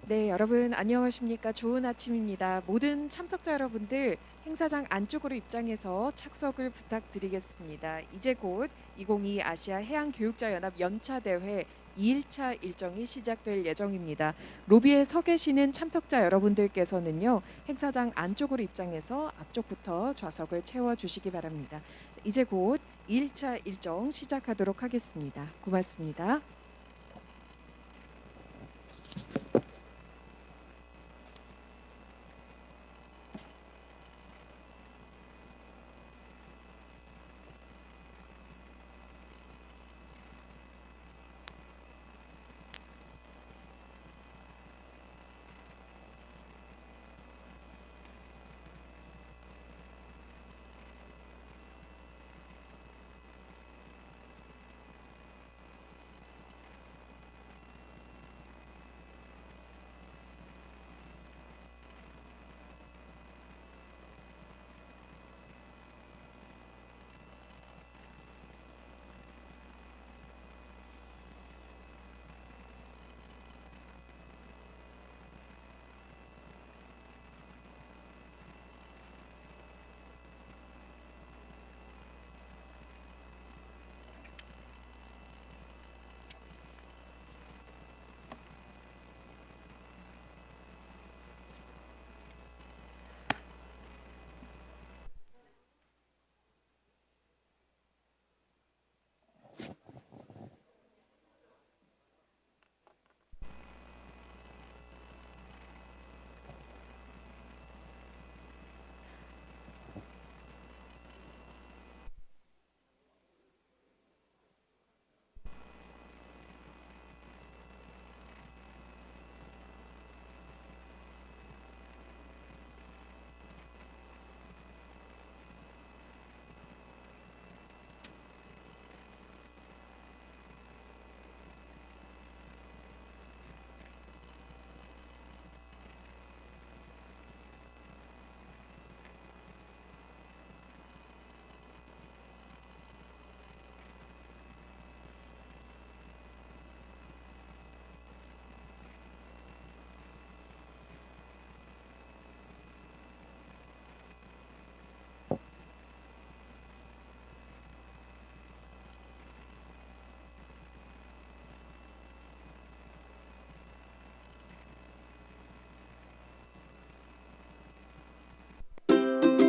네, 여러분 안녕하십니까? 좋은 아침입니다. 모든 참석자 여러분들 행사장 안쪽으로 입장해서 착석을 부탁드리겠습니다. 이제 곧 2022 아시아해양교육자연합 연차대회 2일차 일정이 시작될 예정입니다. 로비에 서 계시는 참석자 여러분들께서는요, 행사장 안쪽으로 입장해서 앞쪽부터 좌석을 채워주시기 바랍니다. 이제 곧 2일차 일정 시작하도록 하겠습니다. 고맙습니다.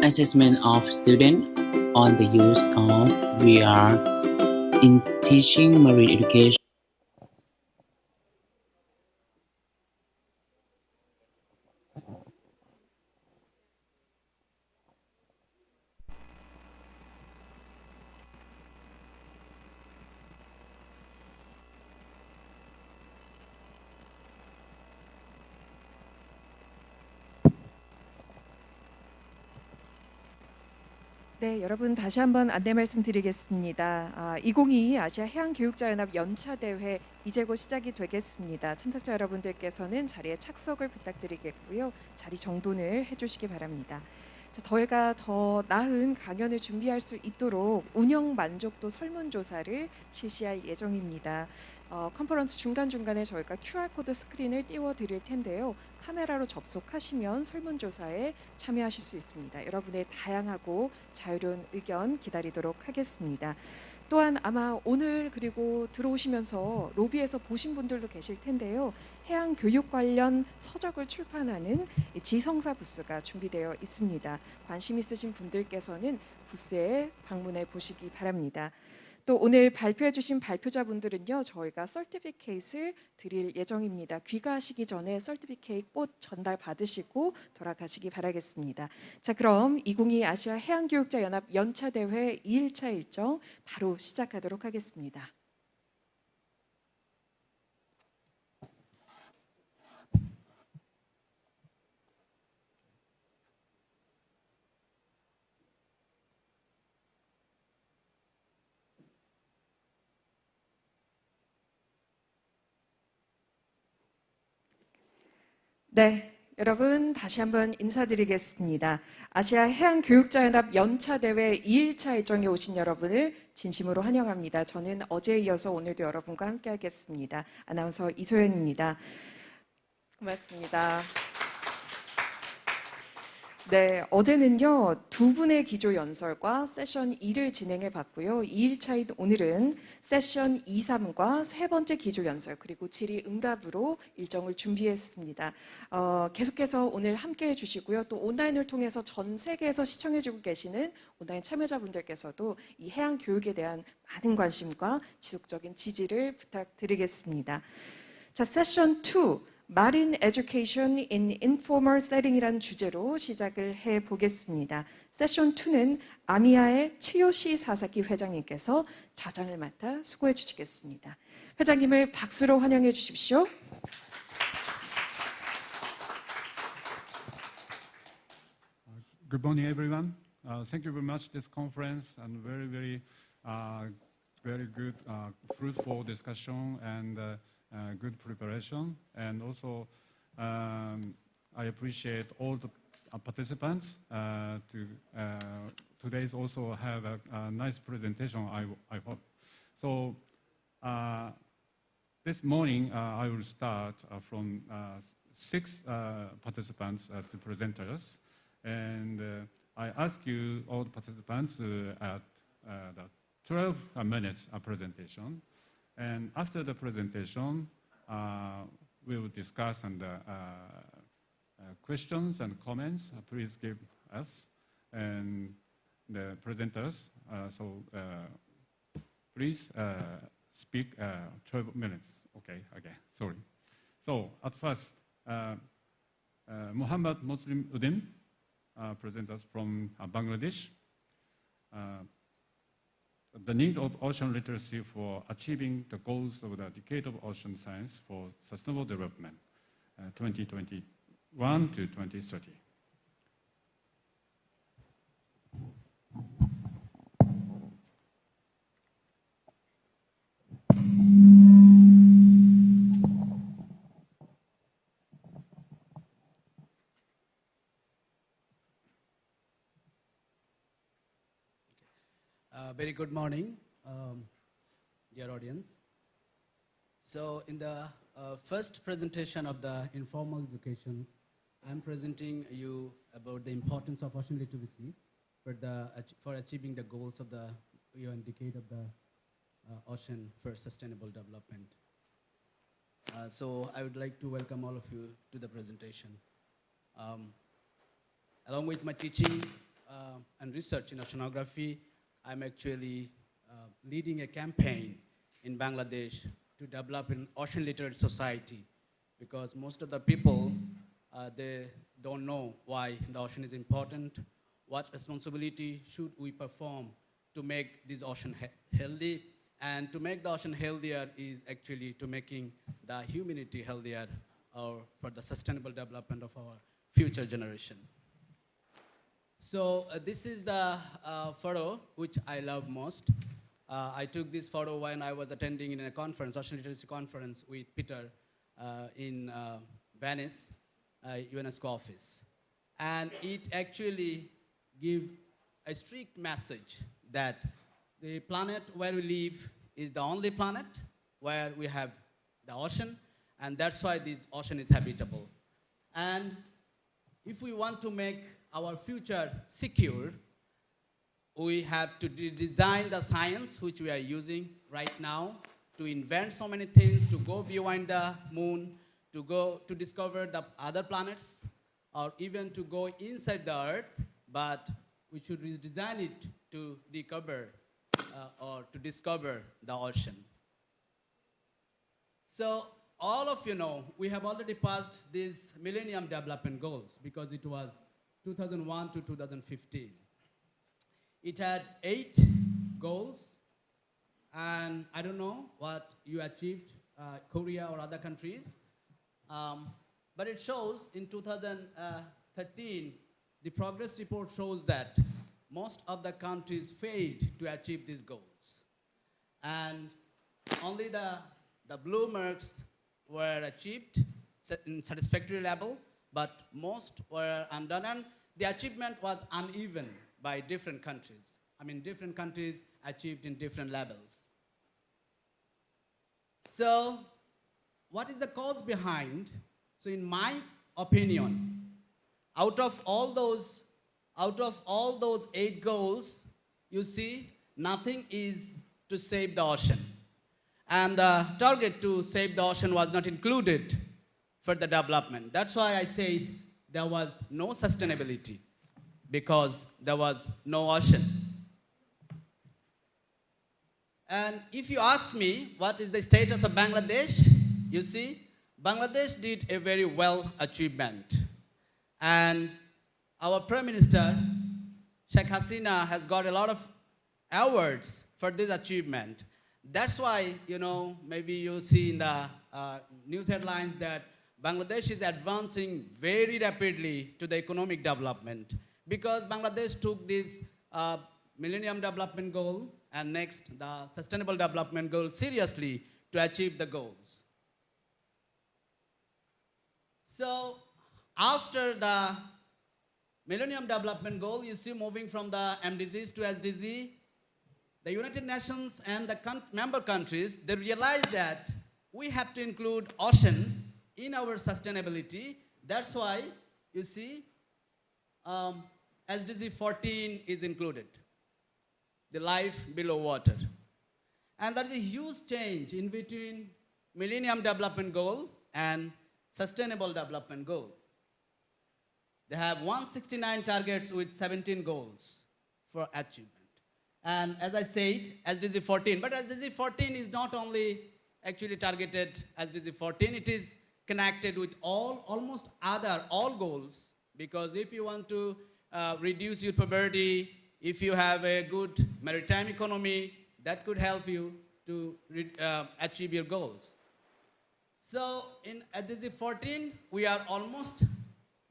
Assessment of students on the use of VR in teaching marine education. 네, 여러분 다시 한번 안내 말씀드리겠습니다. 2022 아시아해양교육자연합 연차대회 이제 곧 시작이 되겠습니다. 참석자 여러분들께서는 자리에 착석을 부탁드리겠고요. 자리 정돈을 해주시기 바랍니다. 저희가 더 나은 강연을 준비할 수 있도록 운영 만족도 설문조사를 실시할 예정입니다. 컨퍼런스 중간중간에 저희가 QR코드 스크린을 띄워드릴 텐데요. 카메라로 접속하시면 설문조사에 참여하실 수 있습니다. 여러분의 다양하고 자유로운 의견 기다리도록 하겠습니다. 또한 아마 오늘 그리고 들어오시면서 로비에서 보신 분들도 계실 텐데요. 해양 교육 관련 서적을 출판하는 지성사 부스가 준비되어 있습니다. 관심 있으신 분들께서는 부스에 방문해 보시기 바랍니다. 또 오늘 발표해 주신 발표자분들은요, 저희가 서티피케이트를 드릴 예정입니다. 귀가하시기 전에 서티피케이트 꼭 전달 받으시고 돌아가시기 바라겠습니다. 자, 그럼 2022 아시아 해양교육자연합 연차대회 2일차 일정 바로 시작하도록 하겠습니다. 네, 여러분 다시 한번 인사드리겠습니다. 아시아 해양교육자연합 연차대회 2일차 일정에 오신 여러분을 진심으로 환영합니다. 저는 어제에 이어서 오늘도 여러분과 함께 하겠습니다. 아나운서 이소연입니다. 고맙습니다. 네, 어제는요, 두 분의 기조 연설과 세션 2를 진행해 봤고요. 2일차인 오늘은 세션 2, 3과 세 번째 기조 연설, 그리고 질의 응답으로 일정을 준비했습니다. 계속해서 오늘 함께 해주시고요. 또 온라인을 통해서 전 세계에서 시청해주고 계시는 온라인 참여자분들께서도 이 해양 교육에 대한 많은 관심과 지속적인 지지를 부탁드리겠습니다. 자, 세션 2. Maritime Education in Informal Setting이라는 주제로 시작을 해보겠습니다. 세션 2는 아미아의 치요시 사사키 회장님께서 좌장을 맡아 수고해 주시겠습니다. 회장님을 박수로 환영해 주십시오. Good morning, everyone. Thank you very much this conference and very good, fruitful discussion and good preparation. And also, I appreciate all the participants. Today's also have a nice presentation, I hope. So, this morning, I will start from 6 participants, the presenters. And I ask you, all the participants, at the 12 minutes presentation. And after the presentation, we will discuss and questions and comments. Please give us and the presenters. Please speak 12 minutes. Okay, sorry. So at first, Muhammad Muslim Uddin, presenters from Bangladesh. The need of ocean literacy for achieving the goals of the Decade of Ocean Science for Sustainable Development, 2021 to 2030. Very good morning, dear audience. So in the first presentation of the informal education, I'm presenting you about the importance of ocean literacy for achieving the goals of the UN Decade of the Ocean for Sustainable Development. So I would like to welcome all of you to the presentation. Along with my teaching and research in oceanography, I'm actually leading a campaign in Bangladesh to develop an ocean literate society, because most of the people, they don't know why the ocean is important, what responsibility should we perform to make this ocean healthy, and to make the ocean healthier is actually to making the humanity healthier or for the sustainable development of our future generation. So this is the photo which I love most. I took this photo when I was attending in a conference, ocean literacy conference with Peter in Venice, UNESCO office. And it actually gives a strict message that the planet where we live is the only planet where we have the ocean, and that's why this ocean is habitable. And if we want to make our future secure, we have to design the science which we are using right now to invent so many things, to go beyond the moon, to go to discover the other planets, or even to go inside the Earth, but we should redesign it to recover or to discover the ocean. So all of you know, we have already passed these Millennium Development Goals because it was 2001 to 2015. It had 8 goals, and I don't know what you achieved, Korea or other countries, but it shows in 2013, the progress report shows that most of the countries failed to achieve these goals. And only the blue marks were achieved in satisfactory level, but most were undone, and the achievement was uneven by different countries. I mean, different countries achieved in different levels. So, what is the cause behind? So in my opinion, out of all those 8 goals, you see, nothing is to save the ocean. And the target to save the ocean was not included for the development. That's why I said there was no sustainability, because there was no ocean. And if you ask me what is the status of Bangladesh, you see, Bangladesh did a very well achievement. And our Prime Minister, Sheikh Hasina, has got a lot of awards for this achievement. That's why, you know, maybe you see in the news headlines that Bangladesh is advancing very rapidly to the economic development, because Bangladesh took this Millennium Development Goal and next the Sustainable Development Goal seriously to achieve the goals. So after the Millennium Development Goal, you see, moving from the MDGs to SDG, the United Nations and the member countries, they realized that we have to include ocean in our sustainability. That's why, you see, SDG 14 is included, the life below water. And there is a huge change in between Millennium Development Goal and Sustainable Development Goal. They have 169 targets with 17 goals for achievement. And as I said, SDG 14, but SDG 14 is not only actually targeted SDG 14, it is connected with almost all goals, because if you want to reduce your poverty, if you have a good maritime economy, that could help you to achieve your goals. So in SDG 14, we are almost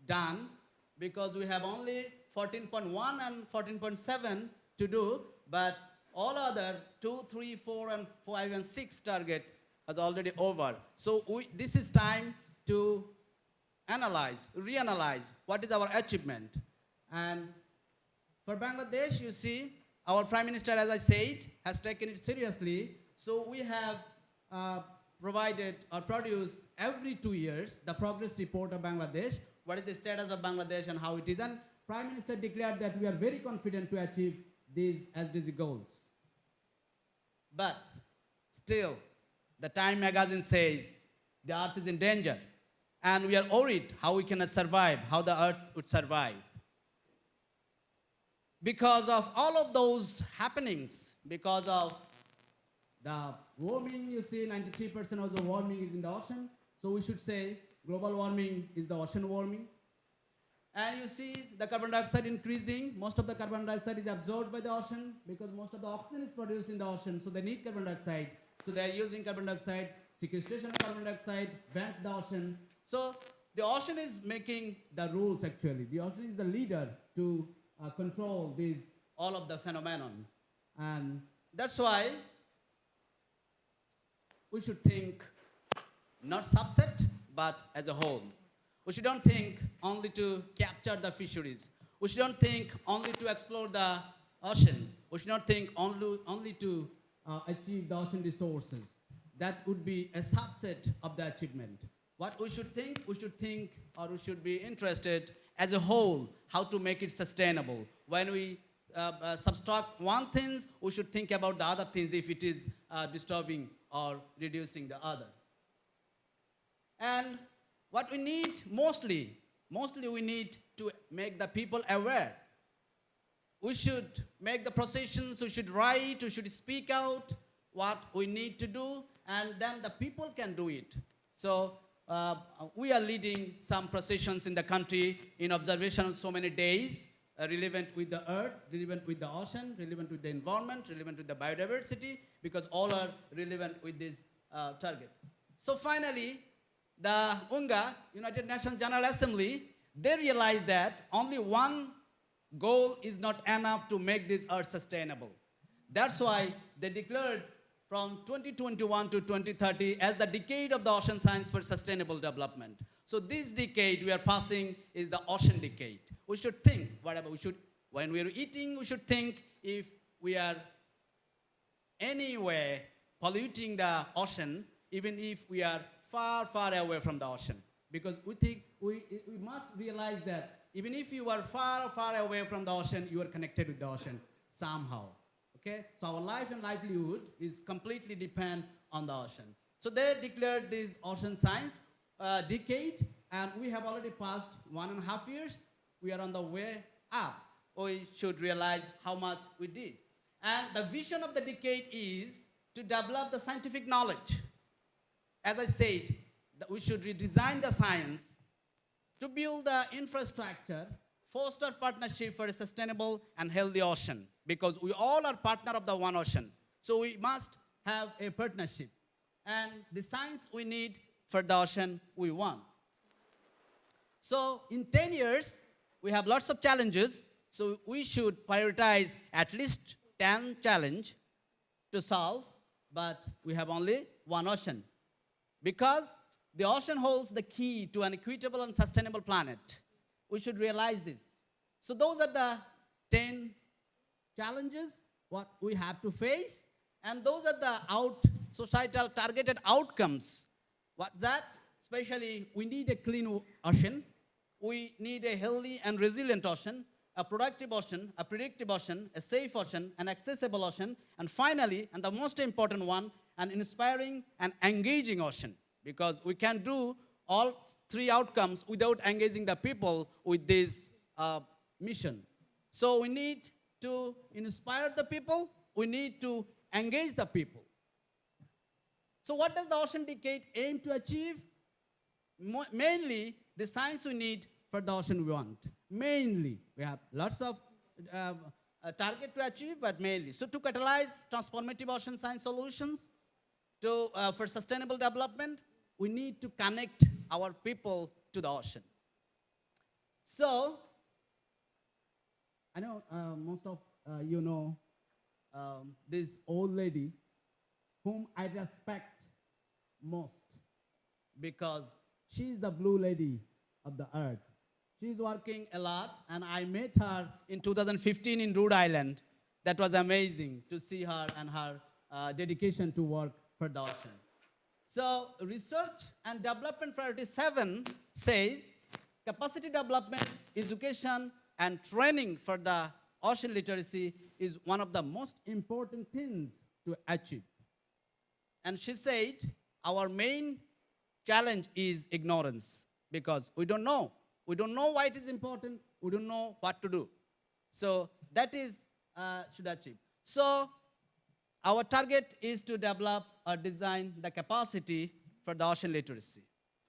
done, because we have only 14.1 and 14.7 to do, but all other 2, 3, 4, and 5, and 6 target is already over. So this is time to reanalyze what is our achievement. And for Bangladesh, you see, our Prime Minister, as I said, has taken it seriously. So we have provided or produced every 2 years the progress report of Bangladesh, what is the status of Bangladesh and how it is. And Prime Minister declared that we are very confident to achieve these SDG goals. But still, the Time magazine says the Earth is in danger, and we are worried how we cannot survive, how the Earth would survive. Because of all of those happenings, because of the warming, you see, 93% of the warming is in the ocean. So we should say global warming is the ocean warming. And you see the carbon dioxide increasing. Most of the carbon dioxide is absorbed by the ocean, because most of the oxygen is produced in the ocean, so they need carbon dioxide. So they are using carbon dioxide, sequestration of carbon dioxide, vent the ocean. So the ocean is making the rules, actually. The ocean is the leader to control all of the phenomenon. And that's why we should think not subset, but as a whole. We shouldn't think only to capture the fisheries. We shouldn't think only to explore the ocean. We should not think only to achieve the ocean resources. That would be a subset of the achievement. What we should think, or we should be interested as a whole, how to make it sustainable. When we subtract one thing, we should think about the other things if it is disturbing or reducing the other. And what we need mostly we need to make the people aware. We should make the processions, we should write, we should speak out what we need to do, and then the people can do it. So we are leading some processions in the country in observation of so many days, relevant with the earth, relevant with the ocean, relevant with the environment, relevant with the biodiversity, because all are relevant with this target. So finally, the UNGA, United Nations General Assembly, they realized that only one goal is not enough to make this earth sustainable. That's why they declared from 2021 to 2030 as the decade of the ocean science for sustainable development. So this decade we are passing is the ocean decade. We should think, when we are eating, we should think if we are anyway polluting the ocean, even if we are far, far away from the ocean. because we think we must realize that even if you are far, far away from the ocean, you are connected with the ocean somehow. Okay? So our life and livelihood is completely depend on the ocean. So they declared this ocean science decade, and we have already passed 1.5 years. We are on the way up. We should realize how much we did. And the vision of the decade is to develop the scientific knowledge. As I said, that we should redesign the science to build the infrastructure, foster partnership for a sustainable and healthy ocean, because we all are partner of the one ocean. So we must have a partnership. And the science we need for the ocean we want. So in 10 years, we have lots of challenges, so we should prioritize at least 10 challenges to solve, but we have only one ocean. Because the ocean holds the key to an equitable and sustainable planet. We should realize this. So those are the 10 challenges what we have to face, and those are the societal targeted outcomes. What's that? Especially, we need a clean ocean. We need a healthy and resilient ocean, a productive ocean, a predictive ocean, a safe ocean, an accessible ocean, and finally, and the most important one, an inspiring and engaging ocean. Because we can do all 3 outcomes without engaging the people with this mission. So we need to inspire the people, we need to engage the people. So what does the ocean decade aim to achieve? Mainly, the science we need for the ocean we want. Mainly, we have lots of target to achieve, but mainly. So to catalyze transformative ocean science solutions, for sustainable development, we need to connect our people to the ocean. So, I know most of you know this old lady whom I respect most because she's the blue lady of the earth. She's working a lot, and I met her in 2015 in Rhode Island. That was amazing to see her and her dedication to work for the ocean. So research and development priority 7 says capacity development, education, and training for the ocean literacy is one of the most important things to achieve. And she said our main challenge is ignorance because we don't know. We don't know why it is important. We don't know what to do. So that is should achieve. So our target is to develop or design the capacity for the ocean literacy.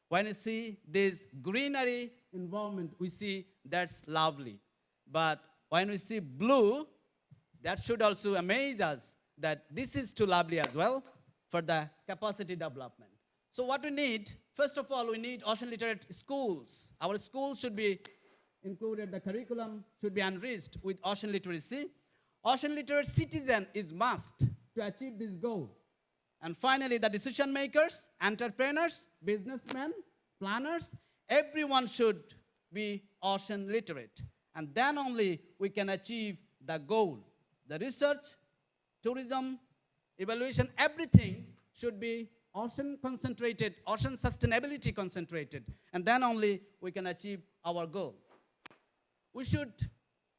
When you see this greenery environment, we see that's lovely. But when we see blue, that should also amaze us that this is too lovely as well for the capacity development. So what we need, first of all, we need ocean literate schools. Our schools should be included, the curriculum should be enriched with ocean literacy. Ocean literate citizen is must to achieve this goal. And finally, the decision makers, entrepreneurs, businessmen, planners, everyone should be ocean literate. And then only we can achieve the goal. The research, tourism, evaluation, everything should be ocean concentrated, ocean sustainability concentrated. And then only we can achieve our goal. We should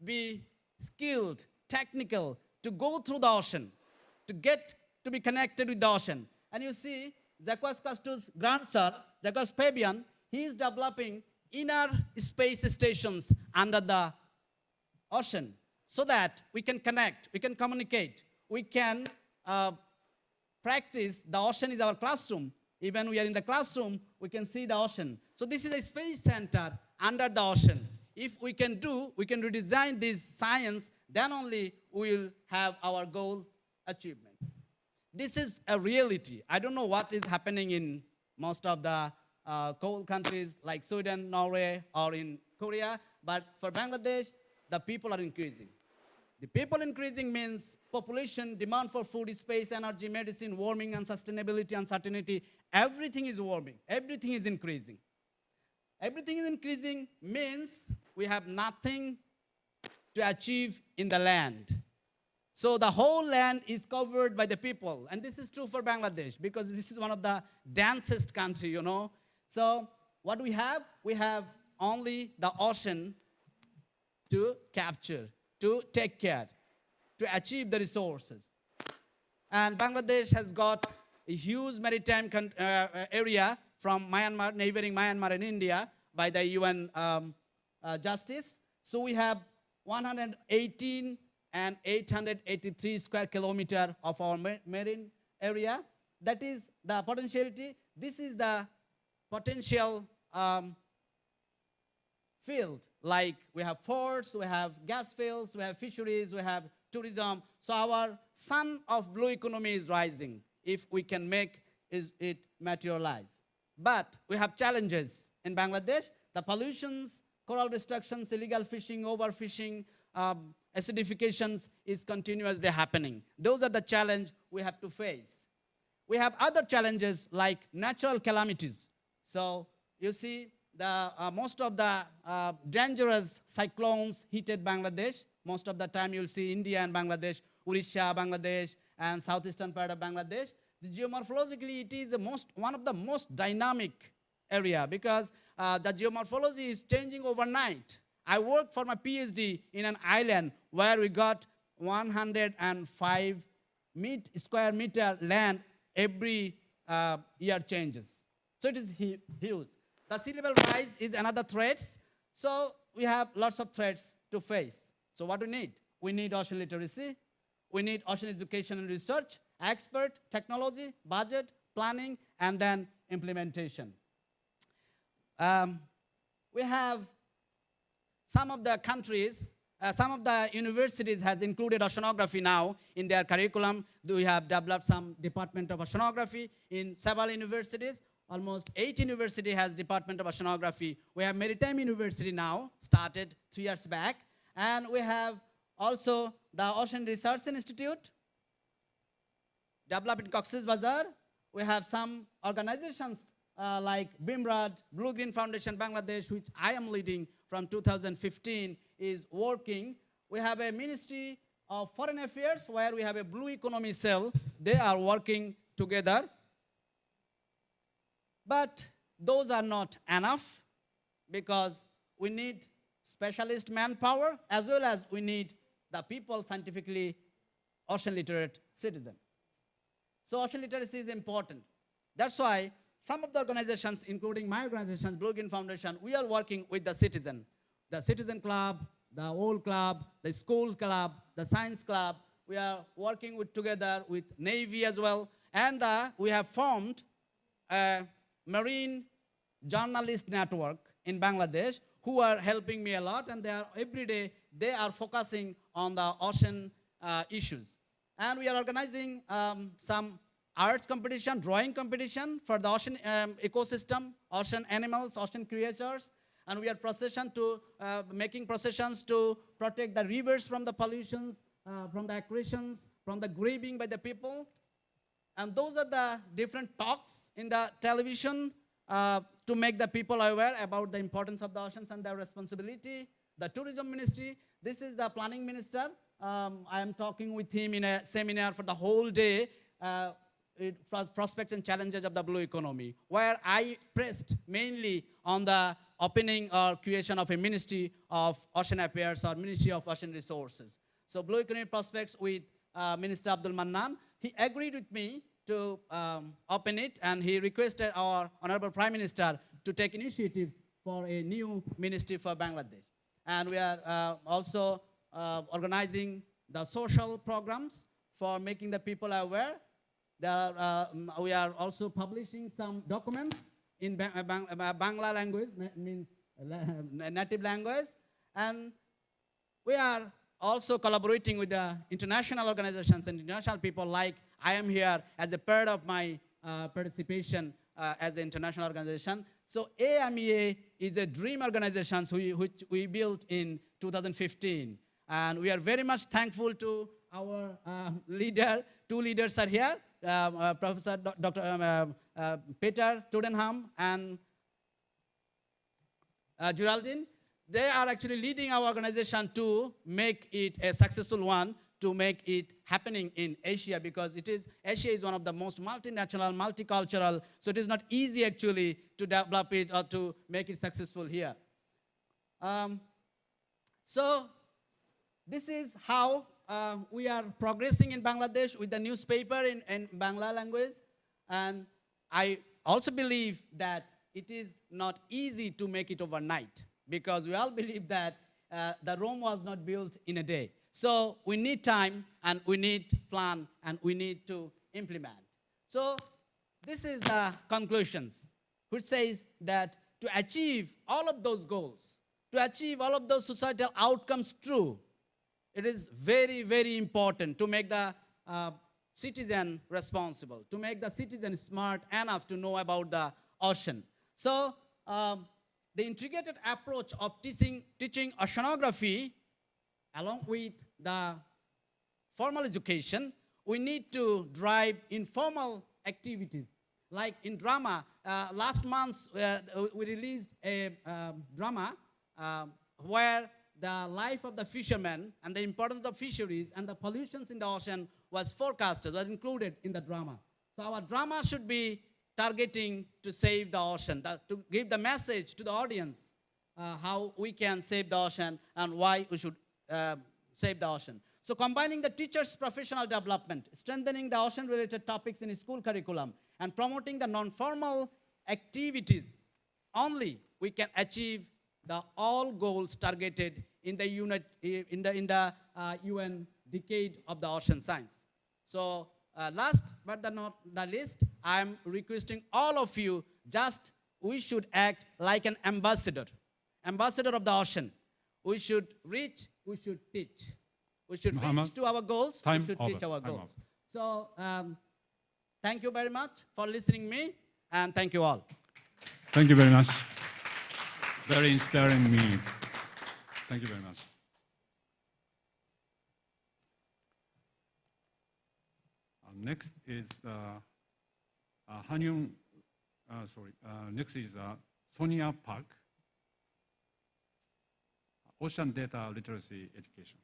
be skilled, technical, to go through the ocean, to get to be connected with the ocean. And you see, Jacques Cousteau's grandson, Jacques Fabian, he is developing inner space stations under the ocean so that we can connect, we can communicate, we can practice. The ocean is our classroom. Even we are in the classroom, we can see the ocean. So this is a space center under the ocean. If we can redesign this science, then only we will have our goal achievement. This is a reality. I don't know what is happening in most of the coal countries like Sweden, Norway, or in Korea, but for Bangladesh, the people are increasing. The people increasing means population, demand for food, space, energy, medicine, warming, and sustainability, uncertainty. Everything is warming. Everything is increasing. Everything is increasing means we have nothing to achieve in the land. So the whole land is covered by the people. And this is true for Bangladesh because this is one of the densest country, you know. So what we have? We have only the ocean to capture, to take care, to achieve the resources. And Bangladesh has got a huge maritime area from Myanmar, neighboring Myanmar and India by the UN Justice. So we have 118 and 883 square kilometer of our marine area. That is the potentiality. This is the potential field. Like we have ports, we have gas fields, we have fisheries, we have tourism. So our sun of blue economy is rising if we can make it materialize. But we have challenges in Bangladesh. The pollutions, coral destructions, illegal fishing, overfishing, acidifications is continuously happening. Those are the challenges we have to face. We have other challenges like natural calamities. So you see, most of the dangerous cyclones hit Bangladesh. Most of the time you'll see India and Bangladesh, Odisha, Bangladesh, and southeastern part of Bangladesh. Geomorphologically, it is one of the most dynamic area because the geomorphology is changing overnight. I worked for my PhD in an island where we got 105 square meter land every year changes. So it is huge. The sea level rise is another threat. So we have lots of threats to face. So what do we need? We need ocean literacy. We need ocean education and research, expert, technology, budget, planning, and then implementation. We have some of the countries, some of the universities has included oceanography now in their curriculum. We have developed some department of oceanography in several universities. Almost 8 universities has department of oceanography. We have Maritime University now, started 3 years back. And we have also the Ocean Research Institute, developed in Cox's Bazar. We have some organizations like BIMRAD, Blue Green Foundation Bangladesh, which I am leading from 2015, is working. We have a Ministry of Foreign Affairs where we have a Blue Economy cell. They are working together. But those are not enough because we need specialist manpower as well as we need the people scientifically ocean literate citizens. So ocean literacy is important. That's why some of the organizations, including my organization, Blue Green Foundation, we are working with the citizen club, the old club, the school club, the science club. We are working together with Navy as well. And we have formed a marine journalist network in Bangladesh who are helping me a lot, and every day they are focusing on the ocean issues. And we are organizing some arts competition, drawing competition for the ocean ecosystem, ocean animals, ocean creatures, and we are making processions to protect the rivers from the pollutions, from the aggressions, from the grabbing by the people. And those are the different talks in the television to make the people aware about the importance of the oceans and their responsibility. The tourism ministry, this is the planning minister. I am talking with him in a seminar for the whole day, prospects and challenges of the blue economy, where I pressed mainly on the opening or creation of a Ministry of Ocean Affairs or Ministry of Ocean Resources. So blue economy prospects with Minister Abdul Mannan. He agreed with me to open it, and he requested our Honorable Prime Minister to take initiatives for a new ministry for Bangladesh. And we are also organizing the social programs for making the people aware. We are also publishing some documents in Bangla language, means native language. And we are also collaborating with the international organizations and international people, like I am here as a part of my participation as an international organization. So AMEA is a dream organization which we built in 2015. And we are very much thankful to our leader. 2 leaders are here, Professor Dr. Peter Todenham and Geraldine. They are actually leading our organization to make it a successful one, to make it happening in Asia, because Asia is one of the most multinational, multicultural, so it is not easy actually to develop it or to make it successful here. So this is how we are progressing in Bangladesh with the newspaper in Bangla language. And I also believe that it is not easy to make it overnight, because we all believe that the Rome was not built in a day. So we need time, and we need plan, and we need to implement. So this is the conclusions, which says that to achieve all of those goals, to achieve all of those societal outcomes true, it is very, very important to make the citizen responsible, to make the citizen smart enough to know about the ocean. So the integrated approach of teaching oceanography, along with the formal education, we need to drive informal activities. Like in drama, last month we released a drama where the life of the fishermen and the importance of fisheries and the pollutions in the ocean was forecasted, was included in the drama. So our drama should be targeting to save the ocean, to give the message to the audience how we can save the ocean and why we should save the ocean. So combining the teacher's professional development, strengthening the ocean-related topics in school curriculum, and promoting the non-formal activities, only we can achieve the all goals targeted in the UN Decade of the Ocean Science. So last but not the least, I am requesting all of you, we should act like an ambassador of the ocean. We should reach, we should teach. We should reach to our goals, we should teach our goals. So thank you very much for listening to me, and thank you all. Thank you very much. Very inspiring me. Thank you very much. Next is next is Sonia Park, Ocean Data Literacy Education.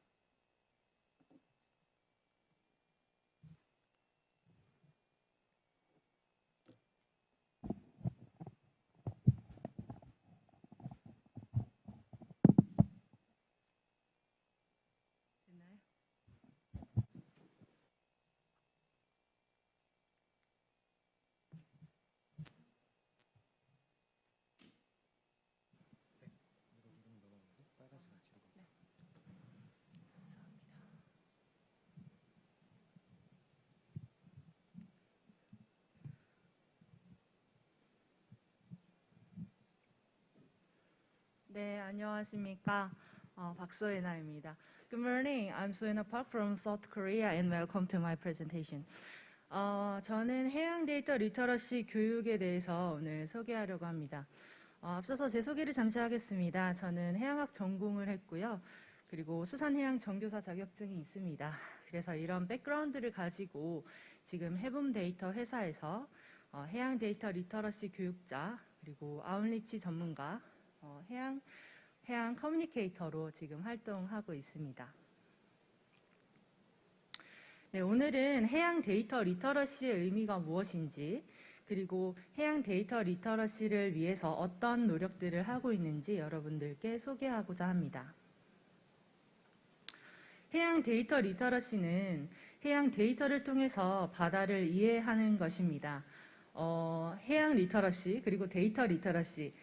네, 안녕하십니까. 박소연아입니다. Good morning. I'm Soena Park from South Korea and welcome to my presentation. 저는 해양 데이터 리터러시 교육에 대해서 오늘 소개하려고 합니다. 앞서서 제 소개를 잠시 하겠습니다. 저는 해양학 전공을 했고요. 그리고 수산해양 정교사 자격증이 있습니다. 그래서 이런 백그라운드를 가지고 지금 해봄 데이터 회사에서 해양 데이터 리터러시 교육자, 그리고 아웃리치 전문가, 해양 커뮤니케이터로 지금 활동하고 있습니다. 네, 오늘은 해양 데이터 리터러시의 의미가 무엇인지, 그리고 해양 데이터 리터러시를 위해서 어떤 노력들을 하고 있는지 여러분들께 소개하고자 합니다. 해양 데이터 리터러시는 해양 데이터를 통해서 바다를 이해하는 것입니다. 해양 리터러시 그리고 데이터 리터러시,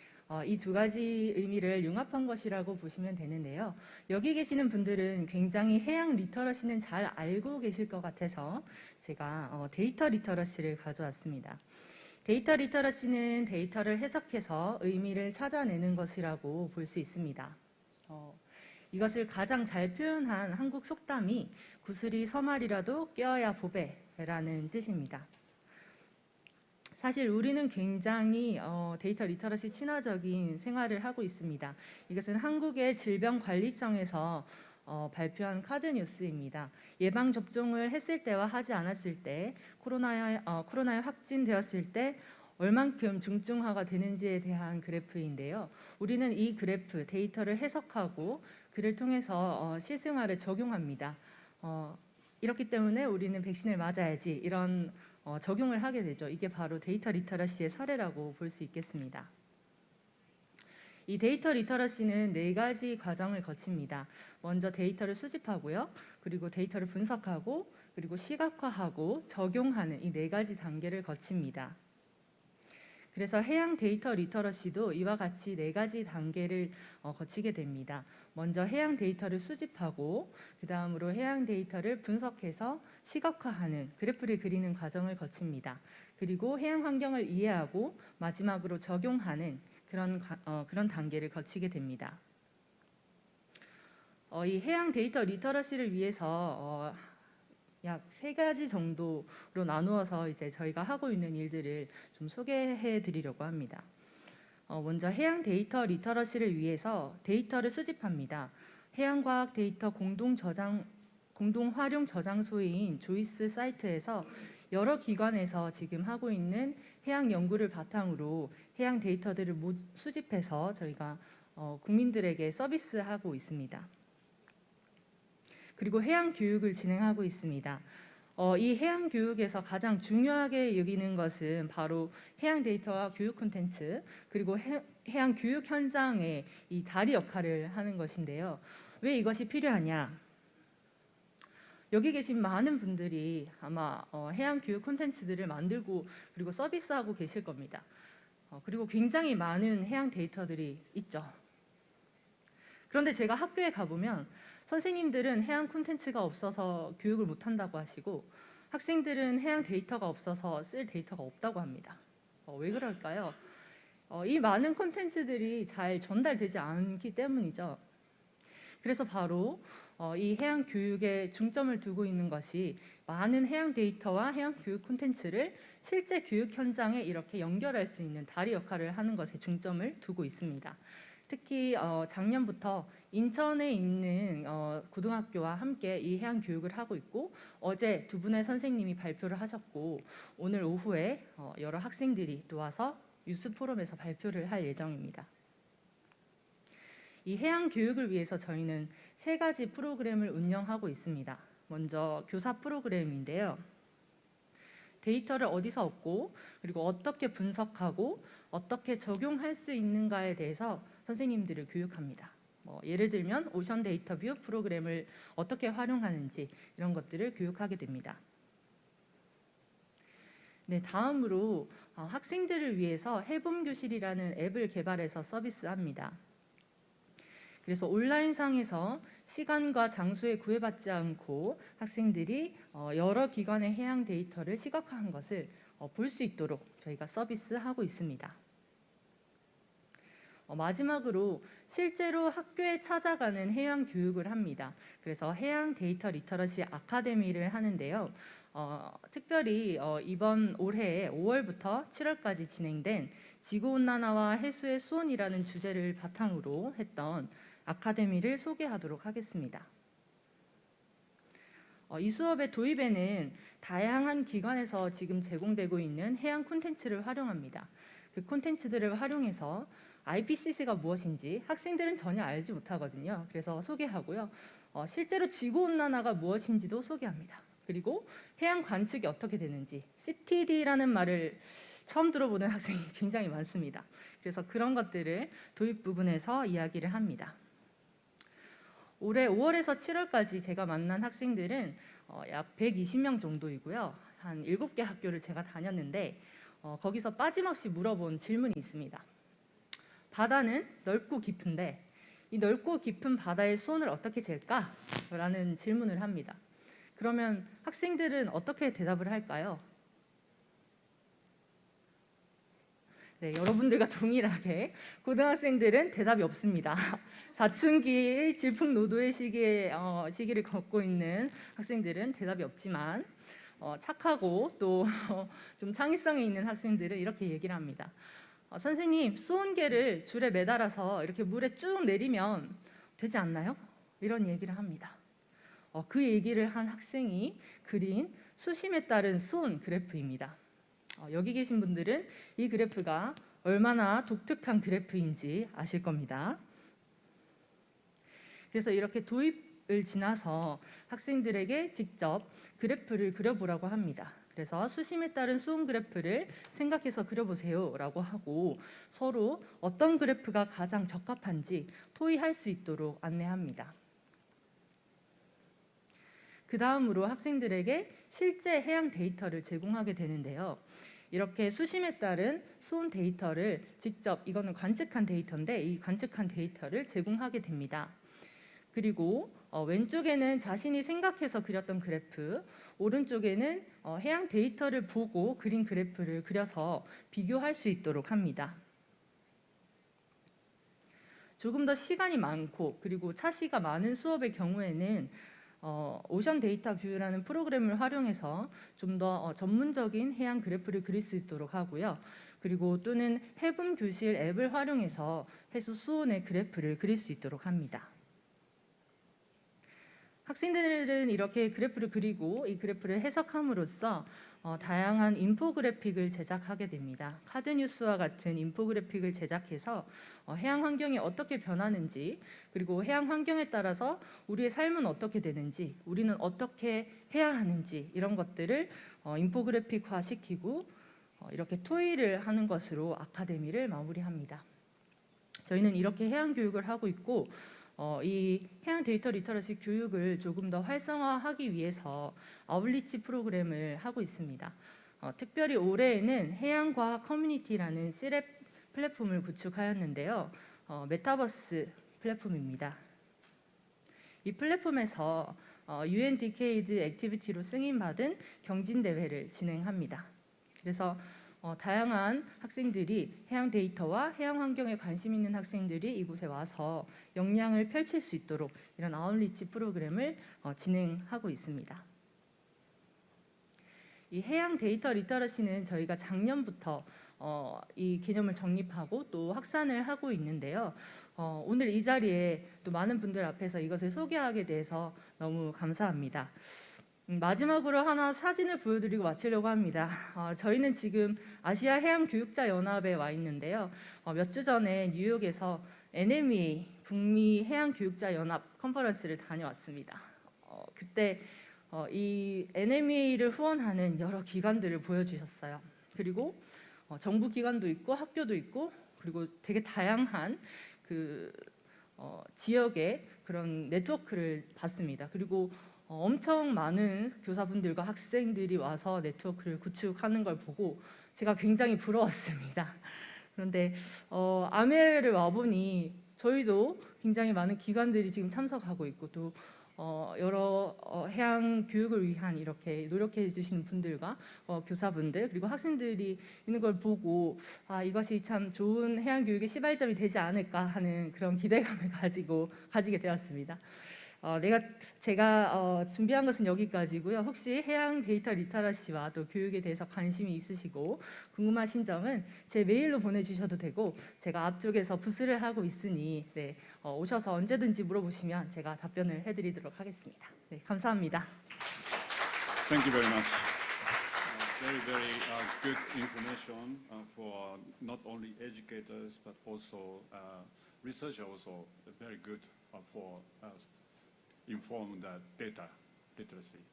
이 두 가지 의미를 융합한 것이라고 보시면 되는데요. 여기 계시는 분들은 굉장히 해양 리터러시는 잘 알고 계실 것 같아서 제가 데이터 리터러시를 가져왔습니다. 데이터 리터러시는 데이터를 해석해서 의미를 찾아내는 것이라고 볼 수 있습니다. 이것을 가장 잘 표현한 한국 속담이 구슬이 서말이라도 껴야 보배라는 뜻입니다. 사실 우리는 굉장히 데이터 리터러시 친화적인 생활을 하고 있습니다. 이것은 한국의 질병관리청에서 발표한 카드 뉴스입니다. 예방접종을 했을 때와 하지 않았을 때, 코로나에 확진되었을 때 얼만큼 중증화가 되는지에 대한 그래프인데요. 우리는 이 그래프, 데이터를 해석하고 그를 통해서 실생활에 적용합니다. 이렇기 때문에 우리는 백신을 맞아야지 이런 적용을 하게 되죠. 이게 바로 데이터 리터러시의 사례라고 볼 수 있겠습니다. 이 데이터 리터러시는 4가지 과정을 거칩니다. 먼저 데이터를 수집하고요. 그리고 데이터를 분석하고 그리고 시각화하고 적용하는 이 4가지 단계를 거칩니다. 그래서 해양 데이터 리터러시도 이와 같이 4가지 단계를 거치게 됩니다. 먼저 해양 데이터를 수집하고 그 다음으로 해양 데이터를 분석해서 시각화하는 그래프를 그리는 과정을 거칩니다. 그리고 해양 환경을 이해하고 마지막으로 적용하는 그런 단계를 거치게 됩니다. 이 해양 데이터 리터러시를 위해서 약 3가지 정도로 나누어서 이제 저희가 하고 있는 일들을 좀 소개해 드리려고 합니다. 먼저 해양 데이터 리터러시를 위해서 데이터를 수집합니다. 해양과학 데이터 공동 활용 저장소인 조이스 사이트에서 여러 기관에서 지금 하고 있는 해양 연구를 바탕으로 해양 데이터들을 수집해서 저희가 국민들에게 서비스하고 있습니다. 그리고 해양 교육을 진행하고 있습니다. 이 해양 교육에서 가장 중요하게 여기는 것은 바로 해양 데이터와 교육 콘텐츠 그리고 해양 교육 현장의 이 다리 역할을 하는 것인데요. 왜 이것이 필요하냐? 여기 계신 많은 분들이 아마 해양 교육 콘텐츠들을 만들고 그리고 서비스하고 계실 겁니다. 그리고 굉장히 많은 해양 데이터들이 있죠. 그런데 제가 학교에 가보면 선생님들은 해양 콘텐츠가 없어서 교육을 못한다고 하시고 학생들은 해양 데이터가 없어서 쓸 데이터가 없다고 합니다. 왜 그럴까요? 이 많은 콘텐츠들이 잘 전달되지 않기 때문이죠. 그래서 바로 이 해양 교육에 중점을 두고 있는 것이 많은 해양 데이터와 해양 교육 콘텐츠를 실제 교육 현장에 이렇게 연결할 수 있는 다리 역할을 하는 것에 중점을 두고 있습니다. 특히 작년부터 인천에 있는 고등학교와 함께 이 해양 교육을 하고 있고 어제 2분의 선생님이 발표를 하셨고 오늘 오후에 여러 학생들이 또 와서 뉴스 포럼에서 발표를 할 예정입니다. 이 해양 교육을 위해서 저희는 3가지 프로그램을 운영하고 있습니다. 먼저 교사 프로그램인데요. 데이터를 어디서 얻고 그리고 어떻게 분석하고 어떻게 적용할 수 있는가에 대해서 선생님들을 교육합니다. 예를 들면 오션 데이터 뷰 프로그램을 어떻게 활용하는지 이런 것들을 교육하게 됩니다. 네, 다음으로 학생들을 위해서 해봄교실이라는 앱을 개발해서 서비스합니다. 그래서 온라인상에서 시간과 장소에 구애받지 않고 학생들이 여러 기관의 해양 데이터를 시각화한 것을 볼 수 있도록 저희가 서비스하고 있습니다. 마지막으로 실제로 학교에 찾아가는 해양 교육을 합니다. 그래서 해양 데이터 리터러시 아카데미를 하는데요. 특별히 이번 올해 5월부터 7월까지 진행된 지구온난화와 해수의 수온이라는 주제를 바탕으로 했던 아카데미를 소개하도록 하겠습니다. 이 수업의 도입에는 다양한 기관에서 지금 제공되고 있는 해양 콘텐츠를 활용합니다. 그 콘텐츠들을 활용해서 IPCC가 무엇인지 학생들은 전혀 알지 못하거든요. 그래서 소개하고요. 실제로 지구온난화가 무엇인지도 소개합니다. 그리고 해양 관측이 어떻게 되는지 CTD라는 말을 처음 들어보는 학생이 굉장히 많습니다. 그래서 그런 것들을 도입 부분에서 이야기를 합니다. 올해 5월에서 7월까지 제가 만난 학생들은 약 120명 정도이고요. 한 7개 학교를 제가 다녔는데 거기서 빠짐없이 물어본 질문이 있습니다. 바다는 넓고 깊은데 이 넓고 깊은 바다의 수온을 어떻게 잴까? 라는 질문을 합니다. 그러면 학생들은 어떻게 대답을 할까요? 네, 여러분들과 동일하게 고등학생들은 대답이 없습니다. 사춘기의 질풍노도의 시기를 겪고 있는 학생들은 대답이 없지만 착하고 또 좀 창의성이 있는 학생들은 이렇게 얘기를 합니다. 선생님, 수온계를 줄에 매달아서 이렇게 물에 쭉 내리면 되지 않나요? 이런 얘기를 합니다. 그 얘기를 한 학생이 그린 수심에 따른 수온 그래프입니다. 여기 계신 분들은 이 그래프가 얼마나 독특한 그래프인지 아실 겁니다. 그래서 이렇게 도입 지나서 학생들에게 직접 그래프를 그려보라고 합니다. 그래서 수심에 따른 수온 그래프를 생각해서 그려보세요 라고 하고 서로 어떤 그래프가 가장 적합한지 토의할 수 있도록 안내합니다. 그 다음으로 학생들에게 실제 해양 데이터를 제공하게 되는데요. 이렇게 수심에 따른 수온 데이터를 직접, 이거는 관측한 데이터인데 이 관측한 데이터를 제공하게 됩니다. 그리고 왼쪽에는 자신이 생각해서 그렸던 그래프, 오른쪽에는 해양 데이터를 보고 그린 그래프를 그려서 비교할 수 있도록 합니다. 조금 더 시간이 많고 그리고 차시가 많은 수업의 경우에는 오션 데이터 뷰라는 프로그램을 활용해서 좀 더 전문적인 해양 그래프를 그릴 수 있도록 하고요. 그리고 또는 해분 교실 앱을 활용해서 해수 수온의 그래프를 그릴 수 있도록 합니다. 학생들은 이렇게 그래프를 그리고 이 그래프를 해석함으로써 다양한 인포그래픽을 제작하게 됩니다. 카드뉴스와 같은 인포그래픽을 제작해서 해양 환경이 어떻게 변하는지, 그리고 해양 환경에 따라서 우리의 삶은 어떻게 되는지, 우리는 어떻게 해야 하는지, 이런 것들을 인포그래픽화 시키고 이렇게 토의를 하는 것으로 아카데미를 마무리합니다. 저희는 이렇게 해양 교육을 하고 있고 이 해양 데이터 리터러시 교육을 조금 더 활성화하기 위해서 아웃리치 프로그램을 하고 있습니다. 특별히 올해에는 해양과학 커뮤니티라는 C랩 플랫폼을 구축하였는데요. 메타버스 플랫폼입니다. 이 플랫폼에서 UN 디케이드 액티비티로 승인받은 경진대회를 진행합니다. 그래서 다양한 학생들이 해양 데이터와 해양 환경에 관심 있는 학생들이 이곳에 와서 역량을 펼칠 수 있도록 이런 아웃리치 프로그램을 진행하고 있습니다. 이 해양 데이터 리터러시는 저희가 작년부터 이 개념을 정립하고 또 확산을 하고 있는데요. 오늘 이 자리에 또 많은 분들 앞에서 이것을 소개하게 돼서 너무 감사합니다. 마지막으로 하나 사진을 보여드리고 마치려고 합니다. 저희는 지금 아시아해양교육자연합에 와 있는데요. 몇 주 전에 뉴욕에서 AMEA 북미 해양교육자연합 컨퍼런스를 다녀왔습니다. 그때 이 AMEA를 후원하는 여러 기관들을 보여주셨어요. 그리고 정부 기관도 있고 학교도 있고 그리고 되게 다양한 그 지역의 그런 네트워크를 봤습니다. 그리고 엄청 많은 교사분들과 학생들이 와서 네트워크를 구축하는 걸 보고 제가 굉장히 부러웠습니다. 그런데 아메를 와보니 저희도 굉장히 많은 기관들이 지금 참석하고 있고 또 여러 해양 교육을 위한 이렇게 노력해 주시는 분들과 교사분들 그리고 학생들이 있는 걸 보고 이것이 참 좋은 해양 교육의 시발점이 되지 않을까 하는 그런 기대감을 가지게 되었습니다. 제가 준비한 것은 여기까지고요. 혹시 해양 데이터 리터러시와 또 교육에 대해서 관심이 있으시고 궁금하신 점은 제 메일로 보내주셔도 되고 제가 앞쪽에서 부스를 하고 있으니 오셔서 언제든지 물어보시면 제가 답변을 해드리도록 하겠습니다. 감사합니다. Thank you very much. Very good information for not only educators but also researchers. Also very good for inform the data literacy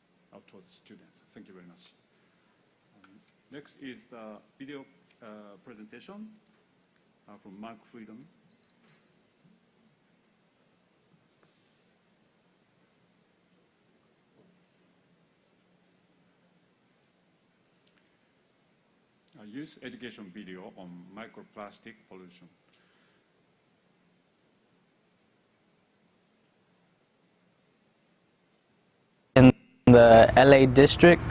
towards students. Thank you very much. Next is the video presentation from Mark Freedom. A youth education video on microplastic pollution. The LA district,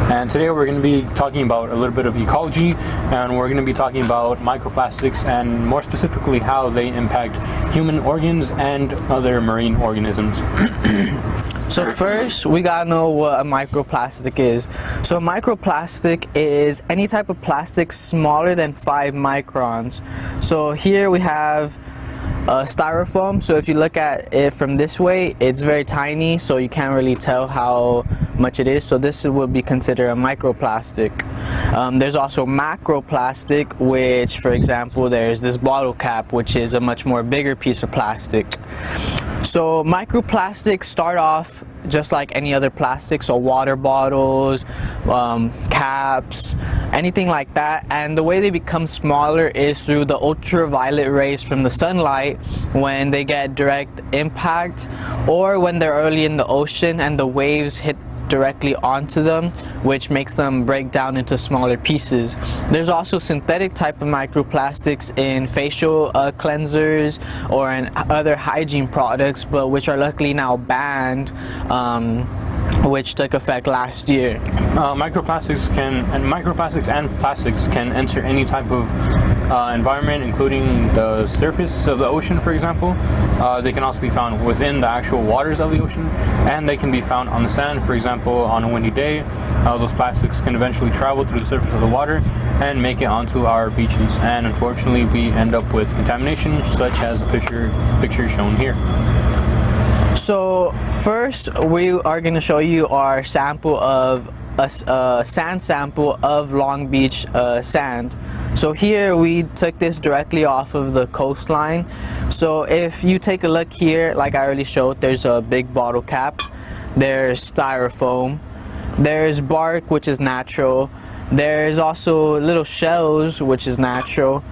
and today we're going to be talking about a little bit of ecology, and we're going to be talking about microplastics and more specifically how they impact human organs and other marine organisms. So first, we gotta know what a microplastic is. So a microplastic is any type of plastic smaller than 5 microns. So here we have styrofoam, so if you look at it from this way, it's very tiny, so you can't really tell how much it is, so this would be considered a microplastic. There's also macroplastic, which, for example, there's this bottle cap, which is a much more bigger piece of plastic. So microplastics start off just like any other plastic, so water bottles, caps, anything like that. And the way they become smaller is through the ultraviolet rays from the sunlight when they get direct impact, or when they're early in the ocean and the waves hit directly onto them, which makes them break down into smaller pieces. There's also synthetic type of microplastics in facial cleansers or in other hygiene products, but which are luckily now banned, which took effect last year. Microplastics and plastics can enter any type of environment, including the surface of the ocean, for example. They can also be found within the actual waters of the ocean, and they can be found on the sand. For example, on a windy day, those plastics can eventually travel through the surface of the water and make it onto our beaches. And unfortunately, we end up with contamination, such as the picture shown here. So first, we are going to show you our sample of a sand sample of Long Beach sand. So here we took this directly off of the coastline. So if you take a look here, like I already showed, there's a big bottle cap, there's styrofoam, there's bark, which is natural, there's also little shells, which is natural,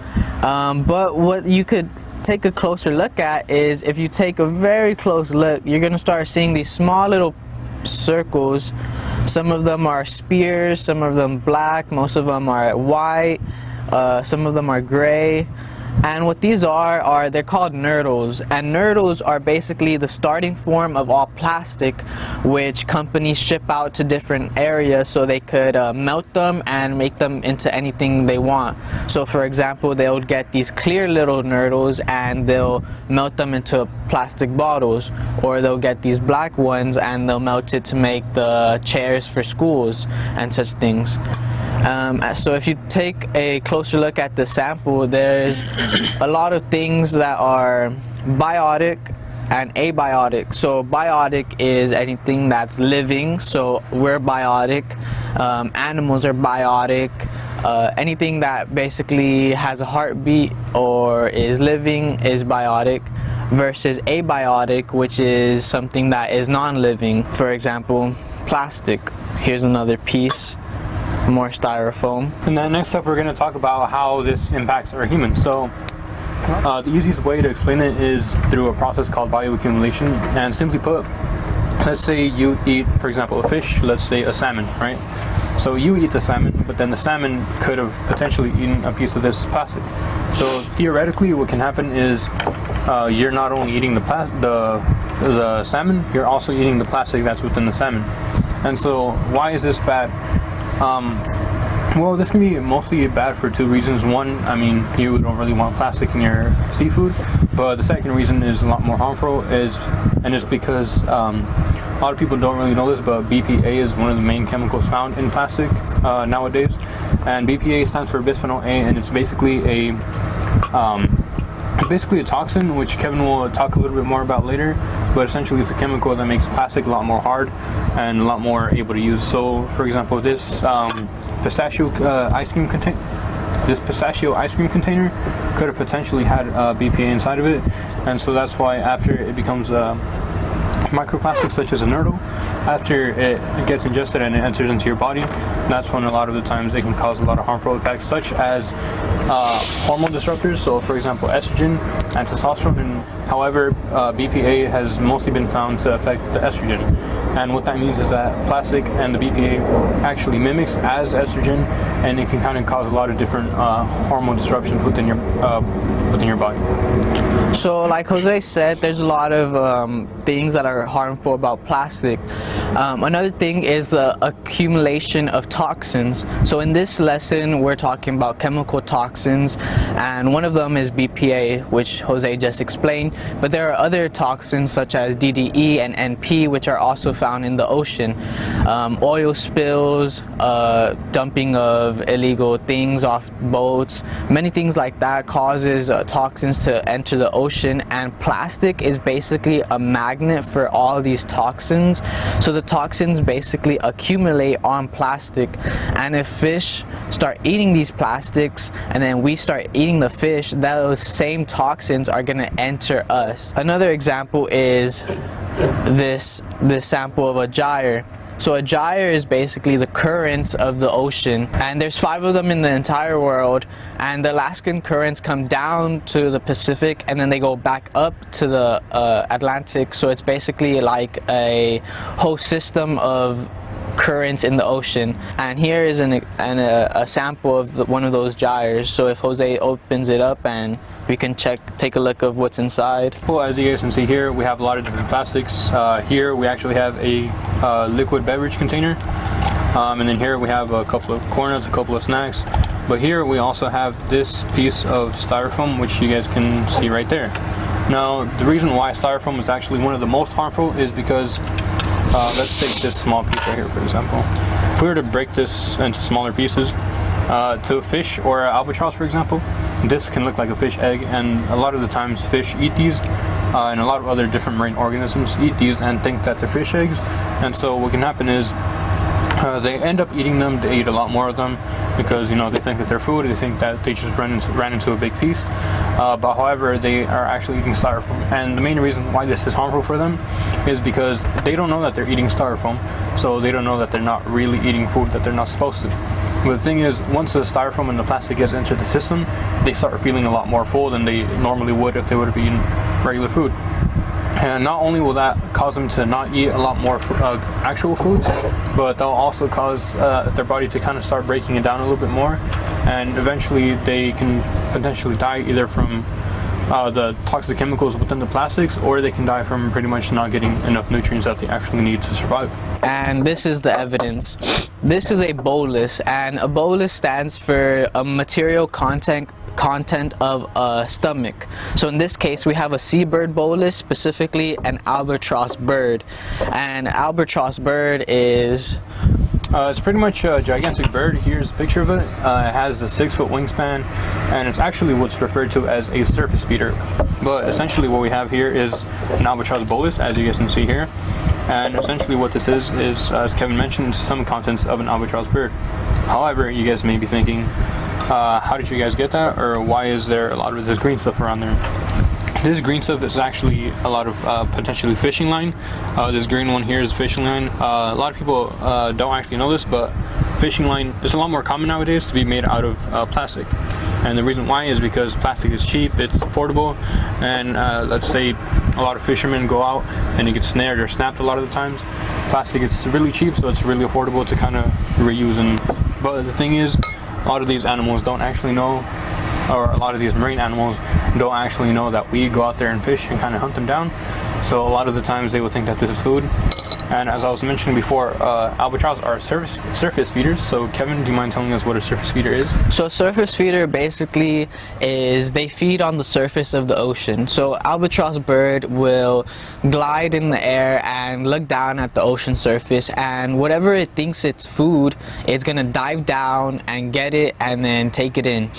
but what you could take a closer look at is, if you take a very close look, you're going to start seeing these small little circles. Some of them are spears, some of them black, most of them are white, some of them are gray. And what these are they're called nurdles, and nurdles are basically the starting form of all plastic, which companies ship out to different areas so they could melt them and make them into anything they want. So for example, they'll get these clear little nurdles and they'll melt them into plastic bottles, or they'll get these black ones and they'll melt it to make the chairs for schools and such things. So if you take a closer look at the sample, there's a lot of things that are biotic and abiotic. So biotic is anything that's living, so we're biotic. Animals are biotic. Anything that basically has a heartbeat or is living is biotic, versus abiotic, which is something that is non-living. For example, plastic. Here's another piece. More styrofoam. And then next up, we're going to talk about how this impacts our humans. So the easiest way to explain it is through a process called bioaccumulation. And simply put, let's say you eat, for example, a fish, let's say a salmon, right? So you eat the salmon, but then the salmon could have potentially eaten a piece of this plastic. So theoretically, what can happen is you're not only eating the salmon, you're also eating the plastic that's within the salmon. And so why is this bad? Well, this can be mostly bad for two reasons. One, I mean, you don't really want plastic in your seafood, but the second reason is a lot more harmful, and it's because a lot of people don't really know this, but BPA is one of the main chemicals found in plastic nowadays. And BPA stands for bisphenol A, and it's basically a toxin, which Kevin will talk a little bit more about later, but essentially it's a chemical that makes plastic a lot more hard and a lot more able to use. So for example, this pistachio ice cream container could have potentially had BPA inside of it, and so that's why after it becomes microplastics such as a nurdle, after it gets ingested and it enters into your body, that's when a lot of the times it can cause a lot of harmful effects, such as hormone disruptors. So for example, estrogen and testosterone. And however, BPA has mostly been found to affect the estrogen, and what that means is that plastic and the BPA actually mimics as estrogen, and it can kind of cause a lot of different hormone disruptions within your body. So like Jose said, there's a lot of things that are harmful about plastic. Another thing is the accumulation of toxins. So in this lesson, we're talking about chemical toxins, and one of them is BPA, which Jose just explained, but there are other toxins such as DDE and NP, which are also found in the ocean. Oil spills, dumping of illegal things off boats, many things like that causes toxins to enter the ocean, and plastic is basically a magnet for all these toxins. So the toxins basically accumulate on plastic, and if fish start eating these plastics and then we start eating the fish, those same toxins are going to enter for us. Another example is this sample of a gyre. So a gyre is basically the currents of the ocean, and there's 5 of them in the entire world, and the Alaskan currents come down to the Pacific and then they go back up to the Atlantic. So it's basically like a whole system of currents in the ocean, and here is a sample of one of those gyres. So if Jose opens it up, and we can take a look of what's inside. Well, as you guys can see here, we have a lot of different plastics. Here we actually have a liquid beverage container, and then here we have a couple of corn nuts, a couple of snacks. But here we also have this piece of styrofoam, which you guys can see right there. Now, the reason why styrofoam is actually one of the most harmful is because let's take this small piece right here, for example. If we were to break this into smaller pieces, to a fish or an albatross, for example, this can look like a fish egg, and a lot of the times fish eat these, and a lot of other different marine organisms eat these and think that they're fish eggs. And so what can happen is they end up eating them. They eat a lot more of them because, you know, they think that they're food. They think that they just ran into a big feast. But however, they are actually eating styrofoam. And the main reason why this is harmful for them is because they don't know that they're eating styrofoam. So they don't know that they're not really eating food that they're not supposed to. But the thing is, once the styrofoam and the plastic gets into the system, they start feeling a lot more full than they normally would if they would have eaten regular food. And not only will that cause them to not eat a lot more actual foods, but they'll also cause their body to kind of start breaking it down a little bit more, and eventually they can potentially die either from the toxic chemicals within the plastics, or they can die from pretty much not getting enough nutrients that they actually need to survive. And this is the evidence. This is a bolus, and a bolus stands for a material content of a stomach. So in this case we have a seabird bolus, specifically an albatross bird. And albatross bird is it's pretty much a gigantic bird. Here's a picture of it. It has a 6-foot wingspan, and it's actually what's referred to as a surface feeder. But essentially what we have here is an albatross bolus, as you guys can see here. And essentially what this is, as Kevin mentioned, some contents of an albatross bird. However, you guys may be thinking, how did you guys get that, or why is there a lot of this green stuff around there? This green stuff is actually a lot of potentially fishing line. This green one here is fishing line. A lot of people don't actually know this, but fishing line is a lot more common nowadays to be made out of plastic. And the reason why is because plastic is cheap, it's affordable, and let's say a lot of fishermen go out and they get snared or snapped a lot of the times. Plastic is really cheap, so it's really affordable to kind of reuse. But the thing is, a lot of these animals don't actually know, or a lot of these marine animals don't actually know that we go out there and fish and kind of hunt them down. So a lot of the times they will think that this is food. And as I was mentioning before, albatross are surface feeders. So Kevin, do you mind telling us what a surface feeder is? So a surface feeder basically is they feed on the surface of the ocean. So albatross bird will glide in the air and look down at the ocean surface, and whatever it thinks it's food, it's gonna dive down and get it and then take it in.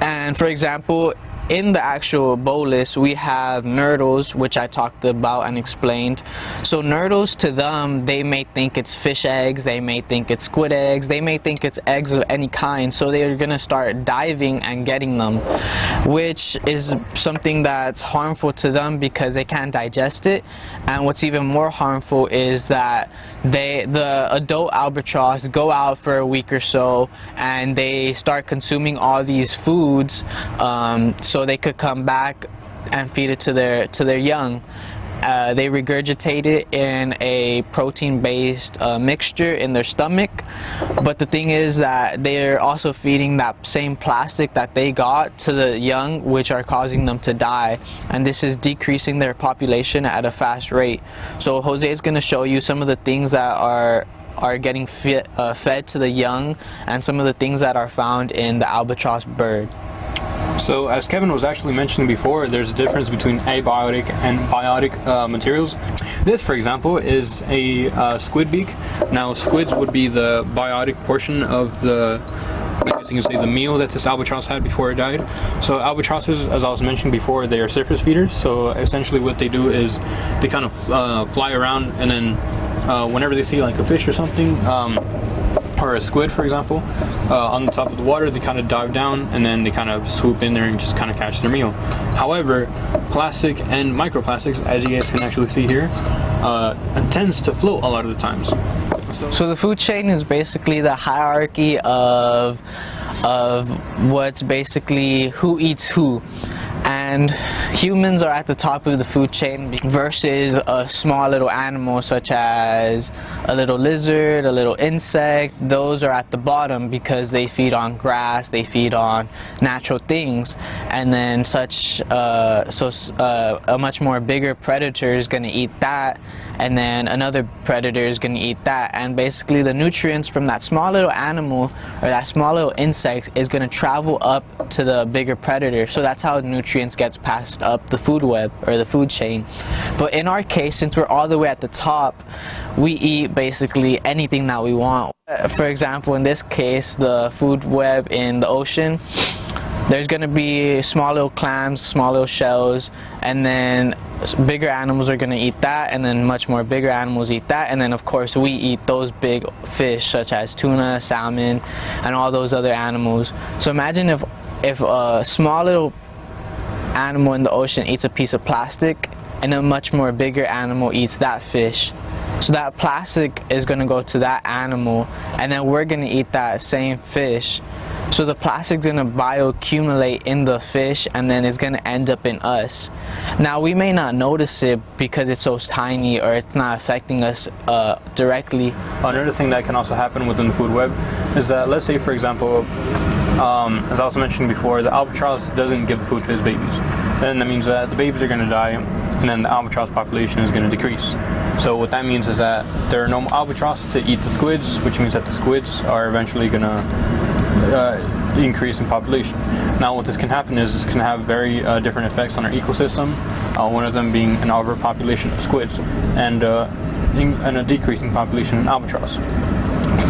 And for example, in the actual bolus we have nurdles, which I talked about and explained. So nurdles, to them, they may think it's fish eggs, they may think it's squid eggs, they may think it's eggs of any kind, so they're gonna start diving and getting them, which is something that's harmful to them because they can't digest it. And what's even more harmful is that the adult albatross go out for a week or so and they start consuming all these foods, so they could come back and feed it to their young. They regurgitate it in a protein-based mixture in their stomach, but the thing is that they're also feeding that same plastic that they got to the young, which are causing them to die, and this is decreasing their population at a fast rate. So Jose is going to show you some of the things that are getting fed to the young, and some of the things that are found in the albatross bird. So as Kevin was actually mentioning before, there's a difference between abiotic and biotic materials. This, for example, is a squid beak. Now, squids would be the biotic portion of the, I guess you can say, the meal that this albatross had before it died. So albatrosses, as I was mentioning before, they are surface feeders. So essentially what they do is they kind of fly around, and then whenever they see like a fish or something, or a squid, for example, on the top of the water, they kind of dive down and then they kind of swoop in there and just kind of catch their meal. However, plastic and microplastics, as you guys can actually see here, tends to float a lot of the times. So the food chain is basically the hierarchy of what's basically who eats who. And humans are at the top of the food chain versus a small little animal such as a little lizard, a little insect. Those are at the bottom because they feed on grass, they feed on natural things. And then a much more bigger predator is going to eat that, and then another predator is going to eat that. And basically the nutrients from that small little animal or that small little insect is going to travel up to the bigger predator. So that's how nutrients gets passed up the food web or the food chain. But in our case, since we're all the way at the top, we eat basically anything that we want. For example, in this case, the food web in the ocean, there's going to be small little clams, small little shells, and then bigger animals are going to eat that, and then much more bigger animals eat that, and then of course we eat those big fish such as tuna, salmon, and all those other animals. So imagine if a small little animal in the ocean eats a piece of plastic and a much more bigger animal eats that fish. So that plastic is going to go to that animal, and then we're going to eat that same fish. So the plastic's going to bioaccumulate in the fish, and then it's going to end up in us. Now we may not notice it because it's so tiny or it's not affecting us directly. Another thing that can also happen within the food web is that, let's say for example, as I also mentioned before, the albatross doesn't give the food to his babies. Then that means that the babies are going to die, and then the albatross population is going to decrease. So what that means is that there are no albatross to eat the squids, which means that the squids are eventually going to increase in population. Now what this can happen is this can have very different effects on our ecosystem, one of them being an overpopulation of squids and a decreasing population in albatross.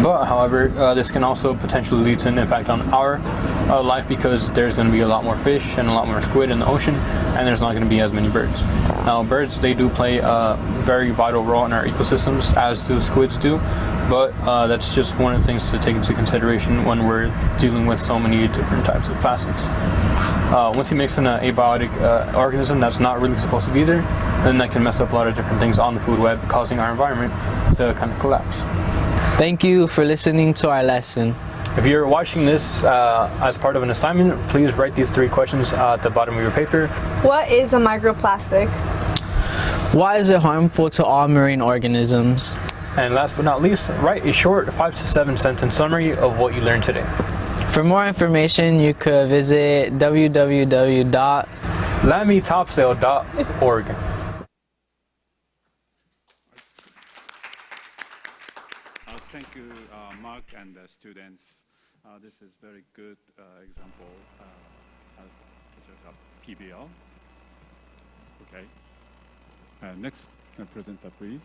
But however, this can also potentially lead to an impact on our life because there's going to be a lot more fish and a lot more squid in the ocean, and there's not going to be as many birds. Now birds, they do play a very vital role in our ecosystems, as do squids do, but that's just one of the things to take into consideration when we're dealing with so many different types of plastics. Once you mix in an abiotic organism that's not really supposed to be there, then that can mess up a lot of different things on the food web, causing our environment to kind of collapse. Thank you for listening to our lesson. If you're watching this as part of an assignment, please write these 3 questions at the bottom of your paper. What is a microplastic? Why is it harmful to all marine organisms? And last but not least, write a short 5 to 7 sentence summary of what you learned today. For more information, you could visit www.lametopsail.org. Thank you, Mark and the students. This is very good example as such a PBL. Okay. Next presenter, please.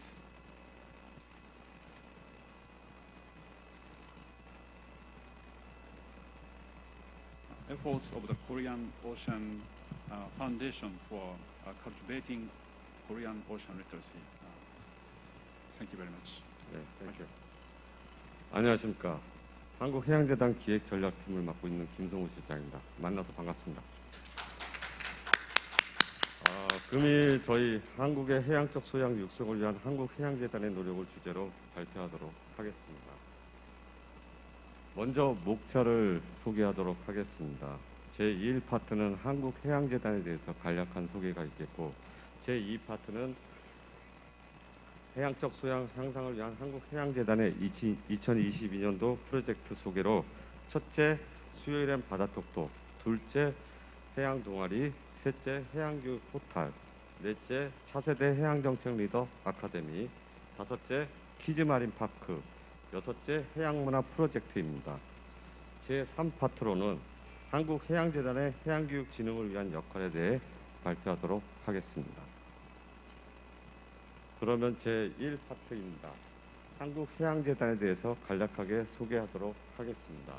Efforts of the Korean Ocean Foundation for cultivating Korean ocean literacy. Thank you very much. 네, thank you. 안녕하십니까. 한국해양재단 기획전략팀을 맡고 있는 김성우 실장입니다. 만나서 반갑습니다. 금일 저희 한국의 해양적 소양 육성을 위한 한국해양재단의 노력을 주제로 발표하도록 하겠습니다. 먼저 목차를 소개하도록 하겠습니다. 제1파트는 한국해양재단에 대해서 간략한 소개가 있겠고, 제2파트는 해양적 소양 향상을 위한 한국해양재단의 2022년도 프로젝트 소개로 첫째, 수요일엔 바다톡톡, 둘째, 해양 동아리, 셋째, 해양교육 포탈, 넷째, 차세대 해양정책 리더 아카데미, 다섯째, 키즈마린 파크, 여섯째, 해양문화 프로젝트입니다. 제3파트로는 한국해양재단의 해양교육 진흥을 위한 역할에 대해 발표하도록 하겠습니다. 그러면 제1파트입니다. 한국해양재단에 대해서 간략하게 소개하도록 하겠습니다.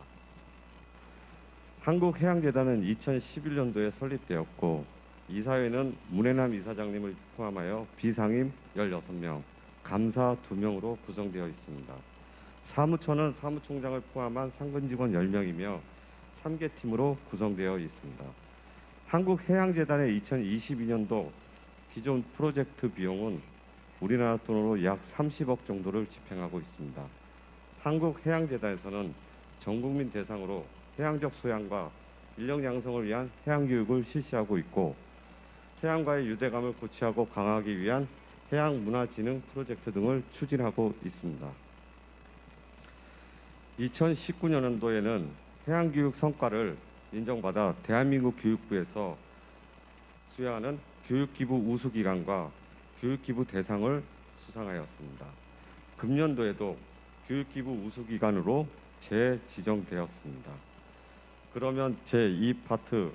한국해양재단은 2011년도에 설립되었고, 이사회는 문해남 이사장님을 포함하여 비상임 16명, 감사 2명으로 구성되어 있습니다. 사무처는 사무총장을 포함한 상근 직원 10명이며 3개 팀으로 구성되어 있습니다. 한국해양재단의 2022년도 기존 프로젝트 비용은 우리나라 돈으로 약 30억 정도를 집행하고 있습니다. 한국해양재단에서는 전국민 대상으로 해양적 소양과 인력 양성을 위한 해양교육을 실시하고 있고, 해양과의 유대감을 고취하고 강화하기 위한 해양문화진흥 프로젝트 등을 추진하고 있습니다. 2019년도에는 해양교육 성과를 인정받아 대한민국 교육부에서 수여하는 교육기부 우수기관과 교육기부 대상을 수상하였습니다. 금년도에도 교육기부 우수기관으로 재지정되었습니다. 그러면 제2파트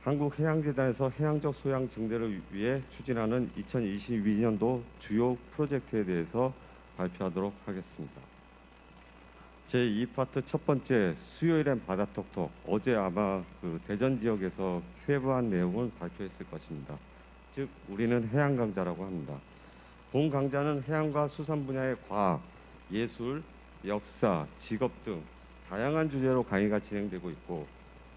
한국해양재단에서 해양적 소양 증대를 위해 추진하는 2022년도 주요 프로젝트에 대해서 발표하도록 하겠습니다. 제2파트 첫 번째, 수요일엔 바다톡톡. 어제 아마 대전 지역에서 세부한 내용을 발표했을 것입니다. 즉 우리는 해양 강좌라고 합니다. 본 강좌는 해양과 수산 분야의 과학, 예술, 역사, 직업 등 다양한 주제로 강의가 진행되고 있고,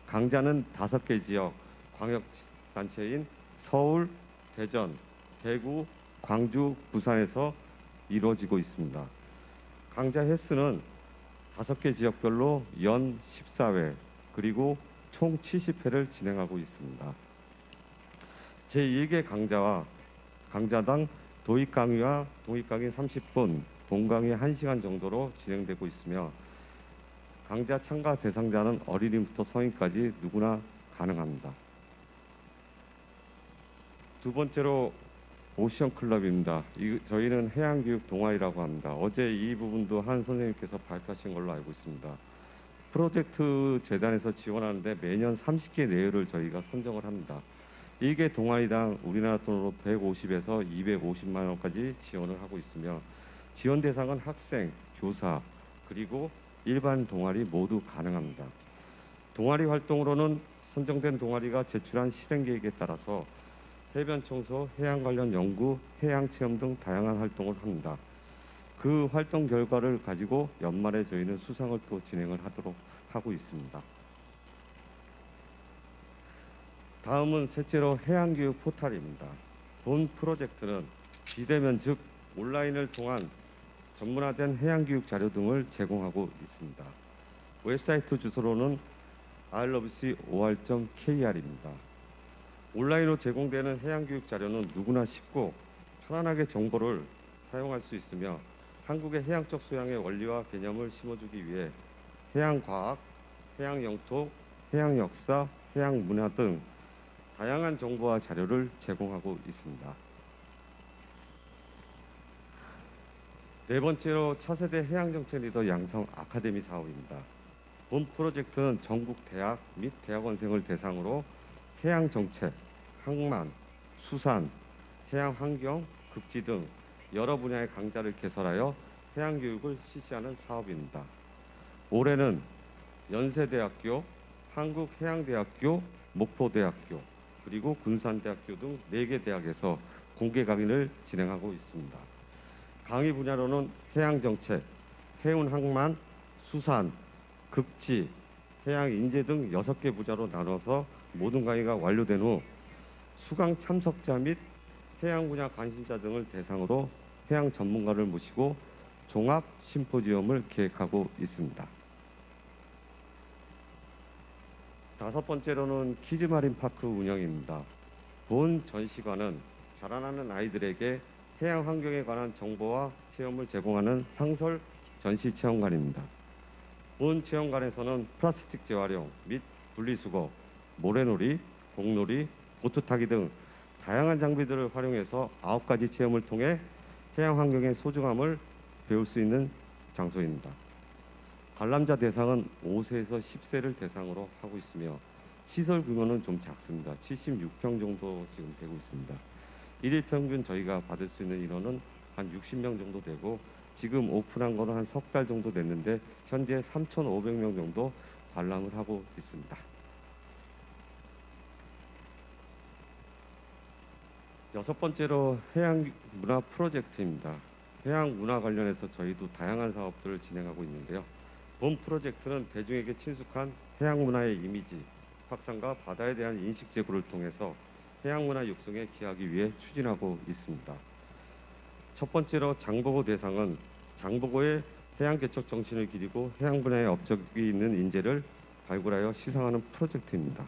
강좌는 5개 지역 광역단체인 서울, 대전, 대구, 광주, 부산에서 이루어지고 있습니다. 강좌 횟수는 5개 지역별로 연 14회 그리고 총 70회를 진행하고 있습니다. 제1개 강좌와 강좌당 도입 강의와 독립 강의 30분, 본강의 1시간 정도로 진행되고 있으며, 강좌 참가 대상자는 어린이부터 성인까지 누구나 가능합니다. 두 번째로 오션 클럽입니다. 저희는 해양교육 동아리라고 합니다. 어제 이 부분도 한 선생님께서 발표하신 걸로 알고 있습니다. 프로젝트 재단에서 지원하는데 매년 30개 내외를 저희가 선정을 합니다. 이게 동아리당 우리나라 돈으로 150에서 250만 원까지 지원을 하고 있으며, 지원 대상은 학생, 교사, 그리고 일반 동아리 모두 가능합니다. 동아리 활동으로는 선정된 동아리가 제출한 실행 계획에 따라서 해변 청소, 해양 관련 연구, 해양 체험 등 다양한 활동을 합니다. 그 활동 결과를 가지고 연말에 저희는 수상을 또 진행을 하도록 하고 있습니다. 다음은 셋째로 해양교육 포털입니다. 본 프로젝트는 비대면 즉 온라인을 통한 전문화된 해양교육 자료 등을 제공하고 있습니다. 웹사이트 주소로는 ilovecor.kr입니다. 온라인으로 제공되는 해양교육 자료는 누구나 쉽고 편안하게 정보를 사용할 수 있으며, 한국의 해양적 소양의 원리와 개념을 심어주기 위해 해양과학, 해양영토, 해양역사, 해양문화 등 다양한 정보와 자료를 제공하고 있습니다. 네 번째로 차세대 해양정책 리더 양성 아카데미 사업입니다. 본 프로젝트는 전국 대학 및 대학원생을 대상으로 해양정책, 항만, 수산, 해양환경, 급지 등 여러 분야의 강좌를 개설하여 해양교육을 실시하는 사업입니다. 올해는 연세대학교, 한국해양대학교, 목포대학교, 그리고 군산대학교 등 4개 대학에서 공개 강의를 진행하고 있습니다. 강의 분야로는 해양정책, 해운항만, 수산, 급지, 해양인재 등 6개 분야로 나눠서 모든 강의가 완료된 후 수강 참석자 및 해양 분야 관심자 등을 대상으로 해양 전문가를 모시고 종합 심포지엄을 기획하고 있습니다. 5번째로는 키즈마린 파크 운영입니다. 본 전시관은 자라나는 아이들에게 해양 환경에 관한 정보와 체험을 제공하는 상설 전시 체험관입니다. 본 체험관에서는 플라스틱 재활용 및 분리수거, 모래놀이, 공놀이, 보트 타기 등 다양한 장비들을 활용해서 9가지 체험을 통해 해양 환경의 소중함을 배울 수 있는 장소입니다. 관람자 대상은 5세에서 10세를 대상으로 하고 있으며 시설 규모는 좀 작습니다. 76평 정도 지금 되고 있습니다. 일일 평균 저희가 받을 수 있는 인원은 한 60명 정도 되고, 지금 오픈한 거는 한 석 달 정도 됐는데 현재 3,500명 정도 관람을 하고 있습니다. 6번째로 해양 문화 프로젝트입니다. 해양 문화 관련해서 저희도 다양한 사업들을 진행하고 있는데요. 본 프로젝트는 대중에게 친숙한 해양 문화의 이미지 확산과 바다에 대한 인식 제고를 통해서 해양 문화 육성에 기하기 위해 추진하고 있습니다. 첫 번째로 장보고 대상은 장보고의 해양 개척 정신을 기리고 해양 분야에 업적이 있는 인재를 발굴하여 시상하는 프로젝트입니다.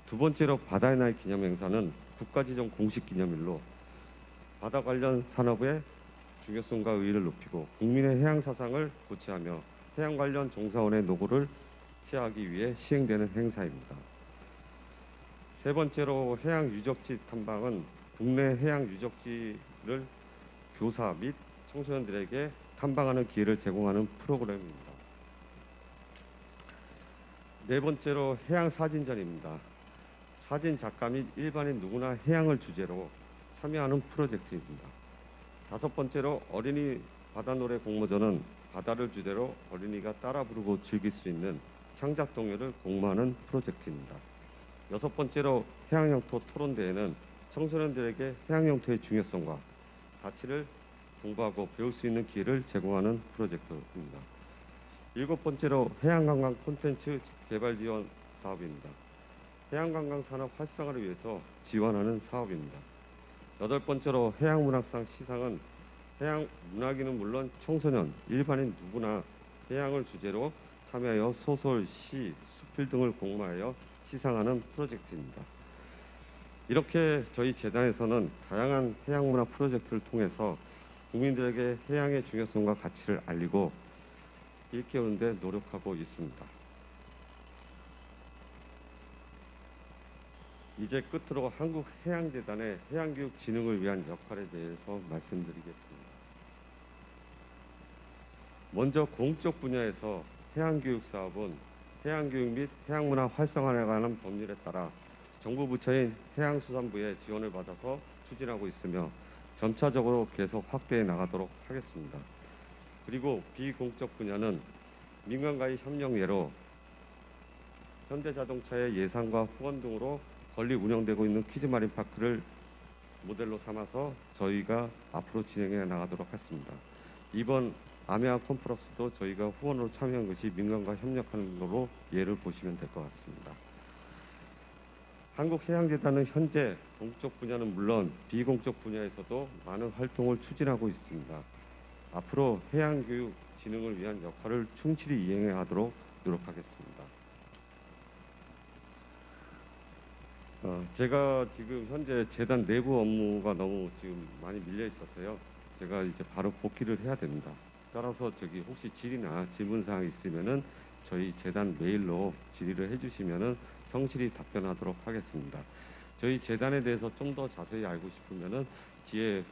두 번째로 바다의 날 기념행사는 국가지정 공식 기념일로 바다 관련 산업의 중요성과 의의를 높이고 국민의 해양 사상을 고취하며 해양 관련 종사원의 노고를 취하기 위해 시행되는 행사입니다. 세 번째로 해양 유적지 탐방은 국내 해양 유적지를 교사 및 청소년들에게 탐방하는 기회를 제공하는 프로그램입니다. 네 번째로 해양 사진전입니다. 사진 작가 및 일반인 누구나 해양을 주제로 참여하는 프로젝트입니다. 다섯 번째로 어린이 바다노래 공모전은 바다를 주제로 어린이가 따라 부르고 즐길 수 있는 창작 동요를 공모하는 프로젝트입니다. 여섯 번째로 해양영토 토론대회는 청소년들에게 해양영토의 중요성과 가치를 공부하고 배울 수 있는 기회를 제공하는 프로젝트입니다. 일곱 번째로 해양관광 콘텐츠 개발 지원 사업입니다. 해양관광 산업 활성화를 위해서 지원하는 사업입니다. 여덟 번째로 해양문학상 시상은 해양 문학인은 물론 청소년, 일반인 누구나 해양을 주제로 참여하여 소설, 시, 수필 등을 공모하여 시상하는 프로젝트입니다. 이렇게 저희 재단에서는 다양한 해양문화 프로젝트를 통해서 국민들에게 해양의 중요성과 가치를 알리고 일깨우는 데 노력하고 있습니다. 이제 끝으로 한국해양재단의 해양교육 진흥을 위한 역할에 대해서 말씀드리겠습니다. 먼저 공적 분야에서 해양교육 사업은 해양교육 및 해양문화 활성화에 관한 법률에 따라 정부 부처인 해양수산부의 지원을 받아서 추진하고 있으며 점차적으로 계속 확대해 나가도록 하겠습니다. 그리고 비공적 분야는 민간과의 협력 예로 현대자동차의 예산과 후원 등으로 건립 운영되고 있는 퀴즈마린파크를 모델로 삼아서 저희가 앞으로 진행해 나가도록 하겠습니다. 이번 아메아 컨퍼런스도 저희가 후원으로 참여한 것이 민간과 협력하는 걸로 예를 보시면 될 것 같습니다. 한국해양재단은 현재 공적 분야는 물론 비공적 분야에서도 많은 활동을 추진하고 있습니다. 앞으로 해양교육 진흥을 위한 역할을 충실히 이행하도록 노력하겠습니다. 제가 지금 현재 재단 내부 업무가 너무 지금 많이 밀려 있어서요. 제가 이제 바로 복귀를 해야 됩니다. 따라서 혹시 질의나 질문사항 있으면은 저희 재단 메일로 질의를 해주시면은 성실히 답변하도록 하겠습니다. 저희 재단에 대해서 좀 더 자세히 알고 싶으면은 뒤에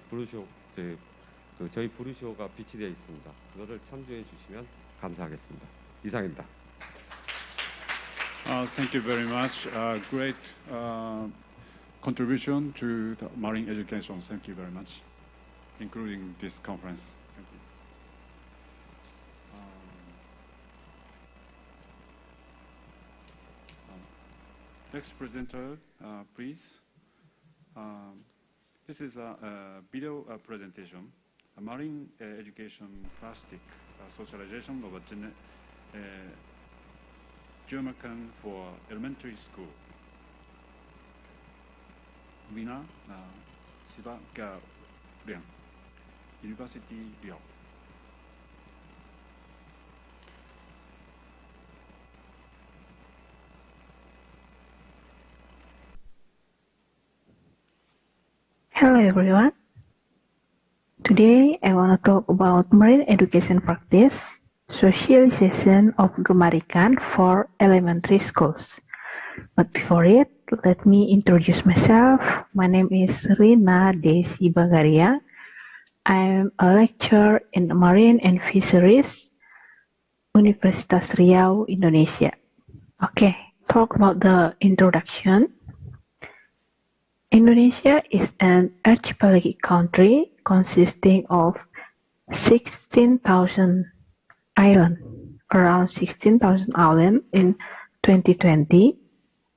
저희 브로셔가 비치되어 있습니다. 그거를 참조해 주시면 감사하겠습니다. 이상입니다. Thank you very much. Great contribution to the marine education. Thank you very much, including this conference. Thank you. Next presenter, please. This is a video presentation. A marine education plastic socialization of a German for elementary school. Winner, Seabird Bolus, University Lyon. Hello everyone. Today I want to talk about marine education practice, socialization of Gemarikan for elementary schools. But before it, let me introduce myself. My name is Rina Desi Bagaria. I am a lecturer in Marine and Fisheries, Universitas Riau, Indonesia. Okay, talk about the introduction. Indonesia is an archipelagic country consisting of 16,000 islands, around 16,000 islands in 2020,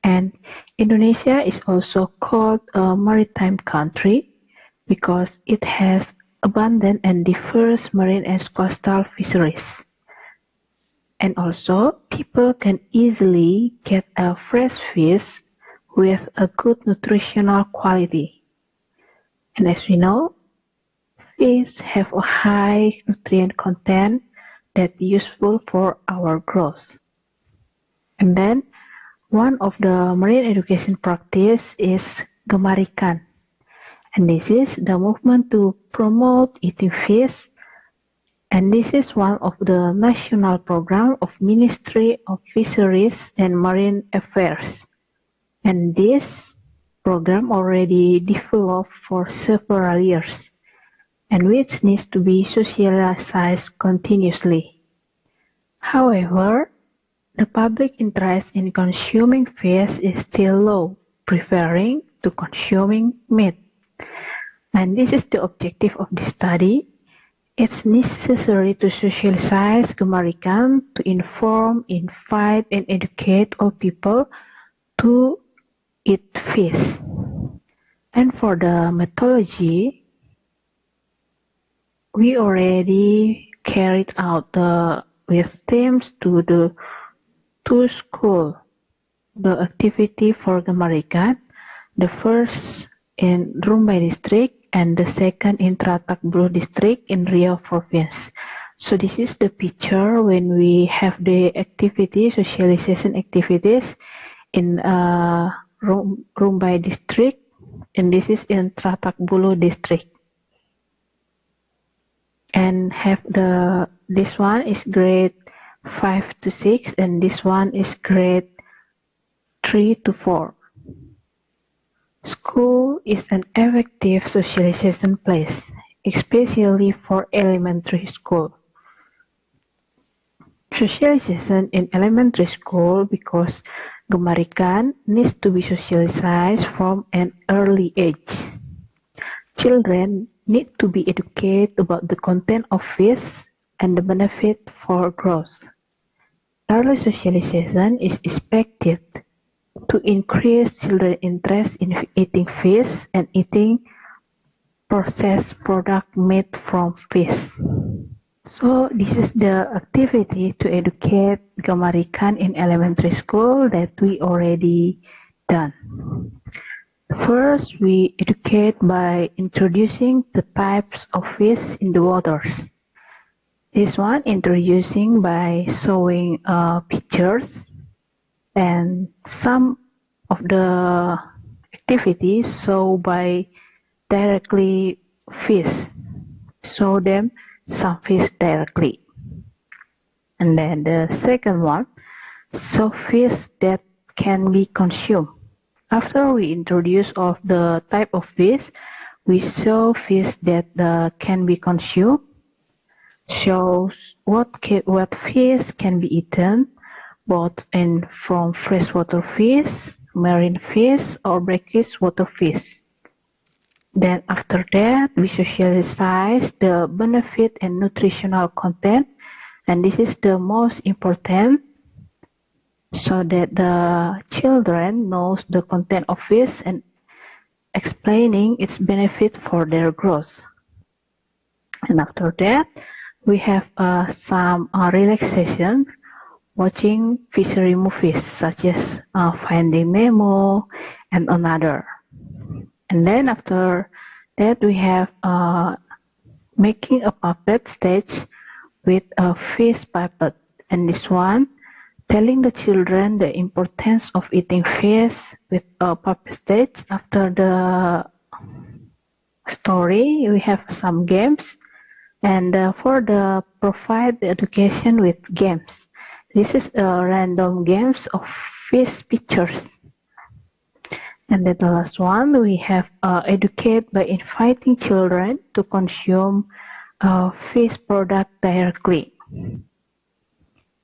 and Indonesia is also called a maritime country because it has abundant and diverse marine and coastal fisheries. And also, people can easily get a fresh fish with a good nutritional quality. And as we know, fish have a high nutrient content that's useful for our growth. And then, one of the marine education practice is gemarikan. And this is the movement to promote eating fish. And this is one of the national program of Ministry of Fisheries and Marine Affairs. And this program already developed for several years, and which needs to be socialized continuously. However, the public interest in consuming fish is still low, preferring to consuming meat. And this is the objective of this study. It's necessary to socialize gemarikan, to inform, invite, and educate all people to eat fish. And for the methodology, we already carried out with teams to the two schools the activity for gemarikan, the first in Rumbai district and the second in Tratak Bulu district in Riau province. So this is the picture when we have the activity, socialization activities in Rumbai district, and this is in Tratak Bulu district. And have this one is grade 5 to 6 and this one is grade 3 to 4. School is an effective socialization place, especially for elementary school. Socialization in elementary school because gemarikan needs to be socialized from an early age. Children need to be educated about the content of fish and the benefit for growth. Early socialization is expected to increase children's interest in eating fish and eating processed product made from fish. So this is the activity to educate gemarikan in elementary school that we already done. First, we educate by introducing the types of fish in the waters. This one introducing by showing pictures, and some of the activities show by directly fish. Show them some fish directly. And then the second one, show fish that can be consumed. After we introduce of the type of fish, we show fish that can be consumed, shows what fish can be eaten, both from freshwater fish, marine fish, or brackish water fish. Then after that, we socialize the benefit and nutritional content, and this is the most important, so that the children knows the content of fish and explaining its benefit for their growth. And after that, we have some relaxation, watching fishery movies such as Finding Nemo and another. And then after that, we have making a puppet stage with a fish puppet, and this one telling the children the importance of eating fish with a puppet stage. After the story, we have some games, and for the provide the education with games. This is random games of fish pictures. And then the last one, we have educate by inviting children to consume fish product directly.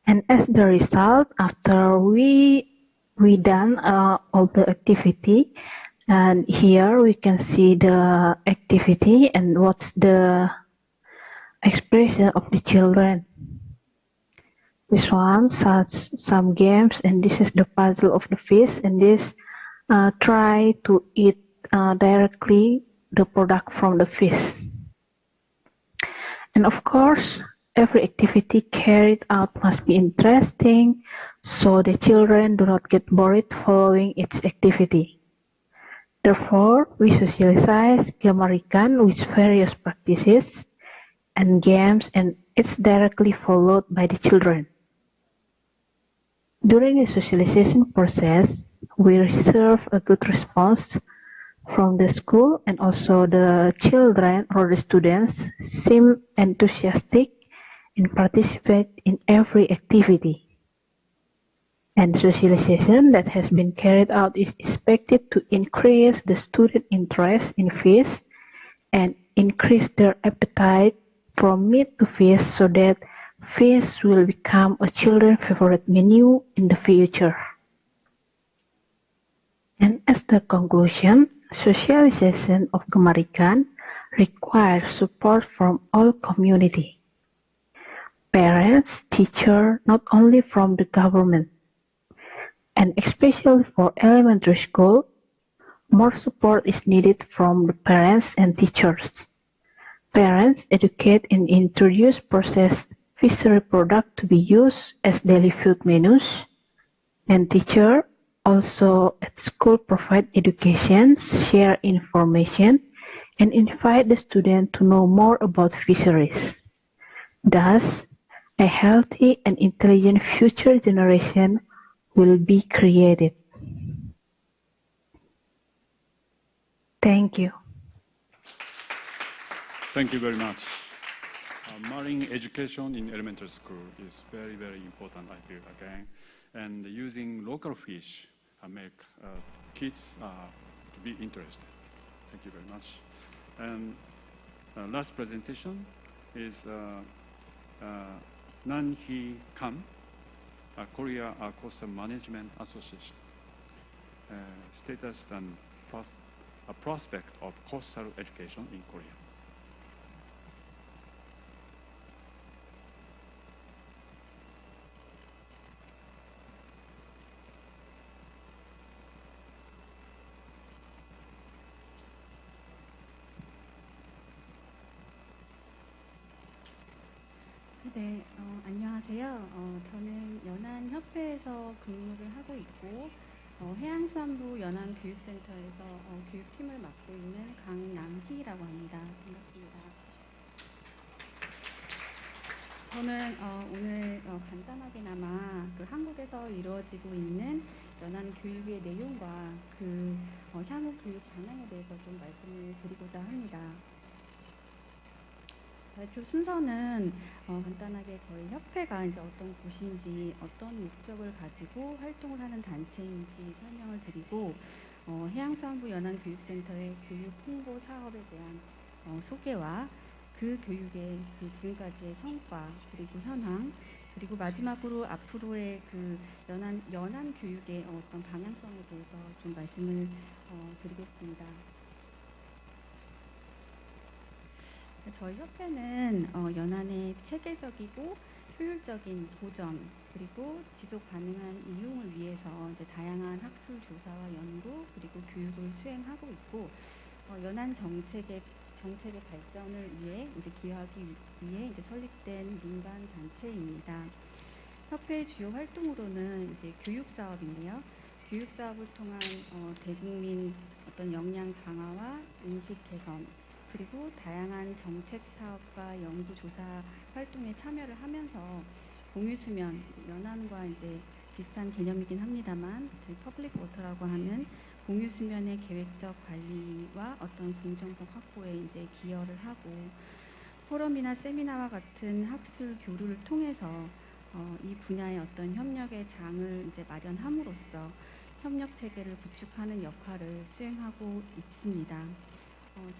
And as the result, after we done all the activity, and here we can see the activity and what's the expression of the children. This one such some games, and this is the puzzle of the fish, and this try to eat directly the product from the fish. And of course, every activity carried out must be interesting, so the children do not get bored following each activity. Therefore, we socialize gamarikan with various practices and games, and it's directly followed by the children. During the socialization process, we receive a good response from the school, and also the children or the students seem enthusiastic and participate in every activity. And socialization that has been carried out is expected to increase the student interest in fish and increase their appetite from meat to fish, so that fish will become a children's favorite menu in the future. And as the conclusion, socialization of gamarikan requires support from all community. Parents, teachers, not only from the government. And especially for elementary school, more support is needed from the parents and teachers. Parents educate and introduce processed fishery products to be used as daily food menus, and teachers also at school provide education, share information, and invite the student to know more about fisheries. Thus, a healthy and intelligent future generation will be created. Thank you. Thank you very much. Marine education in elementary school is very, very important, I feel, again. And using local fish make kids to be interested. Thank you very much. And last presentation is Nanhi Kam, Korea Coastal Management Association. Status and prospect of coastal education in Korea. 네, 안녕하세요. 저는 연안협회에서 근무를 하고 있고 해양수산부 연안교육센터에서 교육팀을 맡고 있는 강남희라고 합니다. 반갑습니다. 저는 오늘 간단하게나마 한국에서 이루어지고 있는 연안 교육의 내용과 향후 교육 방향에 대해서 좀 말씀을 드리고자 합니다. 발표 순서는 간단하게 저희 협회가 이제 어떤 곳인지, 어떤 목적을 가지고 활동을 하는 단체인지 설명을 드리고, 해양수산부 연안교육센터의 교육 홍보 사업에 대한 소개와 그 교육의 지금까지의 성과, 그리고 현황, 그리고 마지막으로 앞으로의 연안 교육의 어떤 방향성에 대해서 좀 말씀을 드리겠습니다. 저희 협회는 연안의 체계적이고 효율적인 도전, 그리고 지속 가능한 이용을 위해서 이제 다양한 학술 조사와 연구, 그리고 교육을 수행하고 있고, 연안 정책의 발전을 위해 이제 기여하기 위해 이제 설립된 민간 단체입니다. 협회의 주요 활동으로는 이제 교육 사업인데요. 교육 사업을 통한 대국민 어떤 역량 강화와 인식 개선, 그리고 다양한 정책 사업과 연구 조사 활동에 참여를 하면서 공유수면, 연안과 이제 비슷한 개념이긴 합니다만 저희 퍼블릭 워터라고 하는 공유수면의 계획적 관리와 어떤 공정성 확보에 이제 기여를 하고, 포럼이나 세미나와 같은 학술 교류를 통해서 이 분야의 어떤 협력의 장을 이제 마련함으로써 협력 체계를 구축하는 역할을 수행하고 있습니다.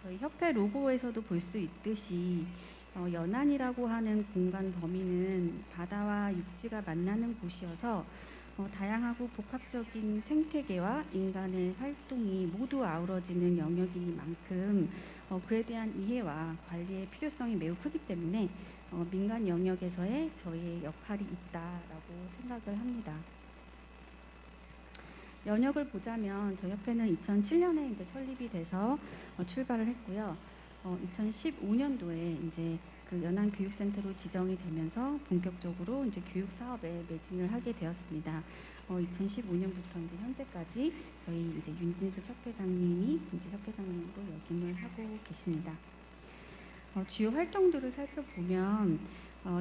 저희 협회 로고에서도 볼 수 있듯이 연안이라고 하는 공간 범위는 바다와 육지가 만나는 곳이어서 다양하고 복합적인 생태계와 인간의 활동이 모두 아우러지는 영역인 만큼 그에 대한 이해와 관리의 필요성이 매우 크기 때문에 민간 영역에서의 저희의 역할이 있다라고 생각을 합니다. 연역을 보자면 저희 협회는 2007년에 이제 설립이 돼서 출발을 했고요. 2015년도에 이제 그 연안교육센터로 지정이 되면서 본격적으로 이제 교육 사업에 매진을 하게 되었습니다. 2015년부터 이제 현재까지 저희 이제 윤진숙 협회장님이 이제 협회장님으로 역임을 하고 계십니다. 주요 활동들을 살펴보면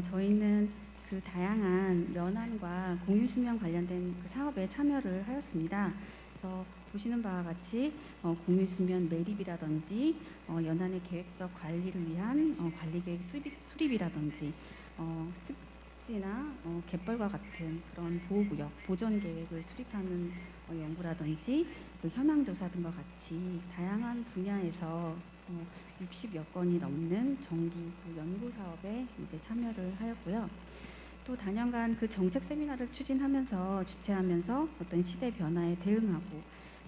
저희는 그 다양한 연안과 공유수면 관련된 그 사업에 참여를 하였습니다. 그래서 보시는 바와 같이 공유수면 매립이라든지 연안의 계획적 관리를 위한 관리계획 수립이라든지 습지나 갯벌과 같은 그런 보호구역, 보전계획을 수립하는 연구라든지 그 현황조사 등과 같이 다양한 분야에서 60여 건이 넘는 정부 그 연구 사업에 이제 참여를 하였고요. 또 단연간 그 정책 세미나를 추진하면서 주최하면서 어떤 시대 변화에 대응하고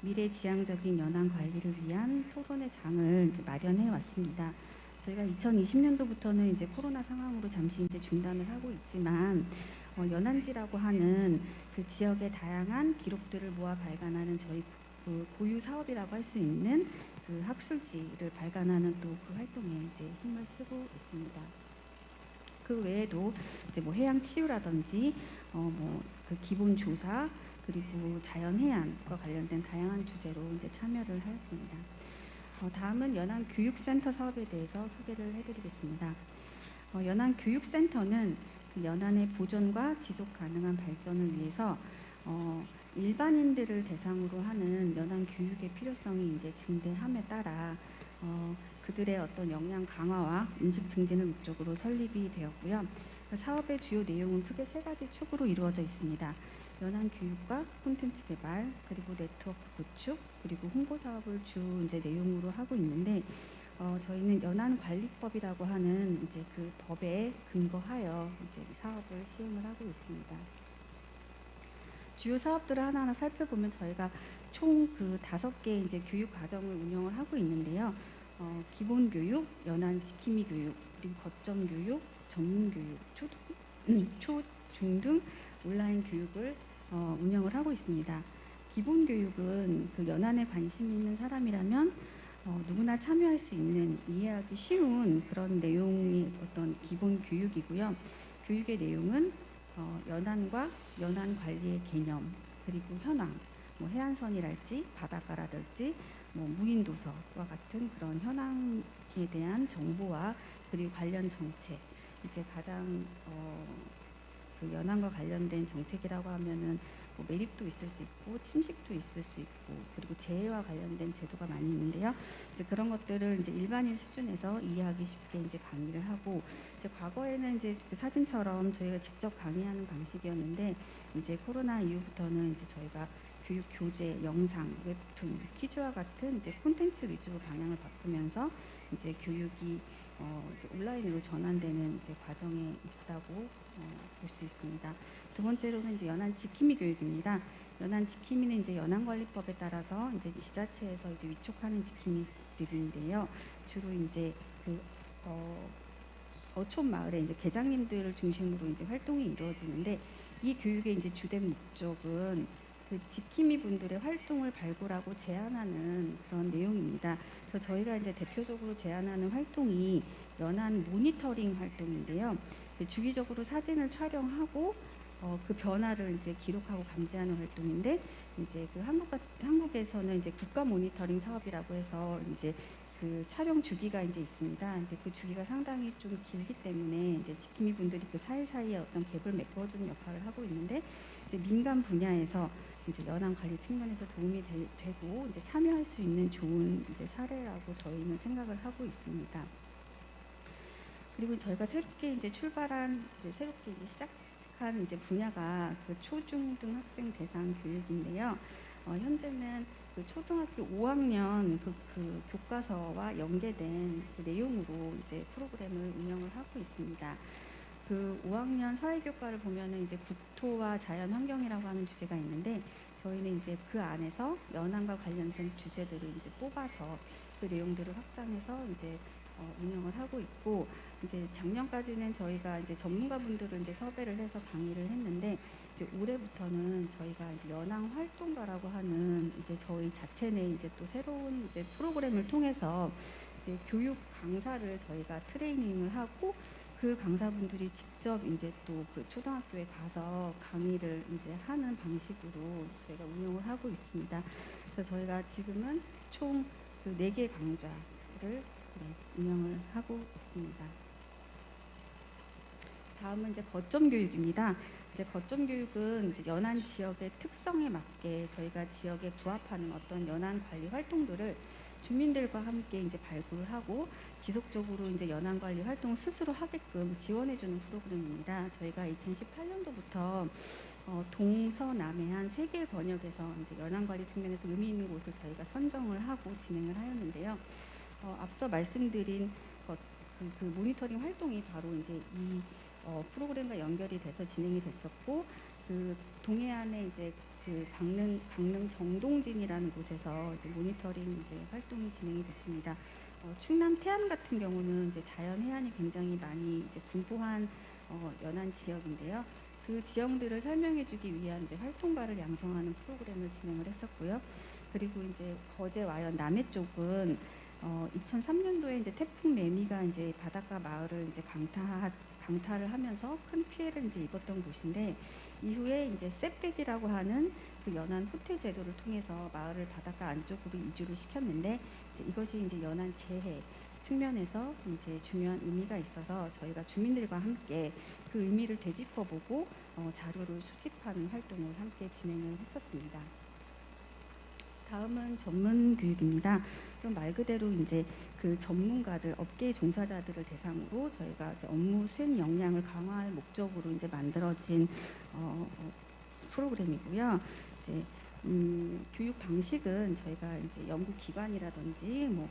미래지향적인 연안 관리를 위한 토론의 장을 이제 마련해 왔습니다. 저희가 2020년도부터는 이제 코로나 상황으로 잠시 이제 중단을 하고 있지만 연안지라고 하는 그 지역의 다양한 기록들을 모아 발간하는 저희 그 고유 사업이라고 할 수 있는 그 학술지를 발간하는 또 그 활동에 이제 힘을 쓰고 있습니다. 그 외에도 이제 뭐 해양 치유라든지 그 기본 조사 그리고 자연 해안과 관련된 다양한 주제로 이제 참여를 하였습니다. 다음은 연안 교육센터 사업에 대해서 소개를 해드리겠습니다. 연안 교육센터는 그 연안의 보존과 지속 가능한 발전을 위해서 일반인들을 대상으로 하는 연안 교육의 필요성이 이제 증대함에 따라 그들의 어떤 역량 강화와 인식 증진을 목적으로 설립이 되었고요. 사업의 주요 내용은 크게 세 가지 축으로 이루어져 있습니다. 연안 교육과 콘텐츠 개발, 그리고 네트워크 구축, 그리고 홍보 사업을 주 이제 내용으로 하고 있는데 저희는 연안 관리법이라고 하는 이제 그 법에 근거하여 이제 사업을 시행을 하고 있습니다. 주요 사업들을 하나하나 살펴보면 저희가 총 그 5개 이제 교육 과정을 운영을 하고 있는데요. 기본 교육, 연안 지킴이 교육, 그리고 거점 교육, 전문 교육, 초, 중 등 온라인 교육을 운영을 하고 있습니다. 기본 교육은 그 연안에 관심이 있는 사람이라면 누구나 참여할 수 있는 이해하기 쉬운 그런 내용의 어떤 기본 교육이고요. 교육의 내용은 연안과 연안 관리의 개념, 그리고 현황, 뭐 해안선이랄지 바닷가라든지 뭐 무인도서와 같은 그런 현황에 대한 정보와 그리고 관련 정책, 이제 가장 그 연안과 관련된 정책이라고 하면은 뭐 매립도 있을 수 있고 침식도 있을 수 있고 그리고 재해와 관련된 제도가 많이 있는데요. 이제 그런 것들을 이제 일반인 수준에서 이해하기 쉽게 이제 강의를 하고 이제 과거에는 이제 그 사진처럼 저희가 직접 강의하는 방식이었는데 이제 코로나 이후부터는 이제 저희가 교육 교재, 영상, 웹툰, 퀴즈와 같은 이제 콘텐츠 위주로 방향을 바꾸면서 이제 교육이 이제 온라인으로 전환되는 이제 과정에 있다고 볼 수 있습니다. 두 번째로는 이제 연안 지킴이 교육입니다. 연안 지킴이는 이제 연안관리법에 따라서 이제 지자체에서 이제 위촉하는 지킴이들인데요. 주로 이제 그 어촌 마을에 이제 계장님들을 중심으로 이제 활동이 이루어지는데 이 교육의 이제 주된 목적은 그 지킴이 분들의 활동을 발굴하고 제안하는 그런 내용입니다. 그래서 저희가 이제 대표적으로 제안하는 활동이 연안 모니터링 활동인데요. 주기적으로 사진을 촬영하고 그 변화를 이제 기록하고 감지하는 활동인데 이제 그 한국에서는 이제 국가 모니터링 사업이라고 해서 이제 그 촬영 주기가 이제 있습니다. 근데 그 주기가 상당히 좀 길기 때문에 이제 지킴이 분들이 그 사이사이에 어떤 갭을 메꿔주는 역할을 하고 있는데 이제 민간 분야에서 이제 연안 관리 측면에서 도움이 되고 이제 참여할 수 있는 좋은 이제 사례라고 저희는 생각을 하고 있습니다. 그리고 저희가 새롭게 이제 출발한 새롭게 이제 시작한 이제 분야가 그 초중등 학생 대상 교육인데요. 현재는 그 초등학교 5학년 그 교과서와 연계된 그 내용으로 이제 프로그램을 운영을 하고 있습니다. 그 5학년 사회교과를 보면은 이제 국토와 자연환경이라고 하는 주제가 있는데 저희는 이제 그 안에서 연안과 관련된 주제들을 이제 뽑아서 그 내용들을 확장해서 이제 운영을 하고 있고 이제 작년까지는 저희가 이제 전문가분들을 이제 섭외를 해서 강의를 했는데 이제 올해부터는 저희가 이제 연안 활동가라고 하는 이제 저희 자체 내 이제 또 새로운 이제 프로그램을 통해서 이제 교육 강사를 저희가 트레이닝을 하고 그 강사분들이 직접 이제 또 그 초등학교에 가서 강의를 이제 하는 방식으로 저희가 운영을 하고 있습니다. 그래서 저희가 지금은 총 그 4개 강좌를 운영을 하고 있습니다. 다음은 이제 거점 교육입니다. 이제 거점 교육은 이제 연안 지역의 특성에 맞게 저희가 지역에 부합하는 어떤 연안 관리 활동들을 주민들과 함께 이제 발굴을 하고 지속적으로 이제 연안 관리 활동을 스스로 하게끔 지원해주는 프로그램입니다. 저희가 2018년도부터 동서남해안 3개 권역에서 이제 연안 관리 측면에서 의미 있는 곳을 저희가 선정을 하고 진행을 하였는데요. 앞서 말씀드린 그 모니터링 활동이 바로 이제 이 프로그램과 연결이 돼서 진행이 됐었고, 그 동해안에 이제 그 강릉 정동진이라는 곳에서 이제 모니터링 이제 활동이 진행이 됐습니다. 충남 태안 같은 경우는 이제 자연 해안이 굉장히 많이 이제 분포한 연안 지역인데요. 그 지형들을 설명해주기 위한 이제 활동가를 양성하는 프로그램을 진행을 했었고요. 그리고 이제 거제 와연 남해 쪽은 2003년도에 이제 태풍 매미가 이제 바닷가 마을을 이제 강타를 하면서 큰 피해를 이제 입었던 곳인데, 이후에 이제 셋백이라고 하는 그 연안 후퇴 제도를 통해서 마을을 바닷가 안쪽으로 이주를 시켰는데, 이제 이것이 이제 연안 재해 측면에서 이제 중요한 의미가 있어서 저희가 주민들과 함께 그 의미를 되짚어보고 자료를 수집하는 활동을 함께 진행을 했었습니다. 다음은 전문 교육입니다. 그럼 말 그대로 이제 그 전문가들, 업계 종사자들을 대상으로 저희가 이제 업무 수행 역량을 강화할 목적으로 이제 만들어진 프로그램이고요. 이제 교육 방식은 저희가 이제 연구기관이라든지 뭐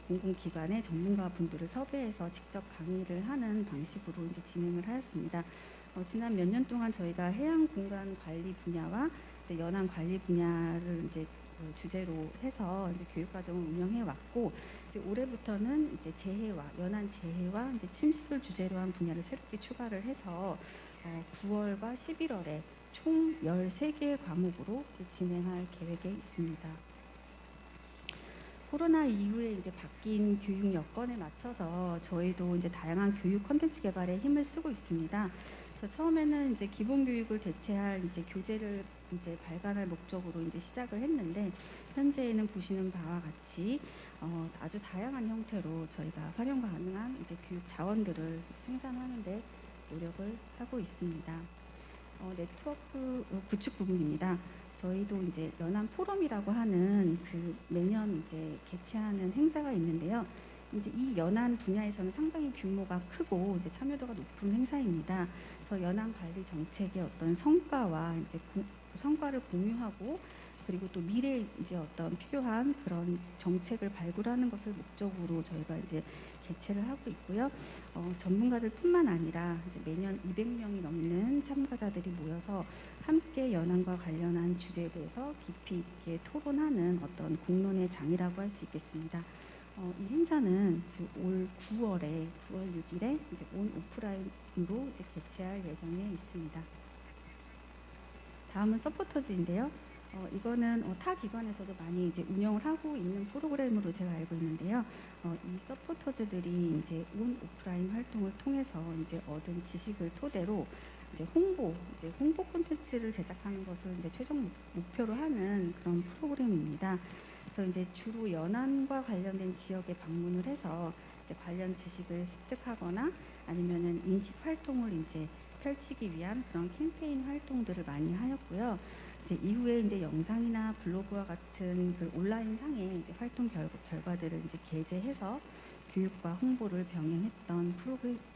공공기관의 전문가분들을 섭외해서 직접 강의를 하는 방식으로 이제 진행을 하였습니다. 지난 몇 년 동안 저희가 해양 공간 관리 분야와 이제 연안 관리 분야를 이제 주제로 해서 이제 교육 과정을 운영해 왔고, 이제 올해부터는 이제 재해와 연안 재해와 이제 침식을 주제로 한 분야를 새롭게 추가를 해서 9월과 11월에 총 13개의 과목으로 진행할 계획에 있습니다. 코로나 이후에 이제 바뀐 교육 여건에 맞춰서 저희도 이제 다양한 교육 콘텐츠 개발에 힘을 쓰고 있습니다. 그래서 처음에는 이제 기본 교육을 대체할 이제 교재를 이제 발간할 목적으로 이제 시작을 했는데, 현재에는 보시는 바와 같이 아주 다양한 형태로 저희가 활용 가능한 이제 교육 자원들을 생산하는데 노력을 하고 있습니다. 네트워크 구축 부분입니다. 저희도 이제 연안 포럼이라고 하는 그 매년 이제 개최하는 행사가 있는데요. 이제 이 연안 분야에서는 상당히 규모가 크고 이제 참여도가 높은 행사입니다. 그래서 연안 관리 정책의 어떤 성과와 이제 성과를 공유하고, 그리고 또 미래에 이제 어떤 필요한 그런 정책을 발굴하는 것을 목적으로 저희가 이제 개최를 하고 있고요. 전문가들뿐만 아니라 이제 매년 200명이 넘는 참가자들이 모여서 함께 연안과 관련한 주제에 대해서 깊이 있게 토론하는 어떤 공론의 장이라고 할 수 있겠습니다. 이 행사는 올 9월 6일에 이제 온 오프라인으로 이제 개최할 예정에 있습니다. 다음은 서포터즈인데요. 이거는 타 기관에서도 많이 이제 운영을 하고 있는 프로그램으로 제가 알고 있는데요. 이 서포터즈들이 이제 온 오프라인 활동을 통해서 이제 얻은 지식을 토대로 이제 홍보 콘텐츠를 제작하는 것을 이제 최종 목표로 하는 그런 프로그램입니다. 그래서 이제 주로 연안과 관련된 지역에 방문을 해서 이제 관련 지식을 습득하거나 아니면은 인식 활동을 이제 펼치기 위한 그런 캠페인 활동들을 많이 하였고요. 이제 이후에 이제 영상이나 블로그와 같은 그 온라인 상의 이제 활동 결과들을 이제 게재해서 교육과 홍보를 병행했던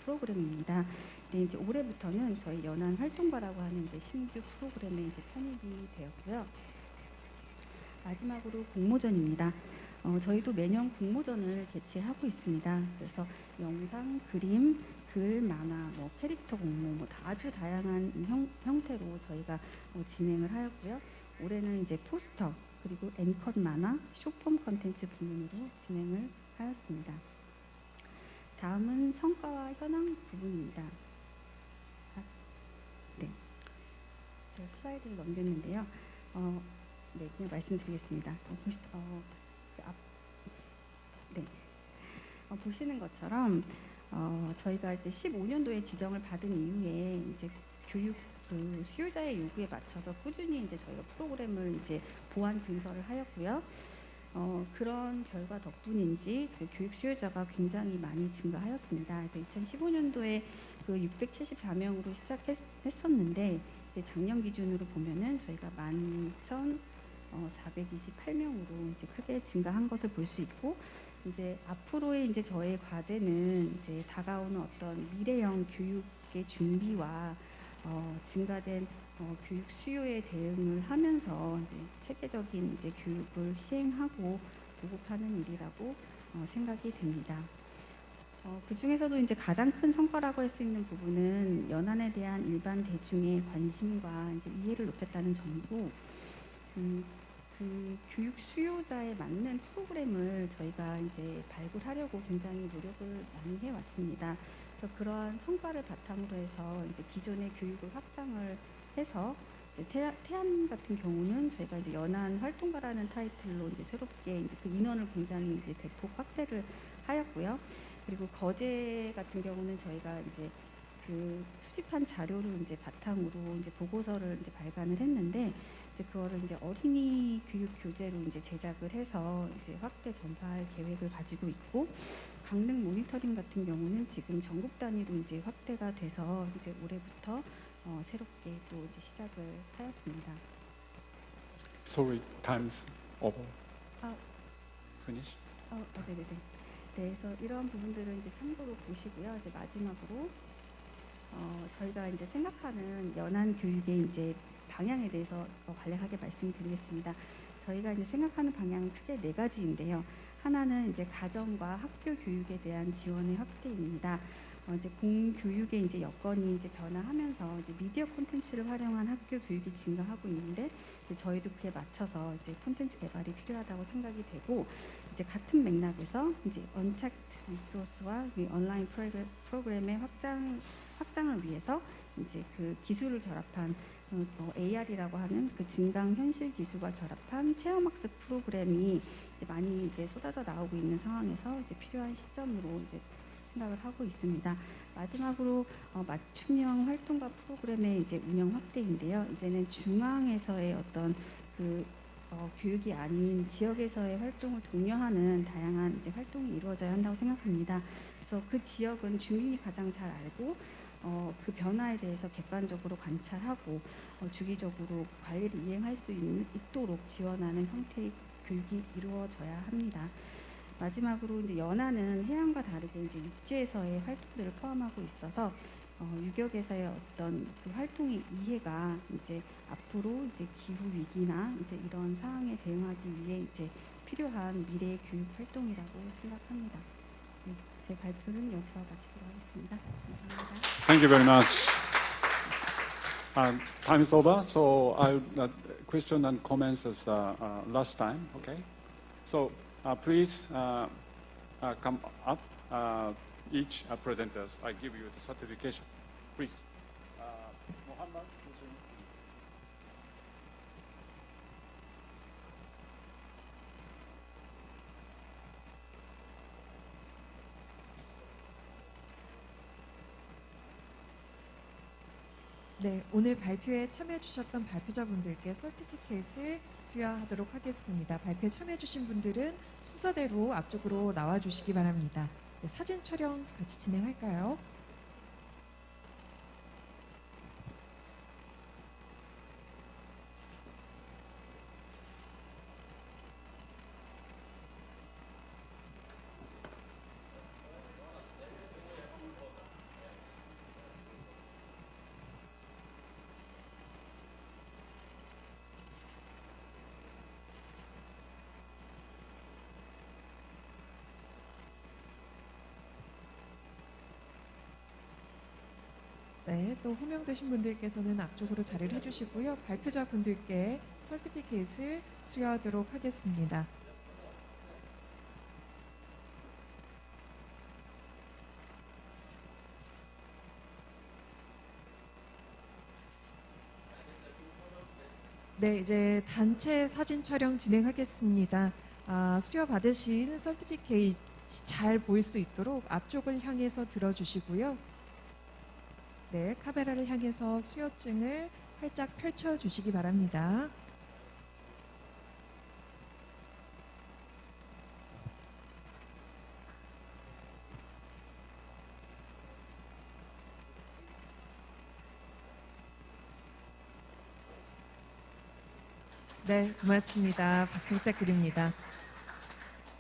프로그램입니다. 근데 이제 올해부터는 저희 연안 활동가라고 하는 이제 신규 프로그램에 이제 편입이 되었고요. 마지막으로 공모전입니다. 저희도 매년 공모전을 개최하고 있습니다. 그래서 영상, 그림, 글, 만화, 캐릭터 공모, 아주 다양한 형태로 저희가 진행을 하였고요. 올해는 이제 포스터, 그리고 앵컷 만화, 쇼폼 컨텐츠 부문으로 진행을 하였습니다. 다음은 성과와 현황 부분입니다. 네, 제가 슬라이드를 넘겼는데요. 네, 그냥 말씀드리겠습니다. 보시는 것처럼 저희가 이제 15년도에 지정을 받은 이후에 이제 교육 수요자의 요구에 맞춰서 꾸준히 이제 저희가 프로그램을 이제 보완 증설을 하였고요. 그런 결과 덕분인지 저희 교육 수요자가 굉장히 많이 증가하였습니다. 그래서 2015년도에 그 674명으로 시작했었는데 작년 기준으로 보면은 저희가 11,428명으로 이제 크게 증가한 것을 볼 수 있고, 이제 앞으로의 이제 저의 과제는 이제 다가오는 어떤 미래형 교육의 준비와 증가된 교육 수요에 대응을 하면서 이제 체계적인 이제 교육을 시행하고 보급하는 일이라고 생각이 됩니다. 그 중에서도 이제 가장 큰 성과라고 할 수 있는 부분은 연안에 대한 일반 대중의 관심과 이제 이해를 높였다는 점이고, 그 교육 수요자에 맞는 프로그램을 저희가 이제 발굴하려고 굉장히 노력을 많이 해왔습니다. 그래서 그러한 성과를 바탕으로 해서 이제 기존의 교육을 확장을 해서 이제 태안 같은 경우는 저희가 이제 연안 활동가라는 타이틀로 이제 새롭게 이제 그 인원을 굉장히 이제 대폭 확대를 하였고요. 그리고 거제 같은 경우는 저희가 이제 그 수집한 자료를 이제 바탕으로 이제 보고서를 이제 발간을 했는데, 이제 그거를 이제 어린이 교육 교재로 이제 제작을 해서 이제 확대 전파할 계획을 가지고 있고, 강릉 모니터링 같은 경우는 지금 전국 단위로 이제 확대가 돼서 이제 올해부터 새롭게 또 이제 시작을 하였습니다. Sorry, time's over. Finish? 네네네. 네, 그래서 이런 부분들을 이제 참고로 보시고요. 이제 마지막으로 저희가 이제 생각하는 연안 교육의 이제 방향에 대해서 간략하게 말씀드리겠습니다. 저희가 이제 생각하는 방향은 크게 4가지인데요. 하나는 이제 가정과 학교 교육에 대한 지원의 확대입니다. 이제 공교육의 이제 여건이 이제 변화하면서 이제 미디어 콘텐츠를 활용한 학교 교육이 증가하고 있는데, 이제 저희도 그에 맞춰서 이제 콘텐츠 개발이 필요하다고 생각이 되고, 이제 같은 맥락에서 이제 언택트 리소스와 온라인 프로그램의 확장을 위해서 이제 그 기술을 결합한 AR이라고 하는 그 증강 현실 기술과 결합한 체험학습 프로그램이 이제 많이 이제 쏟아져 나오고 있는 상황에서 이제 필요한 시점으로 이제 생각을 하고 있습니다. 마지막으로 맞춤형 활동가 프로그램의 이제 운영 확대인데요. 이제는 중앙에서의 어떤 그 교육이 아닌 지역에서의 활동을 독려하는 다양한 이제 활동이 이루어져야 한다고 생각합니다. 그래서 그 지역은 주민이 가장 잘 알고 그 변화에 대해서 객관적으로 관찰하고 주기적으로 관리를 이행할 수 있도록 지원하는 형태의 교육이 이루어져야 합니다. 마지막으로 이제 연안은 해양과 다르게 이제 육지에서의 활동들을 포함하고 있어서 유격에서의 어떤 그 활동의 이해가 이제 앞으로 이제 기후 위기나 이제 이런 상황에 대응하기 위해 이제 필요한 미래의 교육 활동이라고 생각합니다. 네, 제 발표는 여기서 마치도록 하겠습니다. 감사합니다. Thank you very much. Time is over, so I'll question and comments as last time. Okay, so please come up. Each presenters, I give you the certification. Please, Muhammad. 네, 오늘 발표에 참여해주셨던 발표자분들께 서티피케이트를 수여하도록 하겠습니다. 발표에 참여해주신 분들은 순서대로 앞쪽으로 나와주시기 바랍니다. 네, 사진 촬영 같이 진행할까요? 네, 또 호명되신 분들께서는 앞쪽으로 자리를 해주시고요. 발표자 분들께 서티피케이트를 수여하도록 하겠습니다. 네, 이제 단체 사진 촬영 진행하겠습니다. 수여 받으신 잘 보일 수 있도록 앞쪽을 향해서 들어주시고요. 네, 카메라를 향해서 수요증을 활짝 펼쳐주시기 바랍니다. 네, 고맙습니다. 박수 부탁드립니다.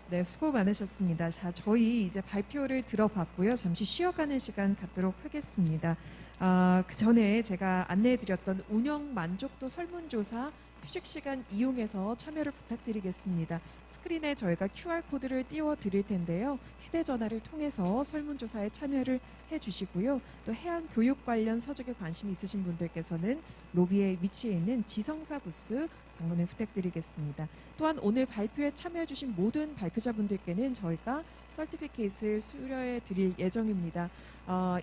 네, 수고 많으셨습니다. 자, 저희 이제 발표를 들어봤고요. 잠시 쉬어가는 시간 갖도록 하겠습니다. 그 전에 제가 안내해드렸던 운영 만족도 설문조사 휴식 시간 이용해서 참여를 부탁드리겠습니다. 스크린에 저희가 QR코드를 띄워드릴 텐데요. 휴대전화를 통해서 설문조사에 참여를 해주시고요. 또 해양교육 관련 서적에 관심이 있으신 분들께서는 로비에 위치해 있는 지성사 부스 방문을 부탁드리겠습니다. 또한 오늘 발표에 참여해주신 모든 발표자분들께는 저희가 서티피케이트를 수여해 드릴 예정입니다.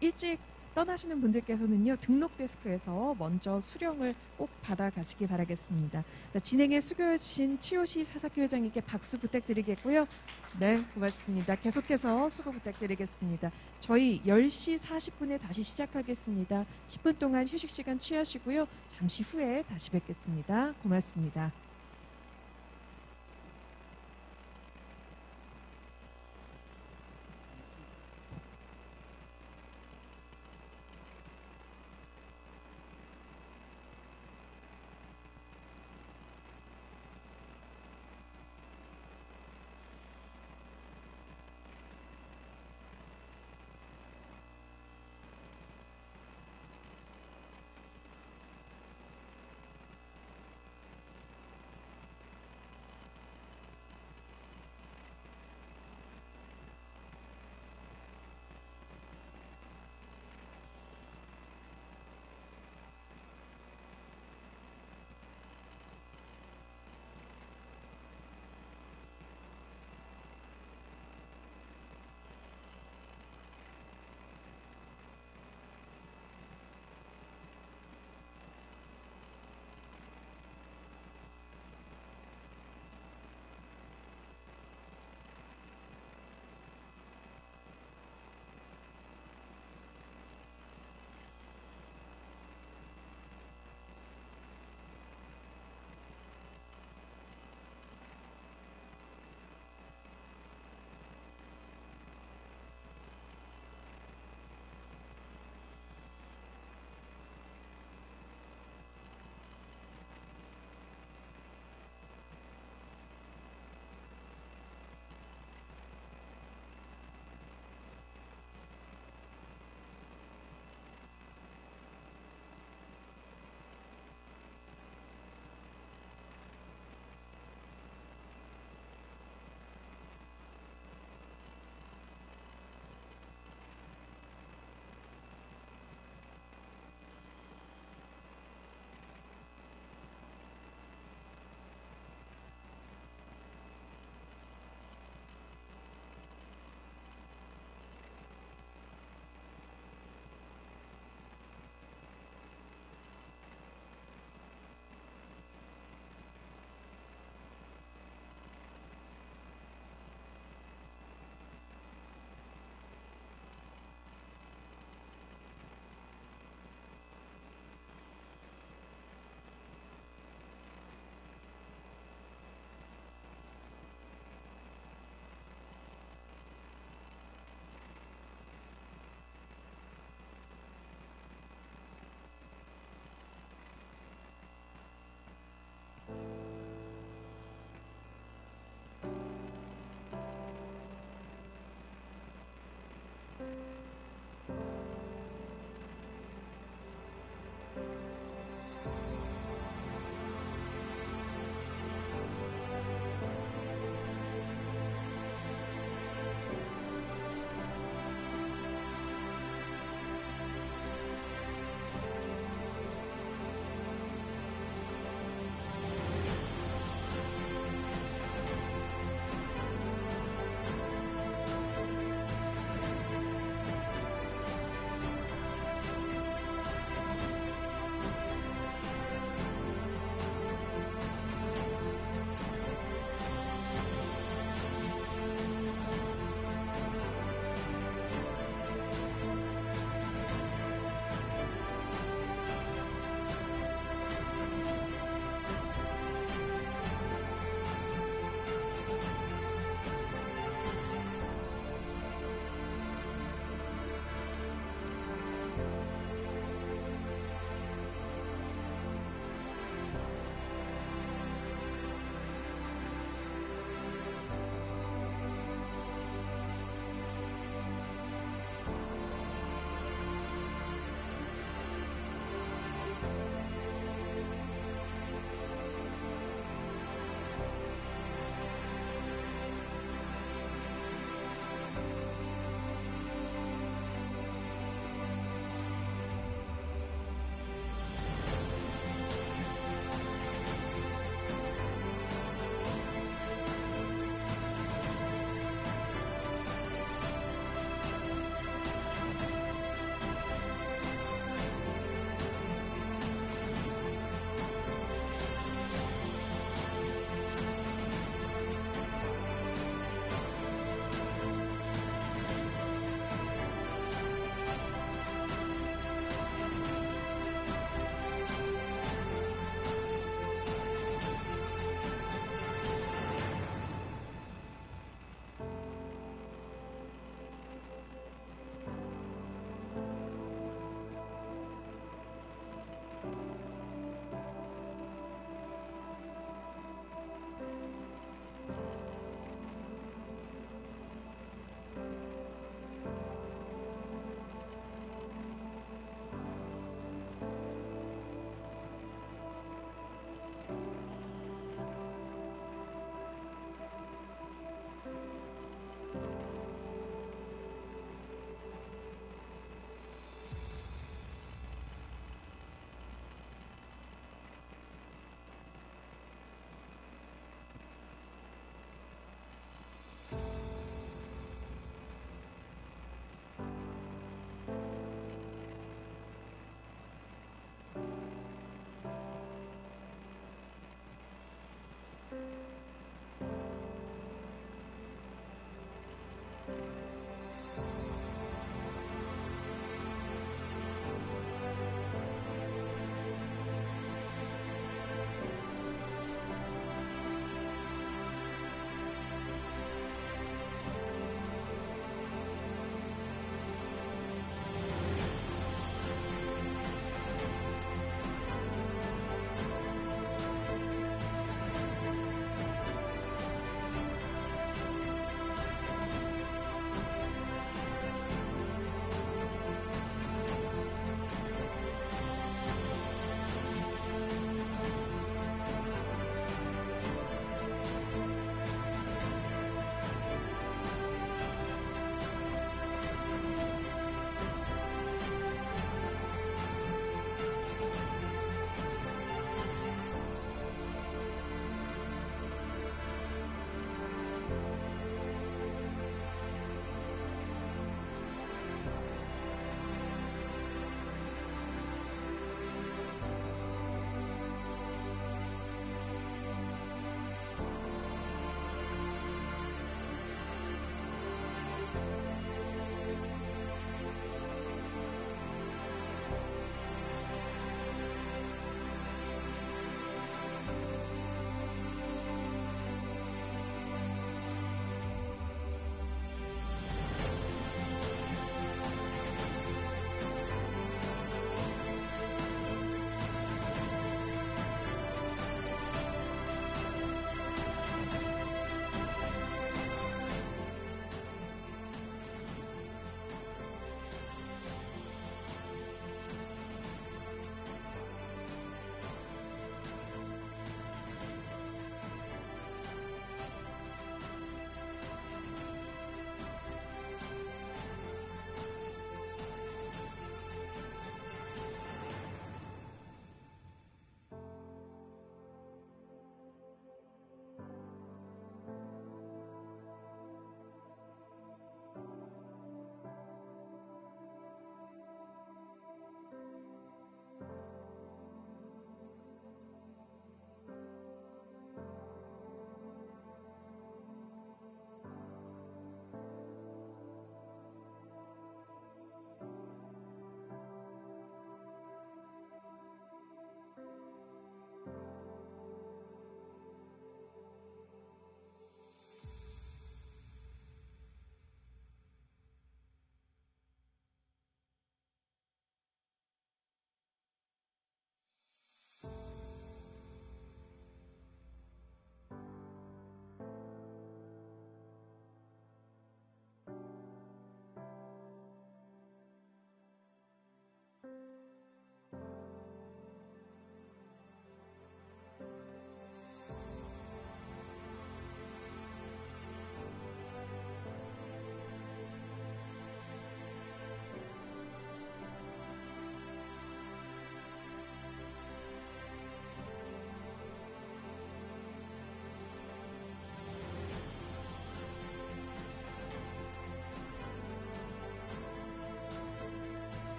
일찍 떠나시는 분들께서는요, 등록 데스크에서 먼저 수령을 꼭 받아가시기 바라겠습니다. 자, 진행에 수고해주신 치오시 사사키 회장님께 박수 부탁드리겠고요. 네, 고맙습니다. 계속해서 수고 부탁드리겠습니다. 저희 10시 40분에 다시 시작하겠습니다. 10분 동안 휴식 시간 취하시고요. 잠시 후에 다시 뵙겠습니다. 고맙습니다.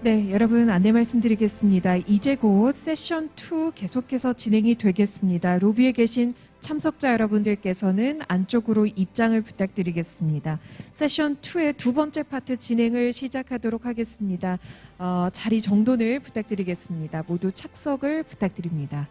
네, 여러분 안내 말씀드리겠습니다. 이제 곧 세션 2 계속해서 진행이 되겠습니다. 로비에 계신 참석자 여러분들께서는 안쪽으로 입장을 부탁드리겠습니다. 세션 2의 두 번째 파트 진행을 시작하도록 하겠습니다. 자리 정돈을 부탁드리겠습니다. 모두 착석을 부탁드립니다.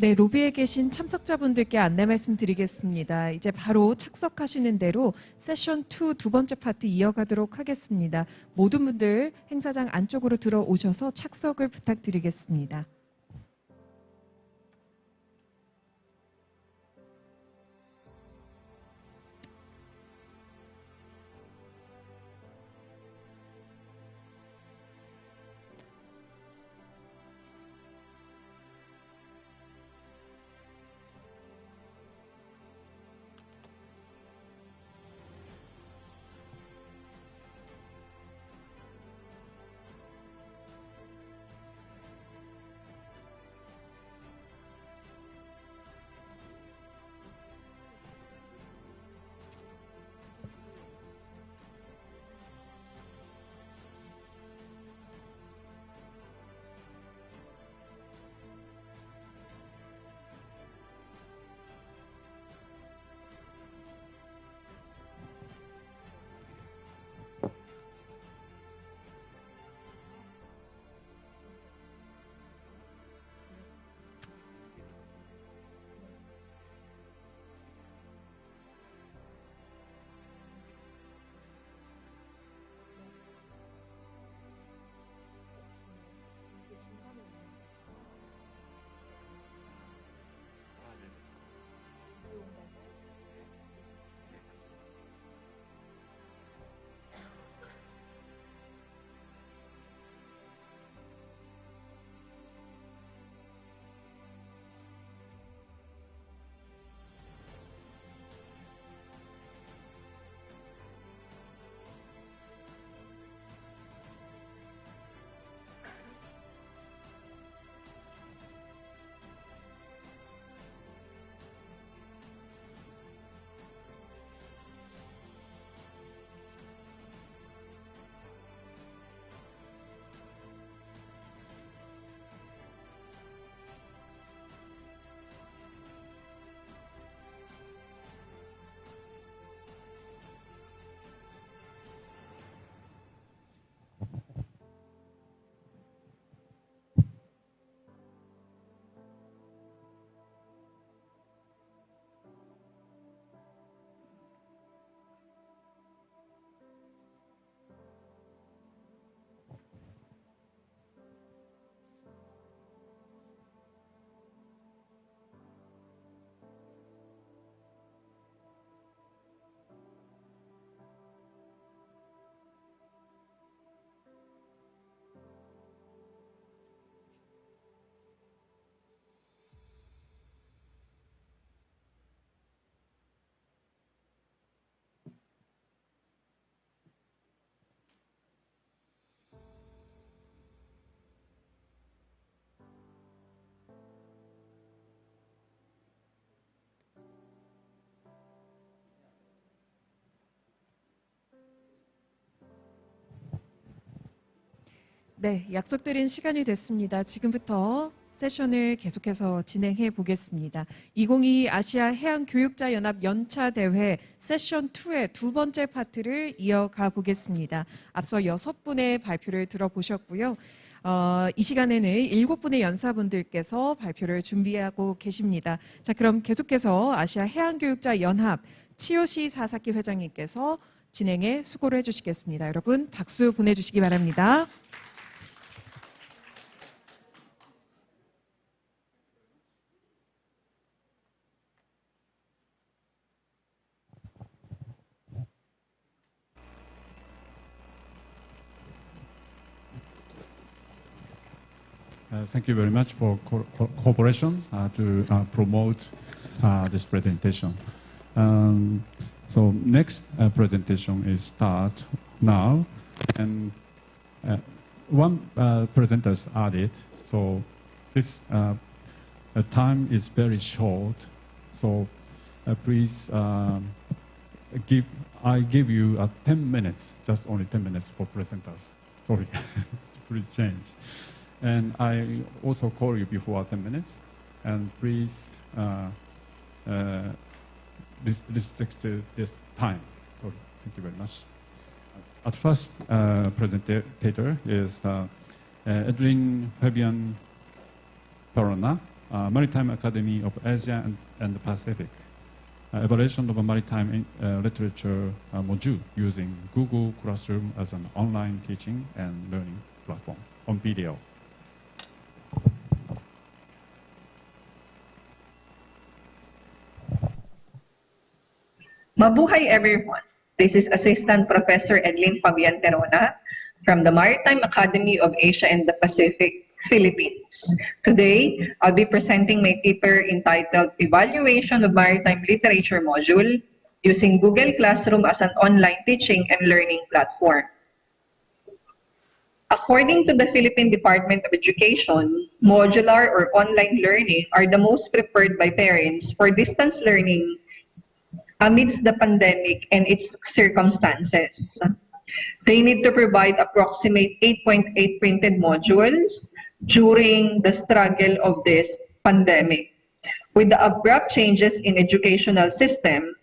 네, 로비에 계신 참석자분들께 안내 말씀드리겠습니다. 이제 바로 착석하시는 대로 세션 2 두 번째 파트 이어가도록 하겠습니다. 모든 분들 행사장 안쪽으로 들어오셔서 착석을 부탁드리겠습니다. 네, 약속드린 시간이 됐습니다. 지금부터 세션을 계속해서 진행해 보겠습니다. 2022 아시아해양교육자연합 연차대회 세션 2의 두 번째 파트를 이어가 보겠습니다. 앞서 6분의 발표를 들어보셨고요. 이 시간에는 7분의 연사분들께서 발표를 준비하고 계십니다. 자, 그럼 계속해서 아시아해양교육자연합 치요시 사사키 회장님께서 진행에 수고를 해주시겠습니다. 여러분 박수 보내주시기 바랍니다. Thank you very much for cooperation to promote this presentation. So next presentation is start now, and one presenter is added. So this time is very short. So please I give you 10 minutes, just only 10 minutes for presenters. Sorry, please change. And I also call you before 10 minutes, and please restrict this time. So thank you very much. At first, presenter is Edwin Fabian Perona, Maritime Academy of Asia and the Pacific. Evaluation of a maritime literature module using Google Classroom as an online teaching and learning platform on video. Mabuhay everyone. This is Assistant Professor Edwin Fabian Perona from the Maritime Academy of Asia and the Pacific, Philippines. Today, I'll be presenting my paper entitled Evaluation of Maritime Literature Module using Google Classroom as an online teaching and learning platform. According to the Philippine Department of Education, modular or online learning are the most preferred by parents for distance learning amidst the pandemic and its circumstances. They need to provide approximate 8.8 printed modules during the struggle of this pandemic. With the abrupt changes in educational system,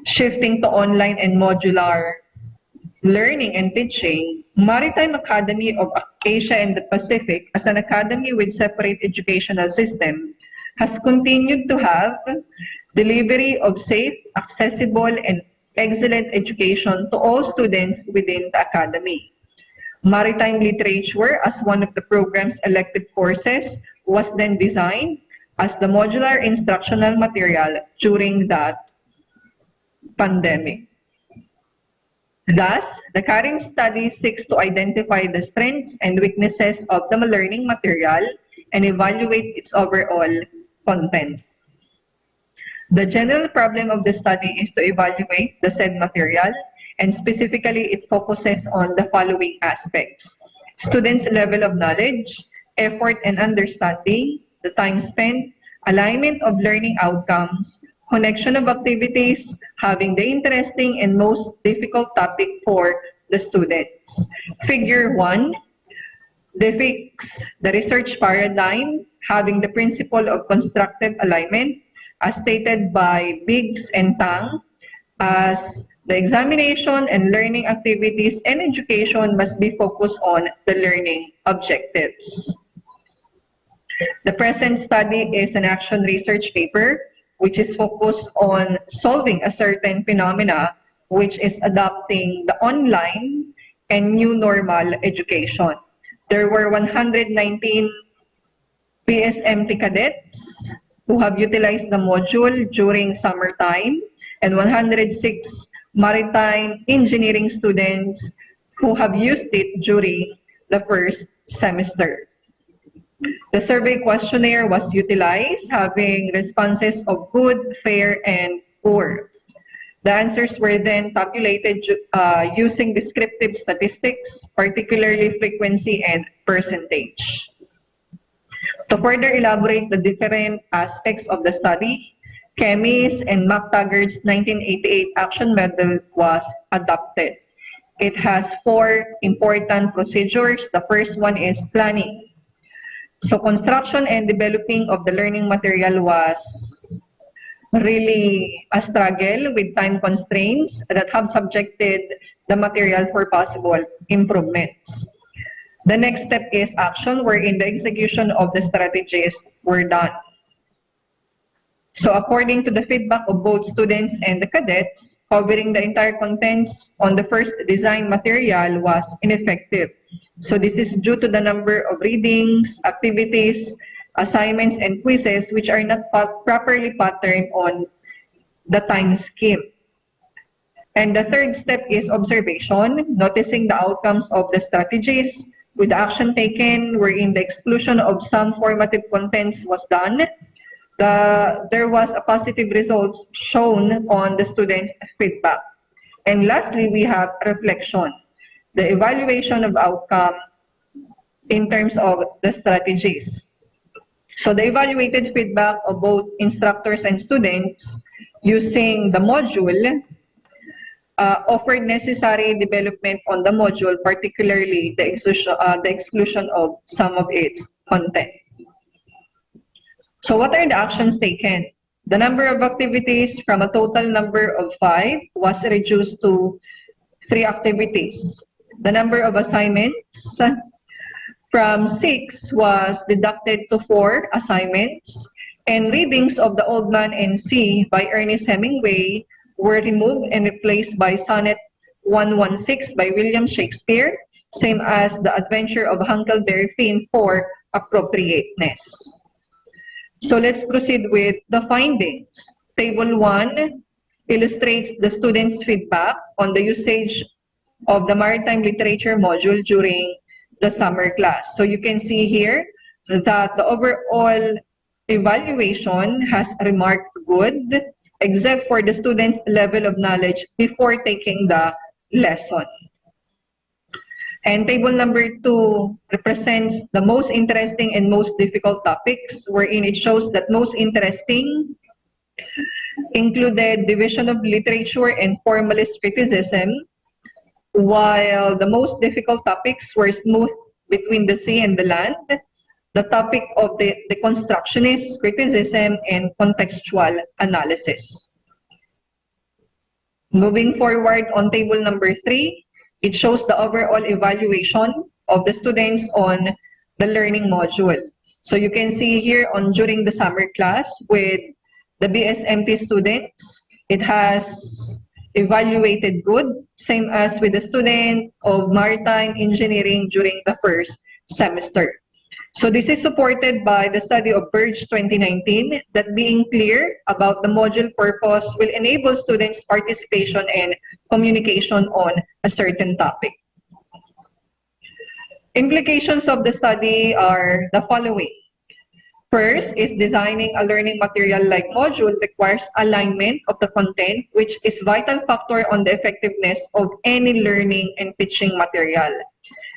shifting to online and modular learning and teaching, Maritime Academy of Asia and the Pacific, as an academy with separate educational system, has continued to have delivery of safe, accessible, and excellent education to all students within the academy. Maritime literature, as one of the program's elective courses, was then designed as the modular instructional material during that pandemic. Thus, the current study seeks to identify the strengths and weaknesses of the learning material and evaluate its overall content. The general problem of the study is to evaluate the said material, and specifically it focuses on the following aspects: students' level of knowledge, effort and understanding, the time spent, alignment of learning outcomes, connection of activities, having the interesting and most difficult topic for the students. Figure 1 depicts the research paradigm having the principle of constructive alignment as stated by Biggs and Tang, as the examination and learning activities and education must be focused on the learning objectives. The present study is an action research paper which is focused on solving a certain phenomena which is adopting the online and new normal education. There were 119 PSMT cadets who have utilized the module during summertime, and 106 maritime engineering students who have used it during the first semester. The survey questionnaire was utilized, having responses of good, fair, and poor. The answers were then tabulated using descriptive statistics, particularly frequency and percentage. To further elaborate the different aspects of the study, KOME's and McTaggart's 1988 action method was adopted. It has 4 important procedures. The first one is planning. So construction and developing of the learning material was really a struggle with time constraints that have subjected the material for possible improvements. The next step is action, wherein the execution of the strategies were done. So according to the feedback of both students and the cadets, covering the entire contents on the first design material was ineffective. So this is due to the number of readings, activities, assignments, and quizzes which are not properly patterned on the time scheme. And the third step is observation, noticing the outcomes of the strategies with action taken wherein the exclusion of some formative contents was done. There was a positive results shown on the students' feedback. And lastly, we have reflection, the evaluation of outcome in terms of the strategies. So the evaluated feedback of both instructors and students using the module offered necessary development on the module, particularly the exclusion of some of its content. So what are the actions taken? The number of activities from a total number of 5 was reduced to 3 activities. The number of assignments from 6 was deducted to 4 assignments, and readings of The Old Man and Sea by Ernest Hemingway were removed and replaced by Sonnet 116 by William Shakespeare, same as The Adventure of Huckleberry Finn for appropriateness. So let's proceed with the findings. Table 1 illustrates the students' feedback on the usage of the maritime literature module during the summer class. So you can see here that the overall evaluation has remarked good, except for the students' level of knowledge before taking the lesson. And table number 2 represents the most interesting and most difficult topics, wherein it shows that most interesting included division of literature and formalist criticism, while the most difficult topics were smooth between the sea and the land, the topic of the constructionist criticism, and contextual analysis. Moving forward on table number 3, it shows the overall evaluation of the students on the learning module. So you can see here on during the summer class with the BSMT students, it has evaluated good, same as with the student of maritime engineering during the first semester. So this is supported by the study of Burge 2019, that being clear about the module purpose will enable students' participation and communication on a certain topic. Implications of the study are the following. First is designing a learning material-like module requires alignment of the content, which is vital factor on the effectiveness of any learning and teaching material.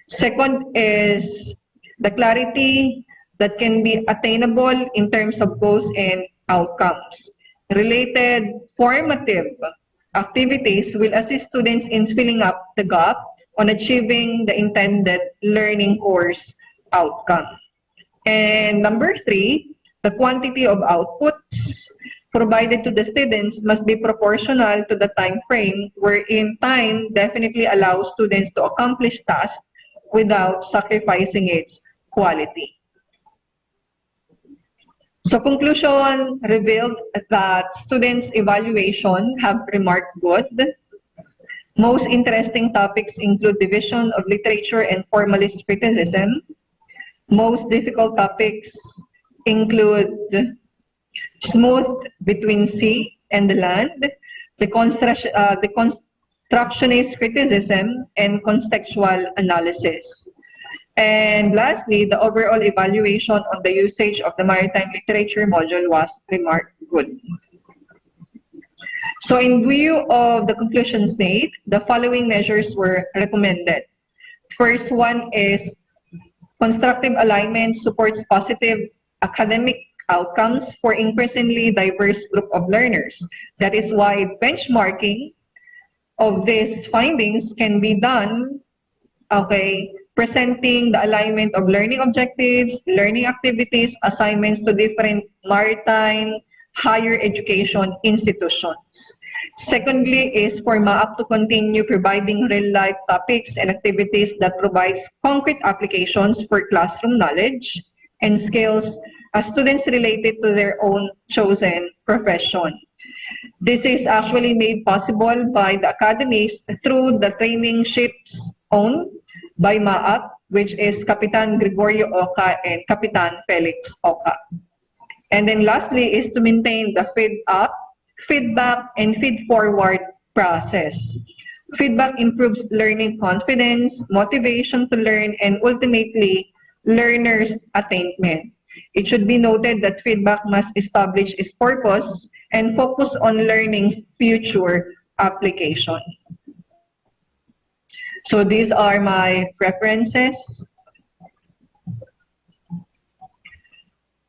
Second is the clarity that can be attainable in terms of goals and outcomes. Related formative activities will assist students in filling up the gap on achieving the intended learning course outcome. And number 3, the quantity of outputs provided to the students must be proportional to the time frame, wherein time definitely allows students to accomplish tasks without sacrificing its quality. So conclusion revealed that students' evaluation have remarked good. Most interesting topics include division of literature and formalist criticism. Most difficult topics include smooth between sea and the land, the constructionist criticism, and contextual analysis. And lastly, the overall evaluation on the usage of the maritime literature module was remarked good. So in view of the conclusions made, the following measures were recommended. First one is constructive alignment supports positive academic outcomes for increasingly diverse group of learners. That is why benchmarking of these findings can be done, okay, presenting the alignment of learning objectives, learning activities, assignments to different maritime higher education institutions. Secondly is for MAAC to continue providing real-life topics and activities that provides concrete applications for classroom knowledge and skills as students related to their own chosen profession. This is actually made possible by the academies through the training ships owned by MAAC, which is Kapitan Gregorio Oca and Kapitan Felix Oca. And then lastly is to maintain the feedback, and feed-forward process. Feedback improves learning confidence, motivation to learn, and ultimately, learners' attainment. It should be noted that feedback must establish its purpose and focus on learning's future application. So these are my preferences.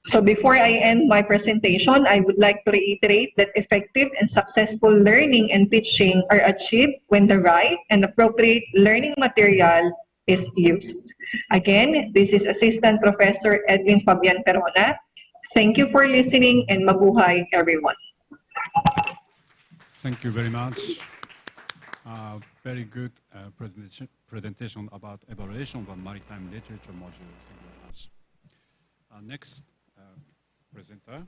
So before I end my presentation, I would like to reiterate that effective and successful learning and teaching are achieved when the right and appropriate learning material is used. Again, this is Assistant Professor Edwin Fabian Perona. Thank you for listening and mabuhay everyone. Thank you very much. Very good presentation about evaluation of maritime literature module. Thank you very much. Next presenter.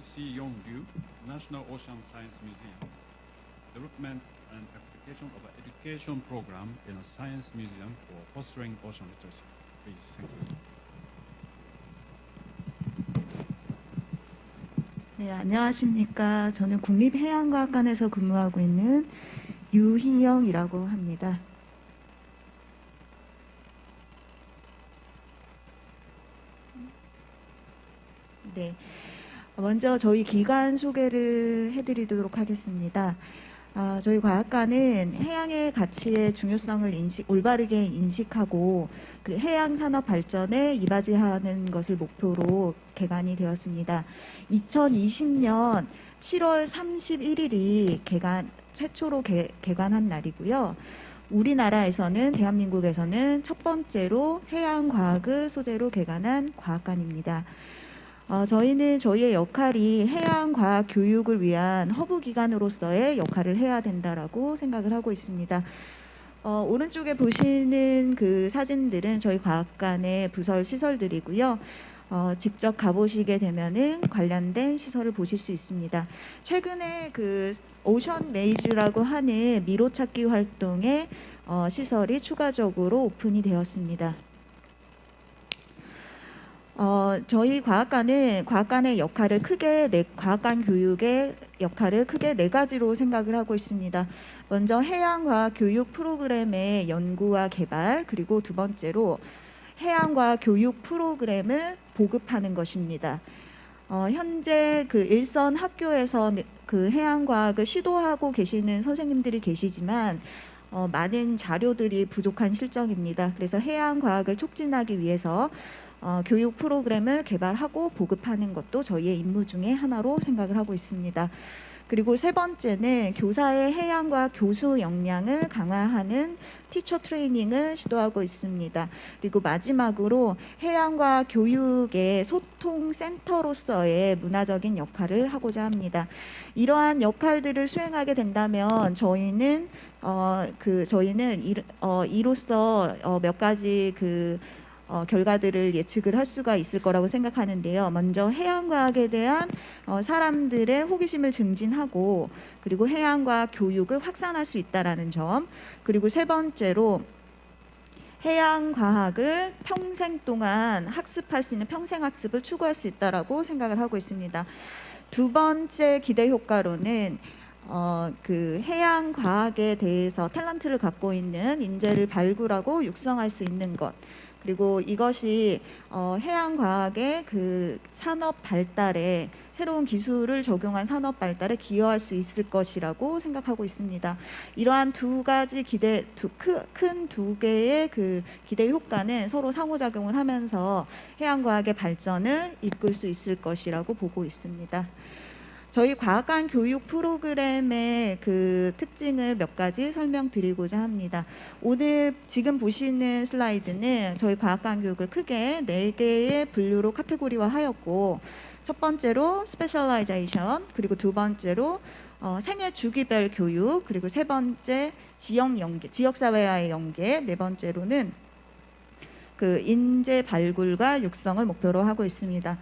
E.C. Yong-Ryu, National Ocean Science Museum, Development and Application of an Education Program in a Science Museum for Fostering Ocean Literacy. Please, thank you. 네, 안녕하십니까. 저는 국립해양과학관에서 근무하고 있는 유희영이라고 합니다. 네, 먼저 저희 기관 소개를 해드리도록 하겠습니다. 저희 과학관은 해양의 가치의 중요성을 올바르게 인식하고 그 해양 산업 발전에 이바지하는 것을 목표로 개관이 되었습니다. 2020년 7월 31일이 최초로 개관한 날이고요. 우리나라에서는 대한민국에서는 첫 번째로 해양과학을 소재로 개관한 과학관입니다. 저희는 저희의 역할이 해양과학 교육을 위한 허브기관으로서의 역할을 해야 된다라고 생각을 하고 있습니다. 오른쪽에 보시는 그 사진들은 저희 과학관의 부설 시설들이고요. 직접 가보시게 되면은 관련된 시설을 보실 수 있습니다. 최근에 그 오션 메이즈라고 하는 미로 찾기 활동에 시설이 추가적으로 오픈이 되었습니다. 저희 과학관의 역할을 과학관 교육의 역할을 크게 4가지로 생각을 하고 있습니다. 먼저 해양과학 교육 프로그램의 연구와 개발, 그리고 두 번째로 해양과학 교육 프로그램을 보급하는 것입니다. 현재 그 일선 학교에서 그 해양과학을 시도하고 계시는 선생님들이 계시지만 많은 자료들이 부족한 실정입니다. 그래서 해양과학을 촉진하기 위해서 교육 프로그램을 개발하고 보급하는 것도 저희의 임무 중에 하나로 생각을 하고 있습니다. 그리고 세 번째는 교사의 해양과학 교수 역량을 강화하는 티처 트레이닝을 시도하고 있습니다. 그리고 마지막으로 해양과학 교육의 소통 센터로서의 문화적인 역할을 하고자 합니다. 이러한 역할들을 수행하게 된다면 저희는 이로써 몇 가지 결과들을 예측을 할 수가 있을 거라고 생각하는데요. 먼저 해양과학에 대한 사람들의 호기심을 증진하고 그리고 해양과학 교육을 확산할 수 있다는 점, 그리고 세 번째로 해양과학을 평생 동안 학습할 수 있는 평생학습을 추구할 수 있다고 생각을 하고 있습니다. 두 번째 기대 효과로는 그 해양과학에 대해서 탤런트를 갖고 있는 인재를 발굴하고 육성할 수 있는 것, 그리고 이것이 해양과학의 그 산업 발달에 새로운 기술을 적용한 산업 발달에 기여할 수 있을 것이라고 생각하고 있습니다. 이러한 두 가지 큰 두 개의 그 기대 효과는 서로 상호작용을 하면서 해양과학의 발전을 이끌 수 있을 것이라고 보고 있습니다. 저희 과학관 교육 프로그램의 그 특징을 몇 가지 설명드리고자 합니다. 오늘 지금 보시는 슬라이드는 저희 과학관 교육을 크게 4개의 분류로 카테고리화하였고, 첫 번째로 스페셜라이제이션, 그리고 두 번째로 생애 주기별 교육, 그리고 세 번째 지역사회와의 연계, 네 번째로는 그 인재 발굴과 육성을 목표로 하고 있습니다.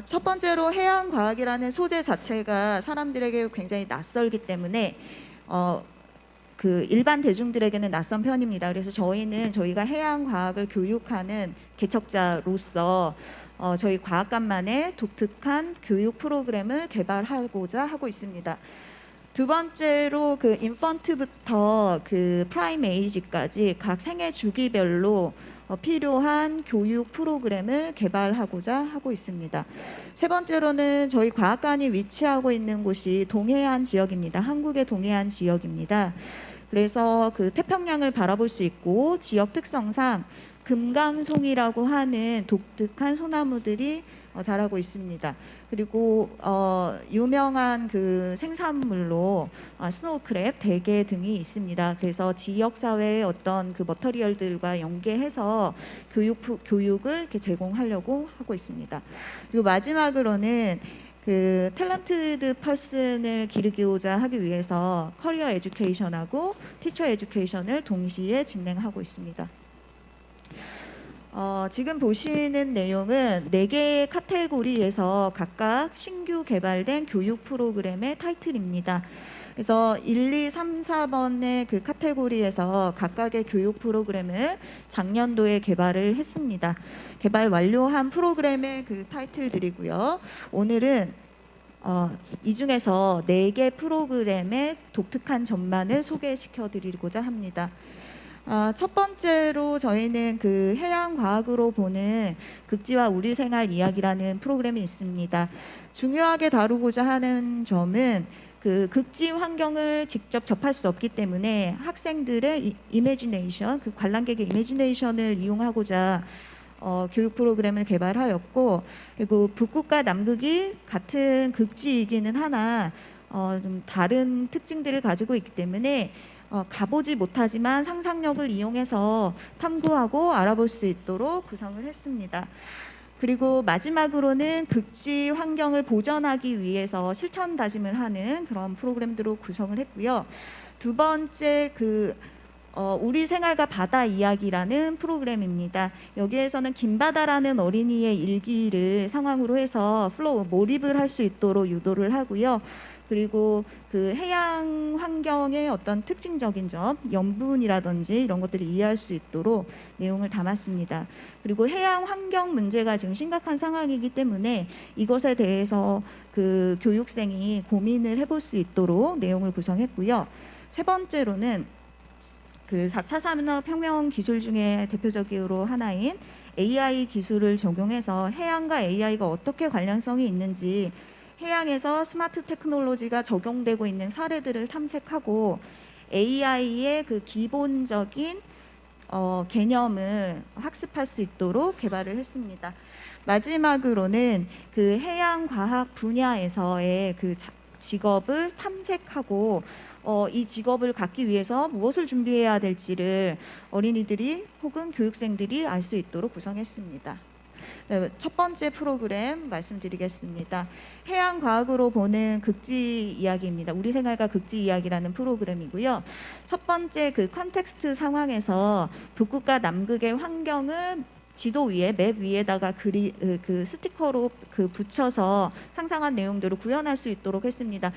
첫 번째로 해양과학이라는 소재 자체가 사람들에게 굉장히 낯설기 때문에 그 일반 대중들에게는 낯선 편입니다. 그래서 저희가 해양과학을 교육하는 개척자로서 저희 과학관만의 독특한 교육 프로그램을 개발하고자 하고 있습니다. 두 번째로 그 인펀트부터 그 프라임 에이지까지 각 생애 주기별로 필요한 교육 프로그램을 개발하고자 하고 있습니다. 세 번째로는 저희 과학관이 위치하고 있는 곳이 동해안 지역입니다. 한국의 동해안 지역입니다. 그래서 그 태평양을 바라볼 수 있고, 지역 특성상 금강송이라고 하는 독특한 소나무들이 자라고 있습니다. 그리고 유명한 그 생산물로 스노우크랩, 대게 등이 있습니다. 그래서 지역 사회의 어떤 그 머터리얼들과 연계해서 교육을 이렇게 제공하려고 하고 있습니다. 그리고 마지막으로는 그 탤런티드 퍼슨을 기르고자 하기 위해서 커리어 에듀케이션하고 티처 에듀케이션을 동시에 진행하고 있습니다. 지금 보시는 내용은 4개의 카테고리에서 각각 신규 개발된 교육 프로그램의 타이틀입니다. 그래서 1, 2, 3, 4번의 그 카테고리에서 각각의 교육 프로그램을 작년도에 개발을 했습니다. 개발 완료한 프로그램의 그 타이틀들이고요. 오늘은 이 중에서 4개 프로그램의 독특한 점만을 소개시켜 드리고자 합니다. 첫 번째로 저희는 그 해양과학으로 보는 극지와 우리생활 이야기라는 프로그램이 있습니다. 중요하게 다루고자 하는 점은 그 극지 환경을 직접 접할 수 없기 때문에 학생들의 이미지네이션, 그 관람객의 이미지네이션을 이용하고자 교육 프로그램을 개발하였고, 그리고 북극과 남극이 같은 극지이기는 하나 좀 다른 특징들을 가지고 있기 때문에 가보지 못하지만 상상력을 이용해서 탐구하고 알아볼 수 있도록 구성을 했습니다. 그리고 마지막으로는 극지 환경을 보전하기 위해서 실천 다짐을 하는 그런 프로그램들로 구성을 했고요. 두 번째 우리 생활과 바다 이야기라는 프로그램입니다. 여기에서는 김바다라는 어린이의 일기를 상황으로 해서 몰입을 할 수 있도록 유도를 하고요. 그리고 그 해양 환경의 어떤 특징적인 점, 염분이라든지 이런 것들을 이해할 수 있도록 내용을 담았습니다. 그리고 해양 환경 문제가 지금 심각한 상황이기 때문에 이것에 대해서 그 교육생이 고민을 해볼 수 있도록 내용을 구성했고요. 세 번째로는 그 4차 산업혁명 기술 중에 대표적으로 하나인 AI 기술을 적용해서 해양과 AI가 어떻게 관련성이 있는지, 해양에서 스마트 테크놀로지가 적용되고 있는 사례들을 탐색하고 AI의 그 기본적인 개념을 학습할 수 있도록 개발을 했습니다. 마지막으로는 그 해양과학 분야에서의 그 직업을 탐색하고 이 직업을 갖기 위해서 무엇을 준비해야 될지를 어린이들이 혹은 교육생들이 알 수 있도록 구성했습니다. 네, 첫 번째 프로그램 말씀드리겠습니다. 해양과학으로 보는 극지 이야기입니다. 우리 생활과 극지 이야기라는 프로그램이고요. 첫 번째 그 컨텍스트 상황에서 북극과 남극의 환경을 지도 위에, 맵 위에다가 그 스티커로 붙여서 상상한 내용들을 구현할 수 있도록 했습니다.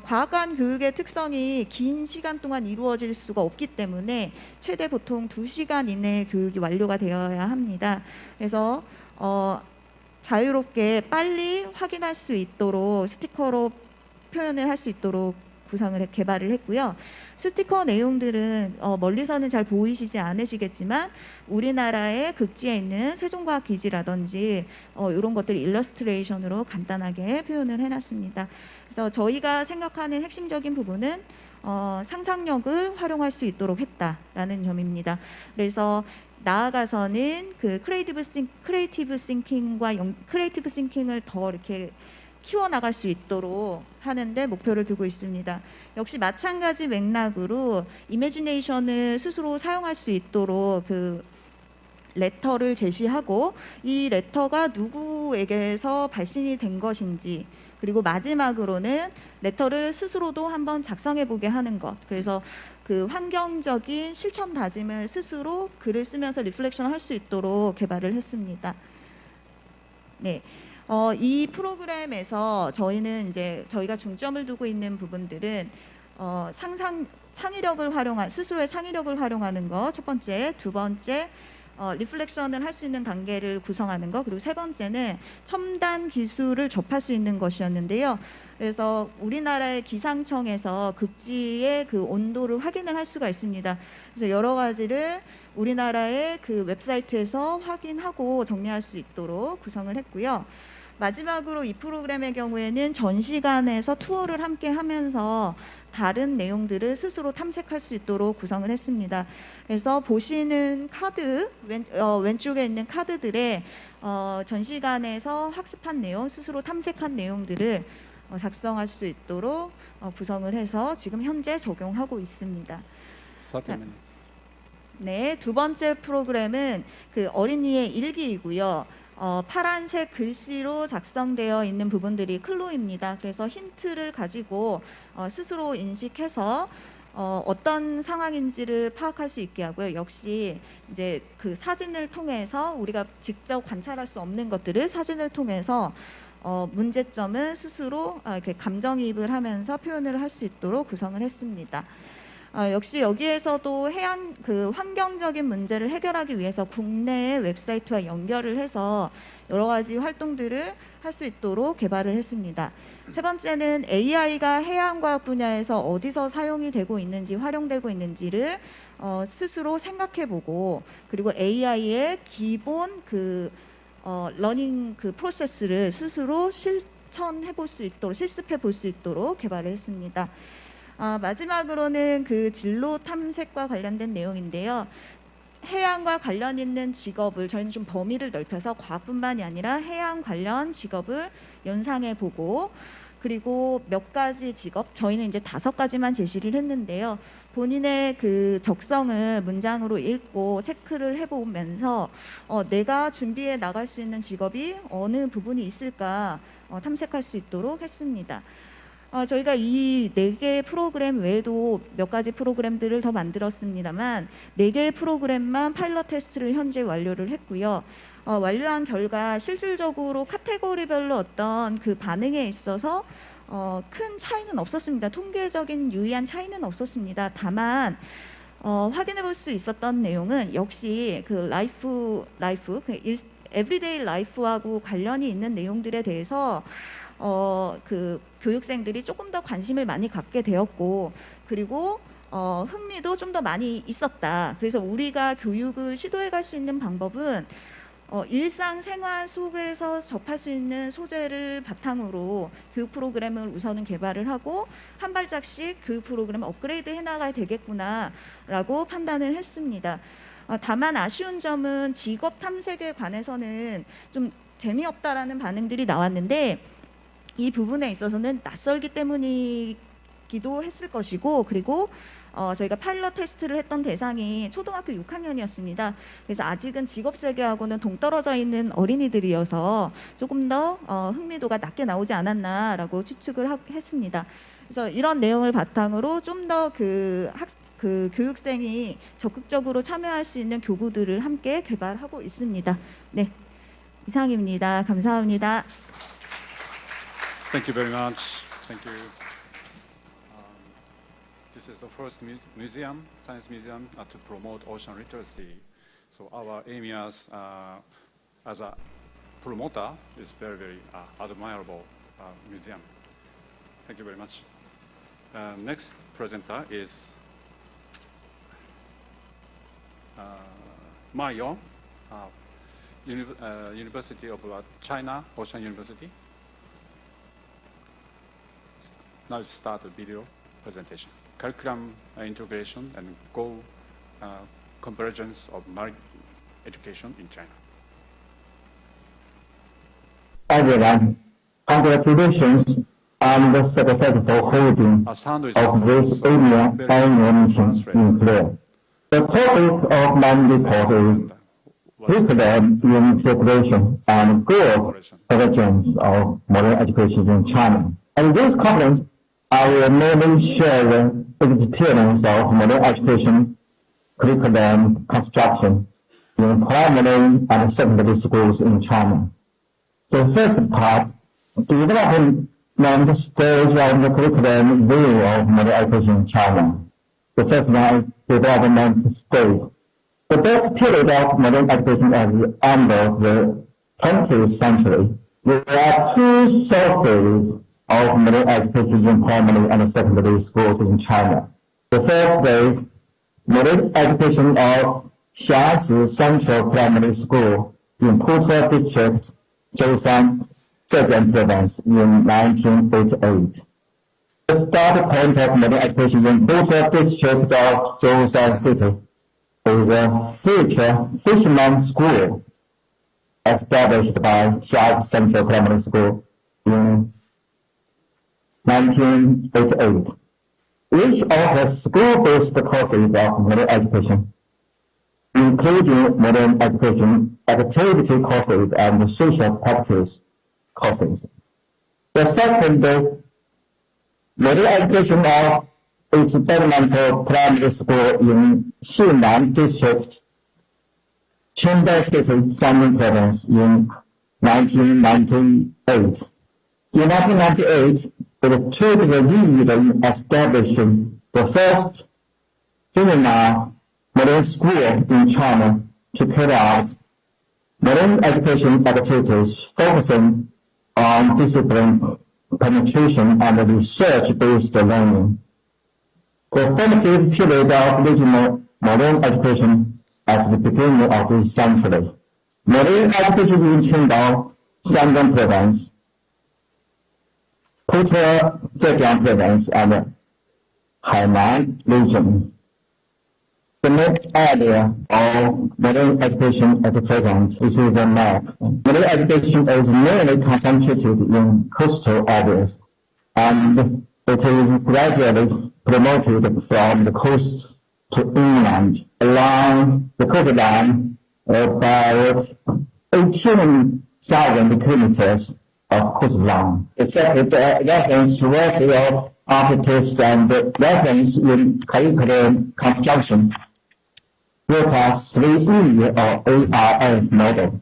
과학관 교육의 특성이 긴 시간 동안 이루어질 수가 없기 때문에 최대 보통 2시간 이내에 교육이 완료가 되어야 합니다. 그래서 자유롭게 빨리 확인할 수 있도록 스티커로 표현을 할 수 있도록 개발을 했고요. 스티커 내용들은 멀리서는 잘 보이시지 않으시겠지만 우리나라의 극지에 있는 세종과학기지라든지 이런 것들 일러스트레이션으로 간단하게 표현을 해놨습니다. 그래서 저희가 생각하는 핵심적인 부분은 상상력을 활용할 수 있도록 했다라는 점입니다. 그래서 나아가서는 그 크리에이티브 싱킹을 더 이렇게 키워나갈 수 있도록 하는데 목표를 두고 있습니다. 역시 마찬가지 맥락으로 이미지네이션을 스스로 사용할 수 있도록 그 레터를 제시하고 이 레터가 누구에게서 발신이 된 것인지, 그리고 마지막으로는 레터를 스스로도 한번 작성해 보게 하는 것. 그래서 그 환경적인 실천 다짐을 스스로 글을 쓰면서 리플렉션 할 수 있도록 개발을 했습니다. 네. 이 프로그램에서 저희는 이제 저희가 중점을 두고 있는 부분들은 스스로의 창의력을 활용하는 것, 첫 번째, 두 번째, 리플렉션을 할 수 있는 단계를 구성하는 것, 그리고 세 번째는 첨단 기술을 접할 수 있는 것이었는데요. 그래서 우리나라의 기상청에서 극지의 그 온도를 확인을 할 수가 있습니다. 그래서 여러 가지를 우리나라의 그 웹사이트에서 확인하고 정리할 수 있도록 구성을 했고요. 마지막으로 이 프로그램의 경우에는 전시관에서 투어를 함께 하면서 다른 내용들을 스스로 탐색할 수 있도록 구성을 했습니다. 그래서 보시는 카드, 왼쪽에 있는 카드들에 전시관에서 학습한 내용, 스스로 탐색한 내용들을 작성할 수 있도록 구성을 해서 지금 현재 적용하고 있습니다. 30 minutes. 네, 두 번째 프로그램은 그 어린이의 일기이고요. 파란색 글씨로 작성되어 있는 부분들이 클로입니다. 그래서 힌트를 가지고 스스로 인식해서 어떤 상황인지를 파악할 수 있게 하고요. 역시 이제 그 사진을 통해서 우리가 직접 관찰할 수 없는 것들을 사진을 통해서 문제점을 스스로 이렇게 감정이입을 하면서 표현을 할 수 있도록 구성을 했습니다. 역시 여기에서도 그 환경적인 문제를 해결하기 위해서 국내의 웹사이트와 연결을 해서 여러 가지 활동들을 할 수 있도록 개발을 했습니다. 세 번째는 AI가 해양과학 분야에서 어디서 사용이 되고 있는지, 활용되고 있는지를 스스로 생각해보고, 그리고 AI의 기본 그 러닝 그 프로세스를 스스로 실천해 볼 수 있도록, 실습해 볼 수 있도록 개발을 했습니다. 마지막으로는 그 진로 탐색과 관련된 내용인데요. 해양과 관련 있는 직업을 저희는 좀 범위를 넓혀서 과학뿐만이 아니라 해양 관련 직업을 연상해 보고, 그리고 몇 가지 직업, 저희는 이제 5가지만 제시를 했는데요. 본인의 그 적성을 문장으로 읽고 체크를 해보면서 내가 준비해 나갈 수 있는 직업이 어느 부분이 있을까 탐색할 수 있도록 했습니다. 저희가 이 4개의 프로그램 외에도 몇 가지 프로그램들을 더 만들었습니다만 4개의 프로그램만 파일럿 테스트를 현재 완료를 했고요. 완료한 결과 실질적으로 카테고리별로 어떤 그 반응에 있어서 큰 차이는 없었습니다. 통계적인 유의한 차이는 없었습니다. 다만 확인해 볼 수 있었던 내용은 역시 그 에브리데이 라이프하고 관련이 있는 내용들에 대해서 그 교육생들이 조금 더 관심을 많이 갖게 되었고, 그리고 흥미도 좀 더 많이 있었다. 그래서 우리가 교육을 시도해 갈 수 있는 방법은 일상생활 속에서 접할 수 있는 소재를 바탕으로 교육 프로그램을 우선은 개발을 하고 한 발짝씩 교육 프로그램을 업그레이드 해나가야 되겠구나라고 판단을 했습니다. 다만 아쉬운 점은 직업 탐색에 관해서는 좀 재미없다라는 반응들이 나왔는데, 이 부분에 있어서는 낯설기 때문이기도 했을 것이고, 그리고 저희가 파일럿 테스트를 했던 대상이 초등학교 6학년이었습니다. 그래서 아직은 직업 세계하고는 동떨어져 있는 어린이들이어서 조금 더 흥미도가 낮게 나오지 않았나라고 추측을 했습니다. 그래서 이런 내용을 바탕으로 좀 더 그 교육생이 적극적으로 참여할 수 있는 교구들을 함께 개발하고 있습니다. 네, 이상입니다. 감사합니다. Thank you very much. Thank you. This is the first museum, science museum, to promote ocean literacy. So our AMEA as a promoter is very, very admirable museum. Thank you very much. Next presenter is Ma Yong, University of China, Ocean University. Now start the video presentation. Curriculum integration and goal convergence of maritime education in China. Everyone, congratulations on the successful holding of this AMEA annual meeting in Korea. The topic of my report is curriculum integration and goal convergence of modern education in China. At this conference, I will mainly share the experience of modern education curriculum construction in primary and secondary schools in China. The first part, development stage of the curriculum view of modern education in China. The first one is development stage. The best period of modern education at the end of the 20th century. There are two sources of modern education in primary and secondary schools in China. The first is modern education of Xiazi Central Primary School in Putuo District, Zhoushan, Zhejiang Province in 1988. The start point of modern education in Putuo District of Zhoushan City is a future fisherman school established by Xiazi Central Primary School in 1988, which offers school-based courses of modern education, including modern education activity courses and social practice courses. The second is modern education of experimental primary school in Xinan District, Qingdao City, Shandong Province in 1998. In 1998, it took the lead in establishing the first female modern school in China to carry out modern education activities focusing on discipline, penetration, and research-based learning. The formative period of regional modern education at the beginning of this century. Modern education in Qingdao, Shandong Province, Putuo, Zhejiang Province, and Hainan region. The main area of modern education at the present is the map. Modern education is mainly concentrated in coastal areas, and it is gradually promoted from the coast to inland along the coastline about 18,000 kilometers of coastline. The second reference source of architects and reference in curriculum construction. Work-class 3E or ARF model.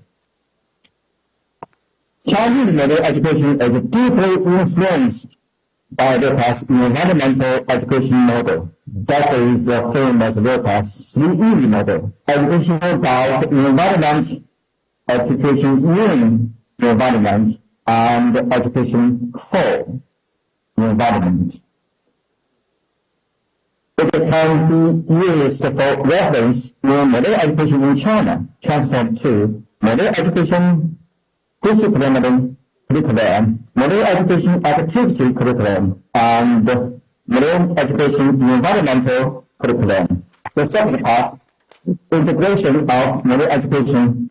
Chinese modern education is deeply influenced by work-class environmental education model. That is the famous work-class 3E model. Education about environment, education in environment, and education for environment. It can be used for reference in modern education in China, transformed to modern education disciplinary curriculum, modern education activity curriculum, and modern education environmental curriculum. The second part, integration of modern education.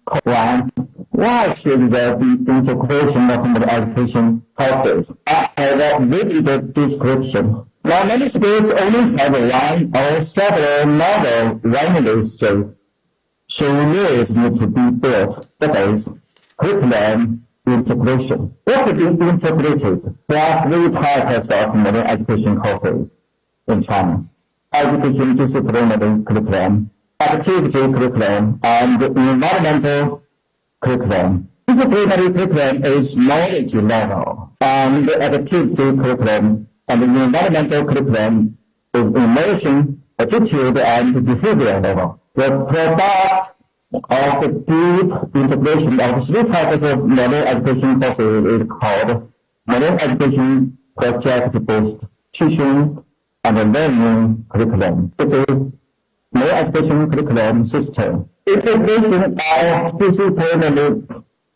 Why should there be integration of modern education courses? I have read the description. Now, many schools only have one or several model randomly straight, so rules need to be built. That is, curriculum integration. What to be integrated? There are three types of modern education courses in China: education disciplinary curriculum, activity curriculum, and environmental curriculum. Disciplinary curriculum is knowledge level, and activity curriculum and the environmental curriculum is immersion, attitude, and behavior level. The product of the deep integration of three types of modern education courses is called modern education project-based teaching and the learning curriculum. It is more education curriculum system. Integration of disciplinary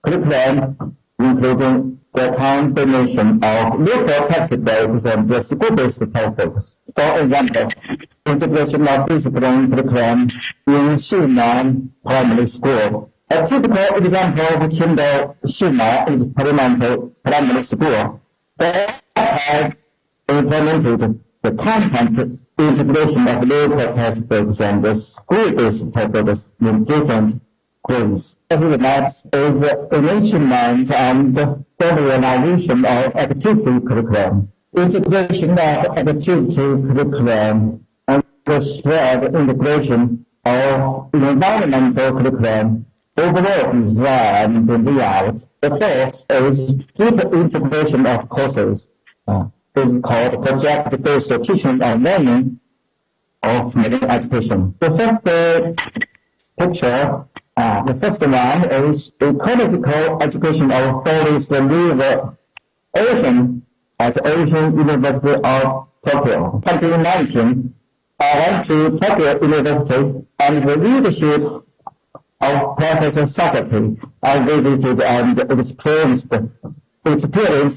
curriculum, including the combination of local textbooks and the school-based textbooks. For example, integration of disciplinary curriculum in Xinan Primary School. A typical example of Xinan is Experimental Primary School. They have implemented the content integration of local textbooks and the school-based textbooks in different grades. The next is enrichment and formalization of activity curriculum. Integration of activity curriculum and the shared integration of environmental curriculum, overall design and layout. The first is deep integration of courses. Is called project-based teaching and learning of marine education. The first picture, the first one is ecological education of forest river ocean at Ocean University of Tokyo. 2019, I went to Tokyo University and the leadership of Professor Sasaki. I visited and experienced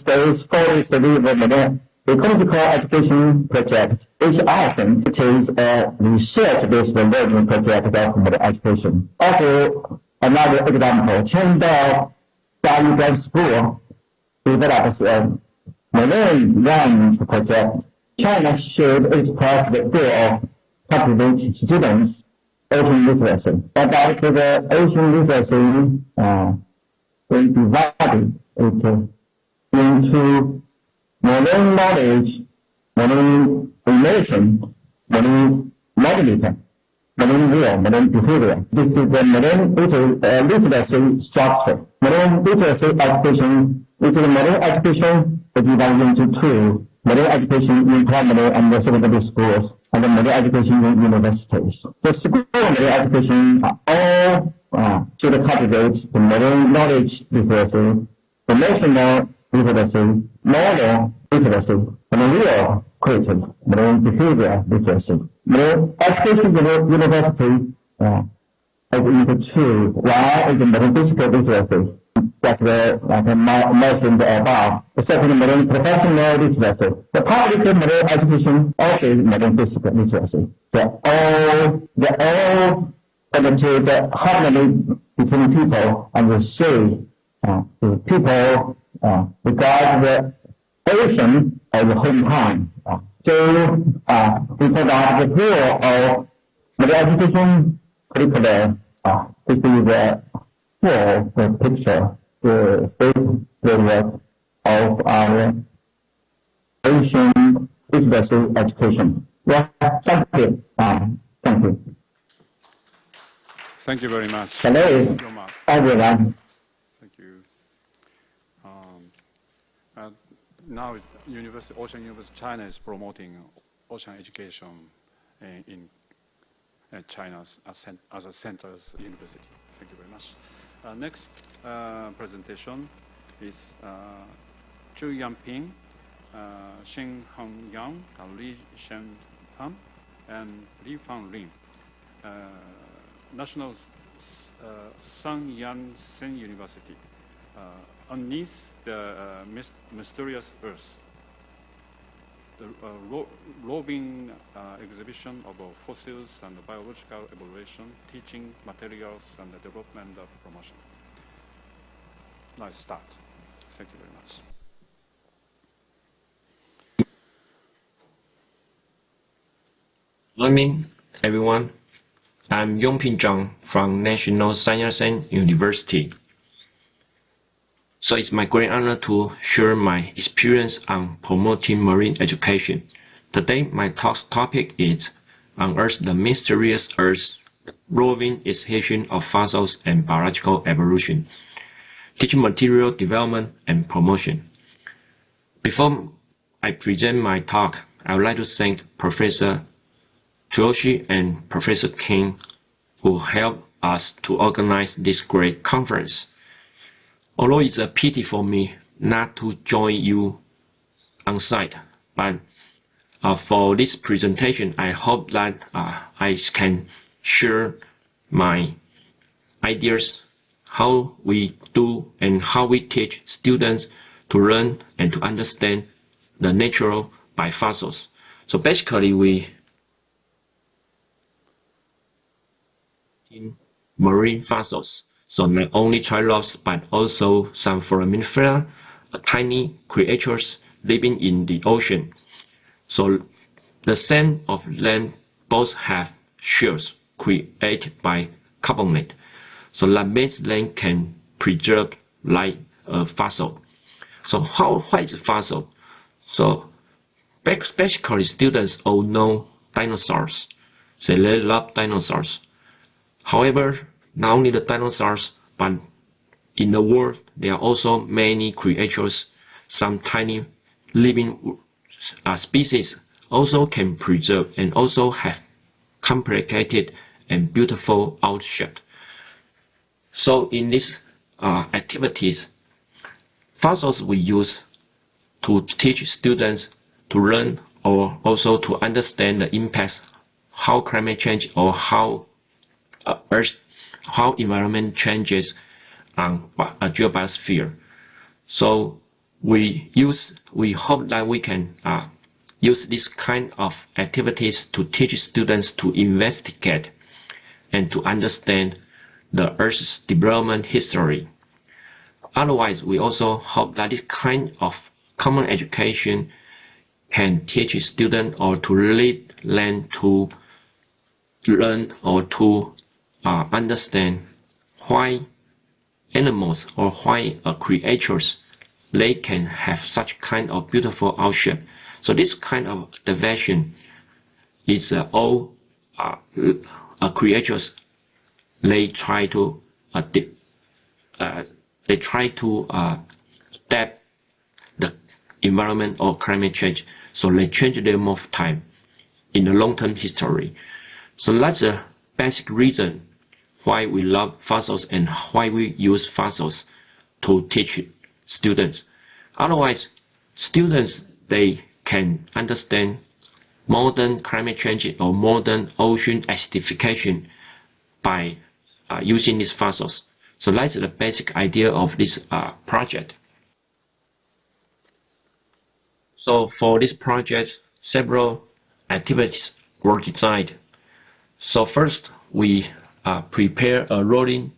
this forest river marine ecological education project. Each item, it is a research-based learning project of marine education. Also, another example, Chengdu Daiyu School develops a marine language project. China should express the goal of cultivate students' ocean literacy. About the ocean literacy, we divided it into marine knowledge, marine relation, marine mobility, marine real, marine behavior. This is the marine literacy structure. Marine literacy education is the marine education divided into two. Marine education in primary and secondary schools, and the marine education in universities. The school marine education all should cultivate the marine knowledge literacy, emotional literacy, moral literacy, and real creative marine behavior literacy. Marine education university is into two. One is the marine physical literacy. That's like I mentioned above. The second, marine professional literacy. The public marine education also is marine physical literacy. They all into the harmony between people and the sea. The people regard the ocean as a hometown. So we provide the goal of marine education curriculum. This is the full picture, the face framework of our ocean literacy education. Yeah, thank you. Thank you. Thank you very much. Hello, everyone. Thank you. Now, Ocean University China is promoting ocean education in China as a center's university. Thank you very much. Next presentation is Zhu Yanping, Shen Hongyang, Li Shenhan, and Li Fanglin. National Sun Yat-sen University, Underneath the Mysterious Earth. The roving exhibition of fossils and biological evolution, teaching materials, and the development of promotion. Now I start. Thank you very much. Good evening, everyone. I'm Yongping Zhang from National Sun Yat-sen University. So it's my great honor to share my experience on promoting marine education. Today, my talk's topic is Unearth the Mysterious Earth, Roving Exhibition of Fossils and Biological Evolution, Teaching Material Development and Promotion. Before I present my talk, I would like to thank Professor Tsuyoshi and Professor King, who helped us to organize this great conference. Although it's a pity for me not to join you on site, but for this presentation, I hope that I can share my ideas, how we do and how we teach students to learn and to understand the nature by fossils. So basically, we in marine fossils. So not only trilobes, but also some foraminifera, tiny creatures living in the ocean. So the same of them both have shells created by carbonate. So that makes them can preserve like a fossil. So what is a fossil? So basically students all know dinosaurs. So they love dinosaurs. However, not only the dinosaurs, but in the world there are also many creatures, some tiny living species also can preserve and also have complicated and beautiful outshape. So in these activities, fossils we use to teach students to learn or also to understand the impacts, how climate change or how environment changes on a geobiosphere. So we hope that we can use this kind of activities to teach students to investigate and to understand the Earth's development history. Otherwise, we also hope that this kind of common education can teach students or to lead them to learn or to understand why animals or why creatures they can have such kind of beautiful outshape. So this kind of division is all creatures they try to adapt the environment or climate change. So they change them of time in the long-term history. So that's a basic reason why we love fossils and why we use fossils to teach students. Otherwise, students, they can understand modern climate change or modern ocean acidification by using these fossils. So that's the basic idea of this project. So for this project, several activities were designed. So first, we prepare a rolling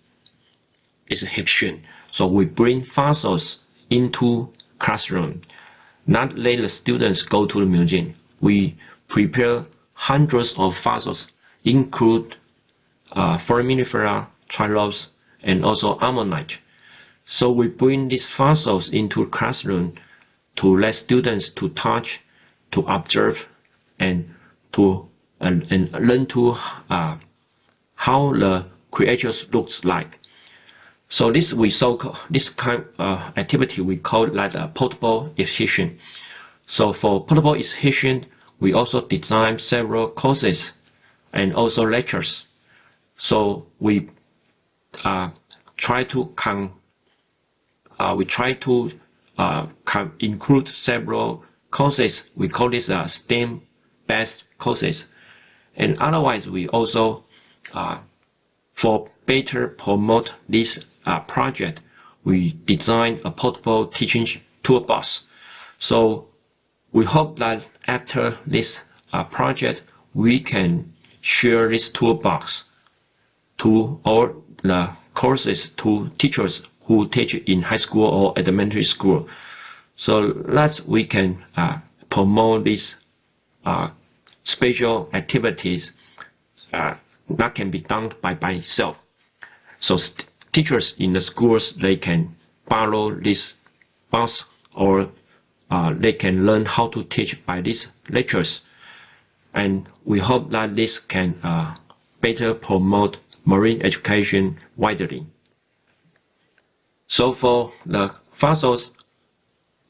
exhibition. So we bring fossils into classroom, not let the students go to the museum. We prepare hundreds of fossils, include foraminifera, trilobes, and also ammonite. So we bring these fossils into classroom to let students to touch, to observe, and to learn to how the creatures looks like. So this kind of activity we call like a portable exhibition. So for portable exhibition, we also design several courses and also lectures. So we try to include several courses. We call this STEM-based courses. And otherwise, we also for better promote this project, we designed a portable teaching toolbox. So we hope that after this project, we can share this toolbox to all the courses to teachers who teach in high school or elementary school. So that we can promote these spatial activities that can be done by itself. So teachers in the schools, they can follow this bus or they can learn how to teach by these lectures. And we hope that this can better promote marine education widely. So for the fossils,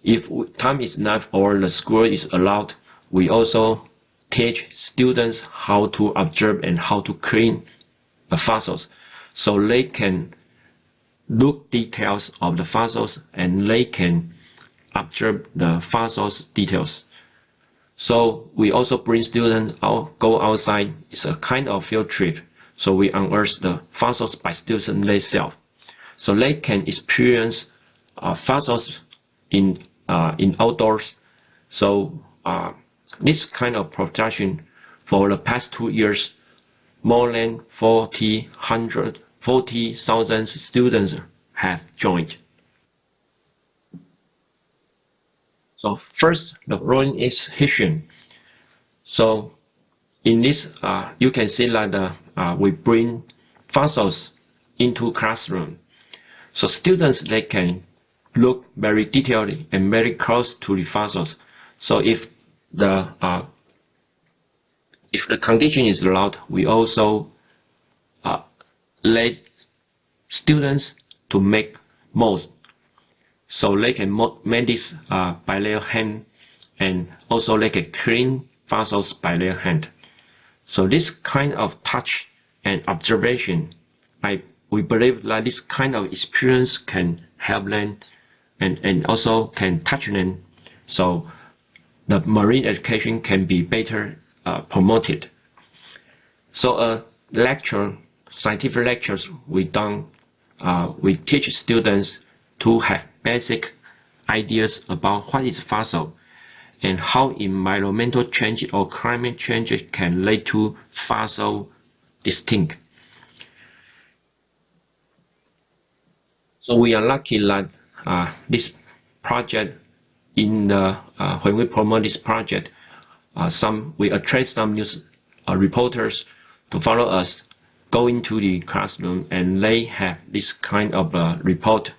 if time is enough or the school is allowed, we also teach students how to observe and how to clean the fossils. So they can look details of the fossils and they can observe the fossils details. So we also bring students out, go outside. It's a kind of field trip. So we unearth the fossils by students themselves. So they can experience fossils in outdoors. So this kind of production for the past 2 years, more than 40,000 students have joined. So first, the rolling exhibition. So in this, you can see that we bring fossils into classroom. So students, they can look very detailed and very close to the fossils. So if the condition is allowed, we also let students to make molds. So they can make this by their hand, and also they can clean fossils by their hand. So this kind of touch and observation, we believe that this kind of experience can help them and also can touch them. So the marine education can be better promoted. So scientific lectures we teach students to have basic ideas about what is fossil and how environmental change or climate change can lead to fossil extinct. So we are lucky that this project, when we promote this project, we attract some news reporters to follow us, go into the classroom, and they have this kind of report.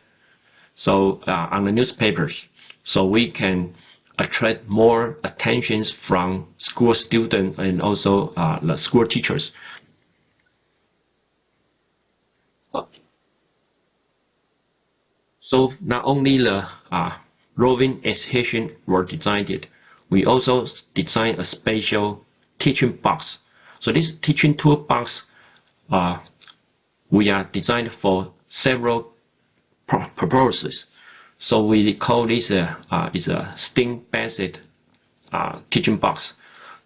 So on the newspapers, so we can attract more attentions from school students and also the school teachers. So not only the roving exhibition were designed, we also designed a special teaching box. So this teaching toolbox, we are designed for several purposes. So we call this is a STEAM-based teaching box.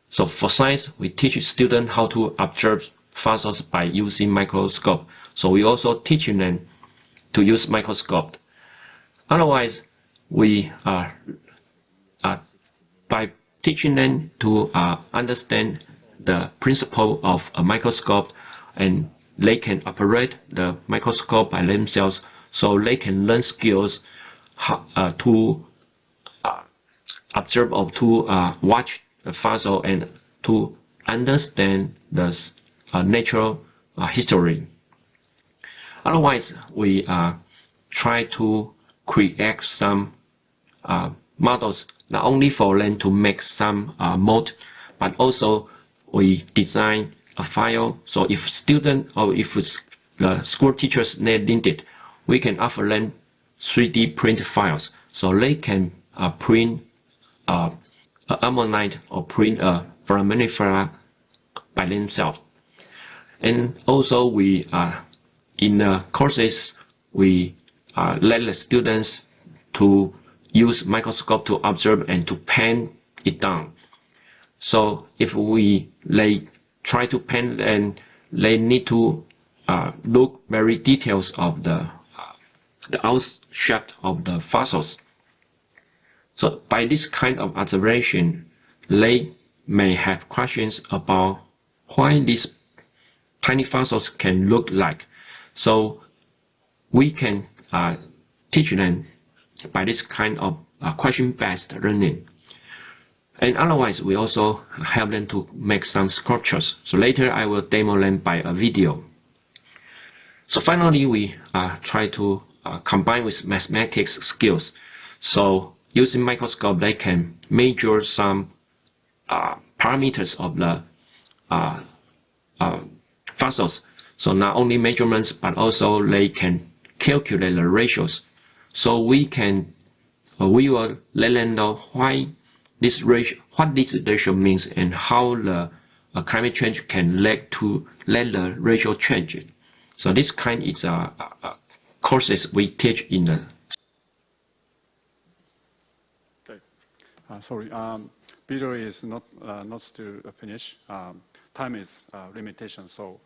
So for science, we teach students how to observe fossils by using microscope. So we also teach them to use microscope. Otherwise, we by teaching them to understand the principle of a microscope, and they can operate the microscope by themselves, so they can learn skills to observe or to watch the fossil and to understand the natural history. Otherwise, we try to create some models, not only for them to make some mold, but also we design a file. So if student or if the school teachers need it, we can offer them 3D print files, so they can print ammonite or print a foraminifera by themselves. And also we in the courses we let the students to use microscope to observe and to pen it down. So if they try to pen, and they need to look very details of the out shape of the fossils. So by this kind of observation, they may have questions about why these tiny fossils can look like. So we can teach them by this kind of question-based learning. And otherwise, we also help them to make some sculptures. So later I will demo them by a video. So finally, we try to combine with mathematics skills. So using microscope, they can measure some parameters of the fossils. So not only measurements, but also they can calculate the ratios. So we will let them know why this ratio, what this ratio means, and how the climate change can lead the ratio change. So this kind is courses we teach in the. Okay. Sorry, video is not to finish. Time is limitation, so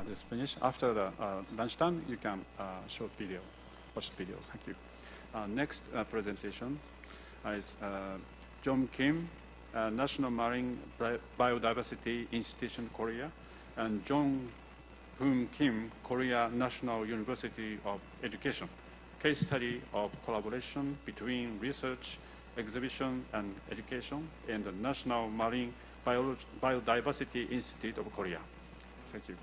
this finish. After the lunchtime, you can watch video. Thank you. Next presentation is John Kim, National Marine Biodiversity Institution, Korea, and Jong Boom Kim, Korea National University of Education. Case study of collaboration between research, exhibition, and education in the National Marine Biodiversity Institute of Korea. Thank you.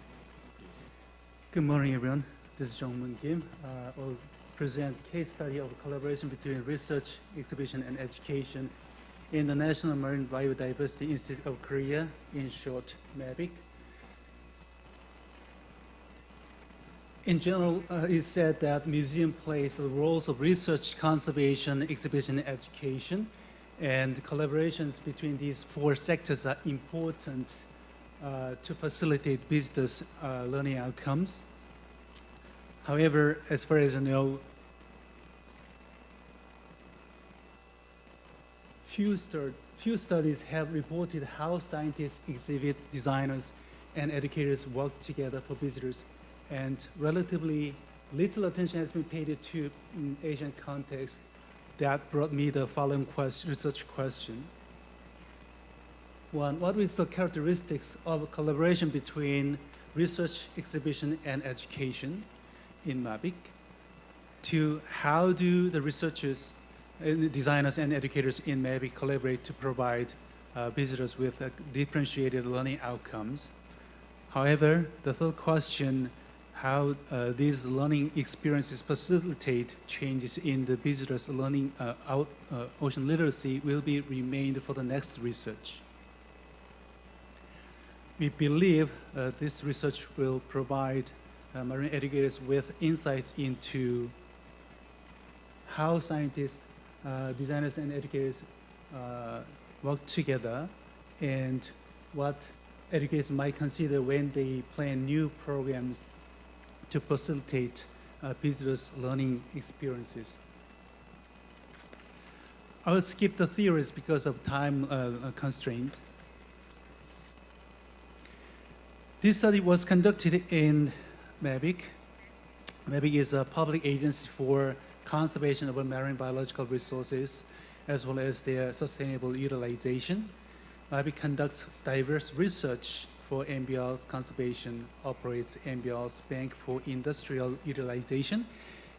Good morning, everyone. This is Jong Boom Kim. I'll present case study of collaboration between research, exhibition, and education in the National Marine Biodiversity Institute of Korea, in short, MABIC. In general, it's said that museum plays the roles of research, conservation, exhibition, and education, and collaborations between these four sectors are important to facilitate business learning outcomes. However, as far as I know, few studies have reported how scientists, exhibit designers, and educators work together for visitors, and relatively little attention has been paid to Asian context. That brought me the following research question. One, what is the characteristics of collaboration between research, exhibition, and education in MABIC? Two, how do the researchers, designers, and educators in MABIC collaborate to provide visitors with differentiated learning outcomes? However, the third question, how these learning experiences facilitate changes in the visitors' learning ocean literacy will be remained for the next research. We believe this research will provide marine educators with insights into how scientists, designers, and educators work together, and what educators might consider when they plan new programs to facilitate visitors' learning experiences. I will skip the theories because of time constraint. This study was conducted in MABIC. MABIC is a public agency for conservation of marine biological resources as well as their sustainable utilization. MABIC conducts diverse research for MBL's conservation, operates MBL's bank for industrial utilization,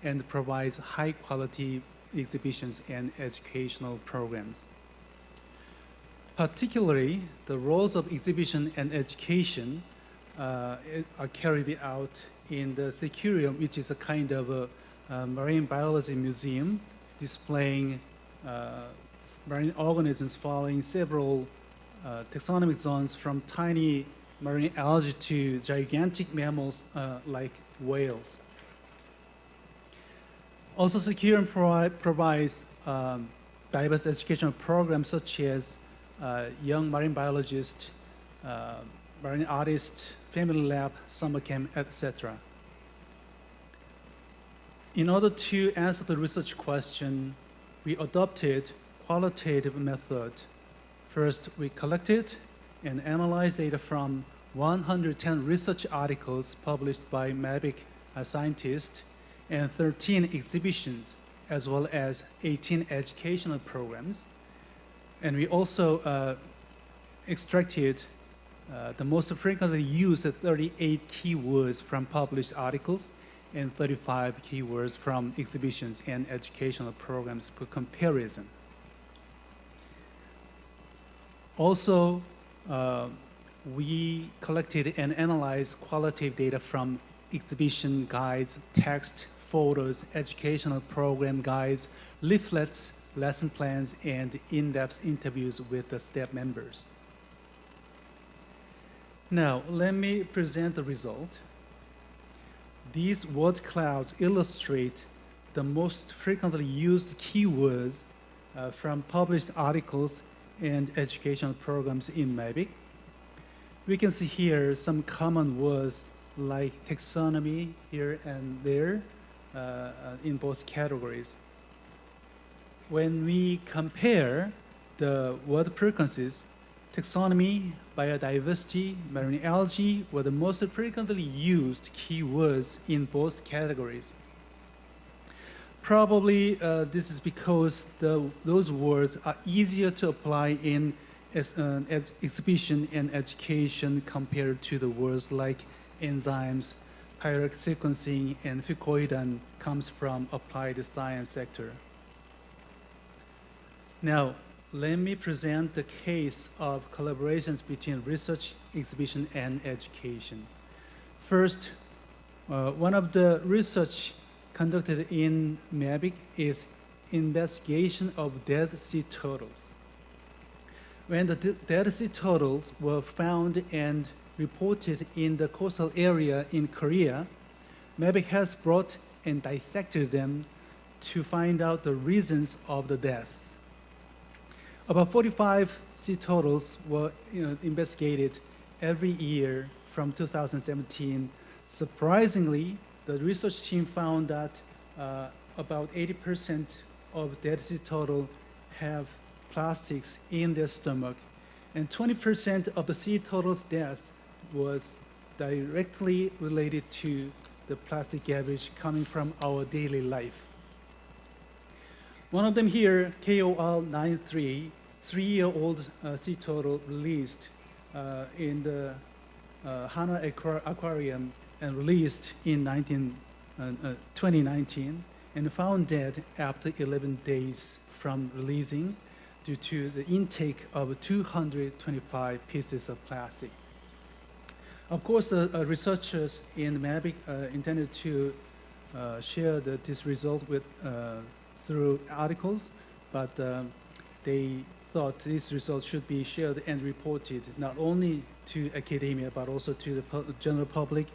and provides high-quality exhibitions and educational programs. Particularly, the roles of exhibition and education are carried out in the Securium, which is a kind of a marine biology museum displaying marine organisms following several taxonomic zones from tiny marine algae to gigantic mammals like whales. Also, Securium provides diverse educational programs such as young marine biologist, marine artist, family lab, summer camp, etc. In order to answer the research question, we adopted qualitative method. First, we collected and analyzed data from 110 research articles published by MABIC scientists and 13 exhibitions, as well as 18 educational programs. And we also extracted the most frequently used 38 keywords from published articles and 35 keywords from exhibitions and educational programs for comparison. Also, we collected and analyzed qualitative data from exhibition guides, text, photos, educational program guides, leaflets, lesson plans, and in-depth interviews with the staff members. Now, let me present the result. These word clouds illustrate the most frequently used keywords from published articles and educational programs in MABIC. We can see here some common words like taxonomy here and there in both categories. When we compare the word frequencies, taxonomy, biodiversity, marine algae were the most frequently used keywords in both categories. Probably this is because those words are easier to apply in exhibition and education compared to the words like enzymes, hierarchical sequencing, and fucoidan comes from applied science sector. Now, let me present the case of collaborations between research, exhibition, and education. First, one of the research conducted in MAVIC is investigation of dead sea turtles. When the dead sea turtles were found and reported in the coastal area in Korea, MAVIC has brought and dissected them to find out the reasons of the death. About 45 sea turtles were investigated every year from 2017. Surprisingly, the research team found that about 80% of dead sea turtle have plastics in their stomach, and 20% of the sea turtles' deaths was directly related to the plastic garbage coming from our daily life. One of them here, KOL93, 3-year-old sea turtle released in the Hana Aquarium and released in 2019 and found dead after 11 days from releasing due to the intake of 225 pieces of plastic. Of course, the researchers in MAVIC intended to share this result with, through articles, but they thought these results should be shared and reported not only to academia but also to the general public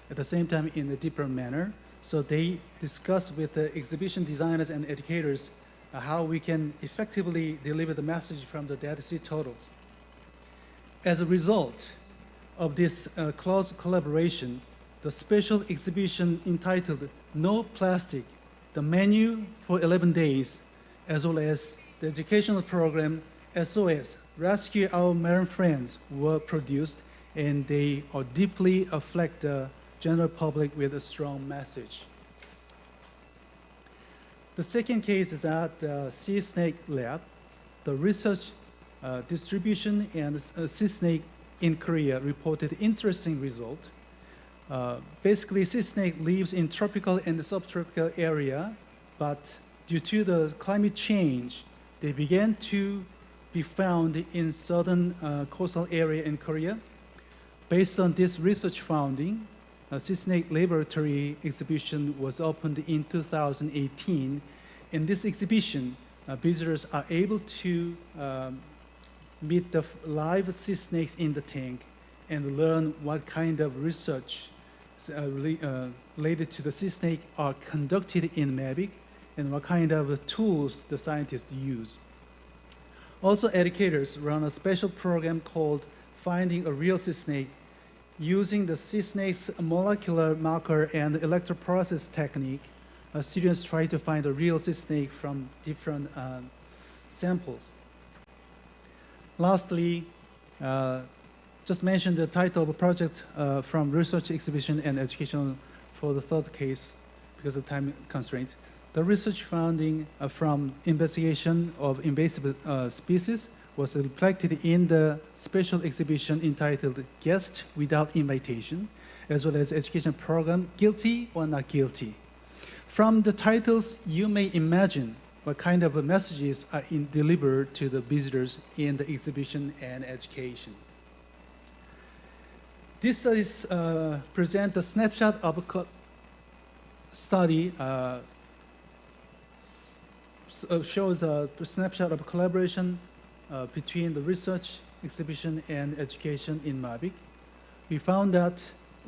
at the same time in a deeper manner. So they discussed with the exhibition designers and educators how we can effectively deliver the message from the dead sea turtles. As a result of this close collaboration, the special exhibition entitled No Plastic, the menu for 11 days, as well as the educational program SOS, Rescue Our Marine Friends, were produced, and they are deeply affect the general public with a strong message. The second case is at the Sea Snake Lab. The research distribution and sea snake in Korea reported interesting result. Basically, sea snake lives in tropical and subtropical area, but due to the climate change, they began to be found in southern coastal area in Korea. Based on this research finding, a sea snake laboratory exhibition was opened in 2018. In this exhibition, visitors are able to meet the live sea snakes in the tank and learn what kind of research related to the sea snake are conducted in MAVIC and what kind of tools the scientists use. Also, educators run a special program called Finding a Real Sea Snake. Using the sea snake's molecular marker and electroprocess technique, students try to find a real sea snake from different samples. Lastly, just mention the title of the project from research exhibition and education for the third case because of time constraint. The research finding from investigation of invasive species was reflected in the special exhibition entitled Guest Without Invitation, as well as education program Guilty or Not Guilty. From the titles, you may imagine what kind of messages are delivered to the visitors in the exhibition and education. These studies present a snapshot of a study shows a snapshot of collaboration between the research, exhibition, and education in MAVIC. We found that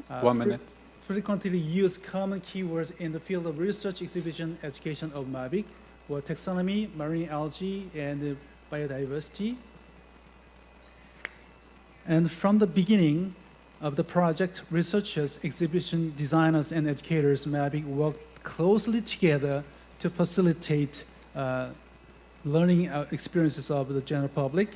1 minute. Frequently used common keywords in the field of research, exhibition, education of MAVIC were taxonomy, marine algae, and biodiversity. And from the beginning of the project, researchers, exhibition designers, and educators MAVIC worked closely together to facilitate learning experiences of the general public.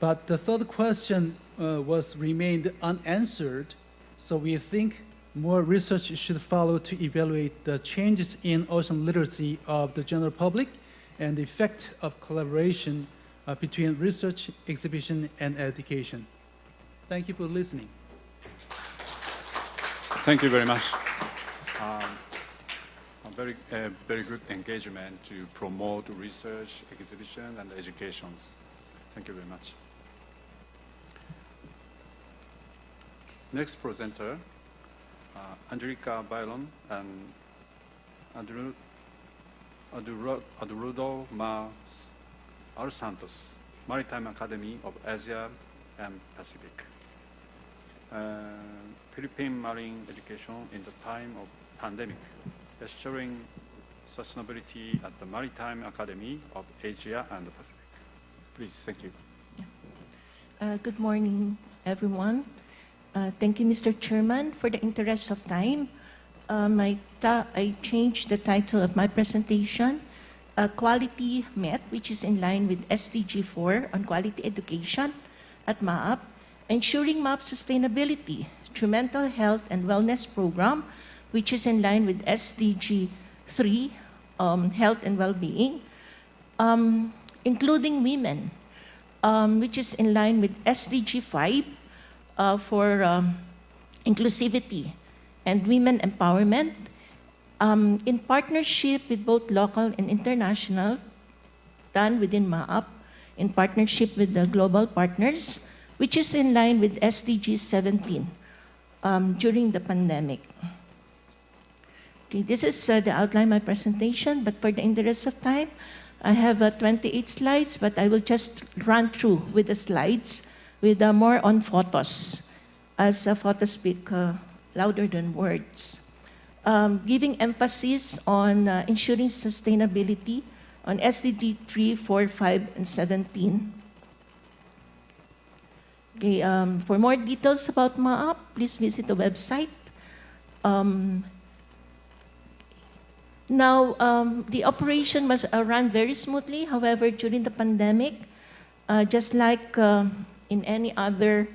But the third question was remained unanswered, so we think more research should follow to evaluate the changes in ocean literacy of the general public and the effect of collaboration between research, exhibition, and education. Thank you for listening. Thank you very much. Very good engagement to promote research, exhibition, and educations. Thank you very much. Next presenter, Angelica Bailon and Eduardo Mar Santos, Maritime Academy of Asia and Pacific. Philippine Marine Education in the time of pandemic, ensuring sustainability at the Maritime Academy of Asia and the Pacific. Please, thank you. Good morning, everyone. Thank you, Mr. Chairman. For the interest of time, I changed the title of my presentation, Quality Met, which is in line with SDG 4 on quality education at MAAP, ensuring MAAP sustainability through mental health and wellness program, which is in line with SDG 3, health and well-being, including women, which is in line with SDG 5 for inclusivity and women empowerment, in partnership with both local and international, done within MAAP, in partnership with the global partners, which is in line with SDG 17 during the pandemic. Okay, this is the outline of my presentation, but for the interest of time, I have 28 slides, but I will just run through with the slides with more on photos, as photos speak louder than words. Giving emphasis on ensuring sustainability on SDG 3, 4, 5, and 17. Okay, for more details about MAAP, please visit the website. Now, the operation was run very smoothly. However, during the pandemic, just like in any other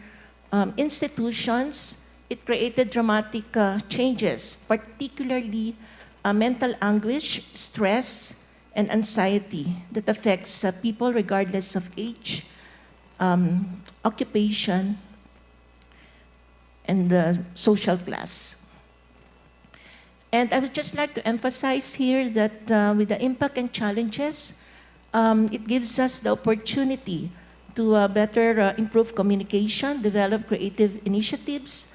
institutions, it created dramatic changes, particularly mental anguish, stress, and anxiety that affects people regardless of age, occupation, and social class. And I would just like to emphasize here that with the impact and challenges, it gives us the opportunity to better improve communication, develop creative initiatives,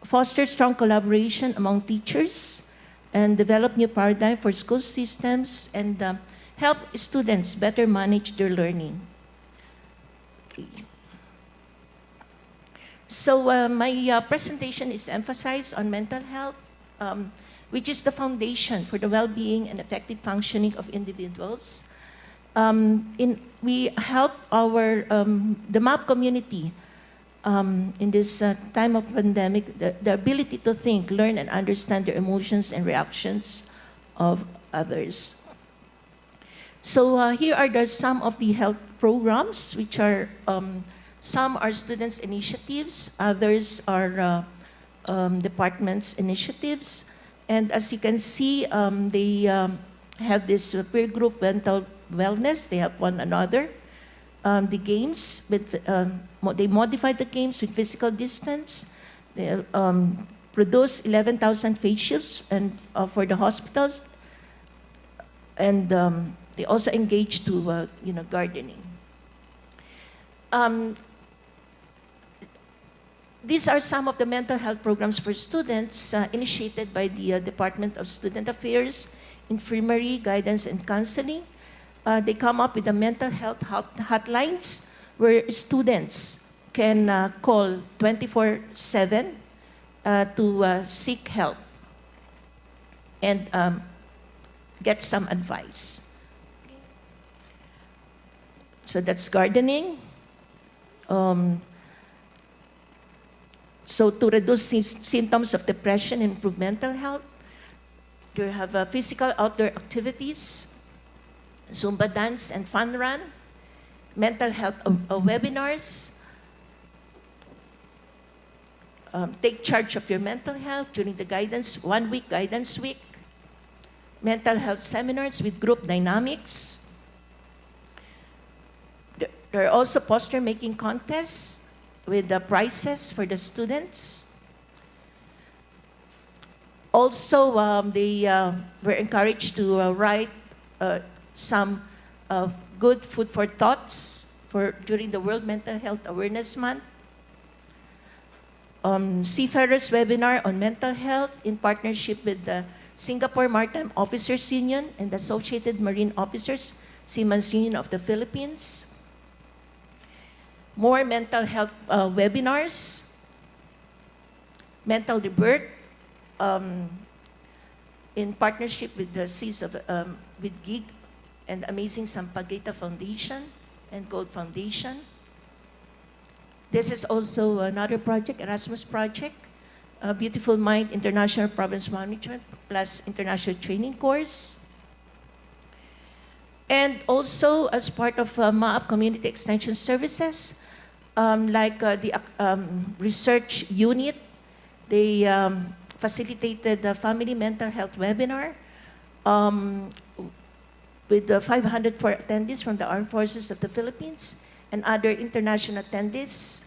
foster strong collaboration among teachers, and develop new paradigm for school systems, and help students better manage their learning. Okay. So my presentation is emphasized on mental health, which is the foundation for the well-being and effective functioning of individuals. We help the MAAP community in this time of pandemic, the ability to think, learn, and understand their emotions and reactions of others. So here are some of the health programs, which are, some are students' initiatives, others are departments' initiatives. And as you can see, they have this peer group mental wellness, they help one another. The games, they modified the games with physical distance. They produced 11,000 face shields and, for the hospitals. And they also engaged to gardening. These are some of the mental health programs for students initiated by the Department of Student Affairs, Infirmary, Guidance, and Counseling. They come up with the mental health hotlines where students can call 24/7 to seek help and get some advice. So that's gardening. So to reduce symptoms of depression and improve mental health, you have physical outdoor activities, Zumba dance and fun run, mental health webinars, take charge of your mental health during the guidance, 1 week guidance week, mental health seminars with group dynamics. There are also poster making contests with the prizes for the students. Also, they were encouraged to write some good food for thoughts during the World Mental Health Awareness Month. Seafarers webinar on mental health in partnership with the Singapore Maritime Officers Union and the Associated Marine Officers Seamen's Union of the Philippines. More mental health webinars, mental rebirth, in partnership with the with GIG and Amazing Sampaguita Foundation and Gold Foundation. This is also another project, Erasmus project, Beautiful Mind International Province Management plus International Training Course. And also as part of MAAP Community Extension Services, like the research unit, they facilitated the Family Mental Health Webinar with 504 attendees from the Armed Forces of the Philippines and other international attendees.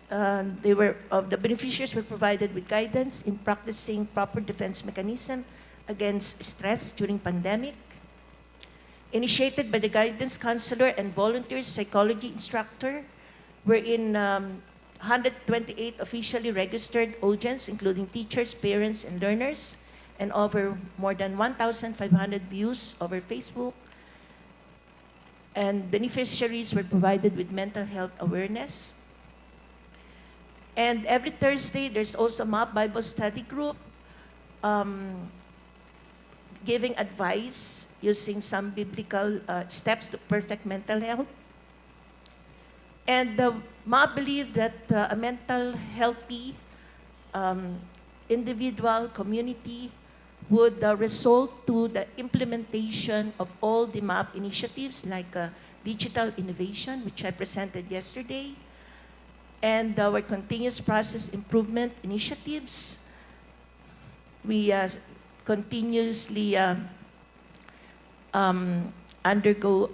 The beneficiaries were provided with guidance in practicing proper defense mechanism against stress during pandemic. Initiated by the guidance counselor and volunteer psychology instructor, wherein 128 officially registered audience, including teachers, parents, and learners, and over more than 1,500 views over Facebook. And beneficiaries were provided with mental health awareness. And every Thursday, there's also a MAAP Bible study group giving advice using some biblical steps to perfect mental health. And MAAP believe that a mental healthy individual community would result to the implementation of all the MAAP initiatives like digital innovation, which I presented yesterday, and our continuous process improvement initiatives. We continuously undergo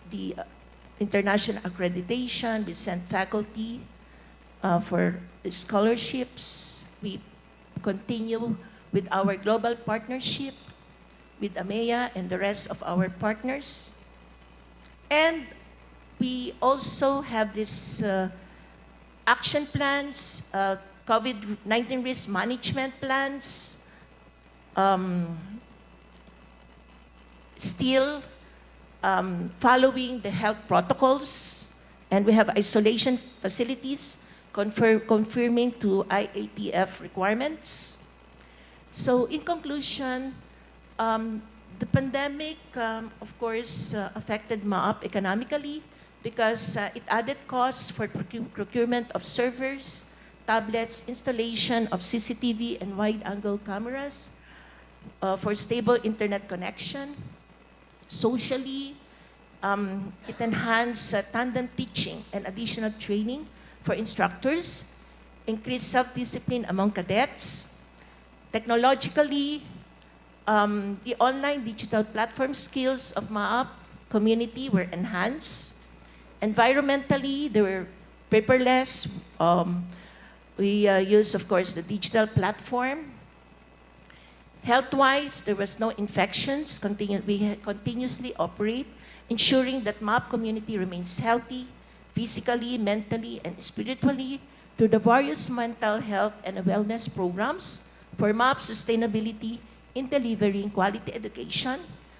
the international accreditation. We send faculty for scholarships. We continue with our global partnership with AMEA and the rest of our partners. And we also have this action plans, COVID-19 risk management plans, still following the health protocols, and we have isolation facilities confirming to IATF requirements. So in conclusion, the pandemic, of course, affected MAAP economically because it added costs for procurement of servers, tablets, installation of CCTV and wide-angle cameras for stable internet connection. Socially, it enhanced tandem teaching and additional training for instructors, increased self-discipline among cadets. Technologically, the online digital platform skills of MAAP community were enhanced. Environmentally, they were paperless. We use, of course, the digital platform. Health-wise, there was no infections. We continuously operate, ensuring that MAAP community remains healthy, physically, mentally, and spiritually through the various mental health and wellness programs for MAAP sustainability in delivering quality education,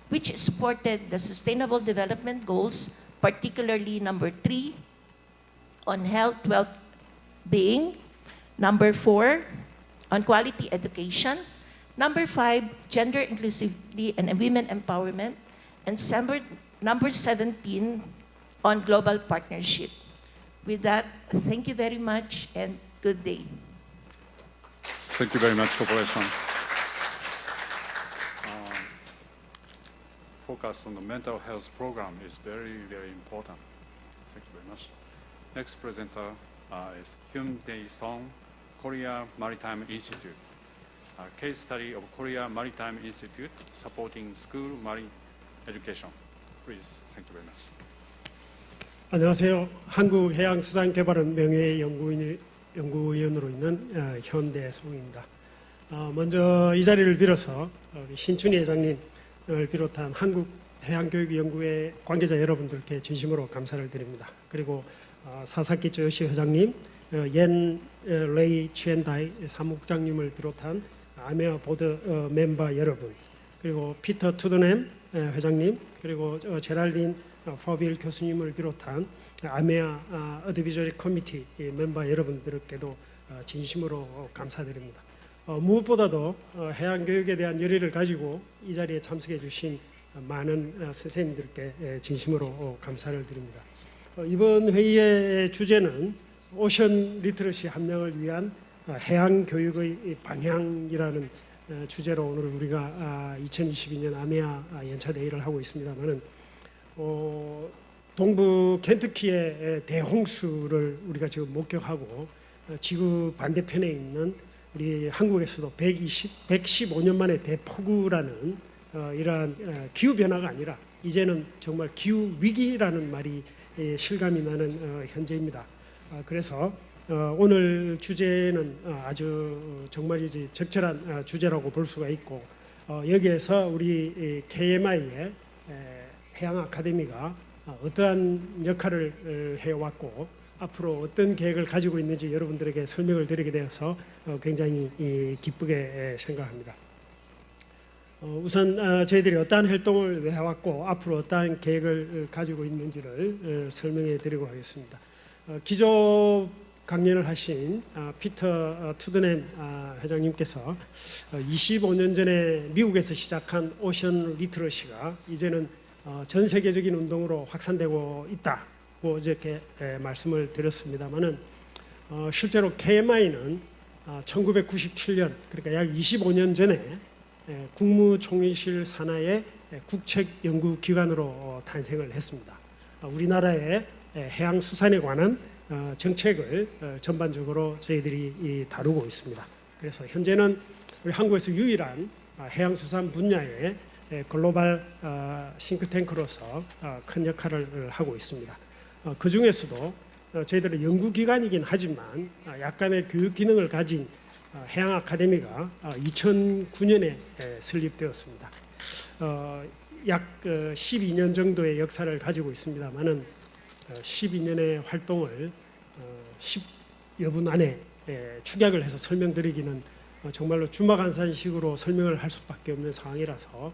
which supported the Sustainable Development Goals, particularly number 3, on health, well-being, number 4, on quality education, number 5, gender inclusivity and women empowerment, and number 17, on global partnership. With that, thank you very much and good day. Thank you very much, Corporation. focus on the mental health program is very, very important. Thank you very much. Next presenter is Hyun Dae-sung, Korea Maritime Institute. Case study of Korea Maritime Institute supporting school marine education. Please, thank you very much. 안녕하세요. 한국해양수산개발원 명예연구위원으로 있는 현대송입니다. 먼저 이 자리를 빌어서 우리 신춘희 회장님을 비롯한 한국해양교육연구회 관계자 여러분들께 진심으로 감사를 드립니다. 그리고 사사키 조요시 회장님, 옌 레이 치엔다이 사무국장님을 비롯한 아메아 보드 멤버 여러분, 그리고 피터 투드넴 회장님, 그리고 제랄린 퍼빌 교수님을 비롯한 아메아 어드비저리 커미티 멤버 여러분들께도 진심으로 감사드립니다. 무엇보다도 해양교육에 대한 열의를 가지고 이 자리에 참석해 주신 많은 선생님들께 진심으로 감사를 드립니다. 이번 회의의 주제는 오션 리터러시 함량을 위한 해양교육의 방향이라는 주제로 오늘 우리가 2022년 아메아 연차대회를 하고 있습니다만은 동부 켄터키의 대홍수를 우리가 지금 목격하고 지구 반대편에 있는 우리 한국에서도 115년 만에 대폭우라는 이러한 기후 변화가 아니라 이제는 정말 기후 위기라는 말이 실감이 나는 현재입니다. 그래서 오늘 주제는 아주 정말이지 적절한 주제라고 볼 수가 있고, 여기에서 우리 KMI의 해양 아카데미가 어떠한 역할을 해왔고 앞으로 어떤 계획을 가지고 있는지 여러분들에게 설명을 드리게 되어서 굉장히 기쁘게 생각합니다. 우선 저희들이 어떠한 활동을 해왔고 앞으로 어떠한 계획을 가지고 있는지를 설명해 드리고 하겠습니다. 기조 강연을 하신 피터 투드넴 회장님께서 25년 전에 미국에서 시작한 오션 리터러시가 이제는 전 세계적인 운동으로 확산되고 있다고 어저께 말씀을 드렸습니다만은 실제로 KMI는 1997년 그러니까 약 25년 전에 국무총리실 산하의 국책연구기관으로 탄생을 했습니다. 우리나라의 해양수산에 관한 정책을 전반적으로 저희들이 다루고 있습니다. 그래서 현재는 우리 한국에서 유일한 해양수산 분야의 글로벌 싱크탱크로서 큰 역할을 하고 있습니다. 그 중에서도 저희들은 연구기관이긴 하지만 약간의 교육 기능을 가진 해양 아카데미가 2009년에 설립되었습니다. 약 12년 정도의 역사를 가지고 있습니다만은 12년의 활동을 10여 분 안에 축약을 해서 설명드리기는 정말로 주마간산식으로 설명을 할 수밖에 없는 상황이라서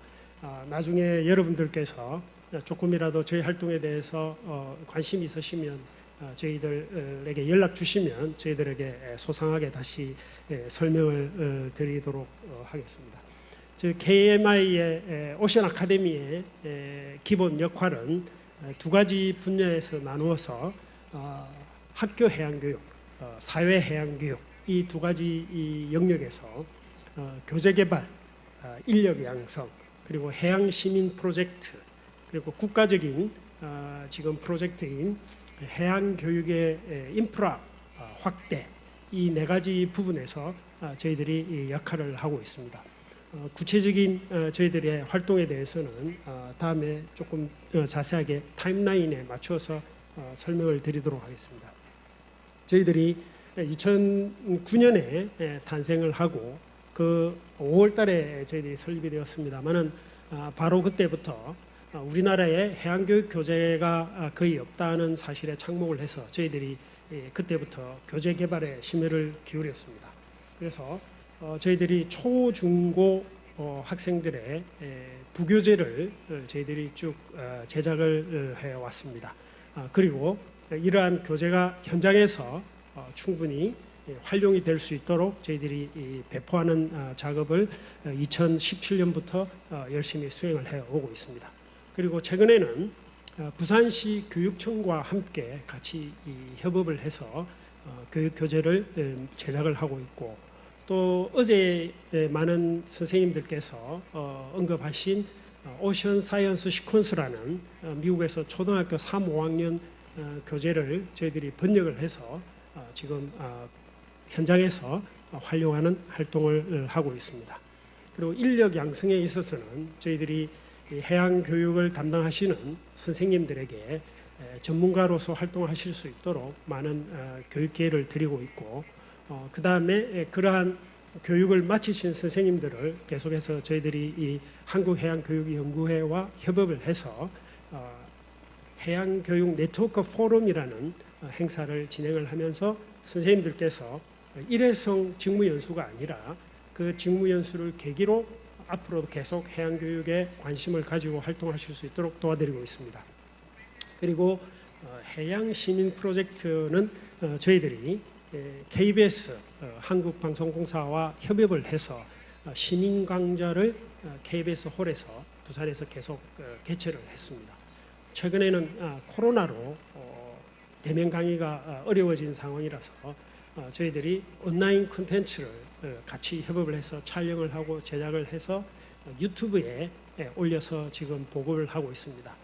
나중에 여러분들께서 조금이라도 저희 활동에 대해서 관심이 있으시면 저희들에게 연락 주시면 저희들에게 소상하게 다시 설명을 드리도록 하겠습니다. KMI의 오션 아카데미의 기본 역할은 두 가지 분야에서 나누어서 학교 해양교육, 사회 해양교육 이 두 가지 이 영역에서 교재 개발, 인력 양성, 그리고 해양 시민 프로젝트, 그리고 국가적인 지금 프로젝트인 해양 교육의 인프라 확대 이 네 가지 부분에서 저희들이 역할을 하고 있습니다. 구체적인 저희들의 활동에 대해서는 다음에 조금 자세하게 타임라인에 맞춰서 설명을 드리도록 하겠습니다. 저희들이 2009년에 탄생을 하고 그 5월 달에 저희들이 설립이 되었습니다만은 바로 그때부터 우리나라에 해양교육 교재가 거의 없다는 사실에 착목을 해서 저희들이 그때부터 교재 개발에 심혈을 기울였습니다. 그래서 저희들이 초, 중, 고 학생들의 부교재를 저희들이 쭉 제작을 해왔습니다. 그리고 이러한 교재가 현장에서 충분히 활용이 될 수 있도록 저희들이 배포하는 작업을 2017년부터 열심히 수행을 해오고 있습니다. 그리고 최근에는 부산시 교육청과 함께 같이 협업을 해서 교육 교재를 제작을 하고 있고, 또 어제 많은 선생님들께서 언급하신 오션 사이언스 시퀀스라는 미국에서 초등학교 3, 5학년 교재를 저희들이 번역을 해서 지금 현장에서 활용하는 활동을 하고 있습니다. 그리고 인력 양성에 있어서는 저희들이 해양 교육을 담당하시는 선생님들에게 전문가로서 활동하실 수 있도록 많은 교육 기회를 드리고 있고, 그 다음에 그러한 교육을 마치신 선생님들을 계속해서 저희들이 이 한국해양교육연구회와 협업을 해서 해양교육 네트워크 포럼이라는 행사를 진행을 하면서 선생님들께서 일회성 직무연수가 아니라 그 직무연수를 계기로 앞으로도 계속 해양교육에 관심을 가지고 활동하실 수 있도록 도와드리고 있습니다. 그리고 해양시민 프로젝트는 저희들이 KBS 한국방송공사와 협업을 해서 시민강좌를 KBS 홀에서 부산에서 계속 개최를 했습니다. 최근에는 코로나로 대면 강의가 어려워진 상황이라서 저희들이 온라인 콘텐츠를 같이 협업을 해서 촬영을 하고 제작을 해서 유튜브에 올려서 지금 보급을 하고 있습니다.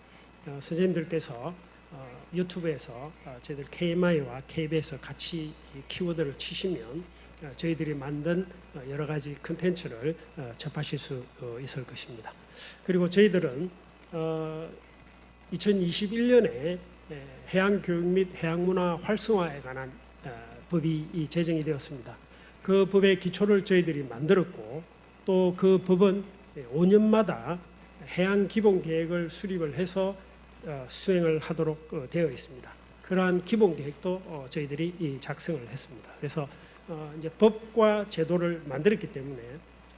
선생님들께서 유튜브에서 저희들 KMI와 KBS 같이 키워드를 치시면 저희들이 만든 여러 가지 콘텐츠를 접하실 수 있을 것입니다. 그리고 저희들은 2021년에 해양교육 및 해양문화 활성화에 관한 법이 제정이 되었습니다. 그 법의 기초를 저희들이 만들었고, 또 그 법은 5년마다 해양 기본 계획을 수립을 해서 수행을 하도록 되어 있습니다. 그러한 기본 계획도 저희들이 작성을 했습니다. 그래서 이제 법과 제도를 만들었기 때문에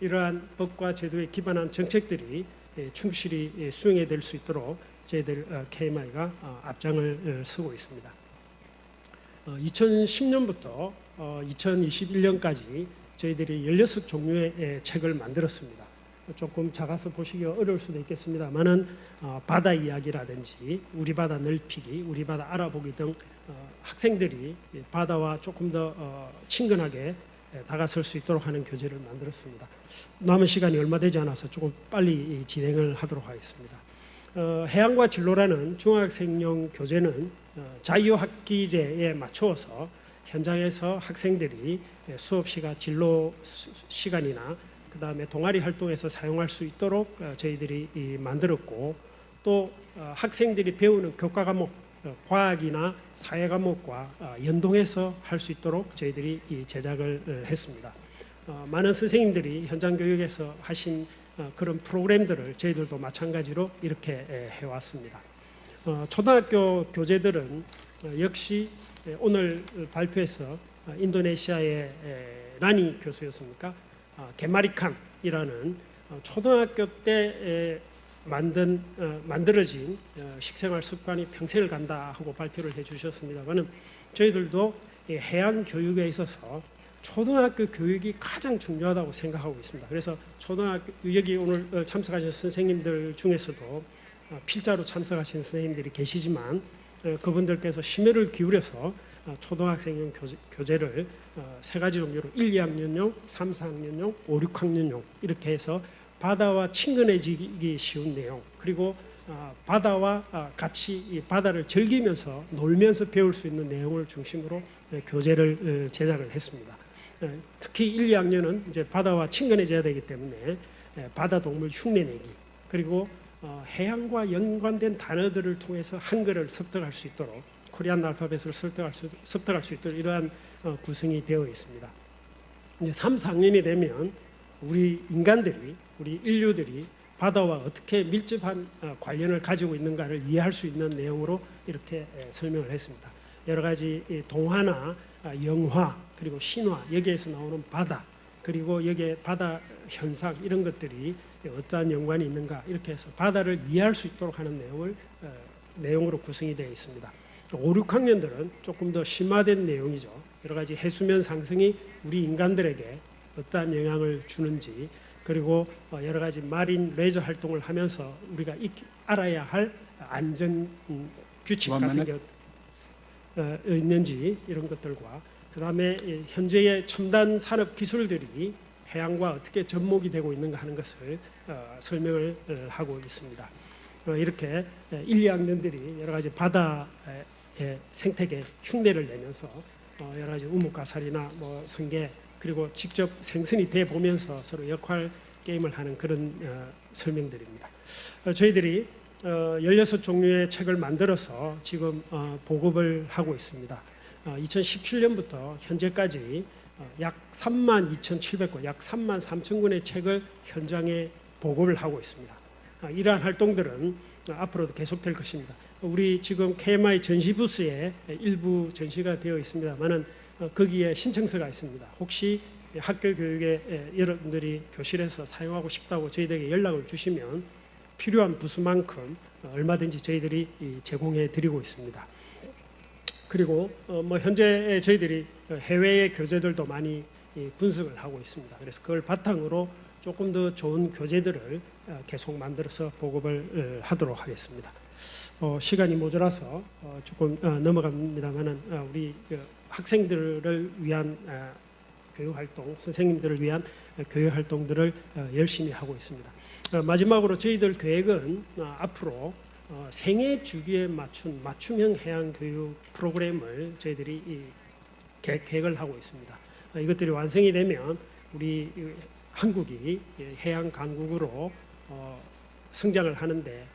이러한 법과 제도에 기반한 정책들이 충실히 수행이 될 수 있도록 저희들 KMI가 앞장을 서고 있습니다. 2010년부터 2021년까지 저희들이 16종류의 책을 만들었습니다. 조금 작아서 보시기가 어려울 수도 있겠습니다만은 바다 이야기라든지 우리 바다 넓히기, 우리 바다 알아보기 등 학생들이 바다와 조금 더 친근하게 다가설 수 있도록 하는 교재를 만들었습니다. 남은 시간이 얼마 되지 않아서 조금 빨리 진행을 하도록 하겠습니다. 해양과 진로라는 중학생용 교재는 자유학기제에 맞추어서 현장에서 학생들이 수업 시간, 진로 시간이나 그 다음에 동아리 활동에서 사용할 수 있도록 저희들이 만들었고, 또 학생들이 배우는 교과 과목, 과학이나 사회 과목과 연동해서 할 수 있도록 저희들이 제작을 했습니다. 많은 선생님들이 현장 교육에서 하신 그런 프로그램들을 저희들도 마찬가지로 이렇게 해왔습니다. 초등학교 교재들은 역시 오늘 발표에서 인도네시아의 라니 교수였습니까? 게마리칸이라는 초등학교 때 만들어진 식생활 습관이 평생을 간다 하고 발표를 해주셨습니다만은 저희들도 해양 교육에 있어서 초등학교 교육이 가장 중요하다고 생각하고 있습니다. 그래서 초등학교 여기 오늘 참석하신 선생님들 중에서도 필자로 참석하신 선생님들이 계시지만 그분들께서 심혈을 기울여서 초등학생용 교재를 세 가지 종류로 1, 2학년용, 3, 4학년용, 5, 6학년용 이렇게 해서 바다와 친근해지기 쉬운 내용, 그리고 바다와 같이 바다를 즐기면서 놀면서 배울 수 있는 내용을 중심으로 교재를 제작을 했습니다. 특히 1, 2학년은 이제 바다와 친근해져야 되기 때문에 바다 동물 흉내내기, 그리고 해양과 연관된 단어들을 통해서 한글을 습득할 수 있도록, 코리안 알파벳을 습득할 수 있도록 이러한 구성이 되어 있습니다. 이제 3, 4학년이 되면 우리 인간들이, 우리 인류들이 바다와 어떻게 밀접한 관련을 가지고 있는가를 이해할 수 있는 내용으로 이렇게 설명을 했습니다. 여러 가지 동화나 영화, 그리고 신화, 여기에서 나오는 바다, 그리고 여기에 바다 현상 이런 것들이 어떠한 연관이 있는가, 이렇게 해서 바다를 이해할 수 있도록 하는 내용으로 구성이 되어 있습니다. 5, 6학년들은 조금 더 심화된 내용이죠. 여러 가지 해수면 상승이 우리 인간들에게 어떠한 영향을 주는지, 그리고 여러 가지 마린 레저 활동을 하면서 우리가 알아야 할 안전 규칙 같은 게 있는지, 이런 것들과 그 다음에 현재의 첨단 산업 기술들이 해양과 어떻게 접목이 되고 있는가 하는 것을 설명을 하고 있습니다. 이렇게 1, 2학년들이 여러 가지 바다의 생태계 흉내를 내면서 여러 가지 우뭇가사리나 뭐 성게 그리고 직접 생선이 돼 보면서 서로 역할 게임을 하는 그런 설명들입니다. 저희들이 16종류의 책을 만들어서 지금 보급을 하고 있습니다. 2017년부터 현재까지 약 32,700권, 약 33,000권의 책을 현장에 보급을 하고 있습니다. 이러한 활동들은 앞으로도 계속될 것입니다. 우리 지금 KMI 전시 부스에 일부 전시가 되어 있습니다만은 거기에 신청서가 있습니다. 혹시 학교 교육에 여러분들이 교실에서 사용하고 싶다고 저희들에게 연락을 주시면 필요한 부수만큼 얼마든지 저희들이 제공해 드리고 있습니다. 그리고 뭐 현재 저희들이 해외의 교재들도 많이 분석을 하고 있습니다. 그래서 그걸 바탕으로 조금 더 좋은 교재들을 계속 만들어서 보급을 하도록 하겠습니다. 시간이 모자라서 조금 넘어갑니다만은 우리 학생들을 위한 교육활동, 선생님들을 위한 교육활동들을 열심히 하고 있습니다. 마지막으로 저희들 계획은 앞으로 생애 주기에 맞춘 맞춤형 해양교육 프로그램을 저희들이 계획을 하고 있습니다. 이것들이 완성이 되면 우리 한국이 해양 강국으로 성장을 하는데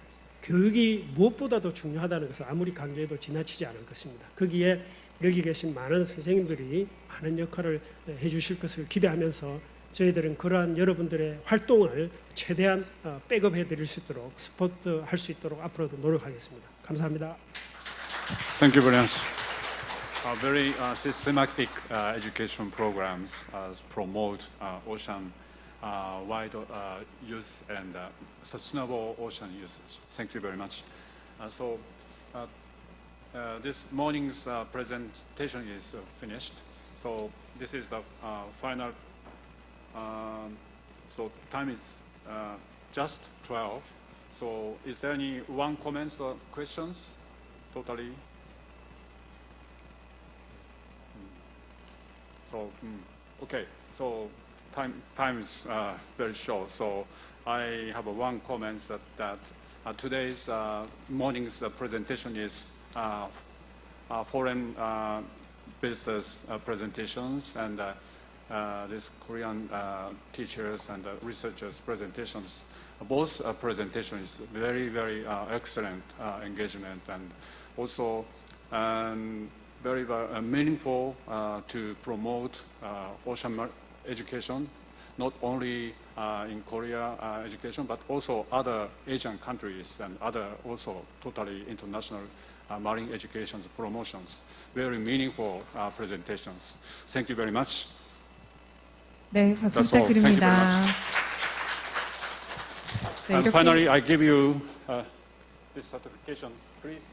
교육이 무엇보다도 중요하다는 것을 아무리 강조해도 지나치지 않을 것입니다. 거기에 여기 계신 많은 선생님들이 많은 역할을 해주실 것을 기대하면서 저희들은 그러한 여러분들의 활동을 최대한 백업해 드릴 수 있도록 서포트할 수 있도록 앞으로도 노력하겠습니다. 감사합니다. Thank you very much. Very systematic education programs promote ocean wide use and sustainable ocean usage. Thank you very much. This morning's presentation is finished. So this is the final. So time is just 12. So is there any one comments or questions? Totally. So okay. So time is very short. So I have one comment that today's morning's presentation is foreign visitors presentations and this Korean teachers and researchers presentations. Both presentations very, very excellent engagement and also very meaningful to promote ocean education, not only in Korea education, but also other Asian countries and other also totally international marine education promotions. Very meaningful presentations. Thank you very much. 네, 박수 부탁드립니다. 네, And finally, I give you these certifications, please.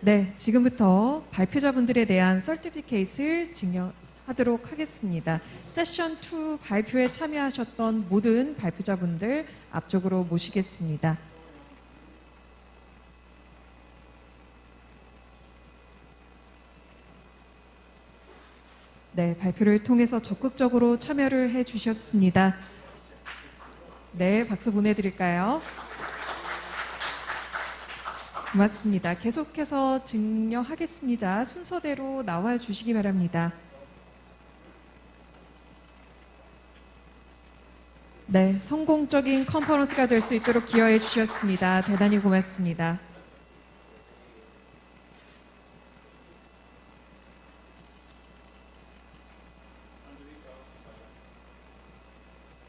네, 지금부터 발표자분들에 대한 서티피케이트를 증정하도록 하겠습니다. 세션 2 발표에 참여하셨던 모든 발표자분들 앞쪽으로 모시겠습니다. 네, 발표를 통해서 적극적으로 참여를 해주셨습니다. 네, 박수 보내드릴까요? 고맙습니다. 계속해서 증명하겠습니다. 순서대로 나와 주시기 바랍니다. 네, 성공적인 컨퍼런스가 될 수 있도록 기여해 주셨습니다. 대단히 고맙습니다.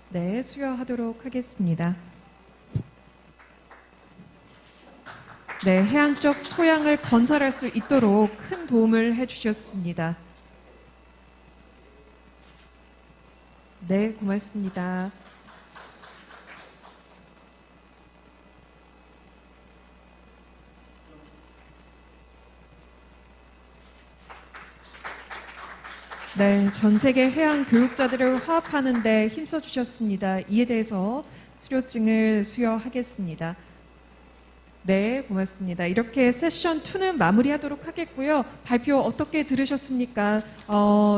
네, 수여하도록 하겠습니다. 네, 해양적 소양을 건설할 수 있도록 큰 도움을 해주셨습니다. 네, 고맙습니다. 네, 전 세계 해양 교육자들을 화합하는 데 힘써 주셨습니다. 이에 대해서 수료증을 수여하겠습니다. 네, 고맙습니다. 이렇게 세션 2는 마무리하도록 하겠고요. 발표 어떻게 들으셨습니까?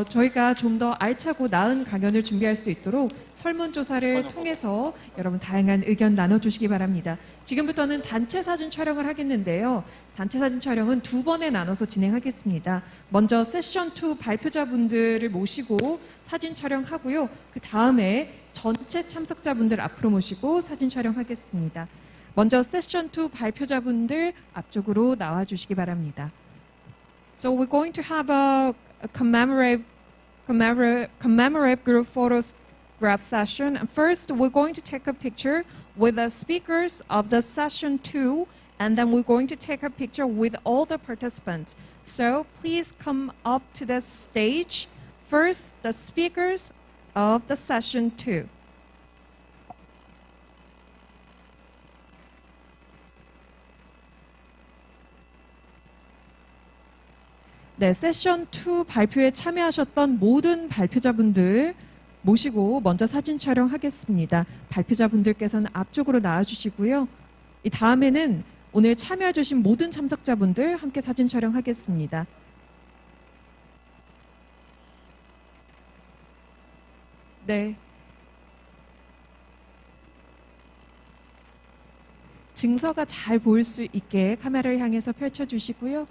저희가 좀 더 알차고 나은 강연을 준비할 수 있도록 설문조사를 통해서 여러분 다양한 의견 나눠주시기 바랍니다. 지금부터는 단체 사진 촬영을 하겠는데요. 단체 사진 촬영은 2번에 나눠서 진행하겠습니다. 먼저 세션 2 발표자분들을 모시고 사진 촬영하고요. 그 다음에 전체 참석자분들 앞으로 모시고 사진 촬영하겠습니다. 먼저 세션 2 발표자분들 앞쪽으로 나와 주시기 바랍니다. So we're going to have a commemorative group photograph session. And first, we're going to take a picture with the speakers of the session 2, and then we're going to take a picture with all the participants. So please come up to the stage. First, the speakers of the session 2. 네, 세션 2 발표에 참여하셨던 모든 발표자분들 모시고 먼저 사진 촬영하겠습니다. 발표자분들께서는 앞쪽으로 나와주시고요. 이 다음에는 오늘 참여해주신 모든 참석자분들 함께 사진 촬영하겠습니다. 네. 증서가 잘 보일 수 있게 카메라를 향해서 펼쳐주시고요.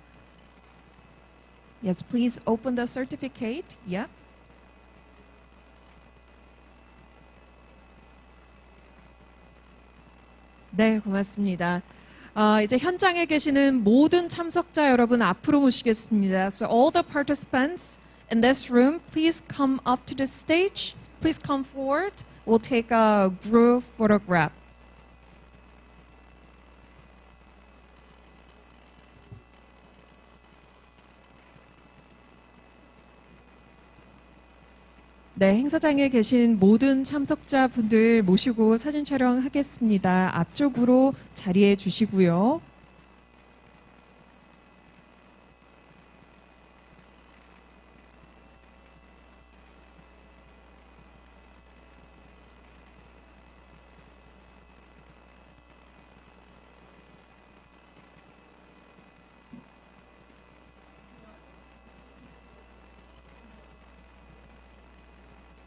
Yes, please open the certificate. Yeah. 네, 고맙습니다. 이제 현장에 계시는 모든 참석자 여러분 앞으로 모시겠습니다. So all the participants in this room, please come up to the stage. Please come forward. We'll take a group photograph. 네, 행사장에 계신 모든 참석자분들 모시고 사진 촬영하겠습니다. 앞쪽으로 자리해 주시고요.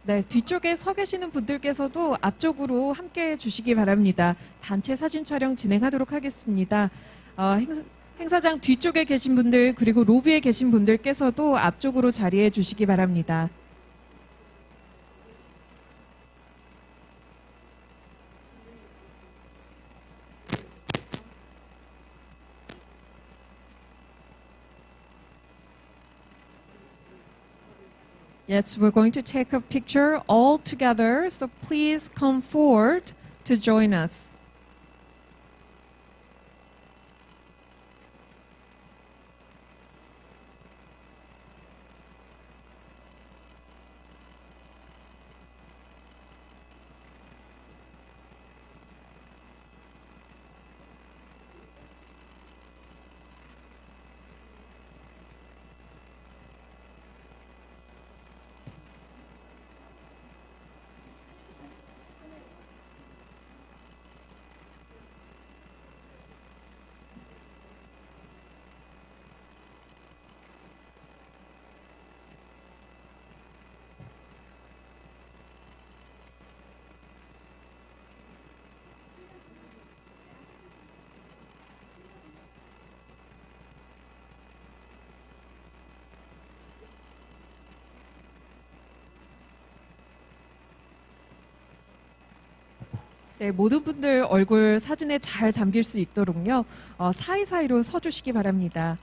네, 뒤쪽에 서 계시는 분들께서도 앞쪽으로 함께 해주시기 바랍니다. 단체 사진 촬영 진행하도록 하겠습니다. 행사장 뒤쪽에 계신 분들 그리고 로비에 계신 분들께서도 앞쪽으로 자리해 주시기 바랍니다. Yes, we're going to take a picture all together, so please come forward to join us. 네, 모든 분들 얼굴 사진에 잘 담길 수 있도록요. 사이사이로 서주시기 바랍니다.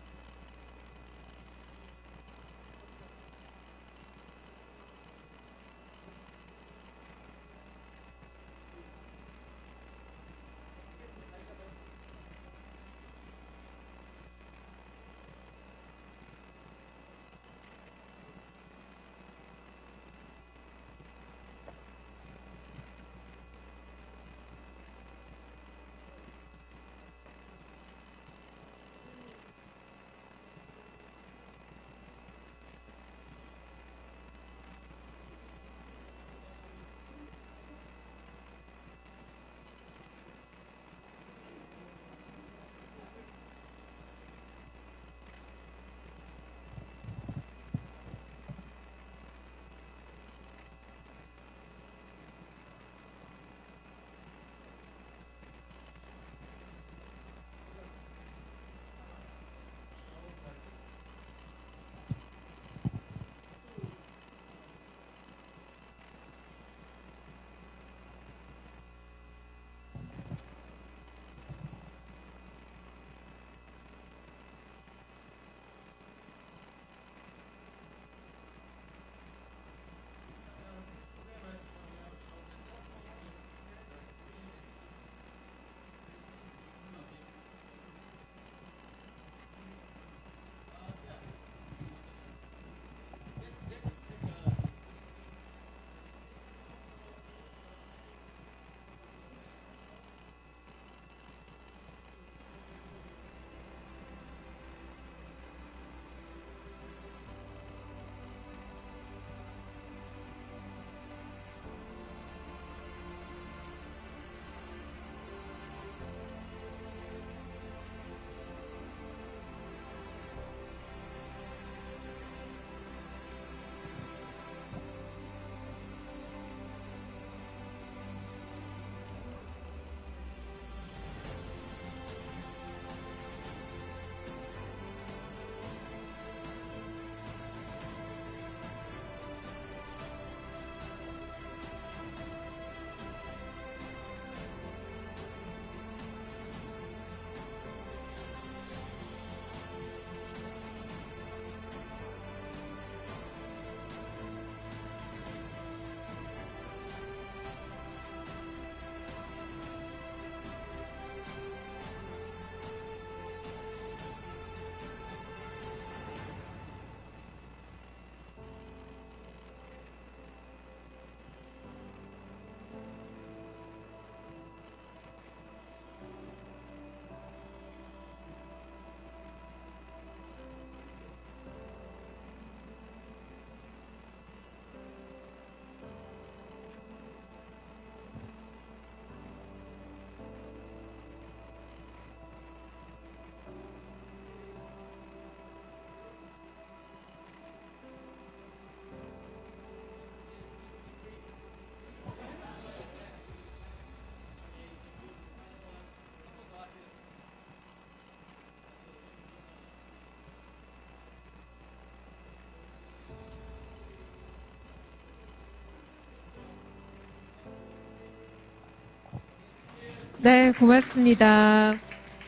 네, 고맙습니다.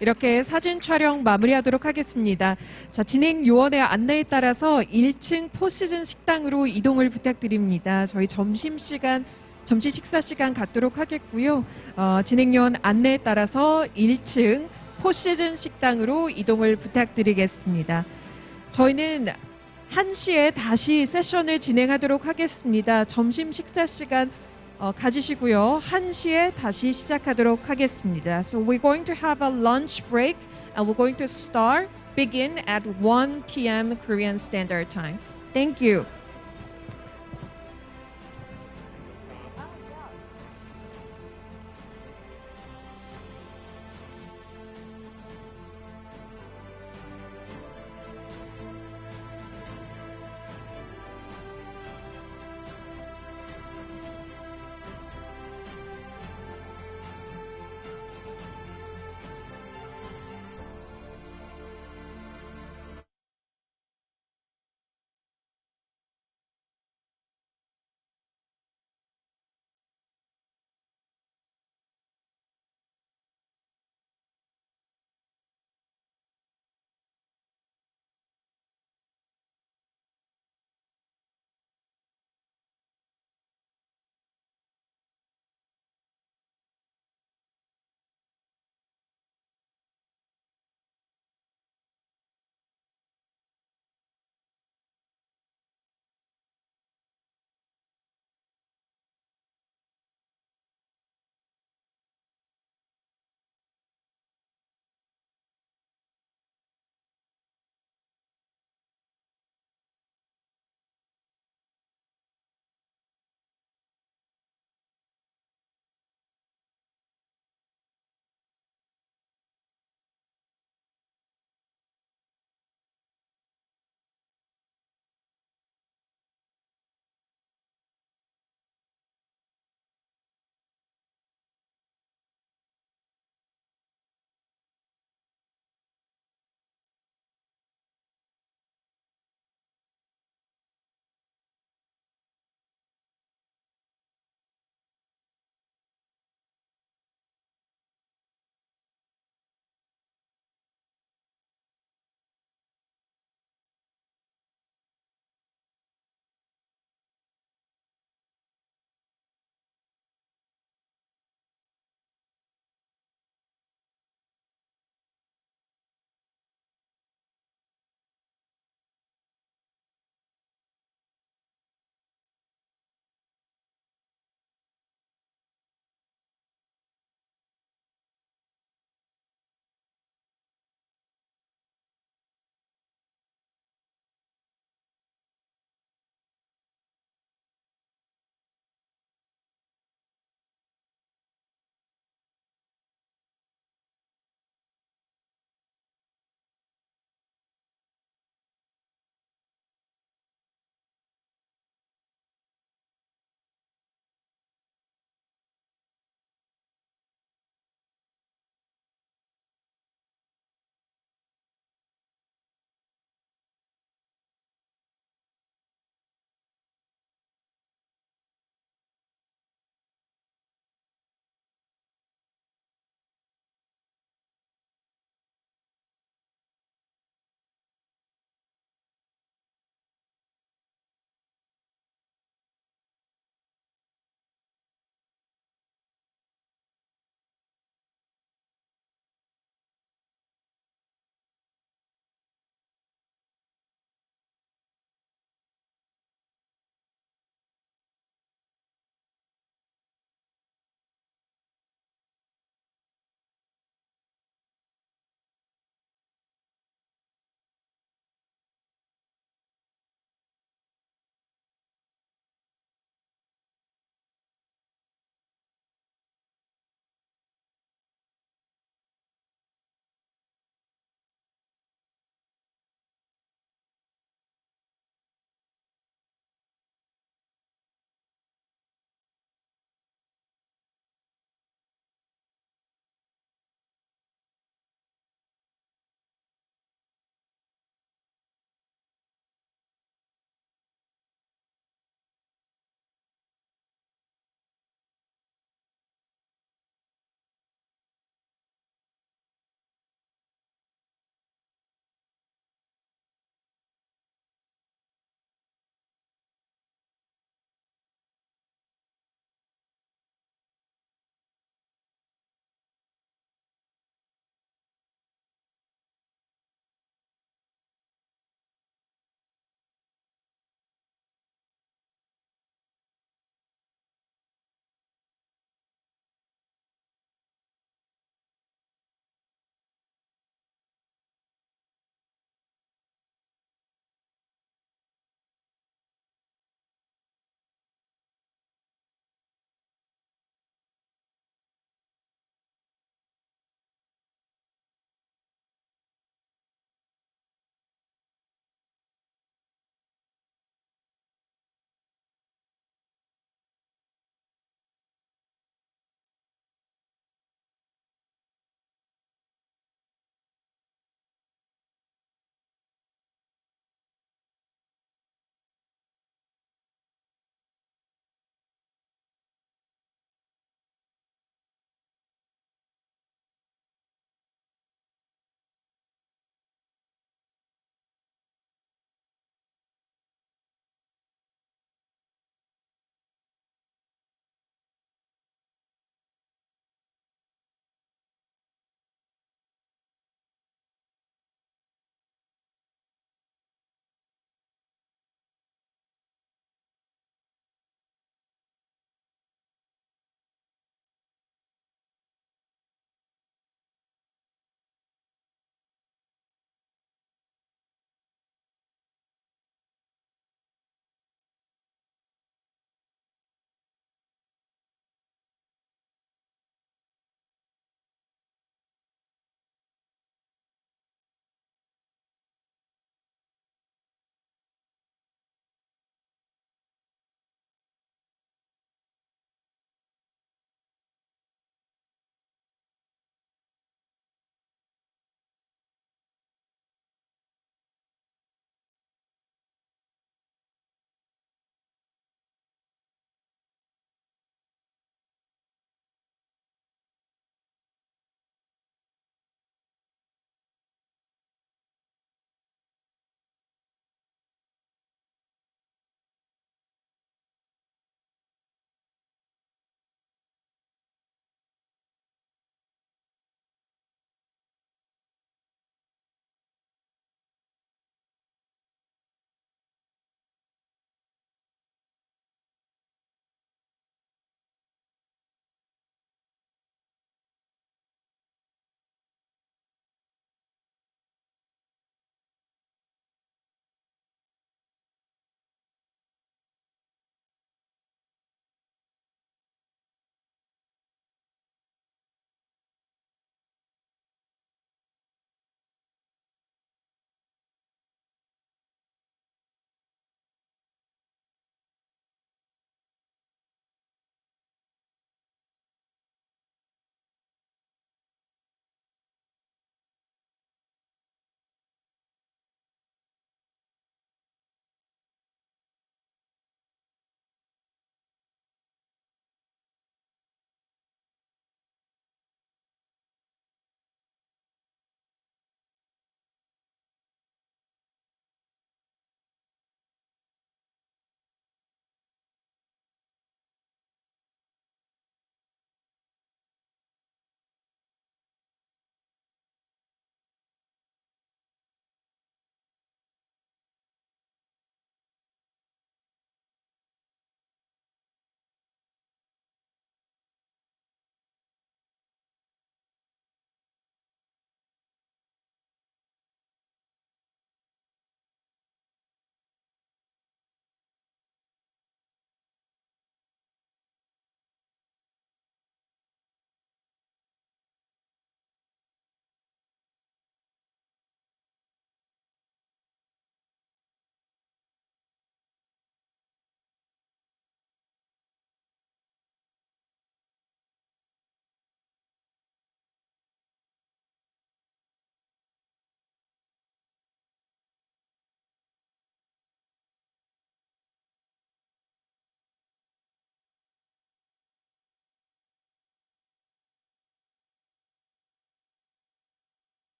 이렇게 사진 촬영 마무리하도록 하겠습니다. 자, 진행 요원의 안내에 따라서 1층 포시즌 식당으로 이동을 부탁드립니다. 저희 점심 식사 시간 갖도록 하겠고요. 진행 요원 안내에 따라서 1층 포시즌 식당으로 이동을 부탁드리겠습니다. 저희는 1시에 다시 세션을 진행하도록 하겠습니다. 점심 식사 시간 가지시고요. 1시에 다시 시작하도록 하겠습니다. So we're going to have a lunch break and we're going to begin at 1 p.m. Korean Standard Time. Thank you.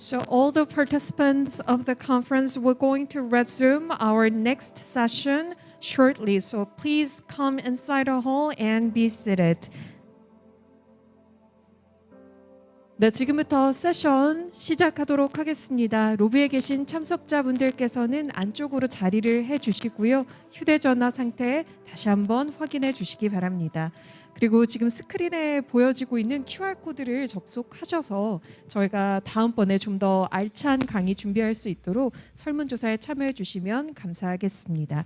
So all the participants of the conference, we're going to resume our next session shortly. So please come inside the hall and be seated. 네, 지금부터 세션 시작하도록 하겠습니다. 로비에 계신 참석자분들께서는 안쪽으로 자리를 해주시고요. 휴대전화 상태 다시 한번 확인해 주시기 바랍니다. 그리고 지금 스크린에 보여지고 있는 QR코드를 접속하셔서 저희가 다음번에 좀 더 알찬 강의 준비할 수 있도록 설문조사에 참여해 주시면 감사하겠습니다.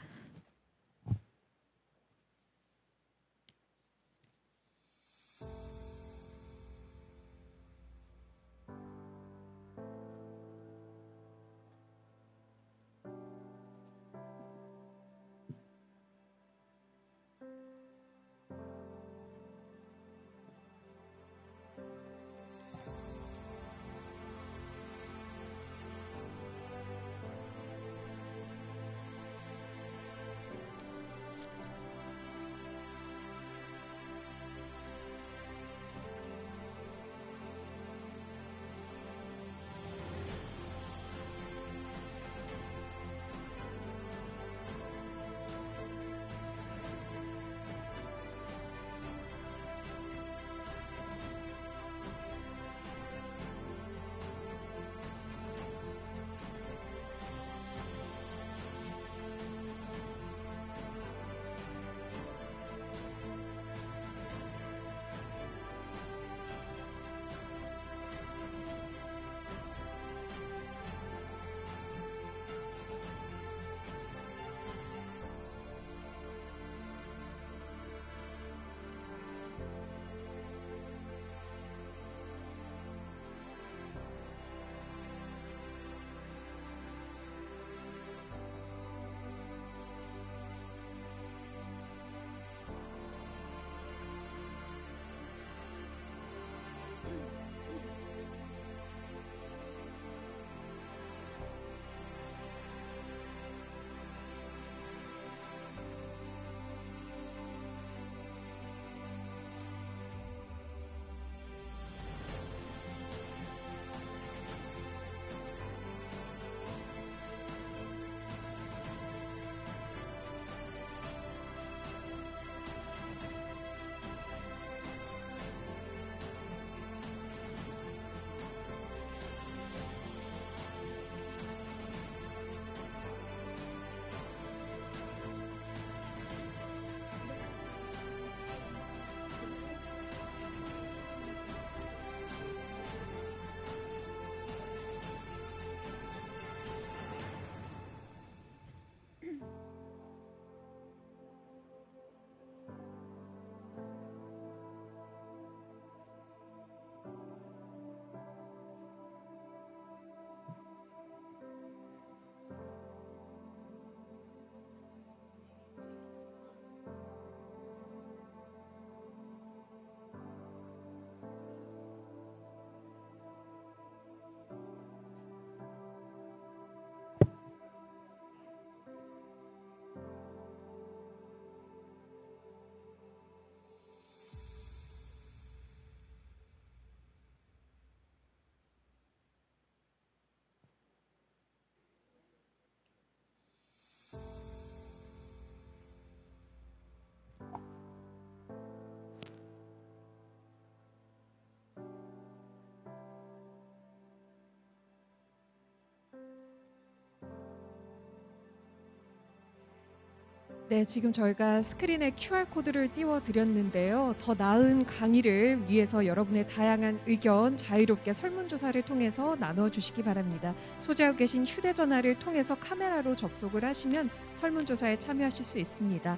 네, 지금 저희가 스크린에 QR코드를 띄워드렸는데요. 더 나은 강의를 위해서 여러분의 다양한 의견 자유롭게 설문조사를 통해서 나눠주시기 바랍니다. 소지하고 계신 휴대전화를 통해서 카메라로 접속을 하시면 설문조사에 참여하실 수 있습니다.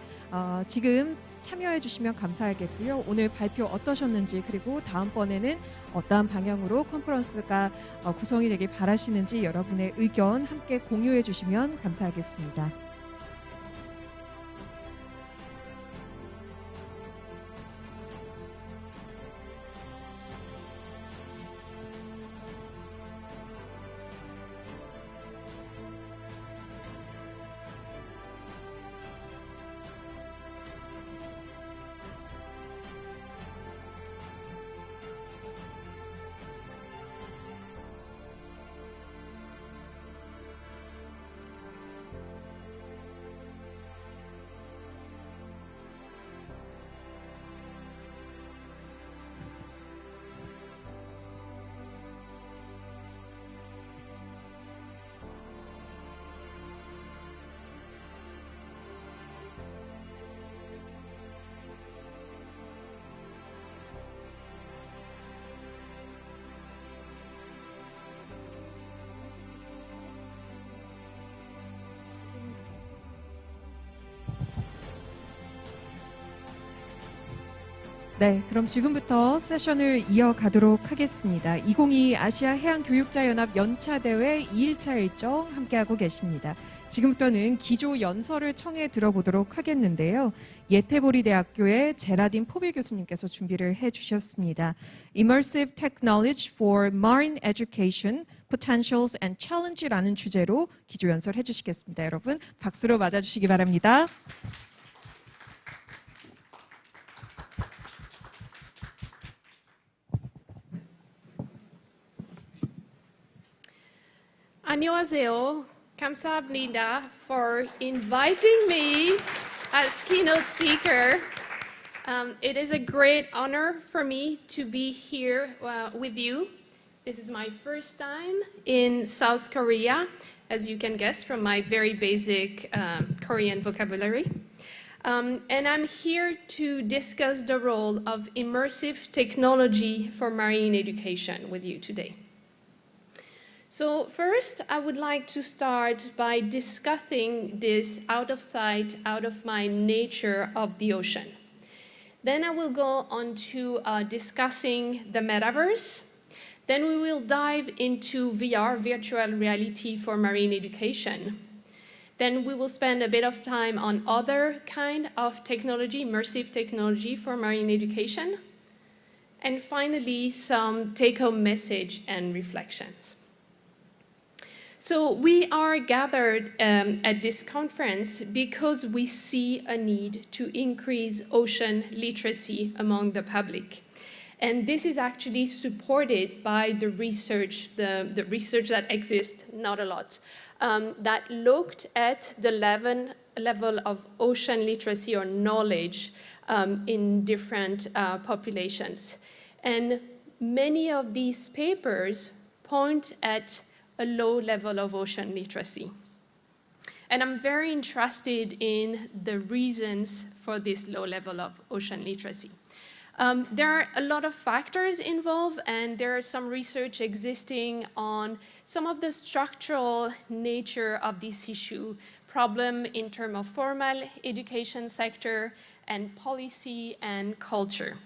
지금 참여해 주시면 감사하겠고요. 오늘 발표 어떠셨는지, 그리고 다음번에는 어떠한 방향으로 컨퍼런스가 구성이 되길 바라시는지 여러분의 의견 함께 공유해 주시면 감사하겠습니다. 네, 그럼 지금부터 세션을 이어가도록 하겠습니다. 2022 아시아해양교육자연합 연차대회 2일차 일정 함께하고 계십니다. 지금부터는 기조 연설을 청해 들어보도록 하겠는데요. 예태보리대학교의 제라딘 포빌 교수님께서 준비를 해주셨습니다. Immersive Technology for Marine Education, Potentials and Challenge라는 주제로 기조 연설해 주시겠습니다. 여러분 박수로 맞아주시기 바랍니다. 안녕하세요. 감사합니다 for inviting me as keynote speaker. It is a great honor for me to be here with you. This is my first time in South Korea, as you can guess from my very basic Korean vocabulary. And I'm here to discuss the role of immersive technology for marine education with you today. So first, I would like to start by discussing this out of sight, out of mind nature of the ocean. Then I will go on to discussing the metaverse. Then we will dive into VR, virtual reality for marine education. Then we will spend a bit of time on other kind of technology, immersive technology for marine education. And finally, some take-home message and reflections. So we are gathered at this conference because we see a need to increase ocean literacy among the public. And this is actually supported by the research that exists, not a lot, that looked at the level of ocean literacy or knowledge in different populations. And many of these papers point at a low level of ocean literacy. And I'm very interested in the reasons for this low level of ocean literacy. There are a lot of factors involved, and there is some research existing on some of the structural nature of this issue, problem in terms of formal education sector and policy and culture.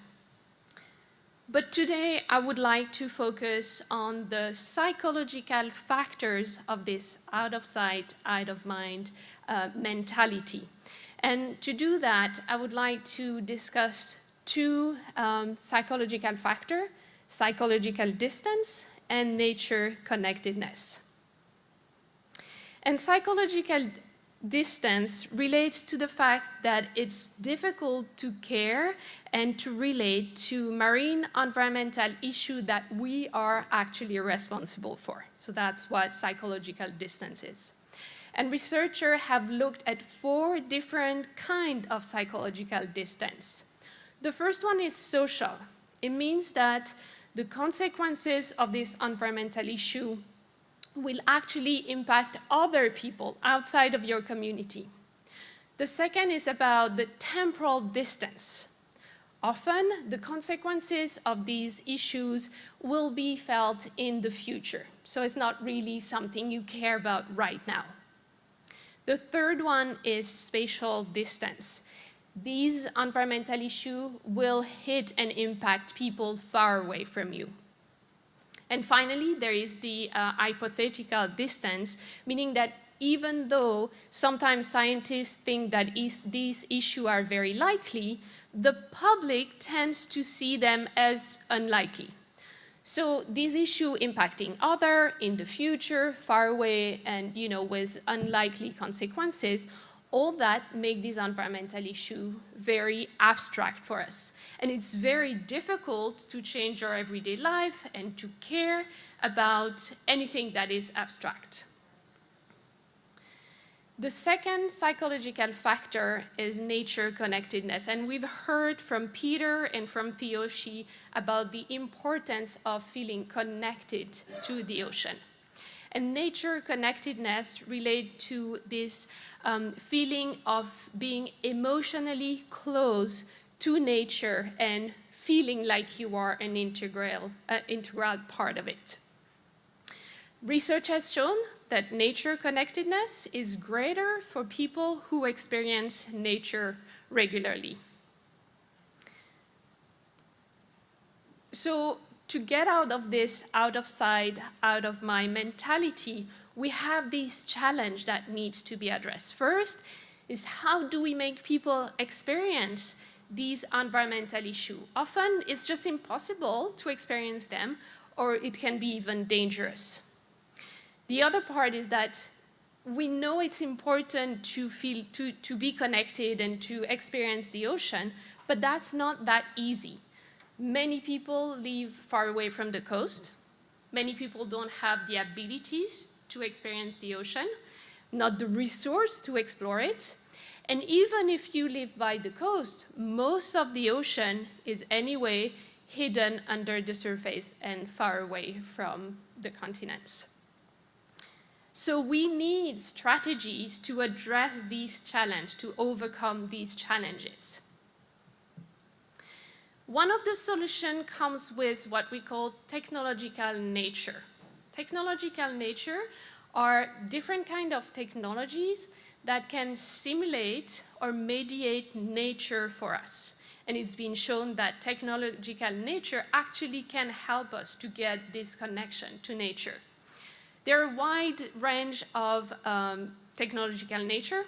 But today, I would like to focus on the psychological factors of this out of sight, out of mind mentality. And to do that, I would like to discuss two psychological factors: psychological distance and nature connectedness. And psychological distance relates to the fact that it's difficult to care and to relate to marine environmental issues that we are actually responsible for. So that's what psychological distance is. And researchers have looked at 4 different kinds of psychological distance. The first one is social. It means that the consequences of this environmental issue will actually impact other people outside of your community. The second is about the temporal distance. Often, the consequences of these issues will be felt in the future. So it's not really something you care about right now. The third one is spatial distance. These environmental issues will hit and impact people far away from you. And finally, there is the hypothetical distance, meaning that even though sometimes scientists think that these issues are very likely, the public tends to see them as unlikely. So these issues impacting others in the future, far away, and with unlikely consequences, all that make this environmental issue very abstract for us. And it's very difficult to change our everyday life and to care about anything that is abstract. The second psychological factor is nature connectedness. And we've heard from Peter and from Tyoshi about the importance of feeling connected to the ocean. And nature connectedness relates to this feeling of being emotionally close to nature and feeling like you are an integral part of it. Research has shown that nature connectedness is greater for people who experience nature regularly. So to get out of this out of sight, out of mind mentality, we have this challenge that needs to be addressed. First is how do we make people experience these environmental issues? Often it's just impossible to experience them, or it can be even dangerous. The other part is that we know it's important to feel, to be connected and to experience the ocean, but that's not that easy. Many people live far away from the coast. Many people don't have the abilities to experience the ocean, not the resource to explore it. And even if you live by the coast, most of the ocean is anyway hidden under the surface and far away from the continents. So we need strategies to address these challenges, to overcome these challenges. One of the solutions comes with what we call technological nature. Technological nature are different kinds of technologies that can simulate or mediate nature for us. And it's been shown that technological nature actually can help us to get this connection to nature. There are a wide range of technological nature.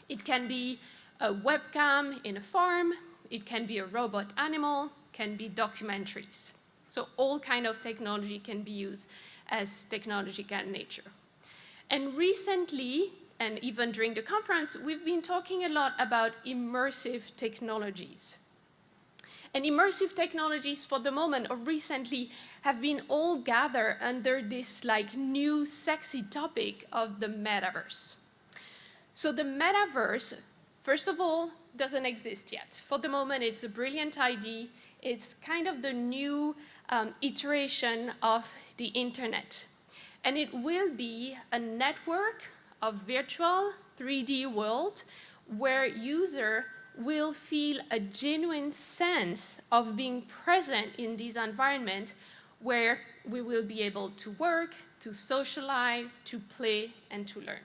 It can be a webcam in a farm, it can be a robot animal, can be documentaries. So all kinds of technology can be used as technological nature. And recently, and even during the conference, we've been talking a lot about immersive technologies. And immersive technologies for the moment or recently have been all gathered under this like new sexy topic of the metaverse. So the metaverse, first of all, doesn't exist yet. For the moment, it's a brilliant idea. It's kind of the new iteration of the internet. And it will be a network of virtual 3D world where user will feel a genuine sense of being present in this environment where we will be able to work, to socialize, to play, and to learn.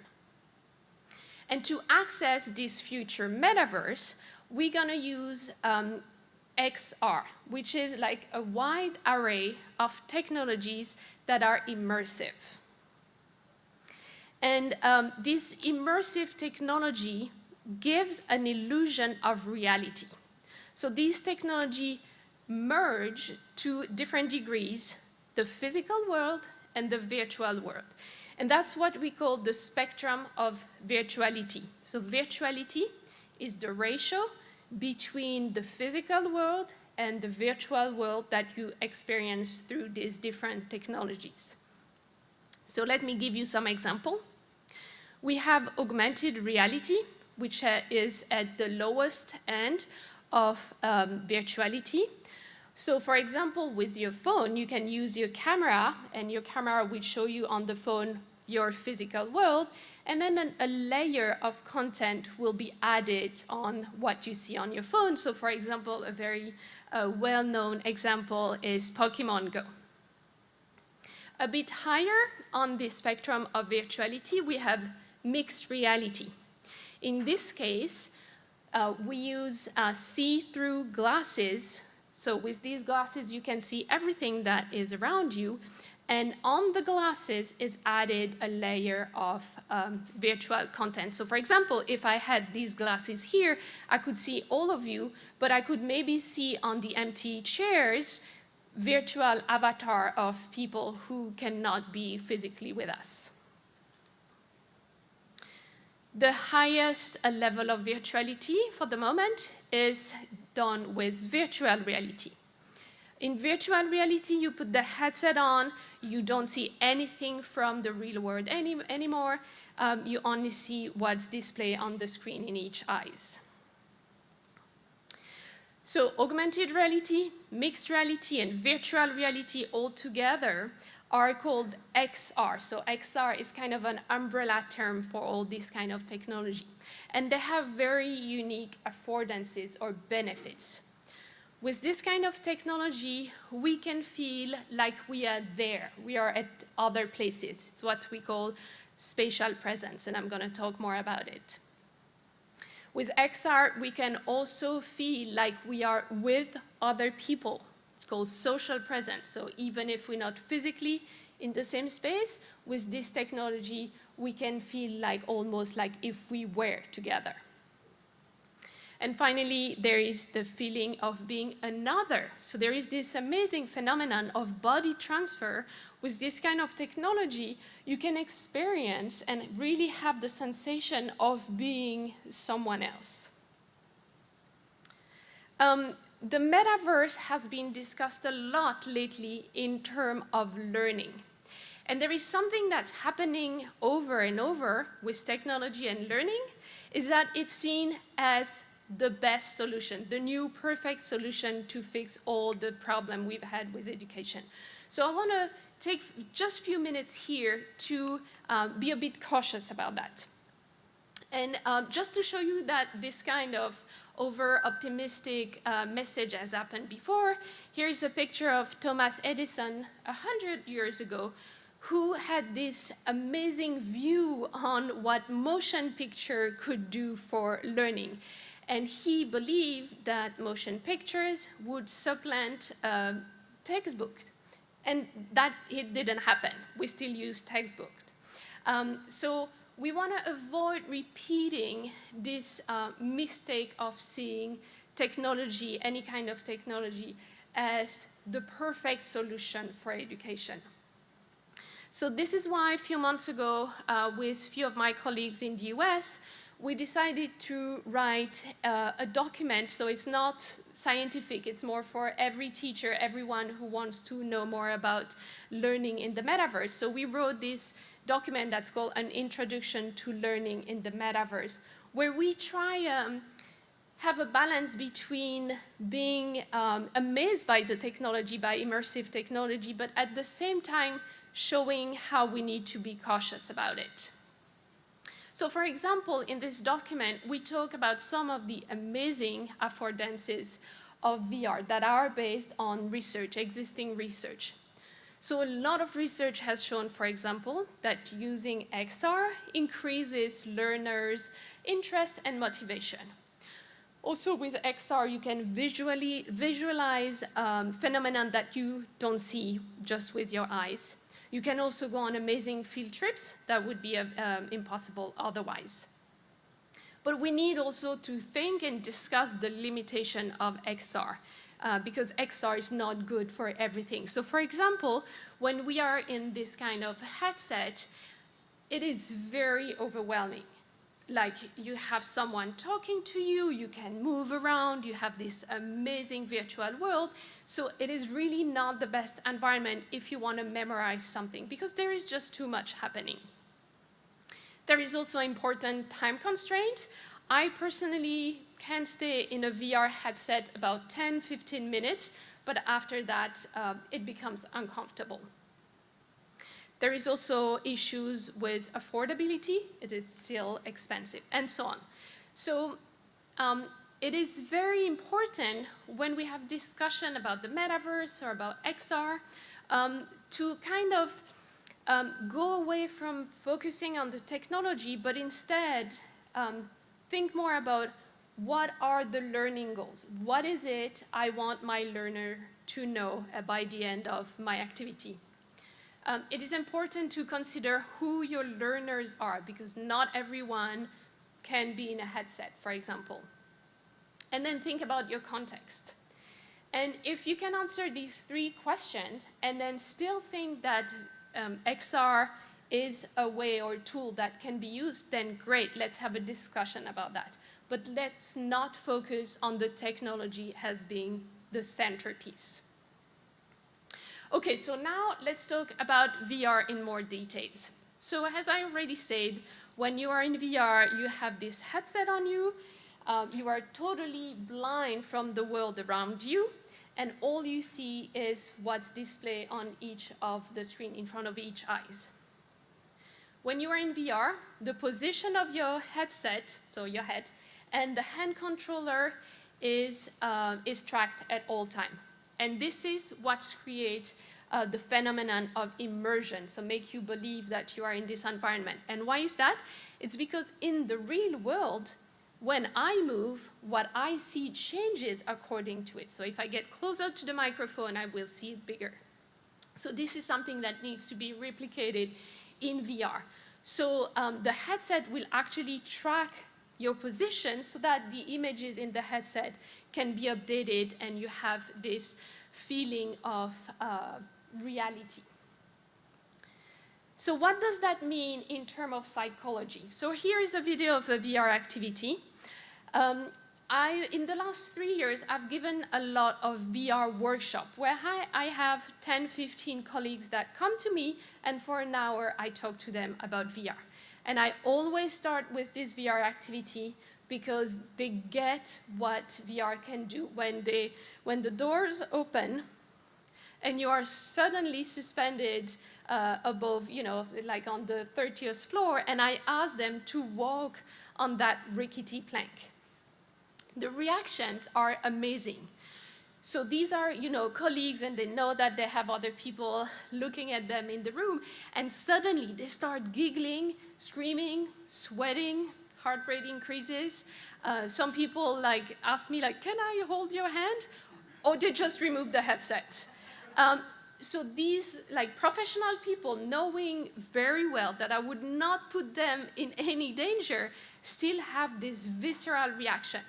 And to access this future metaverse, we're gonna use XR, which is like a wide array of technologies that are immersive. And this immersive technology gives an illusion of reality. So these technologies merge to different degrees the physical world and the virtual world. And that's what we call the spectrum of virtuality. So virtuality is the ratio between the physical world and the virtual world that you experience through these different technologies. So let me give you some example. We have augmented reality, which is at the lowest end of virtuality. So for example, with your phone, you can use your camera, and your camera will show you on the phone your physical world, and then a layer of content will be added on what you see on your phone. So for example, a very well-known example is Pokemon Go. A bit higher on the spectrum of virtuality, we have mixed reality. In this case, we use see-through glasses. So with these glasses, you can see everything that is around you. And on the glasses is added a layer of virtual content. So for example, if I had these glasses here, I could see all of you, but I could maybe see on the empty chairs virtual avatar of people who cannot be physically with us. The highest level of virtuality for the moment is done with virtual reality. In virtual reality, you put the headset on, you don't see anything from the real world anymore. You only see what's displayed on the screen in each eyes. So augmented reality, mixed reality, and virtual reality all together are called XR. So XR is kind of an umbrella term for all this kind of technology. And they have very unique affordances or benefits. With this kind of technology, we can feel like we are there. We are at other places. It's what we call spatial presence, and I'm going to talk more about it. With XR, we can also feel like we are with other people. called social presence. So even if we're not physically in the same space, with this technology, we can feel like almost like if we were together. And finally, there is the feeling of being another. So there is this amazing phenomenon of body transfer. With this kind of technology, you can experience and really have the sensation of being someone else. The metaverse has been discussed a lot lately in terms of learning. And there is something that's happening over and over with technology and learning, is that it's seen as the best solution, the new perfect solution to fix all the problem we've had with education. So I want to take just a few minutes here to be a bit cautious about that. And just to show you that this kind of over-optimistic message has happened before, here's a picture of Thomas Edison 100 years ago, who had this amazing view on what motion picture could do for learning. And he believed that motion pictures would supplant textbooks. And that it didn't happen. We still use textbooks. So we want to avoid repeating this mistake of seeing technology, any kind of technology, as the perfect solution for education. So this is why a few months ago, with a few of my colleagues in the US, we decided to write a document. So it's not scientific, it's more for every teacher, everyone who wants to know more about learning in the metaverse. So we wrote this document that's called An Introduction to Learning in the Metaverse, where we try have a balance between being amazed by the technology, by immersive technology, but at the same time showing how we need to be cautious about it. So for example, in this document, we talk about some of the amazing affordances of VR that are based on research, existing research. So a lot of research has shown, for example, that using XR increases learners' interest and motivation. Also with XR, you can visualize phenomena that you don't see just with your eyes. You can also go on amazing field trips that would be impossible otherwise. But we need also to think and discuss the limitation of XR, because XR is not good for everything. So for example, when we are in this kind of headset, it is very overwhelming. Like you have someone talking to you, you can move around, you have this amazing virtual world. So it is really not the best environment if you want to memorize something, because there is just too much happening. There is also important time constraint. I personally can stay in a VR headset about 10-15 minutes, but after that, it becomes uncomfortable. There is also issues with affordability. It is still expensive, and so on. So it is very important when we have discussion about the metaverse or about XR to kind of go away from focusing on the technology, but instead think more about what are the learning goals? What is it I want my learner to know by the end of my activity? It is important to consider who your learners are, because not everyone can be in a headset, for example. And then think about your context. And if you can answer these three questions and then still think that XR is a way or tool that can be used, then great, let's have a discussion about that. But let's not focus on the technology as being the centerpiece. Okay, so now let's talk about VR in more details. So as I already said, when you are in VR, you have this headset on you. You are totally blind from the world around you, and all you see is what's displayed on each of the screen in front of each eyes. When you are in VR, the position of your headset, so your head, and the hand controller is tracked at all times. And this is what creates the phenomenon of immersion, so make you believe that you are in this environment. And why is that? It's because in the real world, when I move, what I see changes according to it. So if I get closer to the microphone, I will see it bigger. So this is something that needs to be replicated in VR. So the headset will actually track your position so that the images in the headset can be updated and you have this feeling of reality. So what does that mean in terms of psychology? So here is a video of a VR activity. In the last 3 years, I've given a lot of VR workshops where I have 10, 15 colleagues that come to me, and for an hour, I talk to them about VR. And I always start with this VR activity because they get what VR can do. When the doors open and you are suddenly suspended above, like on the 30th floor, and I ask them to walk on that rickety plank. The reactions are amazing. So these are, colleagues, and they know that they have other people looking at them in the room, and suddenly they start giggling, screaming, sweating, heart rate increases. Some people ask me, can I hold your hand? Or they just remove the headset. So these professional people, knowing very well that I would not put them in any danger, still have this visceral reaction.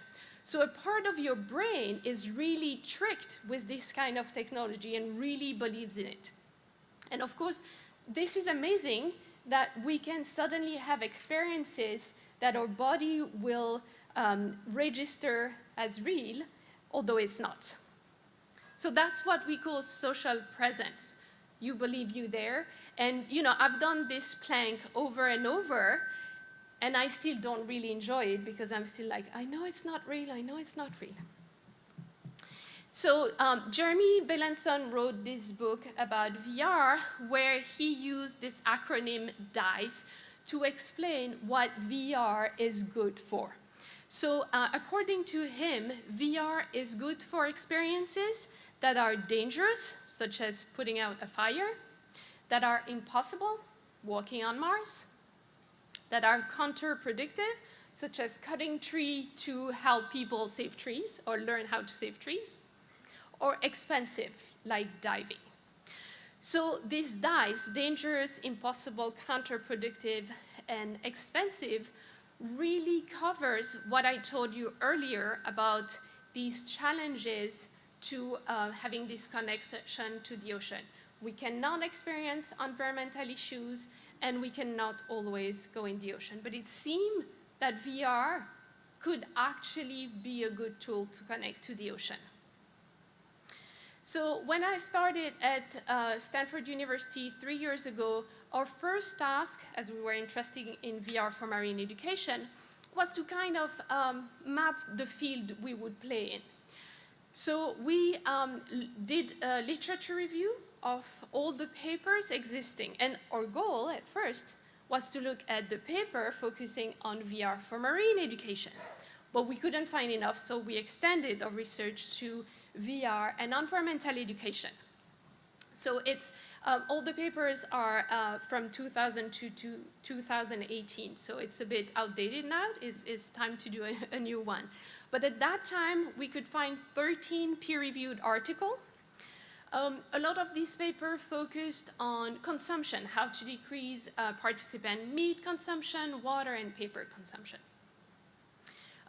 So a part of your brain is really tricked with this kind of technology and really believes in it. And of course, this is amazing that we can suddenly have experiences that our body will register as real, although it's not. So that's what we call social presence. You believe you're there. And I've done this plank over and over, and I still don't really enjoy it because I'm still like, I know it's not real, I know it's not real. So Jeremy Belenson wrote this book about VR where he used this acronym DICE to explain what VR is good for. So according to him, VR is good for experiences that are dangerous, such as putting out a fire, that are impossible, walking on Mars, that are counterproductive, such as cutting tree to help people save trees or learn how to save trees, or expensive, like diving. So these DICE, dangerous, impossible, counterproductive, and expensive, really covers what I told you earlier about these challenges to having this connection to the ocean. We cannot experience environmental issues, and we cannot always go in the ocean. But it seemed that VR could actually be a good tool to connect to the ocean. So when I started at Stanford University 3 years ago, our first task, as we were interested in VR for marine education, was to kind of map the field we would play in. So we did a literature review of all the papers existing. And our goal at first was to look at the paper focusing on VR for marine education. But we couldn't find enough, so we extended our research to VR and environmental education. So it's all the papers are from 2002 to 2018, so it's a bit outdated now. It's time to do a new one. But at that time, we could find 13 peer-reviewed articles. A lot of these papers focused on consumption, how to decrease participant meat consumption, water, and paper consumption.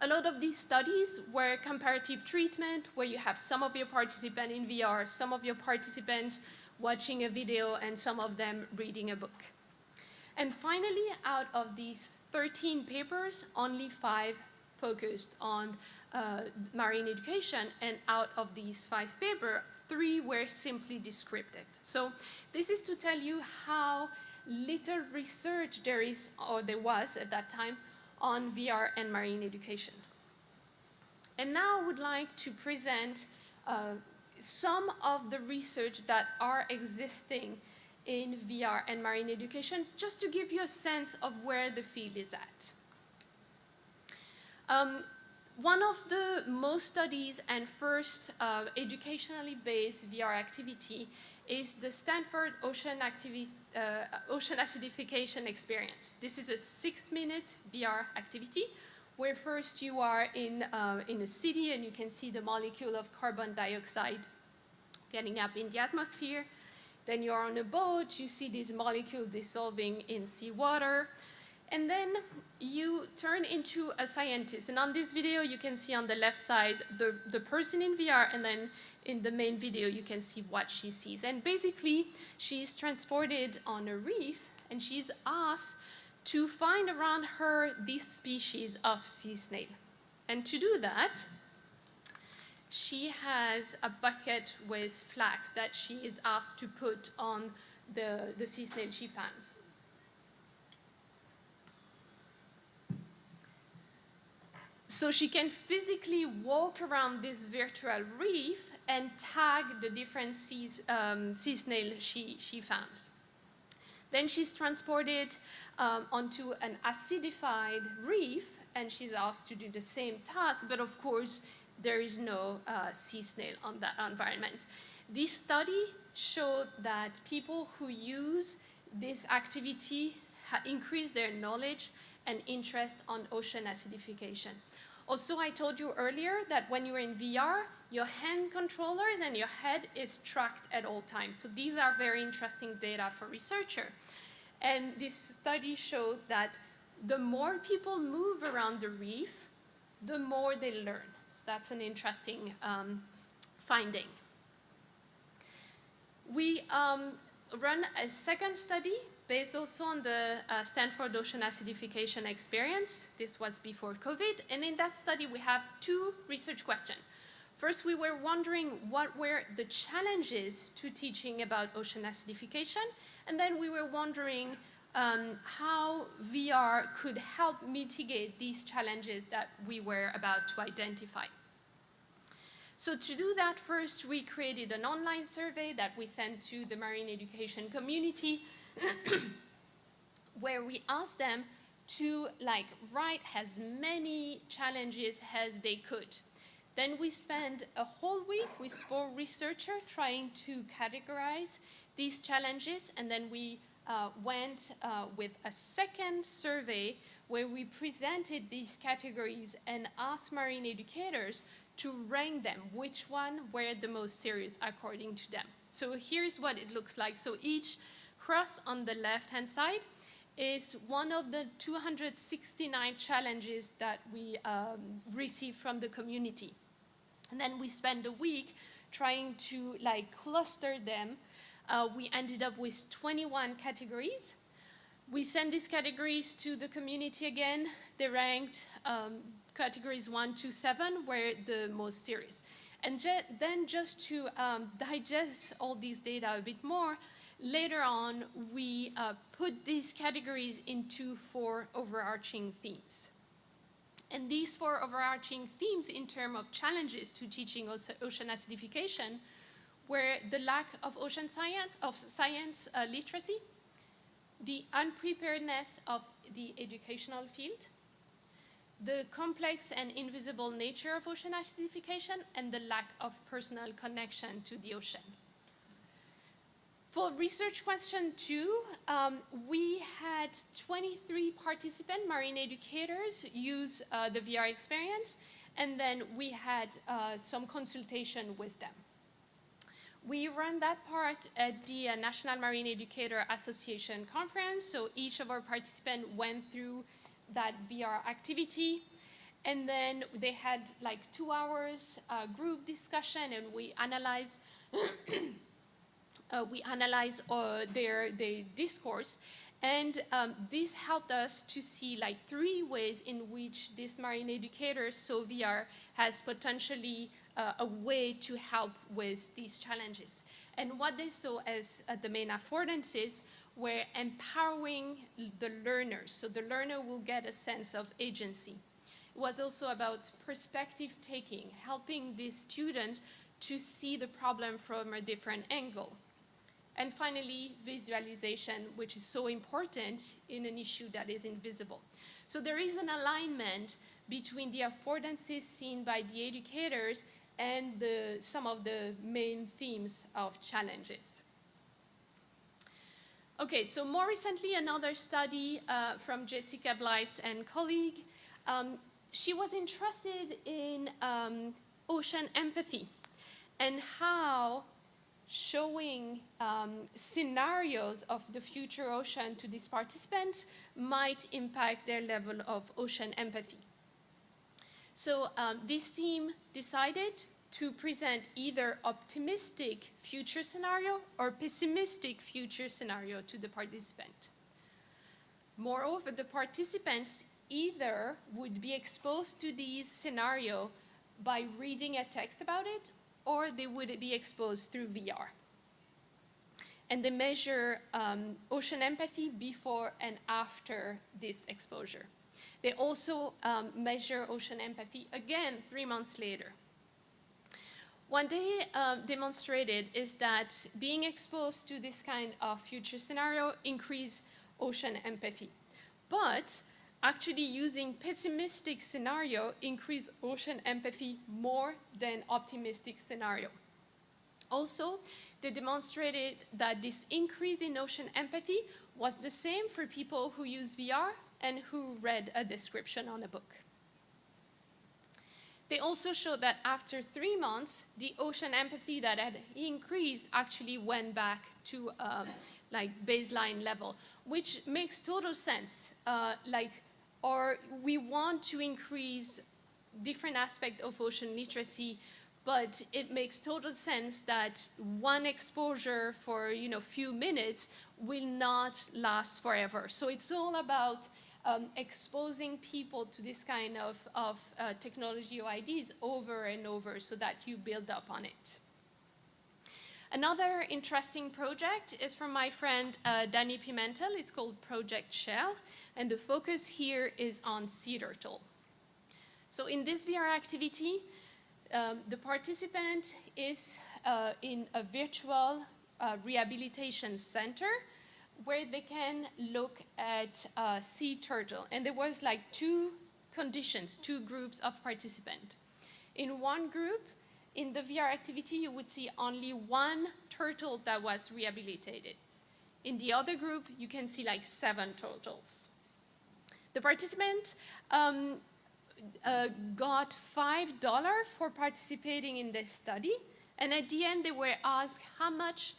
A lot of these studies were comparative treatment, where you have some of your participants in VR, some of your participants watching a video, and some of them reading a book. And finally, out of these 13 papers, only 5 focused on marine education, and out of these 5 papers, 3 were simply descriptive. So this is to tell you how little research there is, or there was at that time, on VR and marine education. And now I would like to present some of the research that are existing in VR and marine education, just to give you a sense of where the field is at. One of the most studies and first educationally based VR activity is the Stanford Ocean Acidification Experience. This is a 6-minute VR activity where first you are in a city and you can see the molecule of carbon dioxide getting up in the atmosphere. Then you're on a boat, you see this molecule dissolving in seawater, and then you turn into a scientist. And on this video, you can see on the left side the person in VR, and then in the main video, you can see what she sees. And basically, she's transported on a reef, and she's asked to find around her this species of sea snail. And to do that, she has a bucket with flax that she is asked to put on the sea snail she found. So she can physically walk around this virtual reef and tag the different sea snail she found. Then she's transported onto an acidified reef, and she's asked to do the same task, but of course, there is no sea snail on that environment. This study showed that people who use this activity increase their knowledge and interest on ocean acidification. Also, I told you earlier that when you're in VR, your hand controllers and your head is tracked at all times. So these are very interesting data for researchers. And this study showed that the more people move around the reef, the more they learn. So that's an interesting finding. We run a second study based also on the Stanford Ocean Acidification experience. This was before COVID. And in that study, we have two research questions. First, we were wondering what were the challenges to teaching about ocean acidification. And then we were wondering how VR could help mitigate these challenges that we were about to identify. So to do that, first we created an online survey that we sent to the marine education community where we asked them to write as many challenges as they could. Then we spent a whole week with 4 researchers trying to categorize these challenges, and then we went with a second survey where we presented these categories and asked marine educators to rank them, which one were the most serious according to them. So here's what it looks like. So each cross on the left-hand side is one of the 269 challenges that we received from the community. And then we spent a week trying to cluster them. We ended up with 21 categories. We sent these categories to the community again. They ranked categories 1 to 7 were the most serious. And then just to digest all these data a bit more, later on, we put these categories into 4 overarching themes. And these 4 overarching themes in terms of challenges to teaching ocean acidification were the lack of ocean science literacy, the unpreparedness of the educational field, the complex and invisible nature of ocean acidification, and the lack of personal connection to the ocean. For research question 2, we had 23 participant marine educators use the VR experience, and then we had some consultation with them. We ran that part at the National Marine Educator Association conference, so each of our participants went through that VR activity, and then they had 2 hours group discussion, and we analyzed their discourse, and this helped us to see 3 ways in which this marine educator saw VR has potentially a way to help with these challenges. And what they saw as the main affordances were empowering the learners, so the learner will get a sense of agency. It was also about perspective taking, helping these students to see the problem from a different angle. And finally, visualization, which is so important in an issue that is invisible. So there is an alignment between the affordances seen by the educators and some of the main themes of challenges. Okay, so more recently, another study from Jessica Blythe and colleague she was interested in ocean empathy and how showing scenarios of the future ocean to these participants might impact their level of ocean empathy. So this team decided to present either optimistic future scenario or pessimistic future scenario to the participant. Moreover, the participants either would be exposed to these scenarios by reading a text about it, or they would be exposed through VR. And they measure ocean empathy before and after this exposure. They also measure ocean empathy again 3 months later. What they demonstrated is that being exposed to this kind of future scenario increase ocean empathy. But actually using pessimistic scenario increase ocean empathy more than optimistic scenario. Also, they demonstrated that this increase in ocean empathy was the same for people who use VR and who read a description on a book. They also showed that after 3 months, the ocean empathy that had increased actually went back to like baseline level, which makes total sense. Or we want to increase different aspects of ocean literacy, but it makes total sense that one exposure for few minutes will not last forever. So it's all about exposing people to this kind of technology or ideas over and over so that you build up on it. Another interesting project is from my friend Danny Pimentel. It's called Project Shell, and the focus here is on sea turtle. So in this VR activity, the participant is in a virtual rehabilitation center where they can look at sea turtle. And there was like 2 conditions, 2 groups of participants. In one group, in the VR activity, you would see only 1 turtle that was rehabilitated. In the other group, you can see like 7 turtles. The participant got $5 for participating in this study. And at the end, they were asked how much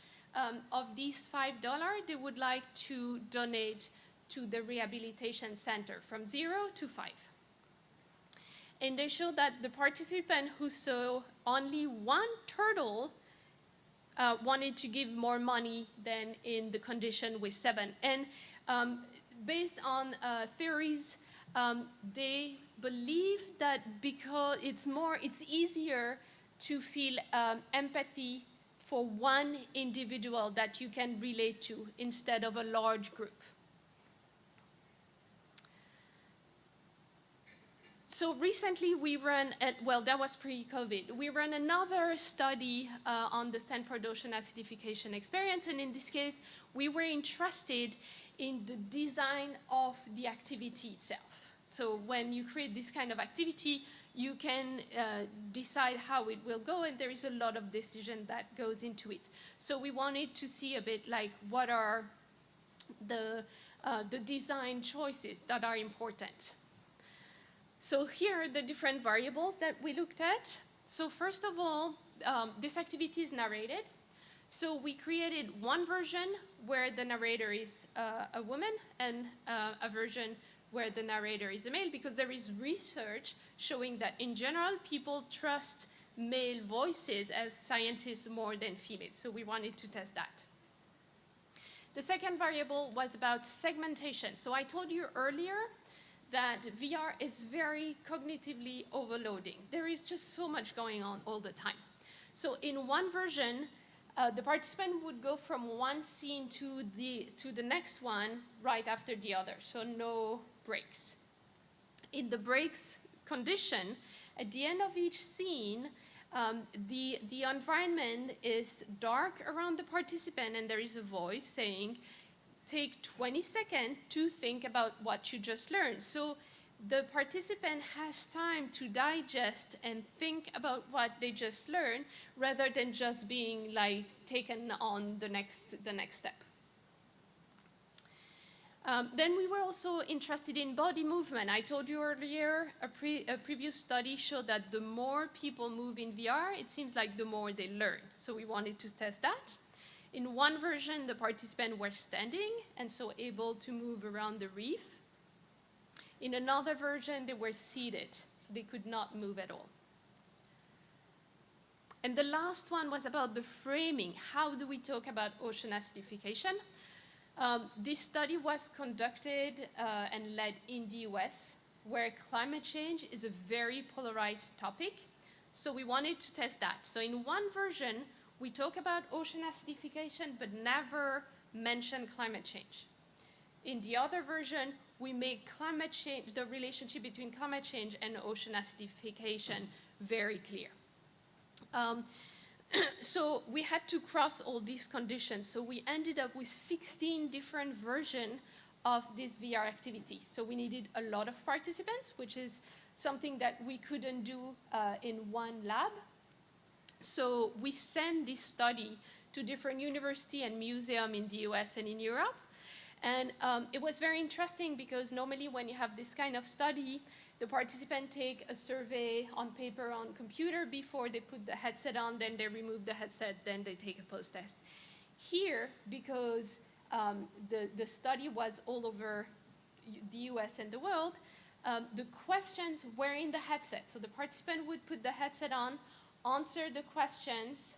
of these $5 they would like to donate to the rehabilitation center, from 0 to 5. And they showed that the participant who saw only 1 turtle wanted to give more money than in the condition with 7. And based on theories, they believe that because it's easier to feel empathy for one individual that you can relate to instead of a large group. So recently we ran, well, that was pre-COVID, we ran another study on the Stanford Ocean acidification experience, and in this case, we were interested in the design of the activity itself. So when you create this kind of activity, you can decide how it will go, and there is a lot of decision that goes into it. So we wanted to see a bit like what are the design choices that are important. So here are the different variables that we looked at. So first of all, this activity is narrated. So we created one version where the narrator is a woman and a version where the narrator is a male, because there is research showing that in general, people trust male voices as scientists more than females. So we wanted to test that. The second variable was about segmentation. So I told you earlier that VR is very cognitively overloading. There is just so much going on all the time. So in one version, the participant would go from one scene to the next one right after the other, so no breaks. In the breaks condition, at the end of each scene, the environment is dark around the participant, and there is a voice saying, take 20 seconds to think about what you just learned. So the participant has time to digest and think about what they just learned, rather than just being like taken on the next step. Then we were also interested in body movement. I told you earlier, a previous study showed that the more people move in VR, it seems like the more they learn. So we wanted to test that. In one version, the participants were standing and so able to move around the reef. In another version, they were seated, so they could not move at all. And the last one was about the framing. How do we talk about ocean acidification? This study was conducted and led in the US, where climate change is a very polarized topic. So we wanted to test that. So in one version, we talk about ocean acidification, but never mention climate change. In the other version, we make climate change, the relationship between climate change and ocean acidification very clear. So we had to cross all these conditions. So we ended up with 16 different versions of this VR activity. So we needed a lot of participants, which is something that we couldn't do in one lab. So we sent this study to different universities and museums in the US and in Europe. And it was very interesting because normally when you have this kind of study, the participants take a survey on paper on computer before they put the headset on, then they remove the headset, then they take a post-test. Here, because the study was all over the US and the world, the questions were in the headset. So the participant would put the headset on, answer the questions,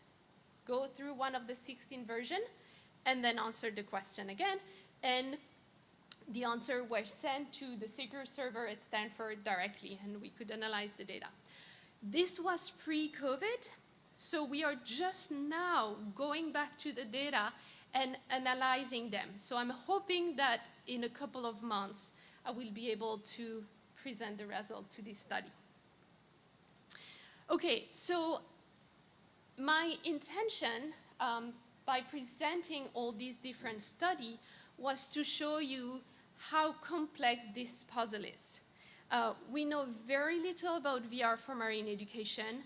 go through one of the 16 versions, and then answer the question again. And the answer was sent to the secure server at Stanford directly, and we could analyze the data. This was pre-COVID, so we are just now going back to the data and analyzing them. So I'm hoping that in a couple of months, I will be able to present the result to this study. Okay, so my intention by presenting all these different studies was to show you how complex this puzzle is. We know very little about VR for marine education.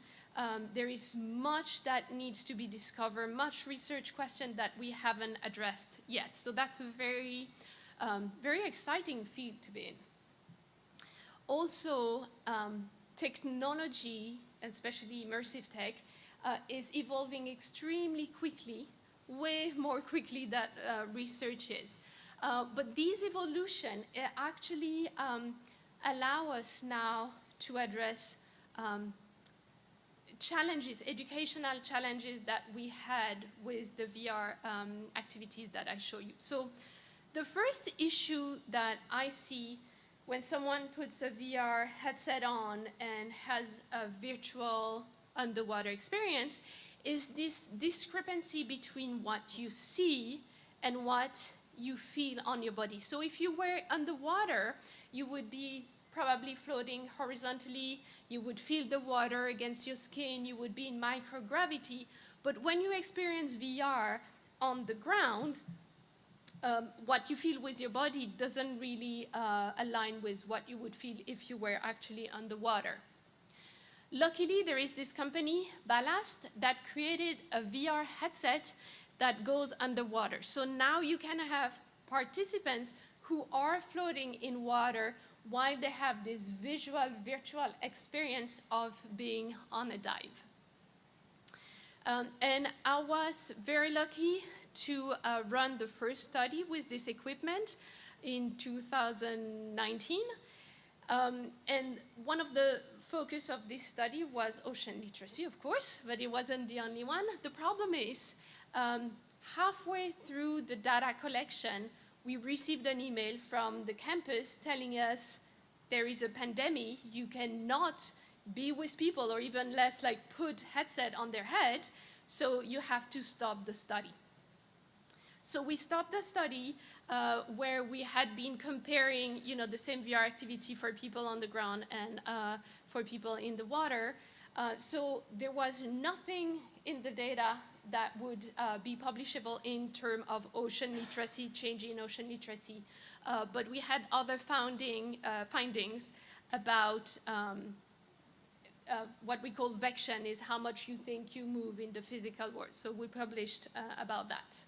There is much that needs to be discovered, much research questions that we haven't addressed yet. So that's a very, very exciting field to be in. Also, technology, especially immersive tech, is evolving extremely quickly, way more quickly than research is. But these evolution actually allow us now to address challenges, educational challenges that we had with the VR activities that I show you. So the first issue that I see when someone puts a VR headset on and has a virtual underwater experience is this discrepancy between what you see and what you feel on your body. So if you were underwater, you would be probably floating horizontally, you would feel the water against your skin, you would be in microgravity, but when you experience VR on the ground, what you feel with your body doesn't really align with what you would feel if you were actually underwater. Luckily, there is this company, Ballast, that created a VR headset that goes underwater. So now you can have participants who are floating in water while they have this visual, virtual experience of being on a dive. And I was very lucky to run the first study with this equipment in 2019. And one of the focus of this study was ocean literacy, of course, but it wasn't the only one. The problem is, halfway through the data collection, we received an email from the campus telling us there is a pandemic, you cannot be with people or even less like put headset on their head, so you have to stop the study. So we stopped the study where we had been comparing, the same VR activity for people on the ground and for people in the water. So there was nothing in the data that would be publishable in terms of ocean literacy, change in ocean literacy. But we had other findings about what we call vection, is how much you think you move in the physical world. So we published about that.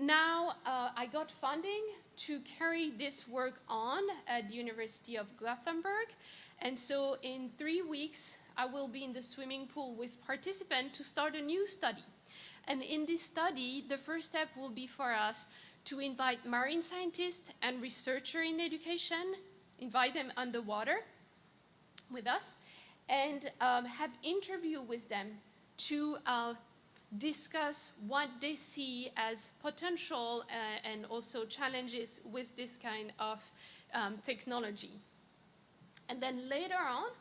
now I got funding to carry this work on at the University of Gothenburg. And so in 3 weeks, I will be in the swimming pool with participants to start a new study. And in this study, the first step will be for us to invite marine scientists and researchers in education, invite them underwater with us, and have interview with them to discuss what they see as potential and also challenges with this kind of technology. And then later on,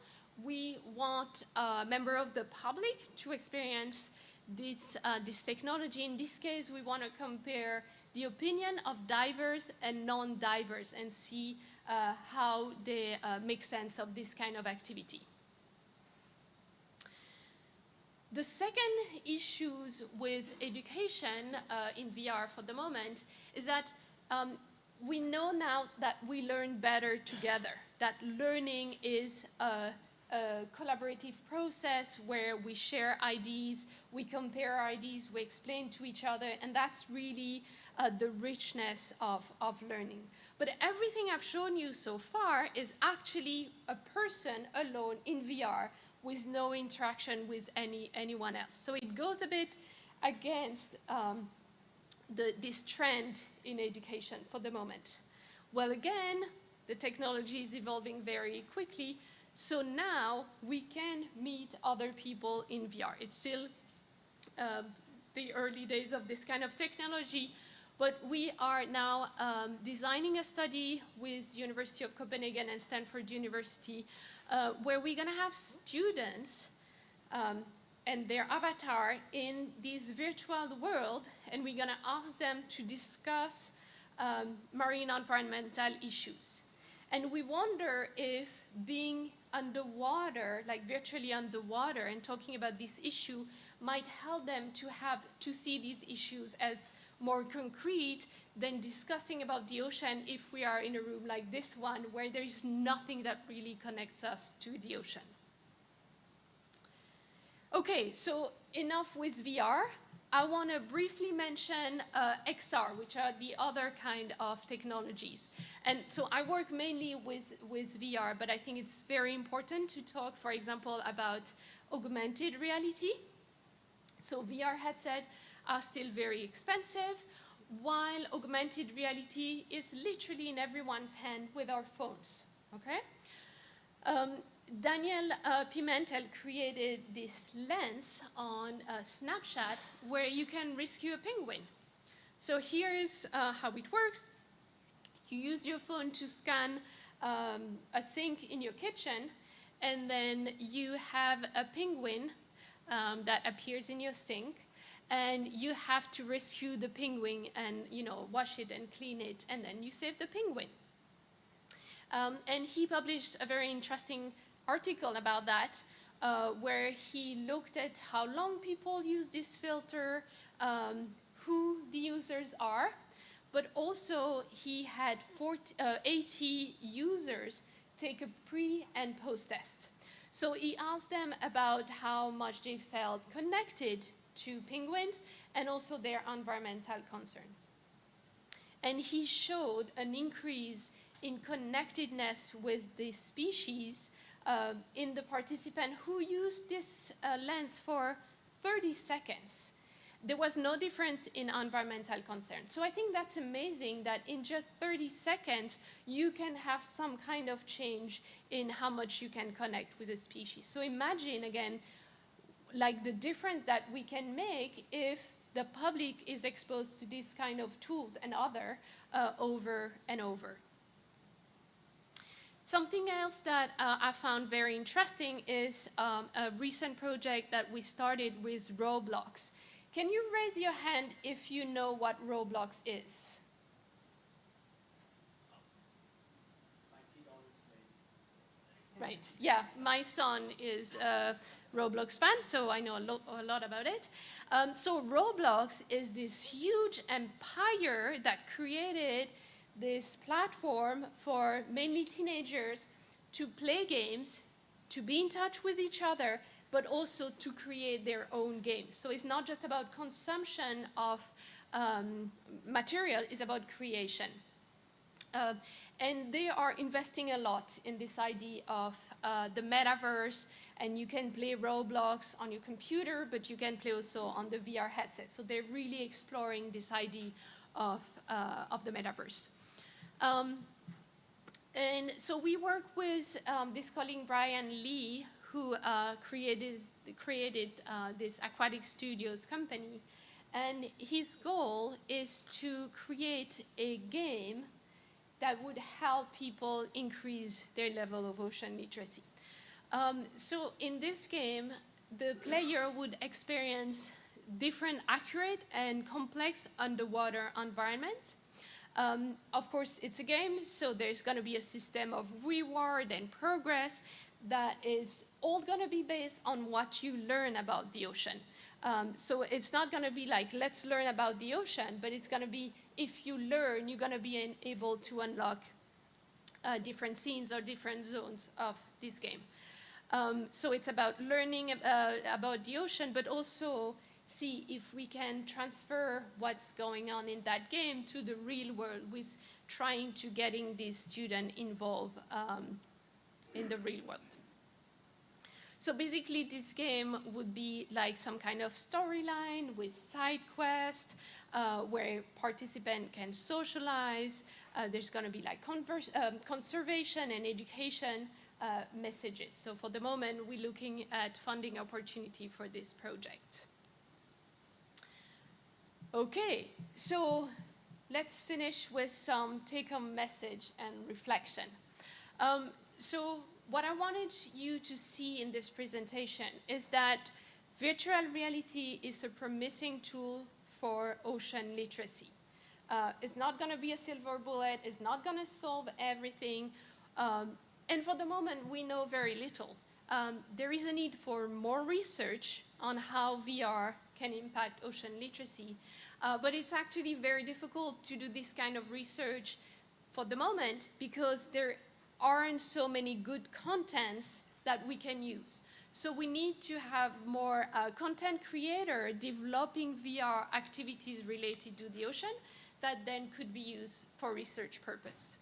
we want a member of the public to experience this technology. In this case, we want to compare the opinion of divers and non-divers and see how they make sense of this kind of activity. The second issues with education in VR for the moment is that we know now that we learn better together, that learning is a collaborative process where we share ideas, we compare ideas, we explain to each other, and that's really the richness of learning. But everything I've shown you so far is actually a person alone in VR with no interaction with anyone else. So it goes a bit against this trend in education for the moment. Well, again, the technology is evolving very quickly, so now we can meet other people in VR. It's still the early days of this kind of technology, but we are now designing a study with the University of Copenhagen and Stanford University where we're going to have students and their avatar in this virtual world, and we're going to ask them to discuss marine environmental issues. And we wonder if being underwater, like virtually underwater, and talking about this issue might help them to see these issues as more concrete than discussing about the ocean if we are in a room like this one where there is nothing that really connects us to the ocean. Okay, so enough with VR. I want to briefly mention XR, which are the other kind of technologies. And so I work mainly with VR, but I think it's very important to talk, for example, about augmented reality. So VR headsets are still very expensive, while augmented reality is literally in everyone's hand with our phones, okay? Daniel Pimentel created this lens on Snapchat where you can rescue a penguin. So here is how it works. You use your phone to scan a sink in your kitchen, and then you have a penguin that appears in your sink, and you have to rescue the penguin and, you know, wash it and clean it, and then you save the penguin. And he published a very interesting article about that, where he looked at how long people use this filter, who the users are, but also he had 80 users take a pre and post test. So he asked them about how much they felt connected to penguins and also their environmental concern. And he showed an increase in connectedness with this species in the participant who used this lens for 30 seconds. There was no difference in environmental concern. So I think that's amazing that in just 30 seconds, you can have some kind of change in how much you can connect with a species. So imagine, again, like the difference that we can make if the public is exposed to these kind of tools and other over and over. Something else that I found very interesting is a recent project that we started with Roblox. Can you raise your hand if you know what Roblox is? Right, yeah, my son is a Roblox fan, so I know a lot about it. So Roblox is this huge empire that created this platform for mainly teenagers to play games, to be in touch with each other, but also to create their own games. So it's not just about consumption of material is about creation. And they are investing a lot in this idea of the metaverse, and you can play Roblox on your computer, but you can play also on the VR headset. So they're really exploring this idea of the metaverse. And so we work with this colleague Brian Lee, who created this Aquatic Studios company. And his goal is to create a game that would help people increase their level of ocean literacy. So in this game, the player would experience different accurate and complex underwater environments. Of course, it's a game, so there's going to be a system of reward and progress that is all going to be based on what you learn about the ocean. So it's not going to be like, let's learn about the ocean, but it's going to be, if you learn, you're going to be able to unlock different scenes or different zones of this game. So it's about learning about the ocean, but also see if we can transfer what's going on in that game to the real world with trying to getting these students involved in the real world. So basically this game would be like some kind of storyline with side quest where participants can socialize. There's going to be like conservation and education messages. So for the moment, we're looking at funding opportunity for this project. Okay, so let's finish with some take-home message and reflection. So what I wanted you to see in this presentation is that virtual reality is a promising tool for ocean literacy. It's not going to be a silver bullet. It's not going to solve everything. And for the moment, we know very little. There is a need for more research on how VR can impact ocean literacy. But it's actually very difficult to do this kind of research for the moment because there aren't so many good contents that we can use. So we need to have more content creator developing VR activities related to the ocean that then could be used for research purpose.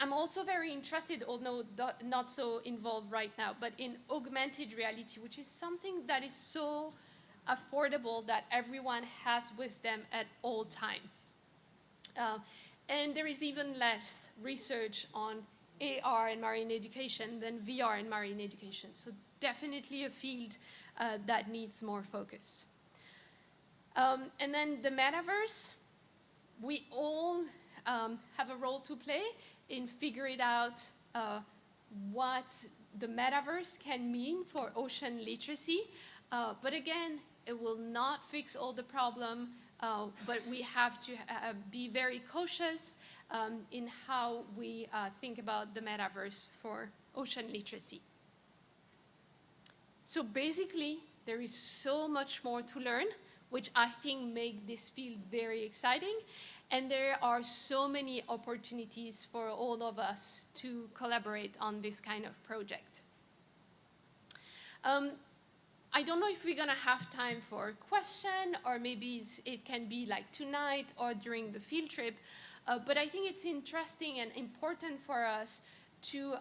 I'm also very interested, although not so involved right now, but in augmented reality, which is something that is so affordable that everyone has with them at all times. And there is even less research on AR and marine education than VR and marine education. So definitely a field that needs more focus. And then the metaverse, we all have a role to play in figuring out what the metaverse can mean for ocean literacy. But again, it will not fix all the problem, but we have to be very cautious in how we think about the metaverse for ocean literacy. So basically, there is so much more to learn, which I think make this field very exciting. And there are so many opportunities for all of us to collaborate on this kind of project. I don't know if we're going to have time for a question, or maybe it can be like tonight or during the field trip. But I think it's interesting and important for us to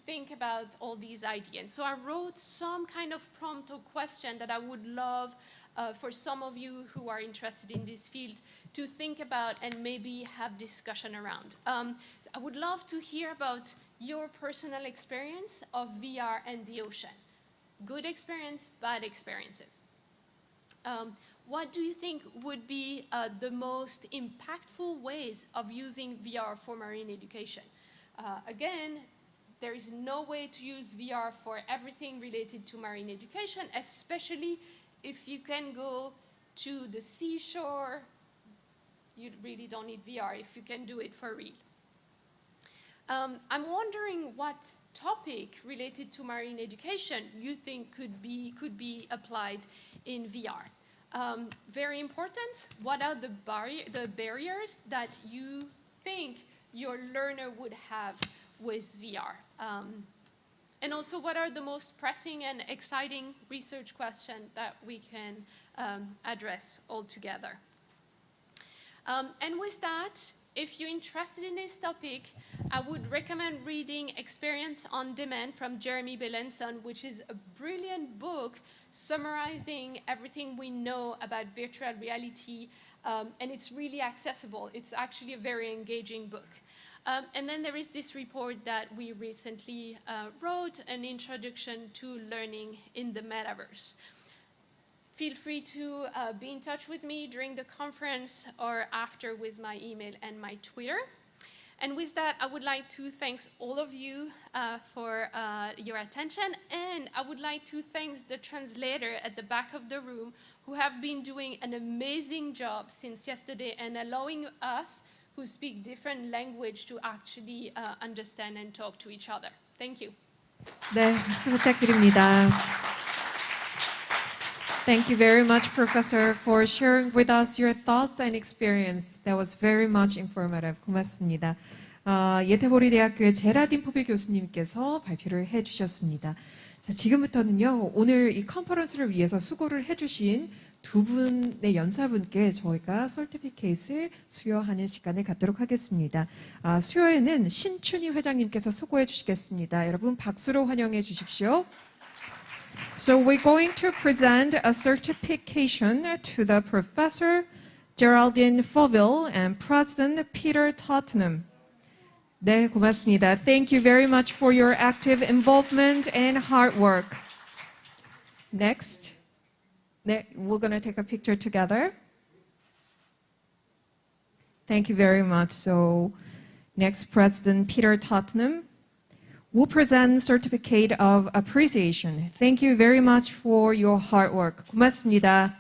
think about all these ideas. So I wrote some kind of prompt or question that I would love for some of you who are interested in this field to think about and maybe have discussion around. So I would love to hear about your personal experience of VR and the ocean. Good experience, bad experiences. What do you think would be the most impactful ways of using VR for marine education? Again, there is no way to use VR for everything related to marine education, especially if you can go to the seashore. You really don't need VR if you can do it for real. I'm wondering what topic related to marine education you think could be applied in VR. Very important, what are the barriers that you think your learner would have with VR? And also, what are the most pressing and exciting research questions that we can address altogether. And with that, if you're interested in this topic, I would recommend reading Experience on Demand from Jeremy Belenson, which is a brilliant book summarizing everything we know about virtual reality, and it's really accessible. It's actually a very engaging book. And then there is this report that we recently wrote, an introduction to learning in the metaverse. Feel free to be in touch with me during the conference or after with my email and my Twitter. And with that, I would like to thank all of you for your attention. And I would like to thank the translator at the back of the room who have been doing an amazing job since yesterday and allowing us who speak different language to actually understand and talk to each other. Thank you. 네, 박수 부탁드립니다. Thank you very much, Professor, for sharing with us your thoughts and experience. That was very much informative. 고맙습니다. 예태보리 대학교의 제라딘 포비 교수님께서 발표를 해주셨습니다. 자, 지금부터는요, 오늘 이 컨퍼런스를 위해서 수고를 해주신 두 분의 연사분께 저희가 서티피케이트를 수여하는 시간을 갖도록 하겠습니다. 수여에는 신춘희 회장님께서 수고해 주시겠습니다. 여러분 박수로 환영해 주십시오. So we're going to present a certification to the Professor Geraldine Fauville and President Peter Tottenham. 네, 고맙습니다. Thank you very much for your active involvement and hard work. Next. 네, we're going to take a picture together. Thank you very much. So next, President Peter Tottenham will present certificate of appreciation. Thank you very much for your hard work. 고맙습니다.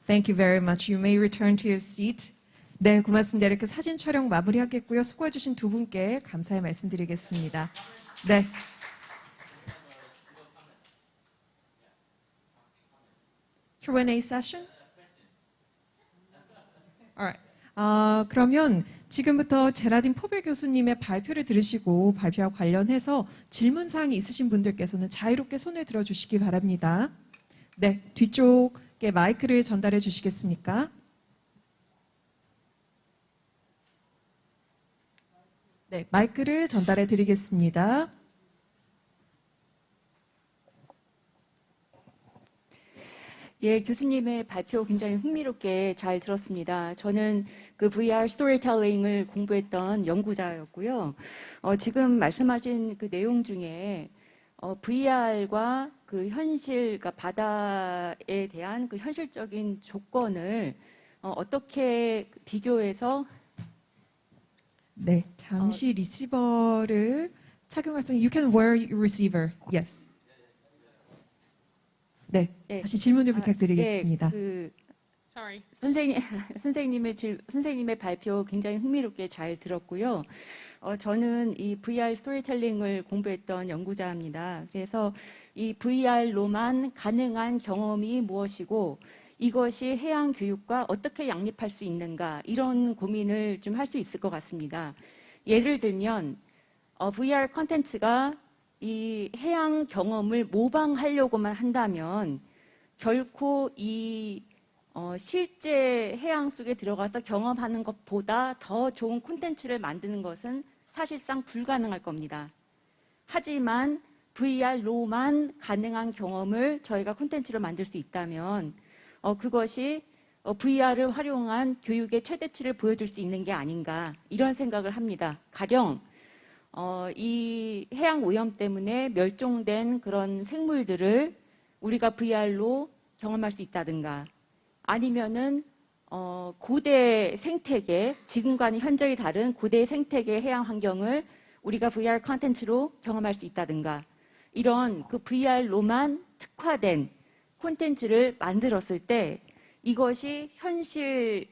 Thank you very much. You may return to your seat. 네, 고맙습니다. 이렇게 사진 촬영 마무리하겠고요. 수고해주신 두 분께 감사의 말씀드리겠습니다. 네. Q&A session? Alright. 그러면 지금부터 제라딘 포빌 교수님의 발표를 들으시고 발표와 관련해서 질문사항이 있으신 분들께서는 자유롭게 손을 들어주시기 바랍니다. 네, 뒤쪽에 마이크를 전달해 주시겠습니까? 네, 마이크를 전달해 드리겠습니다. 예, 교수님의 발표 굉장히 흥미롭게 잘 들었습니다. 저는 그 VR 스토리텔링을 공부했던 연구자였고요. 지금 말씀하신 그 내용 중에 VR과 그 현실, 그러니까 바다에 대한 그 현실적인 조건을 어떻게 비교해서 네, 잠시 리시버를 착용할 수 있는 You can wear your receiver. Yes. 네, 다시 질문을 부탁드리겠습니다. Sorry. 선생님의 발표 굉장히 흥미롭게 잘 들었고요. 저는 이 VR 스토리텔링을 공부했던 연구자입니다. 그래서 이 VR로만 가능한 경험이 무엇이고 이것이 해양 교육과 어떻게 양립할 수 있는가 이런 고민을 좀 할 수 있을 것 같습니다. 예를 들면 VR 콘텐츠가 이 해양 경험을 모방하려고만 한다면 결코 이 실제 해양 속에 들어가서 경험하는 것보다 더 좋은 콘텐츠를 만드는 것은 사실상 불가능할 겁니다. 하지만 VR로만 가능한 경험을 저희가 콘텐츠로 만들 수 있다면 그것이 VR을 활용한 교육의 최대치를 보여줄 수 있는 게 아닌가 이런 생각을 합니다. 가령 이 해양 오염 때문에 멸종된 그런 생물들을 우리가 VR로 경험할 수 있다든가 아니면은 고대 생태계, 지금과는 현저히 다른 고대 생태계 해양 환경을 우리가 VR 콘텐츠로 경험할 수 있다든가 이런 그 VR로만 특화된 콘텐츠를 만들었을 때 이것이 현실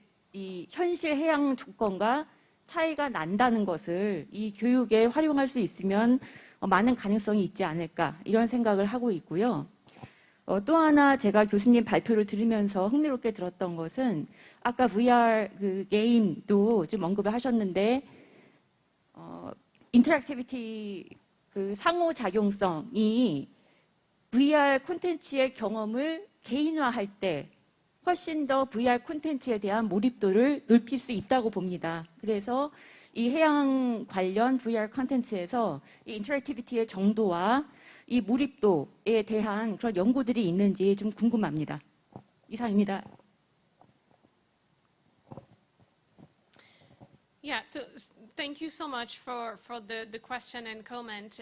해양 조건과 차이가 난다는 것을 이 교육에 활용할 수 있으면 많은 가능성이 있지 않을까 이런 생각을 하고 있고요. 또 하나 제가 교수님 발표를 들으면서 흥미롭게 들었던 것은 아까 VR 그 게임도 좀 언급을 하셨는데 인터랙티비티 그 상호작용성이 VR 콘텐츠의 경험을 개인화할 때 훨씬 더 VR 콘텐츠에 대한 몰입도를 높일 수 있다고 봅니다. 그래서 이 해양 관련 VR 콘텐츠에서 이 인터랙티비티의 정도와 이 몰입도에 대한 그런 연구들이 있는지 좀 궁금합니다. 이상입니다. Yeah, thank you so much for the question and comment.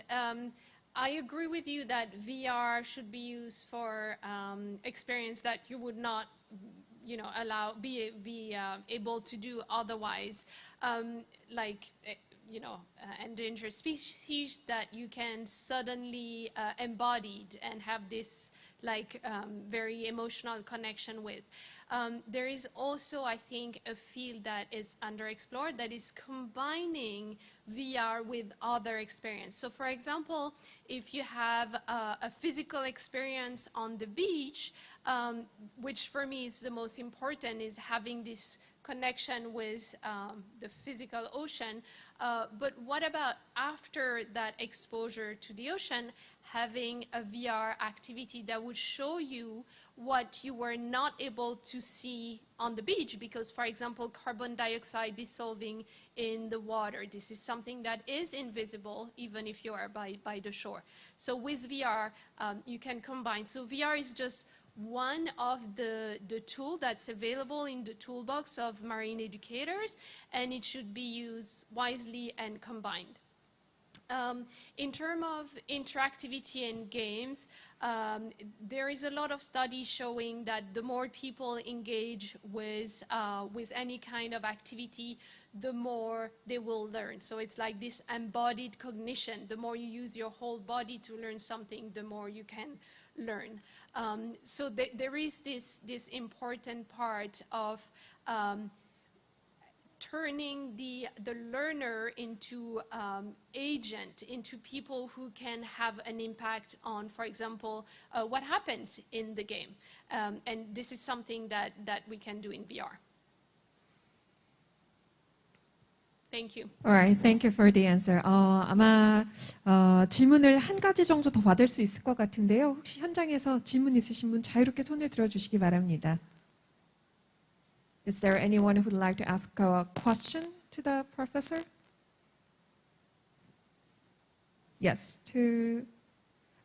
I agree with you that VR should be used for experience that you would not, be able to do otherwise, like endangered species that you can suddenly embody and have this very emotional connection with. There is also, I think, a field that is underexplored that is combining VR with other experience. So for example, if you have a physical experience on the beach, which for me is the most important, is having this connection with the physical ocean. But what about after that exposure to the ocean, having a VR activity that would show you what you were not able to see on the beach because, for example, carbon dioxide dissolving in the water. This is something that is invisible even if you are by the shore. So with VR, you can combine. So VR is just one of the tool that's available in the toolbox of marine educators, and it should be used wisely and combined. In terms of interactivity and games, there is a lot of studies showing that the more people engage with any kind of activity, the more they will learn. So it's like this embodied cognition. The more you use your whole body to learn something, the more you can learn. So there is this important part of turning the learner into agent, into people who can have an impact on, for example, what happens in the game. And this is something that we can do in VR. Thank you. All right, thank you for the answer. 아마 질문을 한 가지 정도 더 받을 수 있을 것 같은데요. 혹시 현장에서 질문 있으신 분 자유롭게 손을 들어주시기 바랍니다. Is there anyone who would like to ask a question to the professor? Yes, to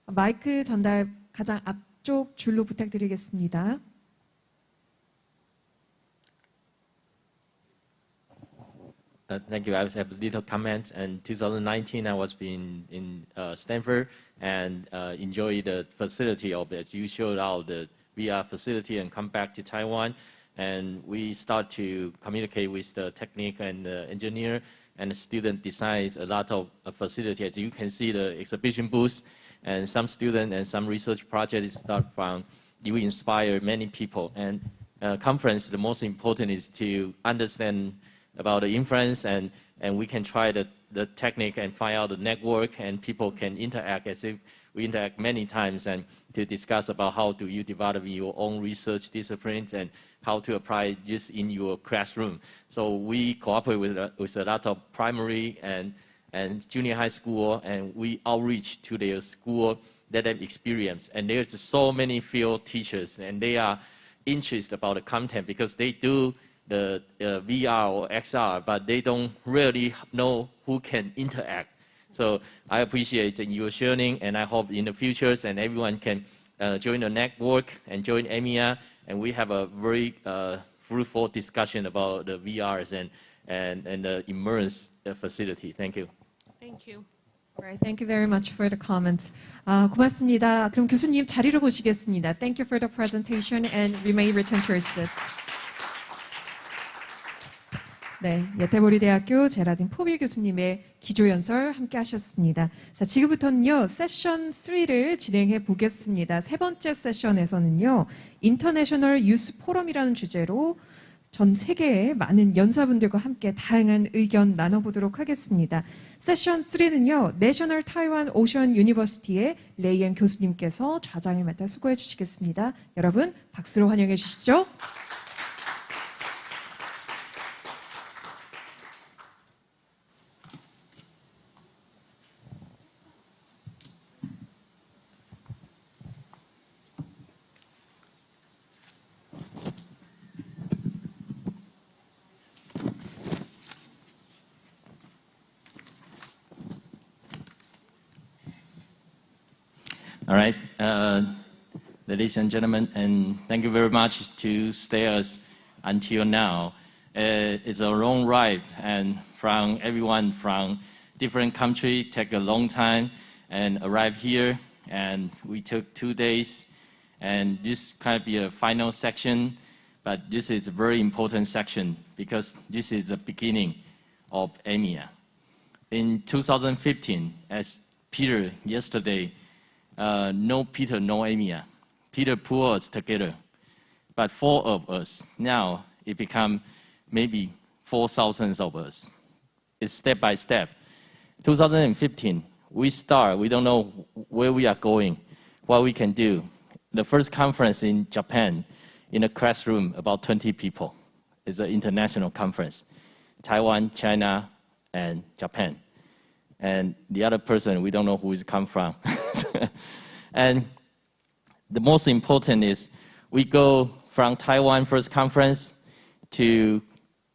마이크 전달 가장 앞쪽 줄로 부탁드리겠습니다. Thank you. I have a little comment. In 2019, I was in Stanford and enjoyed the facility of it. You showed out the VR facility and come back to Taiwan. And we start to communicate with the technique and the engineer, and the student designs a lot of facility. As you can see the exhibition booth, and some student and some research projects start from, you inspire many people. And conference, the most important is to understand about the inference, and we can try the technique and find out the network, and people can interact as if we interact many times, and to discuss about how do you develop your own research disciplines and how to apply this in your classroom. So we cooperate with a lot of primary and junior high school, and we outreach to their school that have experience. And there's so many field teachers, and they are interested about the content because they do the VR or XR, but they don't really know who can interact. So I appreciate your sharing, and I hope in the future and everyone can join the network and join AMEA, and we have a very fruitful discussion about the VRs and the immersive facility. Thank you. Thank you. All right, thank you very much for the comments. 고맙습니다. 그럼 교수님 자리로 모시겠습니다. Thank you for the presentation, and we may return to our seats. 네, 예태보리대학교 제라딘 포빌 교수님의 기조연설 함께 하셨습니다. 자, 지금부터는요, 세션 3를 진행해 보겠습니다. 세 번째 세션에서는요, 인터내셔널 유스 포럼이라는 주제로 전 세계의 많은 연사분들과 함께 다양한 의견 나눠보도록 하겠습니다. 세션 3는요, 내셔널 타이완 오션 유니버시티의 레이엔 교수님께서 좌장을 맡아 수고해 주시겠습니다. 여러분 박수로 환영해 주시죠. All right, ladies and gentlemen, and thank you very much to stay us until now. It's a long ride, and from everyone from different countries take a long time and arrive here, and we took 2 days, and this can be a final section, but this is a very important section because this is the beginning of AMEA. In 2015, as Peter yesterday, no Peter, no AMEA. Peter pulled us together. But 4 of us, now it become maybe 4,000 of us. It's step by step. 2015, we start, we don't know where we are going, what we can do. The first conference in Japan, in a classroom, about 20 people. It's an international conference. Taiwan, China, and Japan. And the other person, we don't know who is come from. And the most important is we go from Taiwan first conference to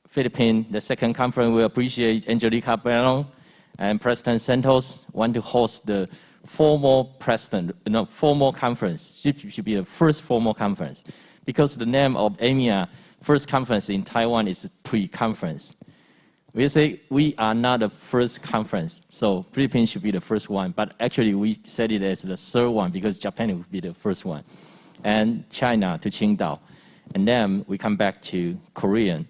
Philippines, the second conference. We appreciate Angelica Bellon and President Santos want to host the formal conference. Should be the first formal conference because the name of AMEA first conference in Taiwan is pre-conference. We say we are not the first conference, so Philippines should be the first one. But actually, we said it as the third one because Japan would be the first one, and China to Qingdao, and then we come back to Korean.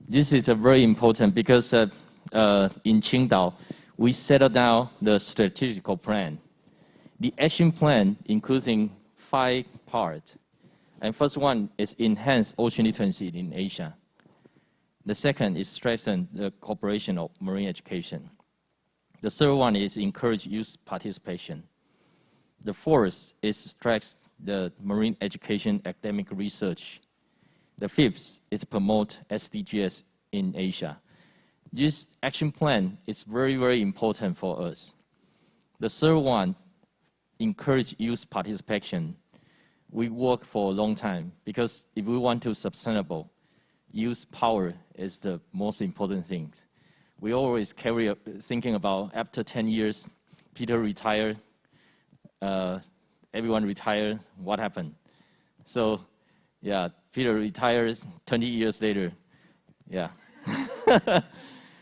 This is a very important because in Qingdao, we settled down the strategical plan. The action plan including 5 parts, and first one is enhance ocean literacy in Asia. The second is strengthen the cooperation of marine education. The third one is encourage youth participation. The fourth is strengthen the marine education academic research. The fifth is promote SDGs in Asia. This action plan is very, very important for us. The third one, encourage youth participation. We work for a long time because if we want to sustainable, youth power is the most important thing. We always thinking about after 10 years, Peter retired, everyone retired, what happened? So, yeah, Peter retires 20 years later, yeah.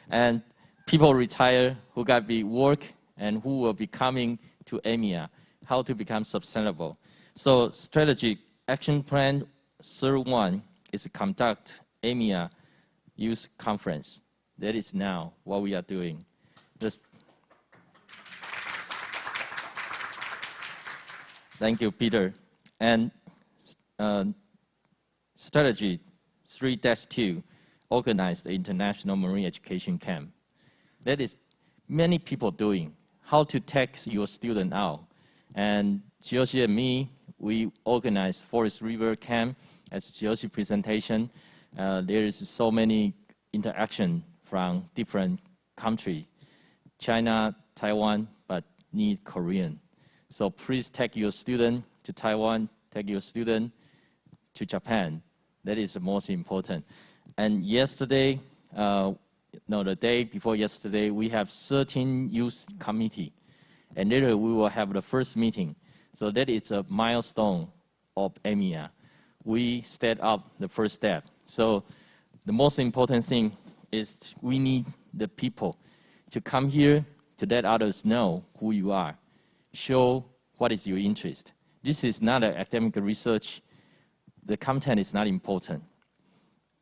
And people retire who got to be work and who will be coming to AMEA, how to become sustainable. So strategic action plan, third one is to conduct AMEA Youth Conference. That is now what we are doing. Thank you, Peter. And strategy 3-2, organize the International Marine Education Camp. That is many people doing, how to take your student out. And Jiyoshi and me, we organized Forest River Camp as Jiyoshi presentation. There is so many interaction from different countries, China, Taiwan, but need Korean. So please take your student to Taiwan, take your student to Japan. That is the most important. And yesterday, the day before yesterday, we have 13 youth committee. And later we will have the first meeting. So that is a milestone of AMEA. We set up the first step. So the most important thing is we need the people to come here to let others know who you are. Show what is your interest. This is not an academic research. The content is not important.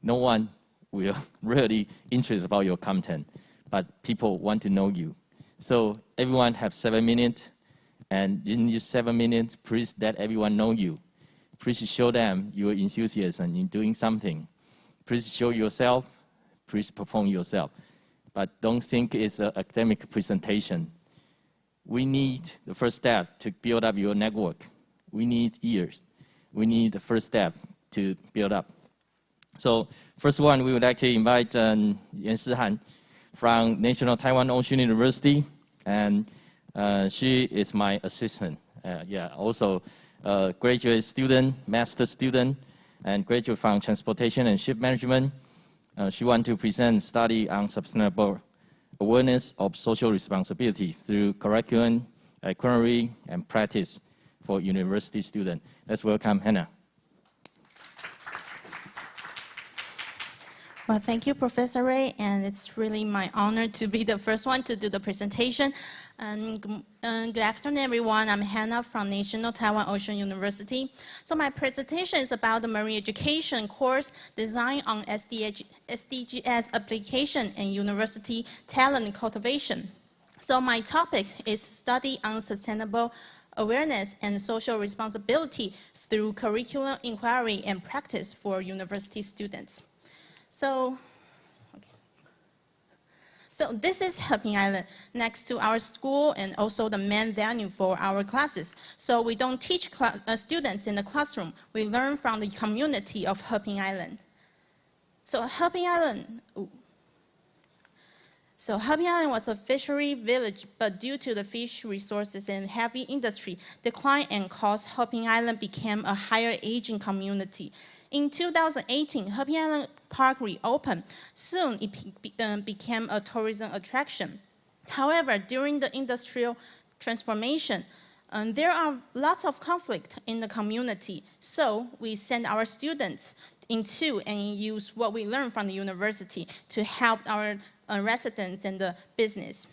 No one will really interested about your content, but people want to know you. So everyone have 7 minutes, and in your 7 minutes, please let everyone know you. Please show them your enthusiasm in doing something. please show yourself, please perform yourself. But don't think it's an academic presentation. We need the first step to build up your network. We need ears. We need the first step to build up. So first one, we would like to invite Yan Shihan from National Taiwan Ocean University, and she is my assistant. Also a graduate student, master student, and graduate from Transportation and Ship Management. She wants to present study on sustainable awareness of social responsibility through curriculum, itinerary, and practice for university students. Let's welcome Hannah. Well, thank you, Professor Ray, and it's really my honor to be the first one to do the presentation. Good afternoon, everyone. I'm Hannah from National Taiwan Ocean University. So my presentation is about the marine education course designed on SDGs application and university talent cultivation. So my topic is study on sustainable awareness and social responsibility through curriculum inquiry and practice for university students. So this is Heping Island, next to our school and also the main venue for our classes. So we don't teach students in the classroom. We learn from the community of Heping Island. So Heping Island was a fishery village, but due to the fish resources and heavy industry decline and cost, Heping Island became a higher aging community. In 2018, Heping Island Park reopened. Soon, it became a tourism attraction. However, during the industrial transformation, there are lots of conflict in the community. So we send our students into and use what we learn from the university to help our residents and the business.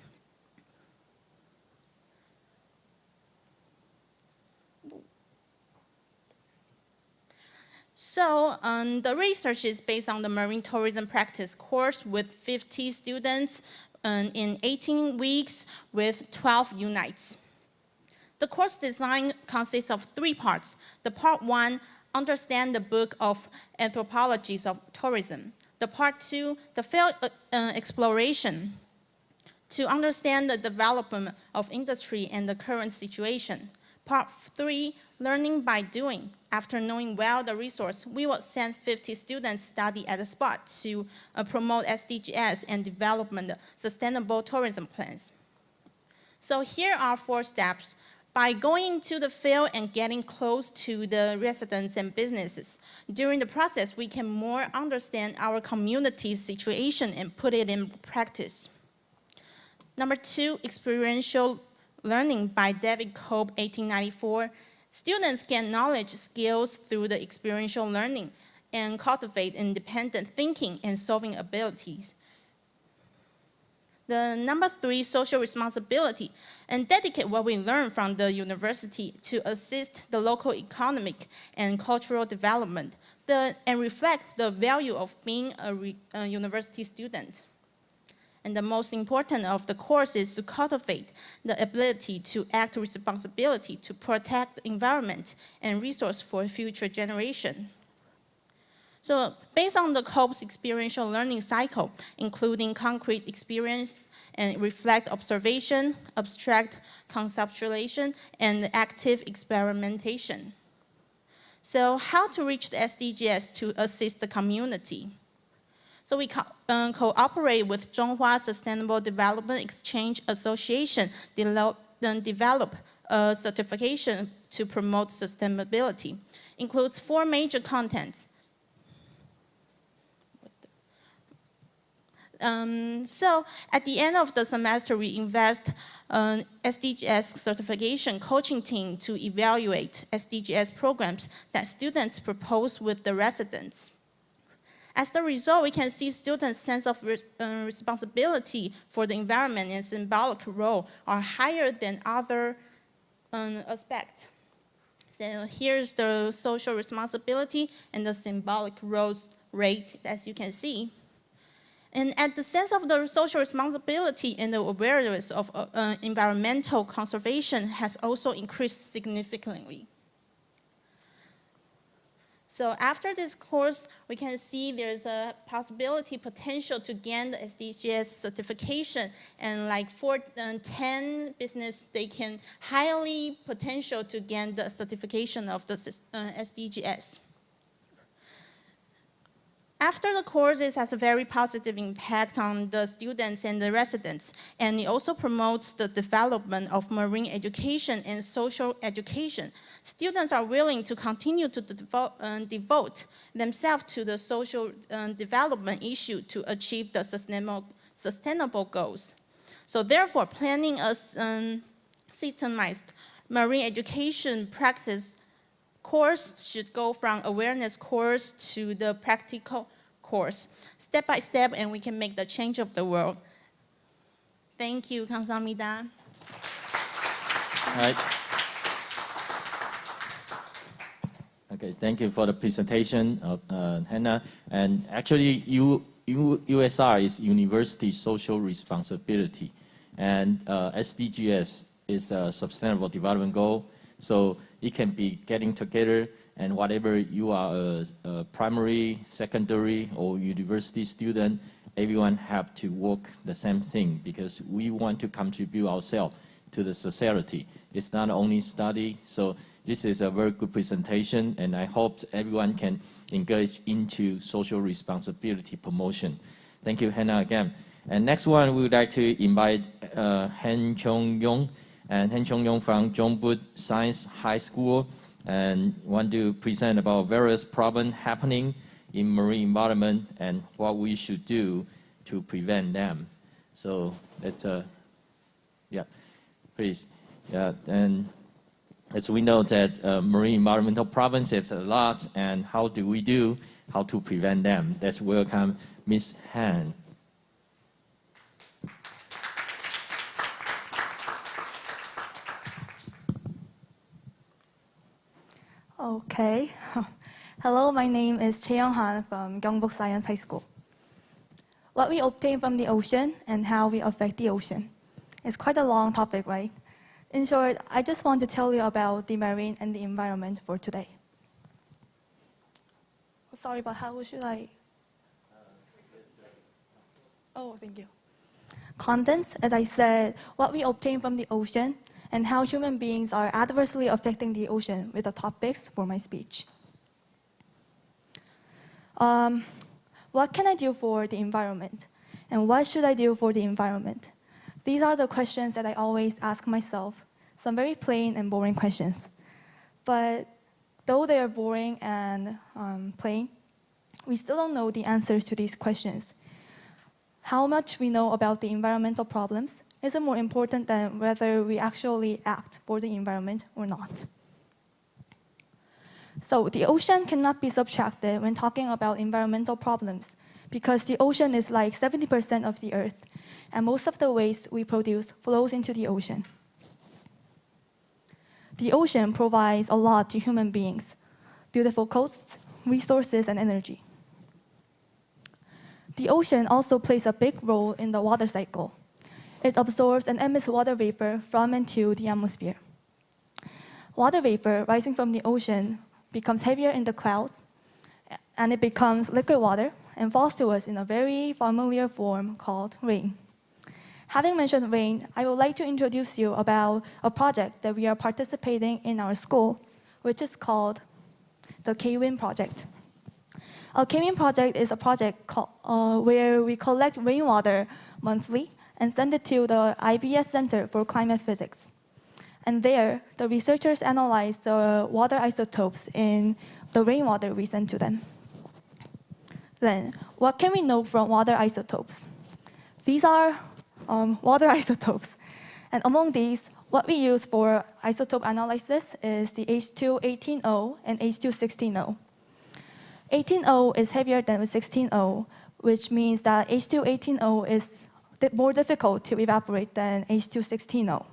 So the research is based on the marine tourism practice course with 50 students in 18 weeks with 12 units. The course design consists of 3 parts. The part 1, understand the book of anthropologies of tourism. The part 2, the field exploration, to understand the development of industry and the current situation. Part 3, learning by doing. After knowing well the resource, we will send 50 students study at the spot to promote SDGs and development sustainable tourism plans. So here are 4 steps. By going to the field and getting close to the residents and businesses, during the process, we can more understand our community's situation and put it in practice. Number 2, experiential learning by David Cope, 1894. Students gain knowledge skills through the experiential learning and cultivate independent thinking and solving abilities. The number 3, social responsibility, and dedicate what we learn from the university to assist the local economic and cultural development and reflect the value of being a university student. And the most important of the course is to cultivate the ability to act with responsibility to protect the environment and resource for future generation. So based on the Cope's experiential learning cycle, including concrete experience and reflect observation, abstract conceptualization, and active experimentation. So how to reach the SDGs to assist the community? So we cooperate with Zhonghua Sustainable Development Exchange Association, develop a certification to promote sustainability. Includes 4 major contents. So at the end of the semester, we invest SDGs certification coaching team to evaluate SDGs programs that students propose with the residents. As the result, we can see students' sense of responsibility for the environment and symbolic role are higher than other aspects. So here's the social responsibility and the symbolic roles rate, as you can see. And at the sense of the social responsibility and the awareness of environmental conservation has also increased significantly. So after this course, we can see there's a potential to gain the SDGs certification, and like for 10 business, they can highly potential to gain the certification of the SDGs. After the course, it has a very positive impact on the students and the residents, and it also promotes the development of marine education and social education. Students are willing to continue to devote themselves to the social development issue to achieve the sustainable goals. So therefore, planning a systemized marine education practice course should go from awareness course to the practical course, step by step, and we can make the change of the world. Thank you. 감사합니다. Right. Okay, thank you for the presentation of Hannah. And actually, USR is University Social Responsibility, and SDGs is a Sustainable Development Goal. So it can be getting together, and whatever you are a primary, secondary, or university student, everyone have to work the same thing, because we want to contribute ourselves to the society. It's not only study. So this is a very good presentation, and I hope everyone can engage into social responsibility promotion. Thank you, Hannah, again. And next one, we would like to invite Han Chong-yong, and Han Chong-yong from Jongbud Science High School, and want to present about various problems happening in marine environment and what we should do to prevent them. So that's yeah, please. Yeah, and as we know that marine environmental problems is a lot, and how do we do how to prevent them? Let's welcome Ms. Han. Okay. Hello, my name is Chae-young Han from Gyeongbuk Science High School. What we obtain from the ocean and how we affect the ocean. It's quite a long topic, right? In short, I just want to tell you about the marine and the environment for today. Sorry, but how should I? Oh, thank you. Contents, as I said, what we obtain from the ocean and how human beings are adversely affecting the ocean with the topics for my speech. What can I do for the environment? And what should I do for the environment? These are the questions that I always ask myself, some very plain and boring questions. But though they are boring and plain, we still don't know the answers to these questions. How much we know about the environmental problems isn't more important than whether we actually act for the environment or not. So the ocean cannot be subtracted when talking about environmental problems, because the ocean is like 70% of the Earth, and most of the waste we produce flows into the ocean. The ocean provides a lot to human beings: beautiful coasts, resources, and energy. The ocean also plays a big role in the water cycle. It absorbs and emits water vapor from and to the atmosphere. Water vapor rising from the ocean becomes heavier in the clouds, and it becomes liquid water and falls to us in a very familiar form called rain. Having mentioned rain, I would like to introduce you about a project that we are participating in our school, which is called the KOME project. A KOME project is a project where we collect rainwater monthly and send it to the IBS Center for Climate Physics. And there, the researchers analyze the water isotopes in the rainwater we send to them. Then, what can we know from water isotopes? These are water isotopes. And among these, what we use for isotope analysis is the H218O and H216O. 18O is heavier than 16O, which means that H218O is more difficult to evaporate than H216O.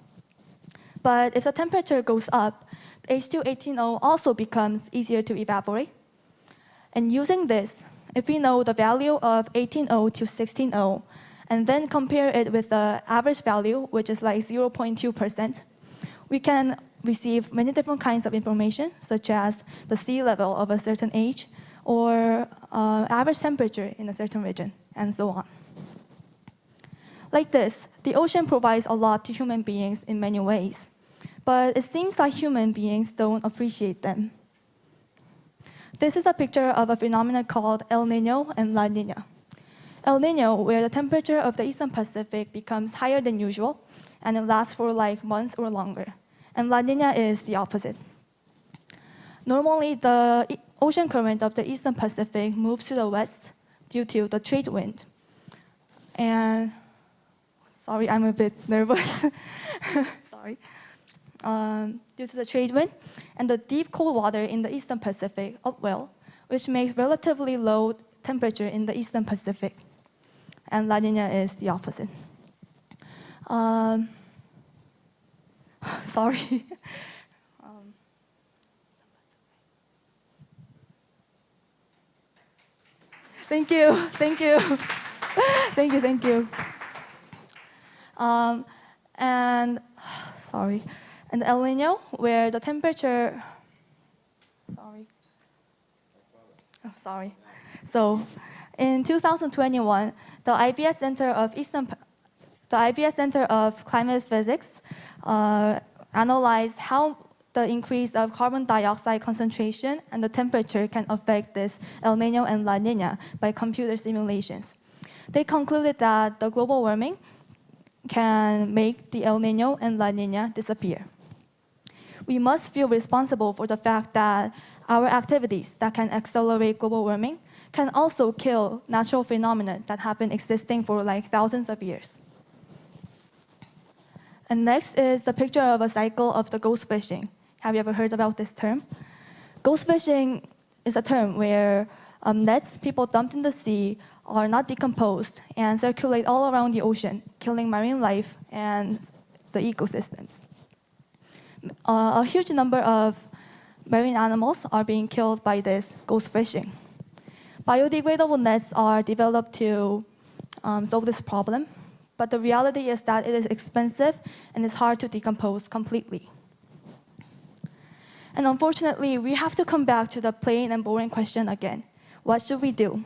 But if the temperature goes up, H218O also becomes easier to evaporate. And using this, if we know the value of 18O to 16O, and then compare it with the average value, which is like 0.2%, we can receive many different kinds of information, such as the sea level of a certain age, or average temperature in a certain region, and so on. Like this, the ocean provides a lot to human beings in many ways, but it seems like human beings don't appreciate them. This is a picture of a phenomenon called El Niño and La Niña. El Niño, where the temperature of the Eastern Pacific becomes higher than usual, and it lasts for like months or longer. And La Niña is the opposite. Normally, the ocean current of the Eastern Pacific moves to the west due to the trade wind. And, sorry, I'm a bit nervous. Sorry. Due to the trade wind and the deep cold water in the Eastern Pacific upwell, which makes relatively low temperature in the Eastern Pacific. And La Niña is the opposite. Sorry. Thank you. Thank you. Thank you. Thank you. And sorry. And El Niño, where the temperature. Sorry. So, in 2021, the IBS Center of Climate Physics analyzed how the increase of carbon dioxide concentration and the temperature can affect this El Niño and La Niña by computer simulations. They concluded that the global warming can make the El Niño and La Niña disappear. We must feel responsible for the fact that our activities that can accelerate global warming can also kill natural phenomena that have been existing for like thousands of years. And next is the picture of a cycle of the ghost fishing. Have you ever heard about this term? Ghost fishing is a term where nets people dumped in the sea are not decomposed and circulate all around the ocean, killing marine life and the ecosystems. A huge number of marine animals are being killed by this ghost fishing. Biodegradable nets are developed to solve this problem, but the reality is that it is expensive and it's hard to decompose completely. And unfortunately, we have to come back to the plain and boring question again. What should we do?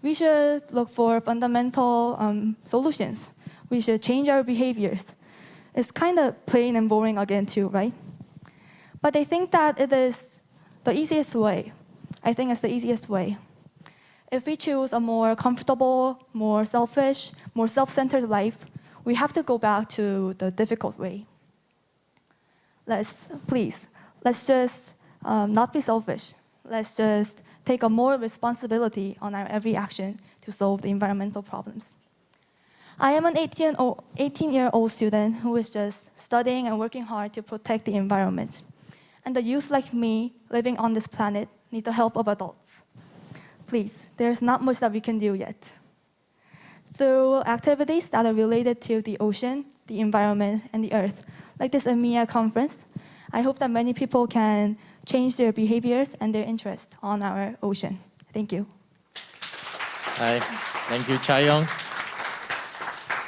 We should look for fundamental solutions. We should change our behaviors. It's kind of plain and boring again too, right? But I think that it is the easiest way. I think it's the easiest way. If we choose a more comfortable, more selfish, more self-centered life, we have to go back to the difficult way. Let's just not be selfish. Let's just take a more responsibility on our every action to solve the environmental problems. I am an 18-year-old student who is just studying and working hard to protect the environment. And the youth like me living on this planet need the help of adults. Please, there's not much that we can do yet. Through activities that are related to the ocean, the environment, and the earth, like this AMEA Conference, I hope that many people can change their behaviors and their interest on our ocean. Thank you. Hi, thank you, Chae-young.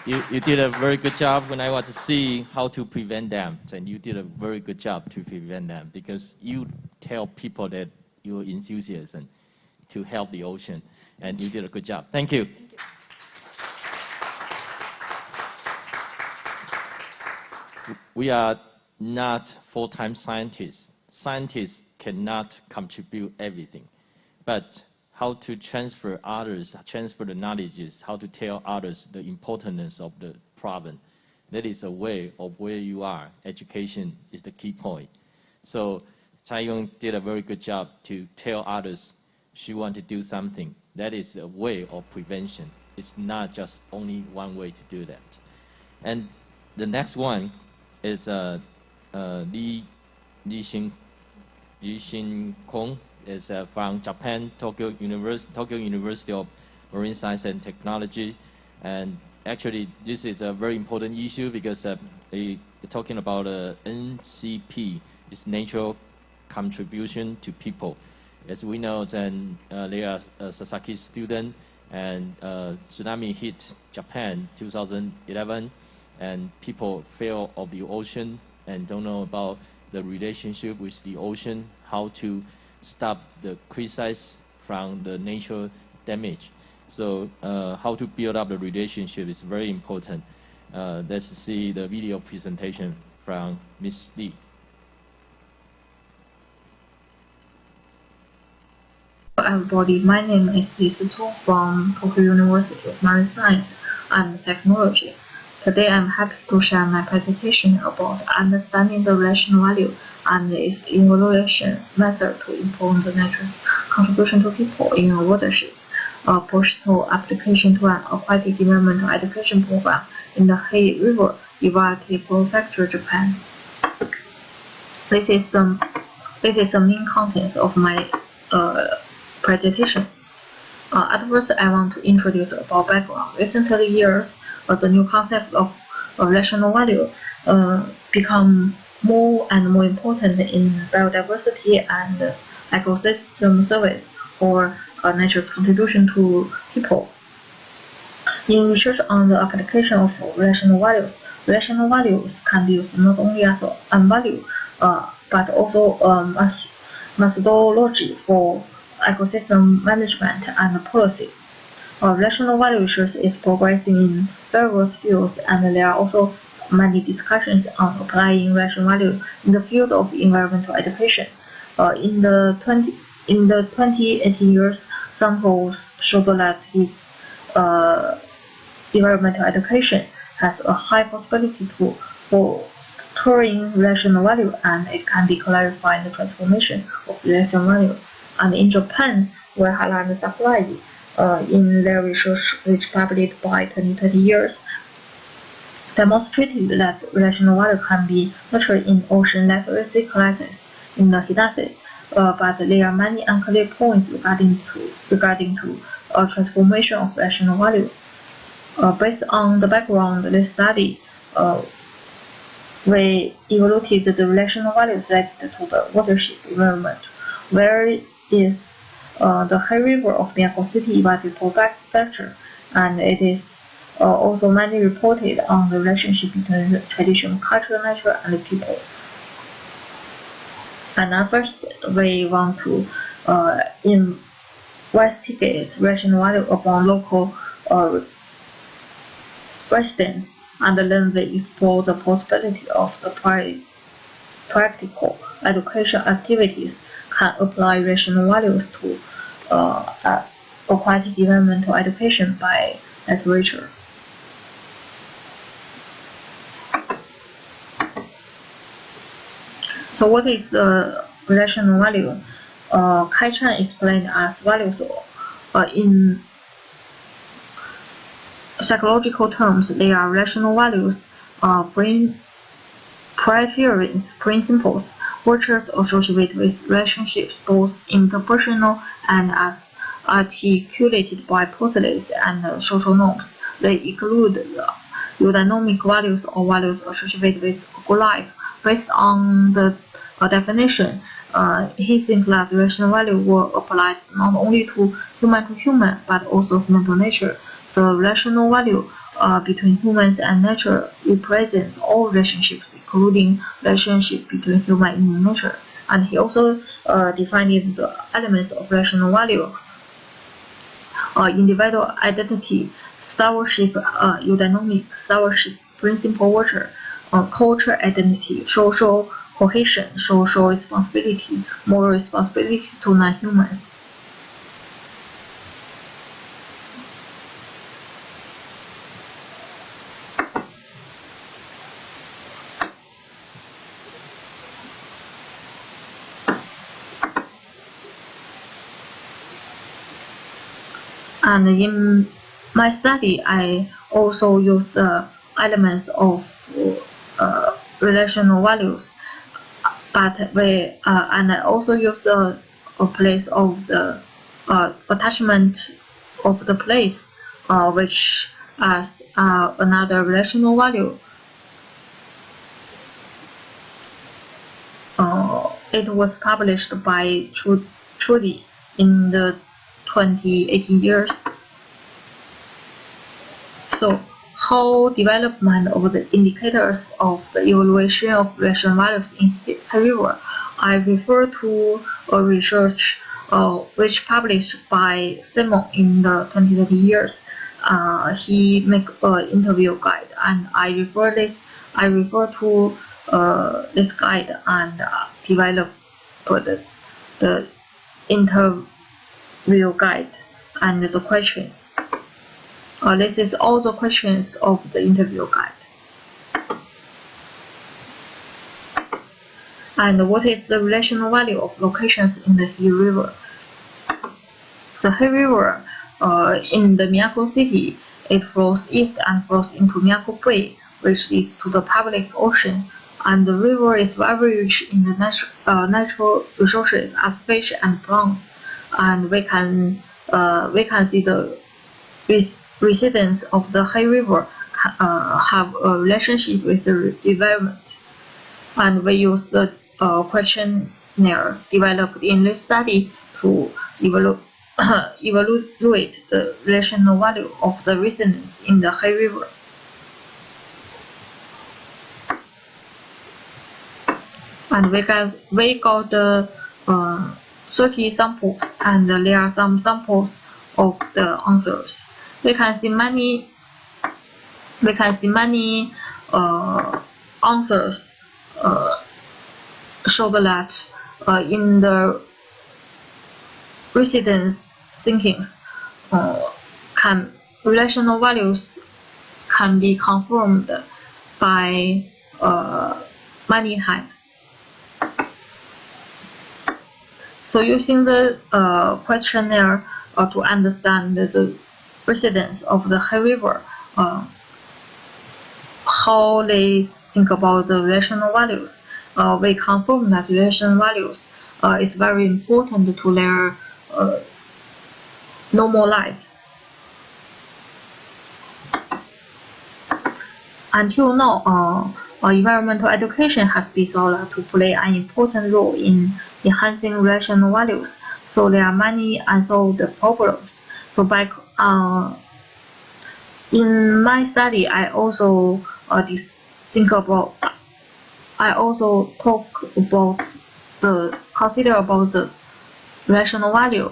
You did a very good job when I want to see how to prevent them. And you did a very good job to prevent them because you tell people that you're enthusiasm to help the ocean. And you did a good job. Thank you. Thank you. We are not full-time scientists. Scientists cannot contribute everything. But how to transfer the knowledge, how to tell others the importance of the problem. That is a way of where you are. Education is the key point. So Chae-young did a very good job to tell others she wants to do something. That is a way of prevention. It's not just only one way to do that. And the next one is Lee Shin-kong. Is from Japan, Tokyo University of Marine Science and Technology. And actually, this is a very important issue because they're talking about NCP, it's natural contribution to people. As we know, then there are Sasaki students, and tsunami hit Japan 2011, and people fell of the ocean, and don't know about the relationship with the ocean, how to stop the crisis from the natural damage. So how to build up the relationship is very important. Let's see the video presentation from Ms. Lee. Hello everybody, my name is Lisa Tu from Tokyo University of Marine Science and Technology. Today I'm happy to share my presentation about understanding the relational value and its evaluation method to inform the nature's contribution to people in a watershed, a personal application to an aquatic environmental education program in the Hei River, Iwate Prefecture, Japan. This is the main contents of my presentation. At first, I want to introduce about background. Recently years, the new concept of relational value become more and more important in biodiversity and ecosystem service or nature's contribution to people. In research on the application of relational values can be used not only as a value, but also methodology for ecosystem management and policy. Relational value research is progressing in various fields, and there are also many discussions on applying relational value in the field of environmental education. In the 2018 years, samples showed that environmental education has a high possibility for storing relational value, and it can be clarified the transformation of relational value. And in Japan, where Harland Sakurai in their research, which published by 20 years, demonstrated that relational value can be nurtured in ocean life cycles in the Hidase, but there are many unclear points regarding to transformation of relational value. Based on the background of this study, we evaluated the relational values related to the watershed environment, where is the Hei River of Miyako City, Iwate Prefecture, and it is also mainly reported on the relationship between the traditional cultural nature and the people. And at first, we want to investigate relational value upon local residents, and then we explore the possibility of the practical education activities can apply relational values to aquatic environmental education by literature. So what is the relational value? Kai Chan explained as values in psychological terms. They are relational values, preference principles, virtues associated with relationships, both interpersonal and as articulated by postulates and social norms. They include the eudaimonia values or values associated with good life. Based on the definition, he thinks that relational value will apply not only to human, but also human to nature. The relational value between humans and nature represents all relationships, including relationship between human and nature. And he also defined the elements of relational value: individual identity, stewardship, eudaimonia, stewardship, principle, virtue, culture identity, social cohesion, social responsibility, moral responsibility to non-humans. And in my study, I also use the elements of relational values, but and I also use the place of the attachment of the place, which as another relational value. It was published by Trudy in the 2018 years. So how development of the indicators of the evaluation of relation values in River. I refer to a research which published by Simon in the 2020 years. He make an interview guide, and I refer to this guide and develop the interview guide and the questions. This is all the questions of the interview guide. And what is the relational value of locations in the He River? The He River in the Miyako City, it flows east and flows into Miyako Bay, which leads to the public ocean. And the river is very rich in the natural resources as fish and plants. And we can see the residents of the He River have a relationship with the development. And we use the questionnaire developed in this study to evaluate the relational value of the residents in the He River. And we got the 30 samples, and there are some samples of the answers. We can see many answers show that in the residents' thinkings, relational values can be confirmed by many times. So using the questionnaire to understand the residents of the He River, how they think about the relational values, we confirm that relational values is very important to their normal life. Until now, environmental education has been thought to play an important role in enhancing relational values. So there are many unsolved problems. So in my study, I also consider about the relational value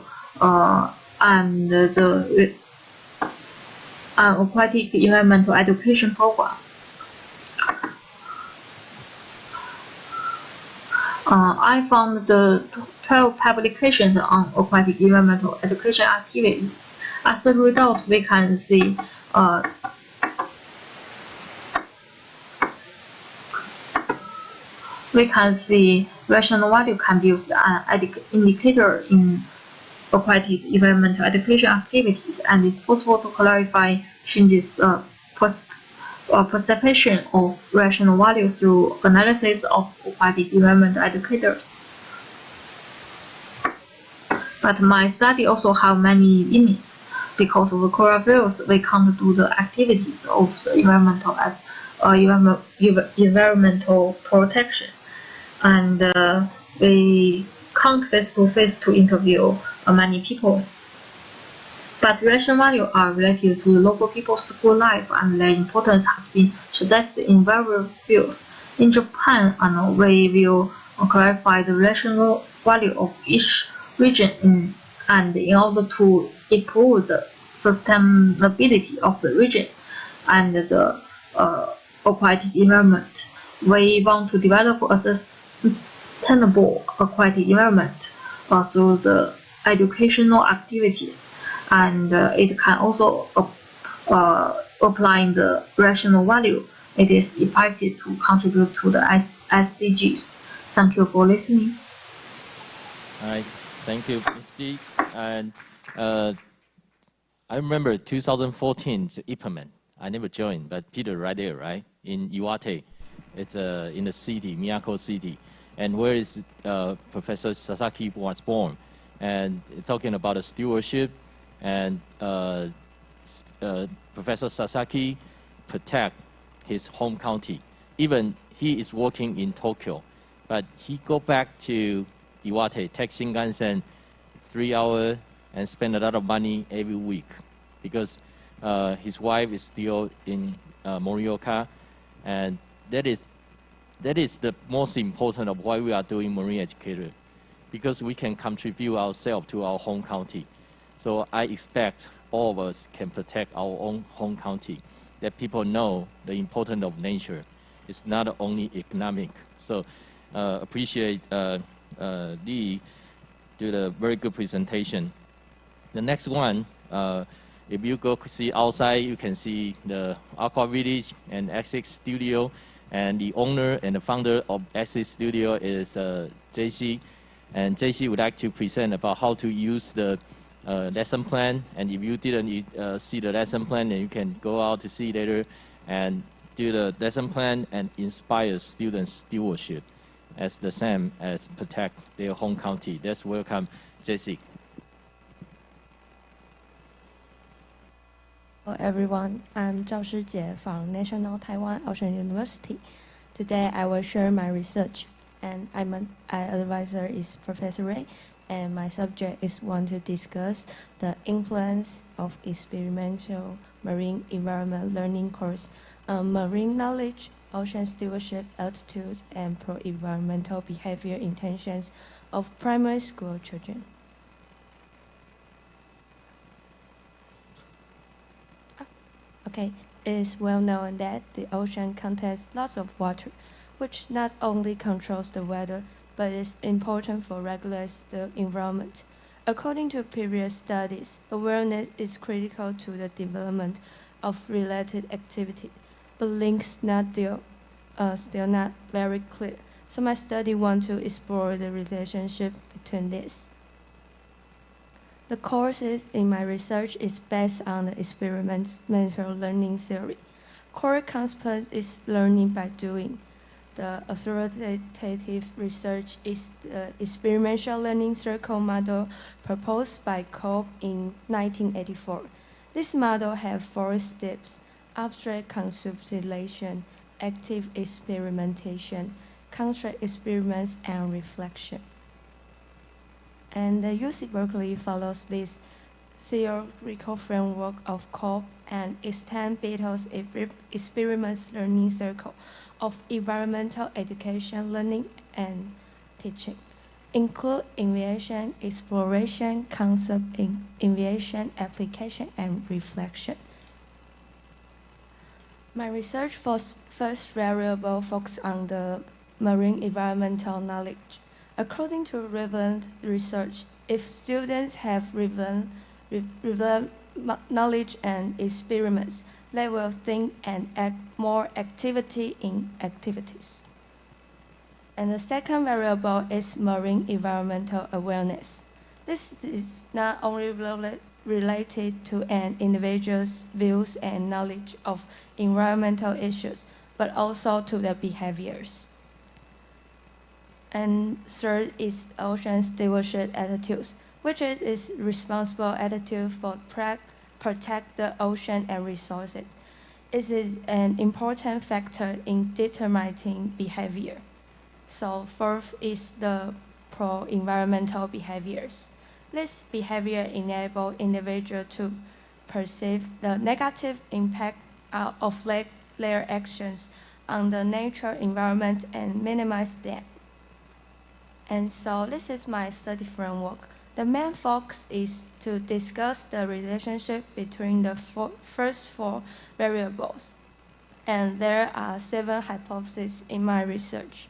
and the aquatic environmental education program. I found the 12 publications on aquatic environmental education activities. As a result, we can see rational value can be used as an indicator in aquatic environmental education activities, and it's possible to clarify changes perception of rational value through analysis of aquatic environmental educators. But my study also have many limits. Because of the coral reefs, we can't do the activities of the environmental protection, and we can't face-to-face to interview many people. But rational values are related to the local people's school life, and their importance has been suggested in various fields. In Japan, we will clarify the rational value of each region and in order to improve the sustainability of the region and the aquatic environment. We want to develop a sustainable aquatic environment through the educational activities, and it can also apply the rational value. It is effective to contribute to the SDGs. Thank you for listening. All right, thank you, Misty. And I remember 2014 IPAMAN. I never joined, but Peter right there, right? In Iwate. It's in the city, Miyako City. And where is Professor Sasaki was born. And talking about the stewardship, and Professor Sasaki protect his home county. Even he is working in Tokyo, but he go back to Iwate, take Shinkansen 3 hours, and spend a lot of money every week, because his wife is still in Morioka, and that is the most important of why we are doing marine educator, because we can contribute ourselves to our home county. So I expect all of us can protect our own home county, that people know the importance of nature. It's not only economic. So appreciate Lee did a very good presentation. The next one, if you go see outside, you can see the Aqua Village and Aquatic Studio, and the owner and the founder of Aquatic Studio is JC, and JC would like to present about how to use the lesson plan. And if you didn't see the lesson plan, then you can go out to see later and do the lesson plan and inspire student stewardship as the same as protect their home county. Let's welcome JC. Hello everyone, I'm Zhao Shijie from National Taiwan Ocean University. Today I will share my research, and my advisor is Professor Ray, and my subject is want to discuss the influence of experimental marine environment learning course on marine knowledge, ocean stewardship, altitude, and pro-environmental behavior intentions of primary school children. Okay, it is well known that the ocean contains lots of water, which not only controls the weather, but is important for regulating the environment. According to previous studies, awareness is critical to the development of related activity, but links still not very clear. So my study wants to explore the relationship between this. The courses in my research is based on the experimental learning theory. Core concept is learning by doing. The authoritative research is the experiential learning circle model proposed by KOME in 1984. This model has 4 steps: abstract conceptualization, active experimentation, contract experiments, and reflection. And the UC Berkeley follows this theoretical framework of KOME and extends Beto's experiments learning circle of environmental education, learning, and teaching. Include innovation, exploration, concept, innovation, application, and reflection. My research first variable focused on the marine environmental knowledge. According to relevant research, if students have relevant knowledge and experiments, they will think and act more activity in activities. And the second variable is marine environmental awareness. This is not only related to an individual's views and knowledge of environmental issues, but also to their behaviors. And third is ocean stewardship attitudes, which is its responsible attitude for protect the ocean and resources. It is an important factor in determining behavior. So fourth is the pro-environmental behaviors. This behavior enables individuals to perceive the negative impact of their actions on the nature environment and minimize them. And so this is my study framework. The main focus is to discuss the relationship between the first 4 variables. And there are 7 hypotheses in my research.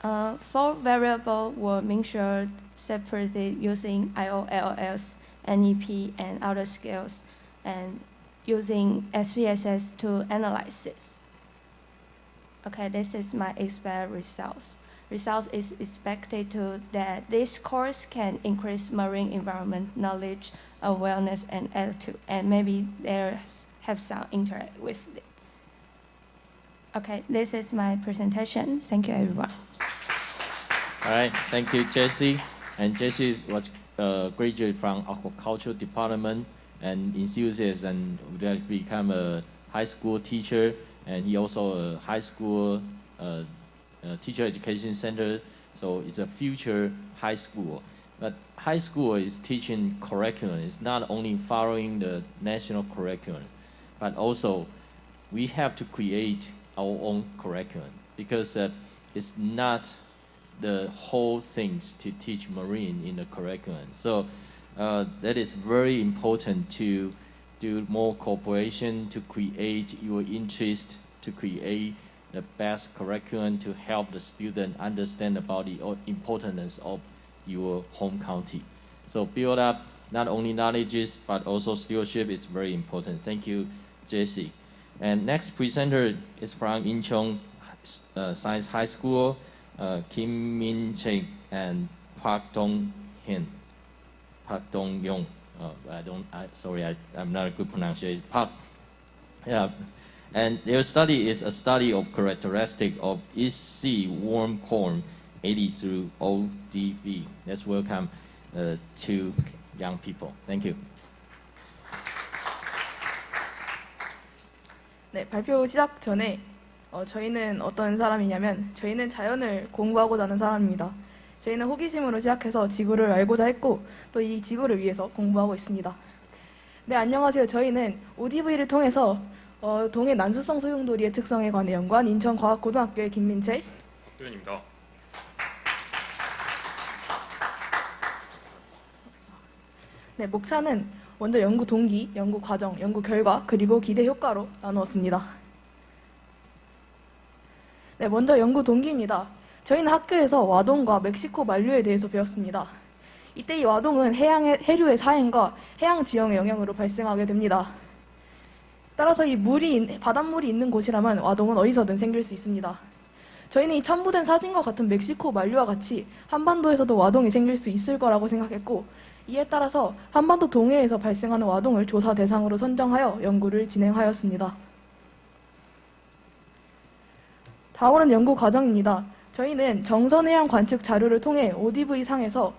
4 variables were measured separately using IOLS, NEP, and other scales, and using SPSS to analyze this. Okay, this is my expected results. Results is expected that this course can increase marine environment knowledge, awareness, and attitude, and maybe there have some interact with it. Okay, this is my presentation. Thank you, everyone. All right, thank you, Jesse. And Jesse was graduate from Aquaculture Department and enthusiast and would become a high school teacher, and he also a high school teacher education center, so it's a future high school. But high school is teaching curriculum. It's not only following the national curriculum, but also we have to create our own curriculum because it's not the whole things to teach marine in the curriculum. So that is very important to do more cooperation, to create your interest, to create the best curriculum to help the student understand about the importance of your home county. So build up not only knowledge but also stewardship is very important. Thank you, Jesse. And next presenter is from Incheon Science High School, Kim Min Chae and Park Dong Hyun. Park Dong Yong. Sorry, I'm not a good pronunciation. Park. Yeah. And their study is a study of characteristic of East Sea worm corn 80 through ODB. Let's welcome two young people. Thank you. 네, 발표 시작 전에 저희는 어떤 사람이냐면 저희는 자연을 공부하고자 하는 사람입니다. 저희는 호기심으로 시작해서 지구를 알고자 했고 또 이 지구를 위해서 공부하고 있습니다. 네, 안녕하세요. 저희는 ODV를 통해서 동해 난수성 소용돌이의 특성에 관해 연구한 인천과학고등학교의 김민채 교원입니다. 네, 목차는 먼저 연구 동기, 연구 과정, 연구 결과, 그리고 기대 효과로 나누었습니다. 네, 먼저 연구 동기입니다. 저희는 학교에서 와동과 멕시코 만류에 대해서 배웠습니다. 이때 이 와동은 해류의 사행과 해양 지형의 영향으로 발생하게 됩니다. 따라서 이 바닷물이 있는 곳이라면 와동은 어디서든 생길 수 있습니다. 저희는 이 첨부된 사진과 같은 멕시코 만류와 같이 한반도에서도 와동이 생길 수 있을 거라고 생각했고 이에 따라서 한반도 동해에서 발생하는 와동을 조사 대상으로 선정하여 연구를 진행하였습니다. 다음은 연구 과정입니다. 저희는 정선해양 관측 자료를 통해 ODV상에서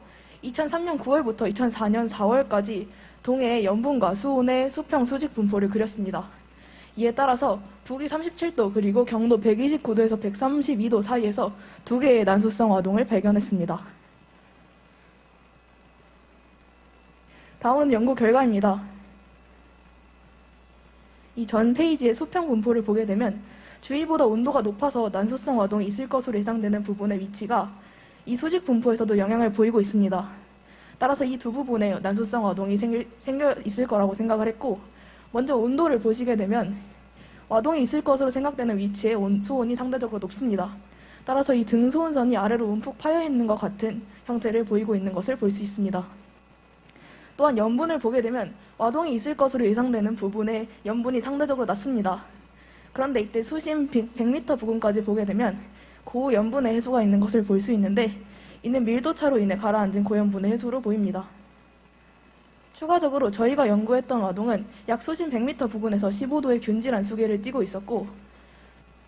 2003년 9월부터 2004년 4월까지 동해의 염분과 수온의 수평 수직 분포를 그렸습니다. 이에 따라서 북위 37도 그리고 경도 129도에서 132도 사이에서 두 개의 난수성 와동을 발견했습니다. 다음은 연구 결과입니다. 이 전 페이지의 수평 분포를 보게 되면 주위보다 온도가 높아서 난수성 와동이 있을 것으로 예상되는 부분의 위치가 이 수직 분포에서도 영향을 보이고 있습니다. 따라서 이 두 부분에 난수성 와동이 생겨 있을 거라고 생각을 했고 먼저 온도를 보시게 되면 와동이 있을 것으로 생각되는 위치에 수온이 상대적으로 높습니다. 따라서 이 등소온선이 아래로 움푹 파여 있는 것 같은 형태를 보이고 있는 것을 볼 수 있습니다. 또한 염분을 보게 되면 와동이 있을 것으로 예상되는 부분에 염분이 상대적으로 낮습니다. 그런데 이때 수심 100m 부근까지 보게 되면 고염분의 해수가 있는 것을 볼 수 있는데 이는 밀도차로 인해 가라앉은 고염분의 해수로 보입니다. 추가적으로 저희가 연구했던 와동은 약 수심 100m 부근에서 15도의 균질한 수계를 띠고 있었고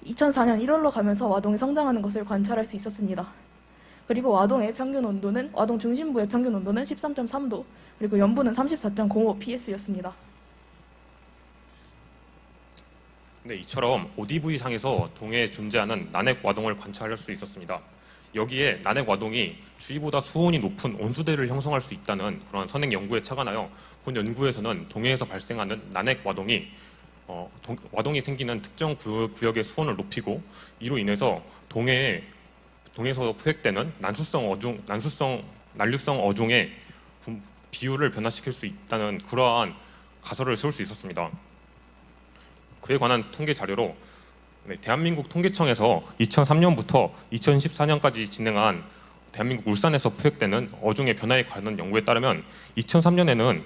2004년 1월로 가면서 와동이 성장하는 것을 관찰할 수 있었습니다. 그리고 와동의 평균 온도는 와동 중심부의 평균 온도는 13.3도 그리고 염분은 34.05 ps였습니다. 네, 이처럼 ODV상에서 동해에 존재하는 난핵 와동을 관찰할 수 있었습니다. 여기에 난핵 와동이 주위보다 수온이 높은 온수대를 형성할 수 있다는 그런 선행 연구에 착안하여 본 연구에서는 동해에서 발생하는 난핵 와동이 와동이 생기는 특정 구역의 수온을 높이고 이로 인해서 동해에서 포획되는 난류성 어종의 비율을 변화시킬 수 있다는 그러한 가설을 세울 수 있었습니다. 그에 관한 통계 자료로 대한민국 통계청에서 2003년부터 2014년까지 진행한 대한민국 울산에서 포획되는 어종의 변화에 관한 연구에 따르면 2003년에는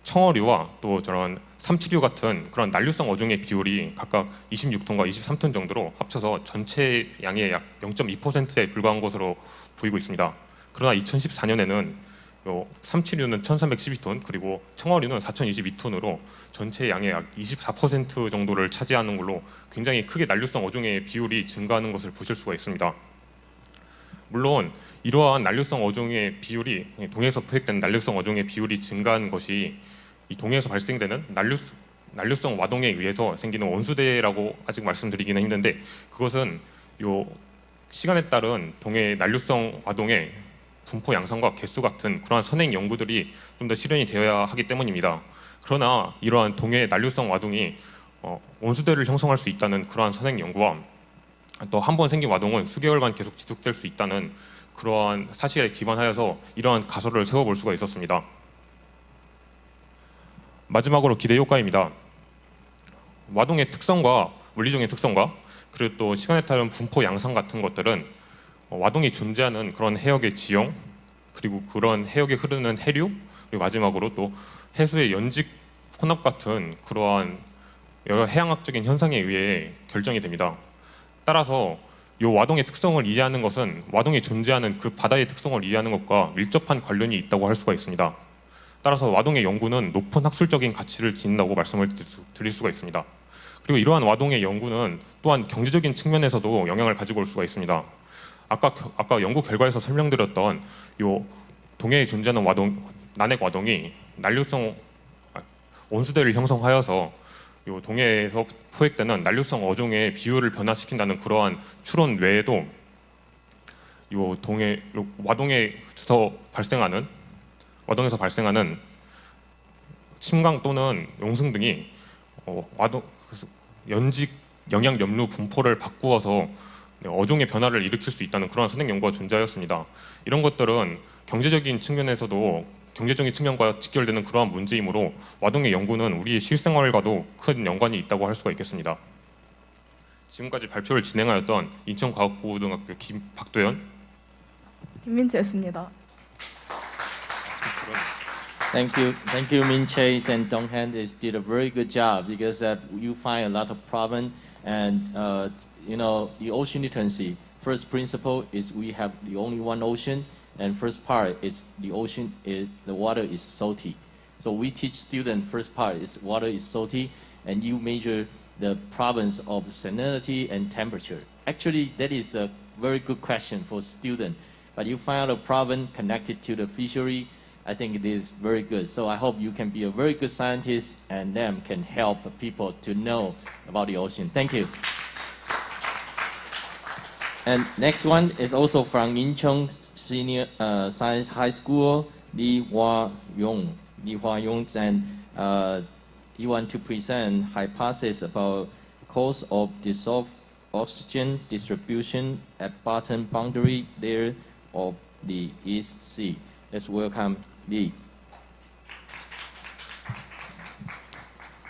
청어류와 또 저런 삼치류 같은 그런 난류성 어종의 비율이 각각 26톤과 23톤 정도로 합쳐서 전체 양의 약 0.2%에 불과한 것으로 보이고 있습니다. 그러나 2014년에는 삼치류는 1312톤 그리고 청어류는 4022톤으로 전체 양의 약 24% 정도를 차지하는 걸로 굉장히 크게 난류성 어종의 비율이 증가하는 것을 보실 수가 있습니다. 물론 이러한 난류성 어종의 비율이 동해에서 포획된 난류성 어종의 비율이 증가한 것이 이 동해에서 발생되는 난류성 와동에 의해서 생기는 온수대라고 아직 말씀드리기는 힘든데 그것은 요 시간에 따른 동해 난류성 와동의 분포 양상과 개수 같은 그러한 선행 연구들이 좀 더 실현이 되어야 하기 때문입니다. 그러나 이러한 동해 난류성 와동이 온수대를 형성할 수 있다는 그러한 선행 연구와 또 한 번 생긴 와동은 수개월간 계속 지속될 수 있다는 그러한 사실에 기반하여서 이러한 가설을 세워볼 수가 있었습니다. 마지막으로 기대 효과입니다. 와동의 특성과 물리적인 특성과 그리고 또 시간에 따른 분포 양상 같은 것들은 와동이 존재하는 그런 해역의 지형, 그리고 그런 해역에 흐르는 해류, 그리고 마지막으로 또 해수의 연직 혼합 같은 그러한 여러 해양학적인 현상에 의해 결정이 됩니다. 따라서 이 와동의 특성을 이해하는 것은 와동이 존재하는 그 바다의 특성을 이해하는 것과 밀접한 관련이 있다고 할 수가 있습니다. 따라서 와동의 연구는 높은 학술적인 가치를 지닌다고 말씀을 드릴 수가 있습니다. 그리고 이러한 와동의 연구는 또한 경제적인 측면에서도 영향을 가지고 올 수가 있습니다. 아까 연구 결과에서 설명드렸던 요 동해에 존재하는 난핵 와동이 난류성 온수대를 형성하여서 요 동해에서 포획되는 난류성 어종의 비율을 변화시킨다는 그러한 추론 외에도 요 와동에서 발생하는 침강 또는 용승 등이 연직 영양 염류 분포를 바꾸어서 어종의 변화를 일으킬 수 있다는 그런 선행 연구가 존재하였습니다. 이런 것들은 경제적인 측면에서도 경제적인 측면과 직결되는 그러한 문제이므로 와동의 연구는 우리의 실생활과도 큰 연관이 있다고 할 수가 있겠습니다. 지금까지 발표를 진행하였던 인천과학고등학교 박도현, 김민채였습니다. Thank you, Min Chase and Dong Han. They did a very good job because you find a lot of problem and the ocean literacy. First principle is we have the only one ocean, and first part is the ocean the water is salty. So we teach students first part is water is salty, and you measure the problems of salinity and temperature. Actually, that is a very good question for student, but you find out a problem connected to the fishery. I think it is very good. So I hope you can be a very good scientist and then can help people to know about the ocean. Thank you. And next one is also from Incheon Senior Science High School, Lee Hwa-yong, and he want to present hypothesis about cause of dissolved oxygen distribution at bottom boundary layer of the East Sea. Let's welcome Lee.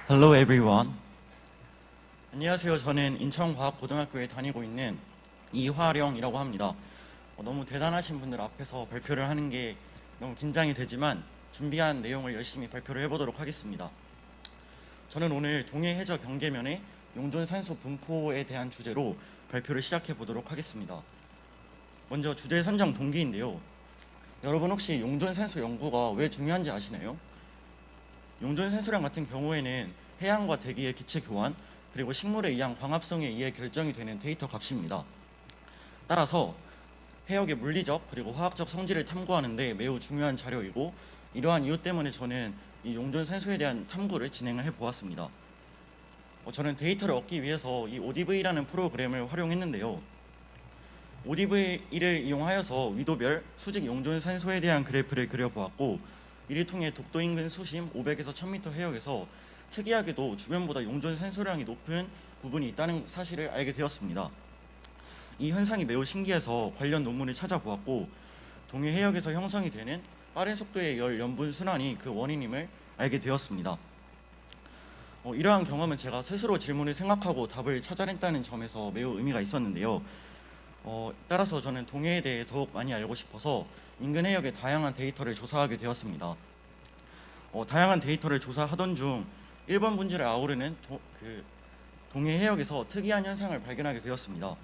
Hello everyone. 안녕하세요. 저는 인천과학고등학교에 다니고 있는 이화령이라고 합니다. 너무 대단하신 분들 앞에서 발표를 하는 게 너무 긴장이 되지만 준비한 내용을 열심히 발표를 해보도록 하겠습니다. 저는 오늘 동해 해저 경계면의 용존 산소 분포에 대한 주제로 발표를 시작해 보도록 하겠습니다. 먼저 주제 선정 동기인데요. 여러분 혹시 용존 산소 연구가 왜 중요한지 아시나요? 용존 산소량 같은 경우에는 해양과 대기의 기체 교환 그리고 식물에 의한 광합성에 의해 결정이 되는 데이터 값입니다. 따라서 해역의 물리적 그리고 화학적 성질을 탐구하는 데 매우 중요한 자료이고 이러한 이유 때문에 저는 이 용존 산소에 대한 탐구를 진행을 해보았습니다. 저는 데이터를 얻기 위해서 이 ODV라는 프로그램을 활용했는데요. ODV를 이용하여서 위도별 수직 용존 산소에 대한 그래프를 그려보았고 이를 통해 독도 인근 수심 500에서 1000m 해역에서 특이하게도 주변보다 용존 산소량이 높은 부분이 있다는 사실을 알게 되었습니다. 이 현상이 매우 신기해서 관련 논문을 찾아보았고 동해 해역에서 형성이 되는 빠른 속도의 열 염분 순환이 그 원인임을 알게 되었습니다. 이러한 경험은 제가 스스로 질문을 생각하고 답을 찾아냈다는 점에서 매우 의미가 있었는데요. 따라서 저는 동해에 대해 더욱 많이 알고 싶어서 인근 해역의 다양한 데이터를 조사하게 되었습니다. 다양한 데이터를 조사하던 중 1번 분지를 아우르는 동해 해역에서 특이한 현상을 발견하게 되었습니다.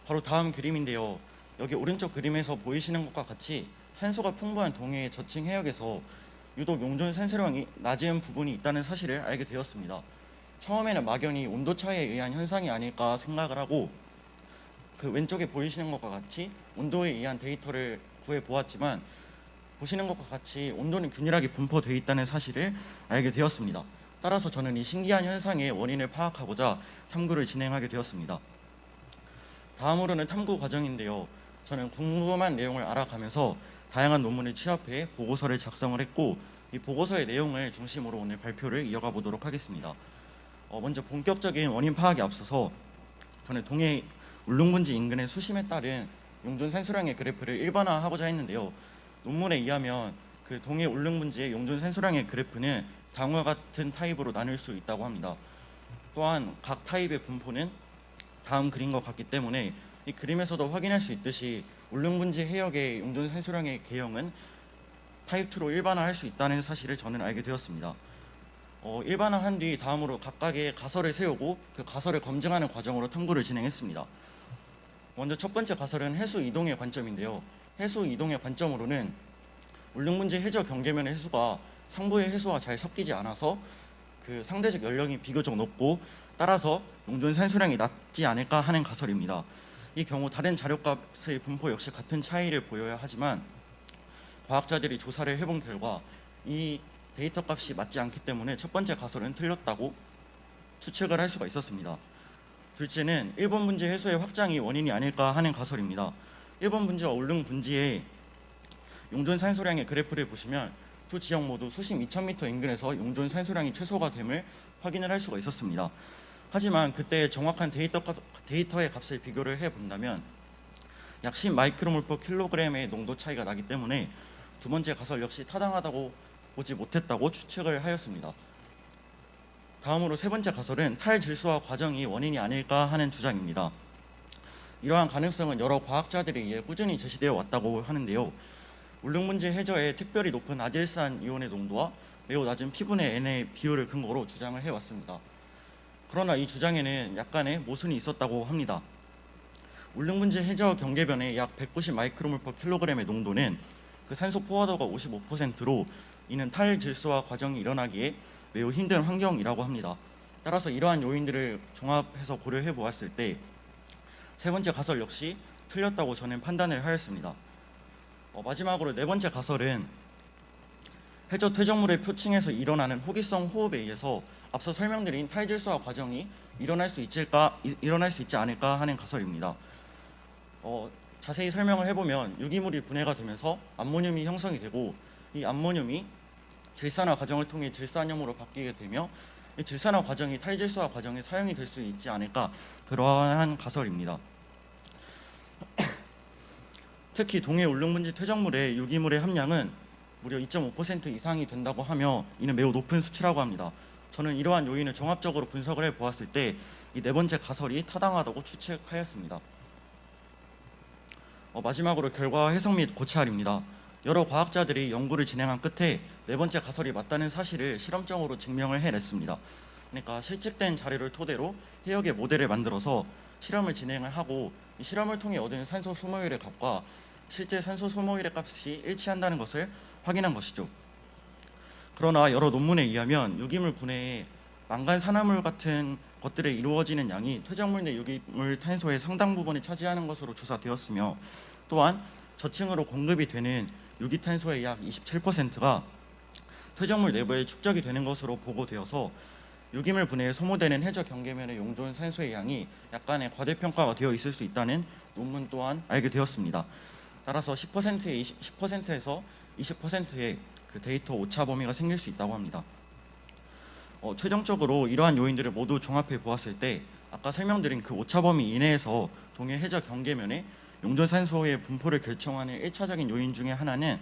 바로 다음 그림인데요. 여기 오른쪽 그림에서 보이시는 것과 같이 산소가 풍부한 동해의 저층 해역에서 유독 용존 산소량이 낮은 부분이 있다는 사실을 알게 되었습니다. 처음에는 막연히 온도 차이에 의한 현상이 아닐까 생각을 하고 그 왼쪽에 보이시는 것과 같이 온도에 의한 데이터를 구해보았지만 보시는 것과 같이 온도는 균일하게 분포되어 있다는 사실을 알게 되었습니다. 따라서 저는 이 신기한 현상의 원인을 파악하고자 탐구를 진행하게 되었습니다. 다음으로는 탐구 과정인데요. 저는 궁금한 내용을 알아가면서 다양한 논문을 취합해 보고서를 작성을 했고 이 보고서의 내용을 중심으로 오늘 발표를 이어가 보도록 하겠습니다. 먼저 본격적인 원인 파악에 앞서서 저는 동해 울릉분지 인근의 수심에 따른 용존 산소량의 그래프를 일반화하고자 했는데요. 논문에 의하면 그 동해 울릉분지의 용존 산소량의 그래프는 다음과 같은 타입으로 나눌 수 있다고 합니다. 또한 각 타입의 분포는 다음 그림과 같기 때문에 이 그림에서도 확인할 수 있듯이 울릉분지 해역의 용존 산소량의 개형은 타입 2로 일반화할 수 있다는 사실을 저는 알게 되었습니다. 일반화한 뒤 다음으로 각각의 가설을 세우고 그 가설을 검증하는 과정으로 탐구를 진행했습니다. 먼저 첫 번째 가설은 해수 이동의 관점인데요. 해수 이동의 관점으로는 울릉분지 해저 경계면의 해수가 상부의 해수와 잘 섞이지 않아서 그 상대적 연령이 비교적 높고 따라서 용존 산소량이 낮지 않을까 하는 가설입니다. 이 경우 다른 자료값의 분포 역시 같은 차이를 보여야 하지만 과학자들이 조사를 해본 결과 이 데이터 값이 맞지 않기 때문에 첫 번째 가설은 틀렸다고 추측을 할 수가 있었습니다. 둘째는 1번 분지 해수의 확장이 원인이 아닐까 하는 가설입니다. 1번 분지와 울릉 분지의 용존 산소량의 그래프를 보시면 두 지역 모두 수심 2000m 인근에서 용존 산소량이 최소가 됨을 확인을 할 수가 있었습니다. 하지만 그때 정확한 데이터의 값을 비교를 해본다면 약 10 마이크로몰 퍼 킬로그램의 농도 차이가 나기 때문에 두 번째 가설 역시 타당하다고 보지 못했다고 추측을 하였습니다. 다음으로 세 번째 가설은 탈질소화 과정이 원인이 아닐까 하는 주장입니다. 이러한 가능성은 여러 과학자들에 의해 꾸준히 제시되어 왔다고 하는데요. 울릉분지 해저에 특별히 높은 아질산 이온의 농도와 매우 낮은 P분의 N의 비율을 근거로 주장을 해왔습니다. 그러나 이 주장에는 약간의 모순이 있었다고 합니다. 울릉분지 해저 경계변의 약 190 마이크로몰 퍼 킬로그램의 농도는 그 산소 포화도가 55%로 이는 탈질소화 과정이 일어나기에 매우 힘든 환경이라고 합니다. 따라서 이러한 요인들을 종합해서 고려해 보았을 때 세 번째 가설 역시 틀렸다고 저는 판단을 하였습니다. 마지막으로 네 번째 가설은 해저 퇴적물의 표층에서 일어나는 호기성 호흡에 의해서 앞서 설명드린 탈질소화 과정이 일어날 수 있지 않을까 하는 가설입니다. 자세히 설명을 해보면 유기물이 분해가 되면서 암모늄이 형성이 되고 이 암모늄이 질산화 과정을 통해 질산염으로 바뀌게 되며 이 질산화 과정이 탈질소화 과정에 사용이 될 수 있지 않을까 그러한 가설입니다. 특히 동해 울릉분지 퇴적물의 유기물의 함량은 무려 2.5% 이상이 된다고 하며 이는 매우 높은 수치라고 합니다. 저는 이러한 요인을 종합적으로 분석을 해보았을 때 이 네 번째 가설이 타당하다고 추측하였습니다. 마지막으로 결과 해석 및 고찰입니다. 여러 과학자들이 연구를 진행한 끝에 네 번째 가설이 맞다는 사실을 실험적으로 증명을 해냈습니다. 그러니까 실측된 자료를 토대로 해역의 모델을 만들어서 실험을 진행을 하고 이 실험을 통해 얻은 산소 소모율의 값과 실제 산소 소모율의 값이 일치한다는 것을 확인한 것이죠. 그러나 여러 논문에 의하면 유기물 분해에 망간 산화물 같은 것들에 이루어지는 양이 퇴적물 내 유기물 탄소의 상당 부분을 차지하는 것으로 조사되었으며 또한 저층으로 공급이 되는 유기탄소의 약 27%가 퇴적물 내부에 축적이 되는 것으로 보고되어서 유기물 분해에 소모되는 해저 경계면의 용존 산소의 양이 약간의 과대평가가 되어 있을 수 있다는 논문 또한 알게 되었습니다. 따라서 10%에서 20%의 그 데이터 오차 범위가 생길 수 있다고 합니다. 최종적으로 이러한 요인들을 모두 종합해 보았을 때 아까 설명드린 그 오차 범위 이내에서 동해 해저 경계면에 용존 산소의 분포를 결정하는 1차적인 요인 중에 하나는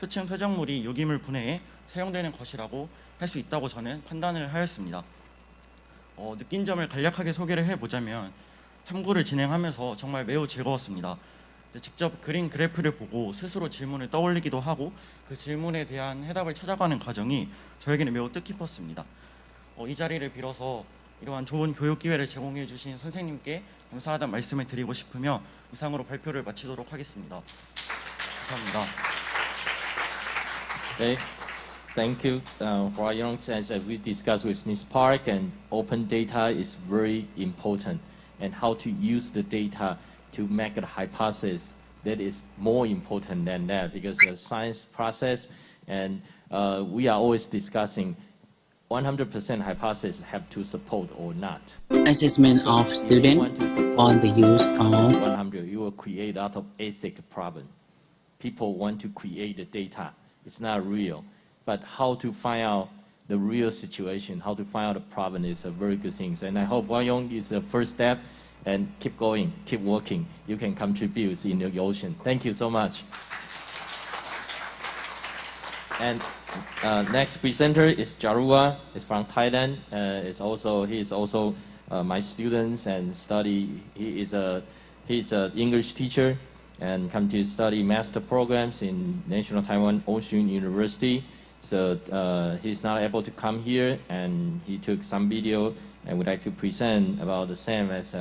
표층 퇴적물이 유기물 분해에 사용되는 것이라고 할 수 있다고 저는 판단을 하였습니다. 느낀 점을 간략하게 소개를 해보자면 탐구를 진행하면서 정말 매우 즐거웠습니다. 직접 그린 그래프를 보고 스스로 질문을 떠올리기도 하고 그 질문에 대한 해답을 찾아가는 과정이 저에게는 매우 뜻깊었습니다. 이 자리를 빌어서 이러한 좋은 교육 기회를 제공해 주신 선생님께 감사하다는 말씀을 드리고 싶으며 이상으로 발표를 마치도록 하겠습니다. 감사합니다. Okay. Thank you, Hua Yong. As we discussed with Ms. Park, and open data is very important, and how to use the data to make a hypothesis that is more important than that, because the science process, and we are always discussing 100% hypothesis have to support or not. Assessment of student on the use of 100, you will create a lot of ethic problem. people want to create the data. It's not real. But how to find out the real situation, how to find out the problem is a very good thing. And I hope Wang is the first step, and keep going, keep working. You can contribute in the ocean. Thank you so much. And next presenter is Jarua. He's from Thailand. He is also my students and study. He's an English teacher and come to study master programs in National Taiwan Ocean University. So he's not able to come here, and he took some video and would like to present about the same as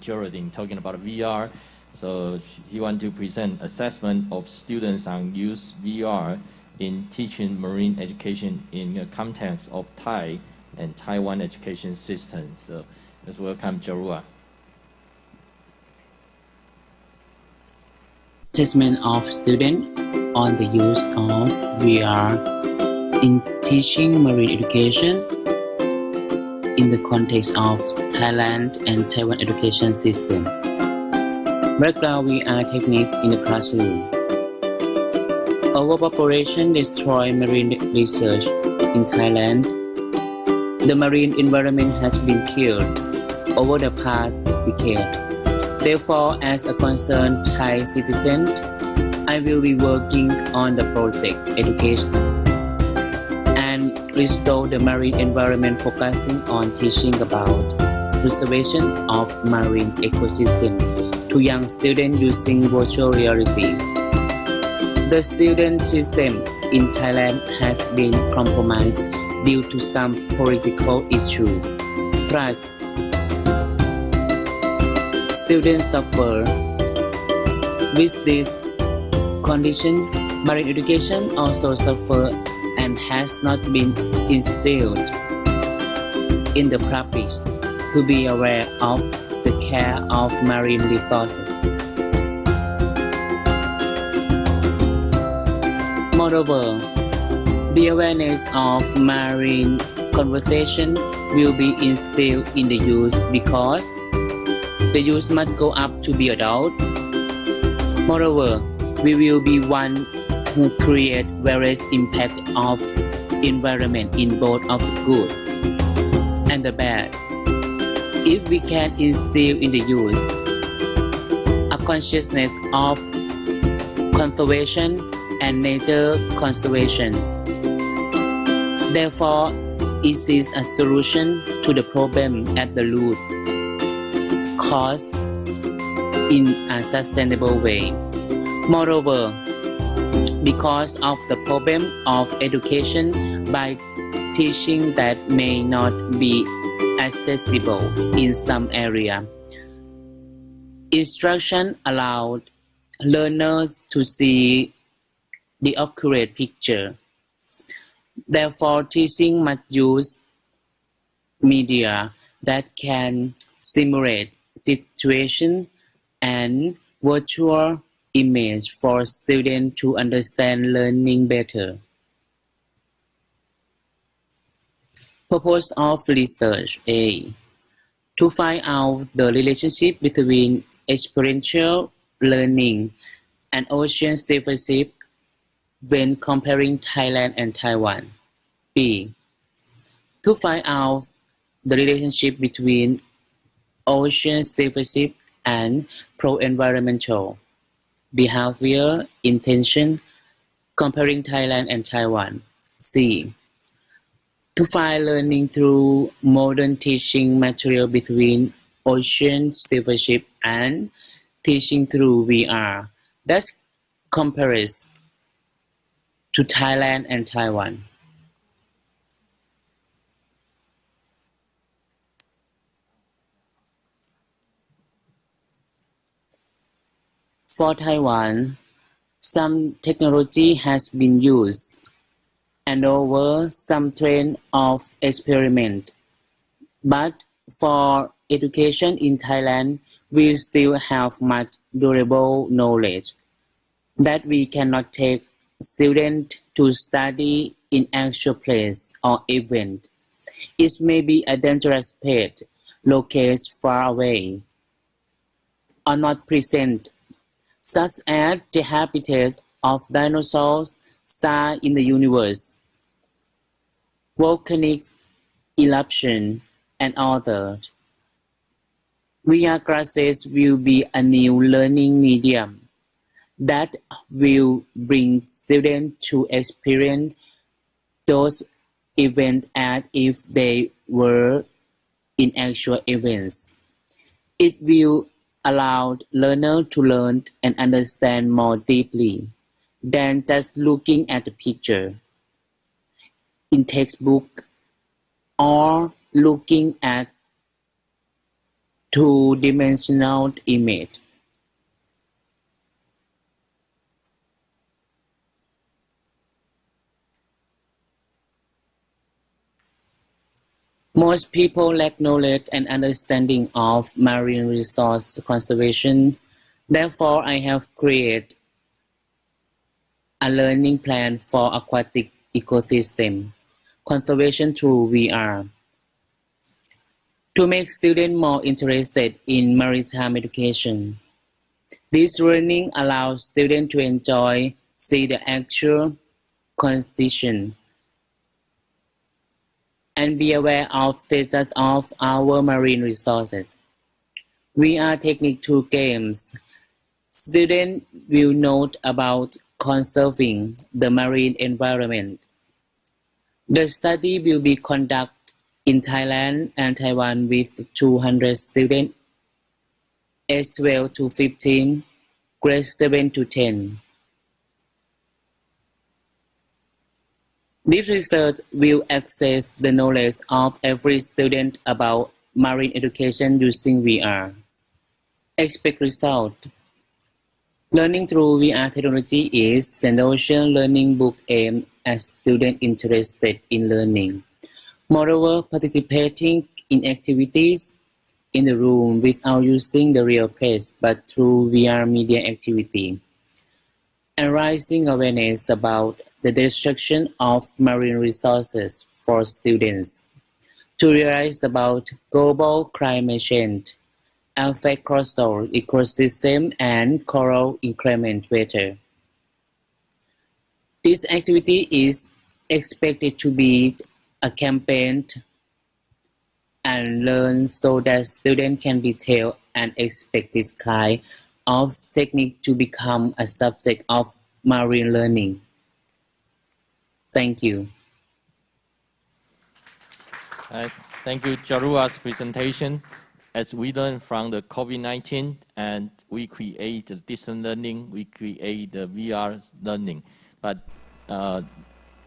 Geraldine talking about VR. So he wants to present assessment of students on use VR in teaching marine education in the context of Thai and Taiwan education system. So let's welcome Jarua. Assessment of students on the use of VR in teaching marine education in the context of Thailand and Taiwan education system. Background VR technique in the classroom. Overpopulation destroys marine research in Thailand. The marine environment has been killed over the past decade. Therefore, as a concerned Thai citizen, I will be working on the project education and restore the marine environment, focusing on teaching about preservation of marine ecosystem to young students using virtual reality. The student system in Thailand has been compromised due to some political issues. Thus, students suffer. With this condition, marine education also suffers and has not been instilled in the public to be aware of the care of marine resources. Moreover, the awareness of marine conservation will be instilled in the youth because the youth must grow up to be adult. Moreover, we will be one who create various impact of environment in both of the good and the bad. If we can instill in the youth a consciousness of conservation and nature conservation, therefore it is a solution to the problem at the root, caused in a sustainable way. Moreover, because of the problem of education by teaching that may not be accessible in some area, instruction allowed learners to see the accurate picture. Therefore, teaching must use media that can simulate situation and virtual image for students to understand learning better. Purpose of research. A. To find out the relationship between experiential learning and ocean stewardship when comparing Thailand and Taiwan. B. To find out the relationship between ocean stewardship and pro-environmental behavior intention comparing Thailand and Taiwan. C. To find learning through modern teaching material between ocean stewardship and teaching through VR. That compares to Thailand and Taiwan. For Taiwan, some technology has been used and over some trend of experiment. But for education in Thailand, we still have much durable knowledge that we cannot take students to study in actual place or event. It may be a dangerous pet located far away or not present, such as the habitats of dinosaurs, stars in the universe, volcanic eruption, and others. VR classes will be a new learning medium that will bring students to experience those events as if they were in actual events. It will allow learners to learn and understand more deeply than just looking at the picture in textbook or looking at two-dimensional image. Most people lack knowledge and understanding of marine resource conservation. Therefore, I have created a learning plan for aquatic ecosystem conservation through VR. To make students more interested in maritime education, this learning allows students to enjoy, see the actual condition, and be aware of the status of our marine resources. VR technique through games. Students will note about conserving the marine environment. The study will be conducted in Thailand and Taiwan with 200 students, age 12 to 15, grade 7 to 10. This research will access the knowledge of every student about marine education using VR. Expect result. Learning through VR technology is an ocean learning book aimed at students interested in learning. Moreover, participating in activities in the room without using the real place but through VR media activity, and raising awareness about the destruction of marine resources for students to realize about global climate change, affect coastal ecosystem and coral inclement weather. This activity is expected to be a campaign and learn so that students can be taught and expect this kind of technique to become a subject of marine learning. Thank you. Thank you, Jarua's presentation. As we learn from the COVID-19 and we create the distance learning, we create the VR learning. But the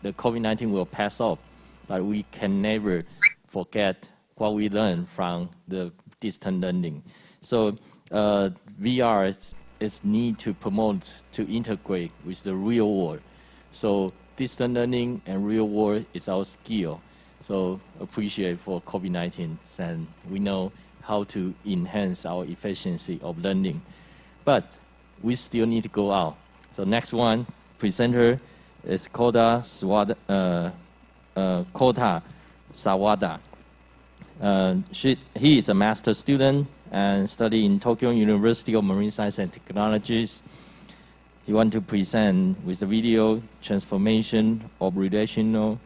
COVID-19 will pass off, but we can never forget what we learned from the distance learning. So VR is need to promote, to integrate with the real world. So distance learning and real world is our skill. So appreciate for COVID-19, and we know how to enhance our efficiency of learning. But we still need to go out. So next one, presenter is Kota Sawada. He is a master's student and study in Tokyo University of Marine Science and Technologies. He wants to present with the video transformation of relational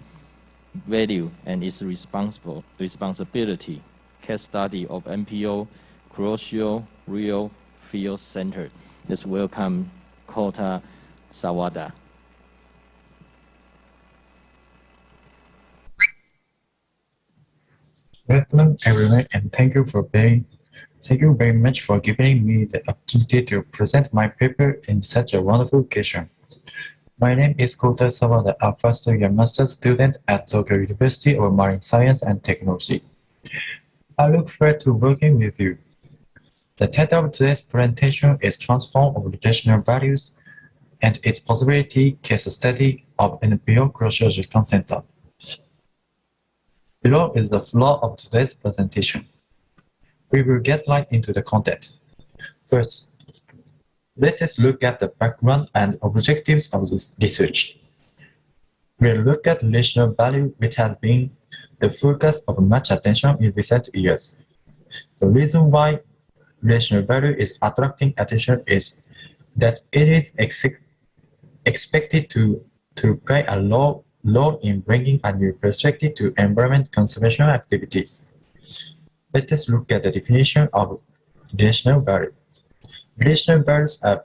value and its responsibility. Case study of NPO Crucial Real Field Center. Let's welcome Kota Sawada. Good afternoon, everyone, and thank you very much for giving me the opportunity to present my paper in such a wonderful occasion. My name is Kota Sawada, a first-year master's student at Tokyo University of Marine Science and Technology. I look forward to working with you. The title of today's presentation is Transform of Relational Values and its Possibility Case Study of NPO Cross-Surgical Center. Below is the flow of today's presentation. We will get right into the content. First, let us look at the background and objectives of this research. We'll look at relational value, which has been the focus of much attention in recent years. The reason why relational value is attracting attention is that it is expected to play a role in bringing a new perspective to environment conservation activities. Let us look at the definition of relational value. Relational values are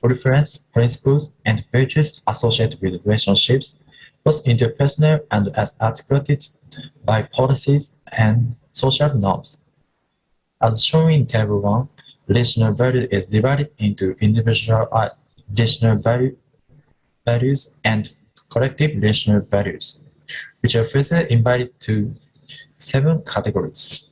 preference, principles, and virtues associated with relationships, both interpersonal and as articulated by policies and social norms. As shown in Table 1, relational value is divided into individual relational values and collective relational values, which are further divided to 7 categories.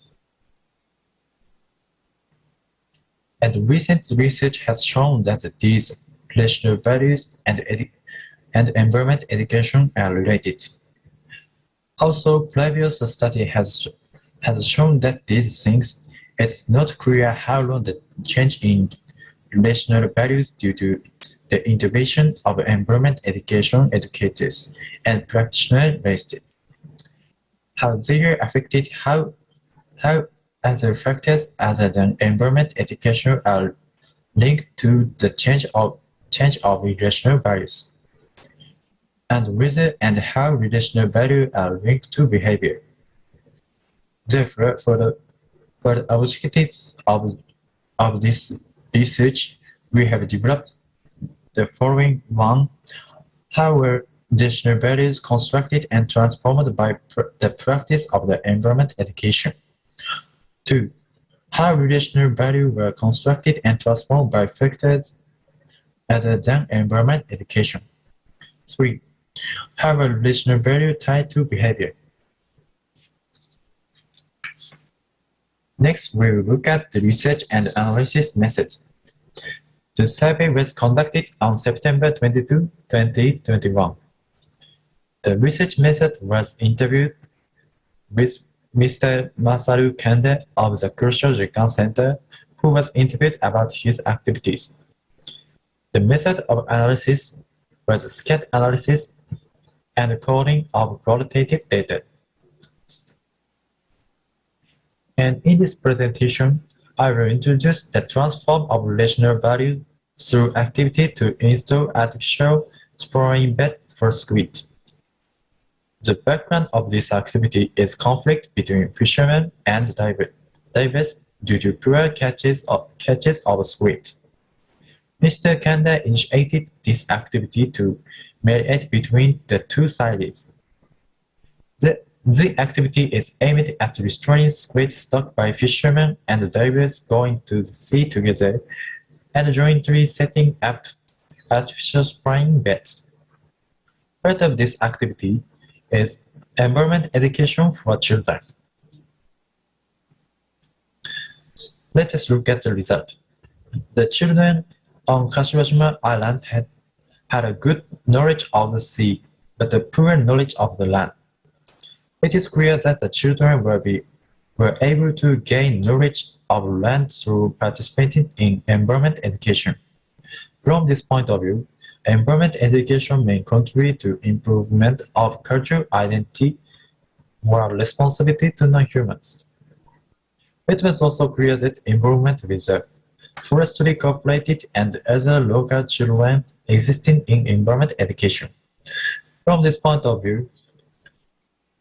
And recent research has shown that these relational values and environment education are related. Also, previous study has shown that these things, it's not clear how long the change in relational values due to the intervention of environment education educators and practitioners lasted. How they are affected, how other factors other than environment education are linked to the change of relational values, and whether and how relational values are linked to behavior. Therefore, for the objectives of this research, we have developed the following: 1. How were relational values constructed and transformed by the practice of the environment education? 2. How relational values were constructed and transformed by factors other than environment education? 3. How are relational values tied to behavior? Next, we will look at the research and analysis methods. The survey was conducted on September 22, 2021. The research method was interviewed with Mr. Masaru Kende of the Crucial Japan Center, who was interviewed about his activities. The method of analysis was scat analysis and coding of qualitative data. And in this presentation, I will introduce the transform of relational value through activity to install artificial spawning beds for squid. The background of this activity is conflict between fishermen and divers due to poor catches of squid. Mr. Kanda initiated this activity to mediate between the two sides. The activity is aimed at restoring squid stock by fishermen and divers going to the sea together and jointly setting up artificial spawning beds. Part of this activity is environment education for children. Let us look at the result. The children on Kashiwajima Island had a good knowledge of the sea, but a poor knowledge of the land. It is clear that the children were able to gain knowledge of land through participating in environment education. From this point of view, environment education may contribute to improvement of cultural identity, moral responsibility to non-humans. It was also clear that involvement with the forestry cooperative and other local children existing in environment education. From this point of view,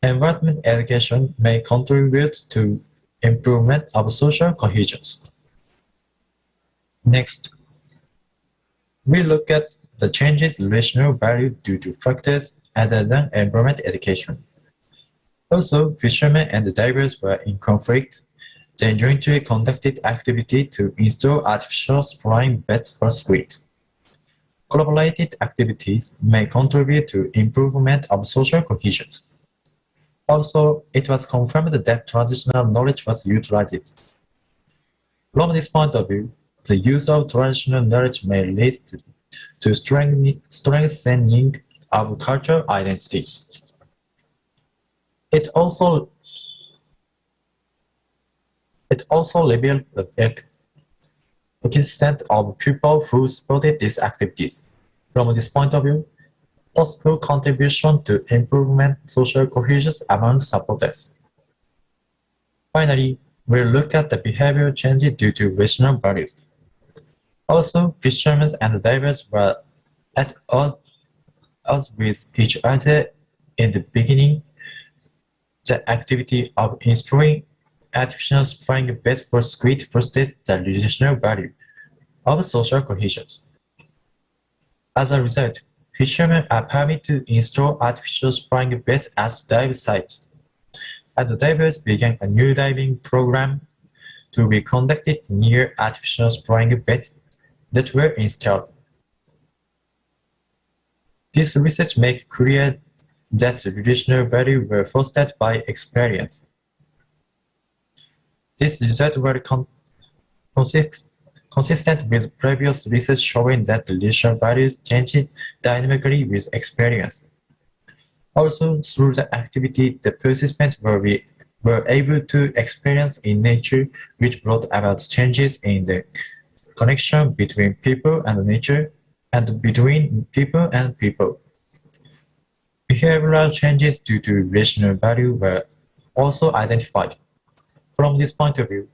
environment education may contribute to improvement of social cohesion. Next, we look at the changes in relational value due to factors other than environment education. Also, fishermen and divers were in conflict. They jointly conducted activity to install artificial spawning beds for squid. Collaborated activities may contribute to improvement of social cohesion. Also, it was confirmed that traditional knowledge was utilized. From this point of view, the use of traditional knowledge may lead to strengthening of cultural identity. It also revealed the existence of people who supported these activities. From this point of view, possible contribution to improvement social cohesion among supporters. Finally, we'll look at the behavioral changes due to relational values. Also, fishermen and divers were at odds with each other. In the beginning, the activity of installing artificial flying beds for squid boosted the relational value of social cohesion. As a result, fishermen are permitted to install artificial flying beds at dive sites, and the divers began a new diving program to be conducted near artificial flying beds that were installed. This research makes clear that the relational value were fostered by experience. This result was consistent with previous research showing that the relational values changed dynamically with experience. Also, through the activity, the participants were able to experience in nature, which brought about changes in the connection between people and nature, and between people and people. Behavioral changes due to relational value were also identified. From this point of view,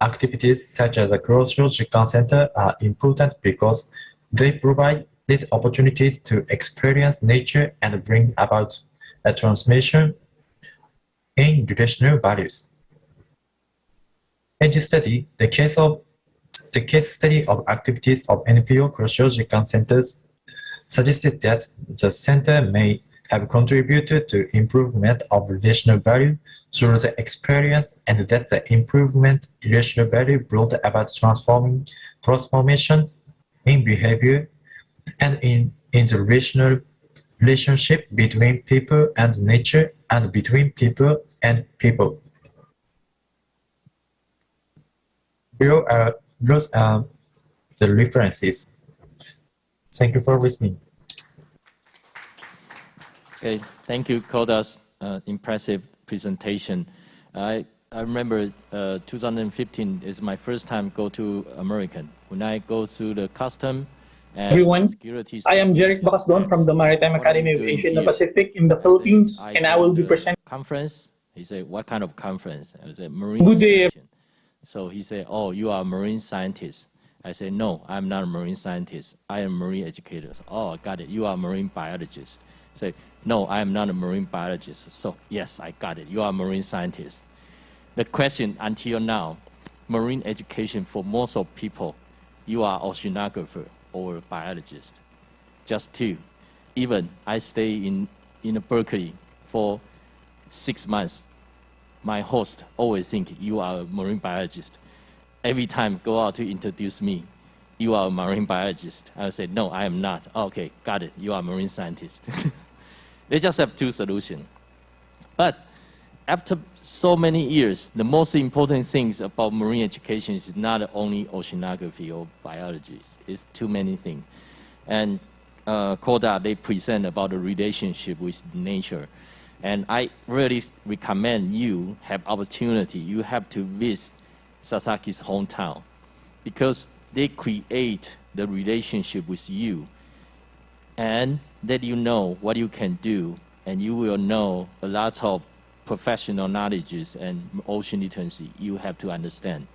activities such as the cross-logical center are important because they provide opportunities to experience nature and bring about a transformation in relational values. In this study, the case study of activities of NPO cross-logical centers suggested that the center may have contributed to improvement of relational value through the experience, and that the improvement in relational value brought about transformations in behavior and in the relationship between people and nature and between people and people. Below those are the references. Thank you for listening. Okay, thank you, Koda's impressive presentation. I remember 2015 is my first time go to American. When I go through the custom and everyone, security. I am Jeric Bacasdon from the Maritime Academy of Asia and the Pacific in the Philippines, and I will be presenting. Conference. He said, "What kind of conference?" I said, "Marine." Good day. So he said, "Oh, you are a marine scientist." I said, "No, I'm not a marine scientist. I am a marine educator." So, "Oh, I got it. You are a marine biologist." I said, "No, I am not a marine biologist." So, "Yes, I got it. You are a marine scientist." The question until now, marine education for most of people, you are oceanographer or biologist. Just two. Even I stay in Berkeley for 6 months. My host always think you are a marine biologist. Every time go out to introduce me, you are a marine biologist. I say, "No, I am not." "Okay, got it. You are a marine scientist." They just have two solutions. But after so many years, the most important things about marine education is not only oceanography or biology. It's too many things. And Koda, they present about the relationship with nature. And I really recommend you have opportunity. You have to visit Sasaki's hometown because they create the relationship with you and let you know what you can do, and you will know a lot of professional knowledges and ocean literacy you have to understand.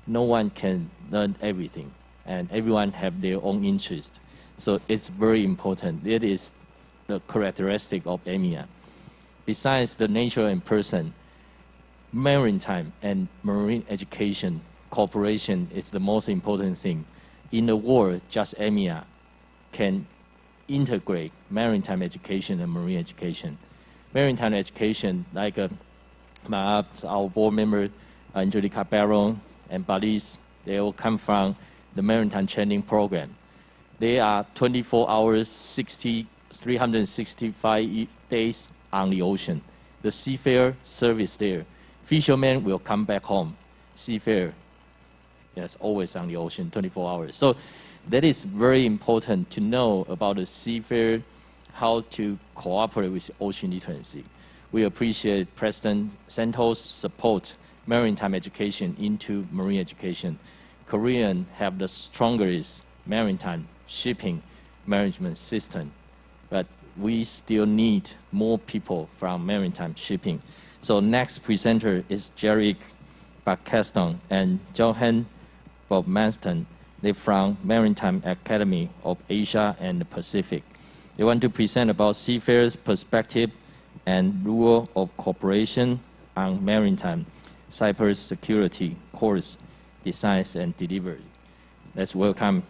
No one can learn everything, and everyone have their own interest. So it's very important. It is the characteristic of AMEA. Besides the nature and person, maritime and marine education cooperation is the most important thing. In the world, just AMEA can integrate maritime education and marine education. Maritime education, like our board member, Angelica Barron and Balis, they all come from the maritime training program. They are 24 hours, 365 days on the ocean. The seafarer service there. Fishermen will come back home. Seafarer, yes, always on the ocean, 24 hours. So that is very important to know about the seafarer, how to cooperate with ocean literacy. We appreciate President Santos' support maritime education into marine education. Korean have the strongest maritime shipping management system, but we still need more people from maritime shipping. So next presenter is Jeric Bacasdon and Johan Bob Manston. They're from Maritime Academy of Asia and the Pacific. They want to present about seafarers' perspective and rule of cooperation on maritime cybersecurity course designs and delivery. Let's welcome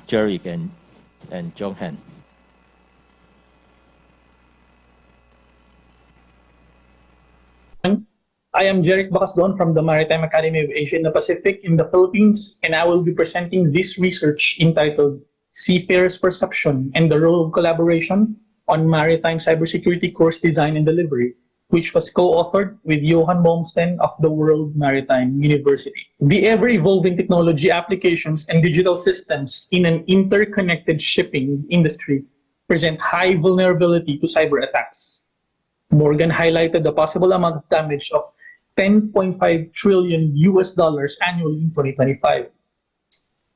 Jerry and Johan. I am Jeric Bacasdon from the Maritime Academy of Asia and the Pacific in the Philippines, and I will be presenting this research entitled Seafarers' Perception and the Role of Collaboration on Maritime Cybersecurity Course Design and Delivery, which was co-authored with Johan Malmsten of the World Maritime University. The ever-evolving technology applications and digital systems in an interconnected shipping industry present high vulnerability to cyber attacks. Morgan highlighted the possible amount of damage of $10.5 trillion annually in 2025.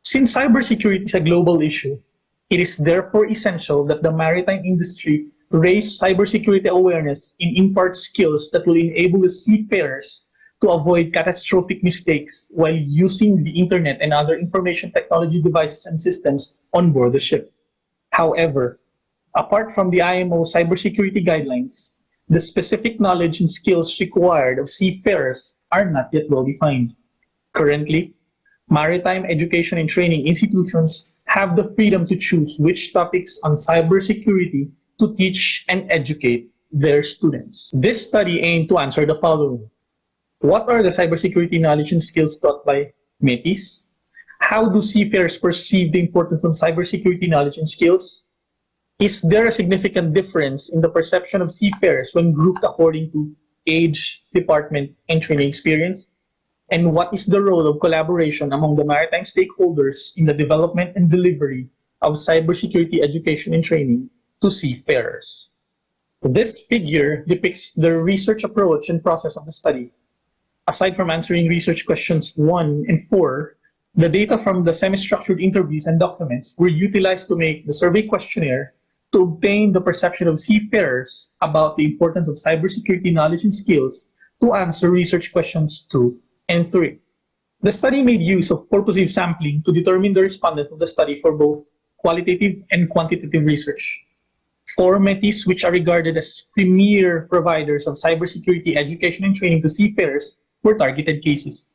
Since cybersecurity is a global issue, it is therefore essential that the maritime industry raise cybersecurity awareness and impart skills that will enable the seafarers to avoid catastrophic mistakes while using the internet and other information technology devices and systems on board the ship. However, apart from the IMO cybersecurity guidelines, the specific knowledge and skills required of seafarers are not yet well defined. Currently, maritime education and training institutions have the freedom to choose which topics on cybersecurity to teach and educate their students. This study aimed to answer the following. What are the cybersecurity knowledge and skills taught by METIs? How do seafarers perceive the importance of cybersecurity knowledge and skills? Is there a significant difference in the perception of seafarers when grouped according to age, department, and training experience? And what is the role of collaboration among the maritime stakeholders in the development and delivery of cybersecurity education and training to seafarers? This figure depicts the research approach and process of the study. Aside from answering research questions 1 and 4, the data from the semi-structured interviews and documents were utilized to make the survey questionnaire to obtain the perception of seafarers about the importance of cybersecurity knowledge and skills to answer research questions 2 and 3. The study made use of purposive sampling to determine the respondents of the study for both qualitative and quantitative research. 4 METIs, which are regarded as premier providers of cybersecurity education and training to seafarers, were targeted cases.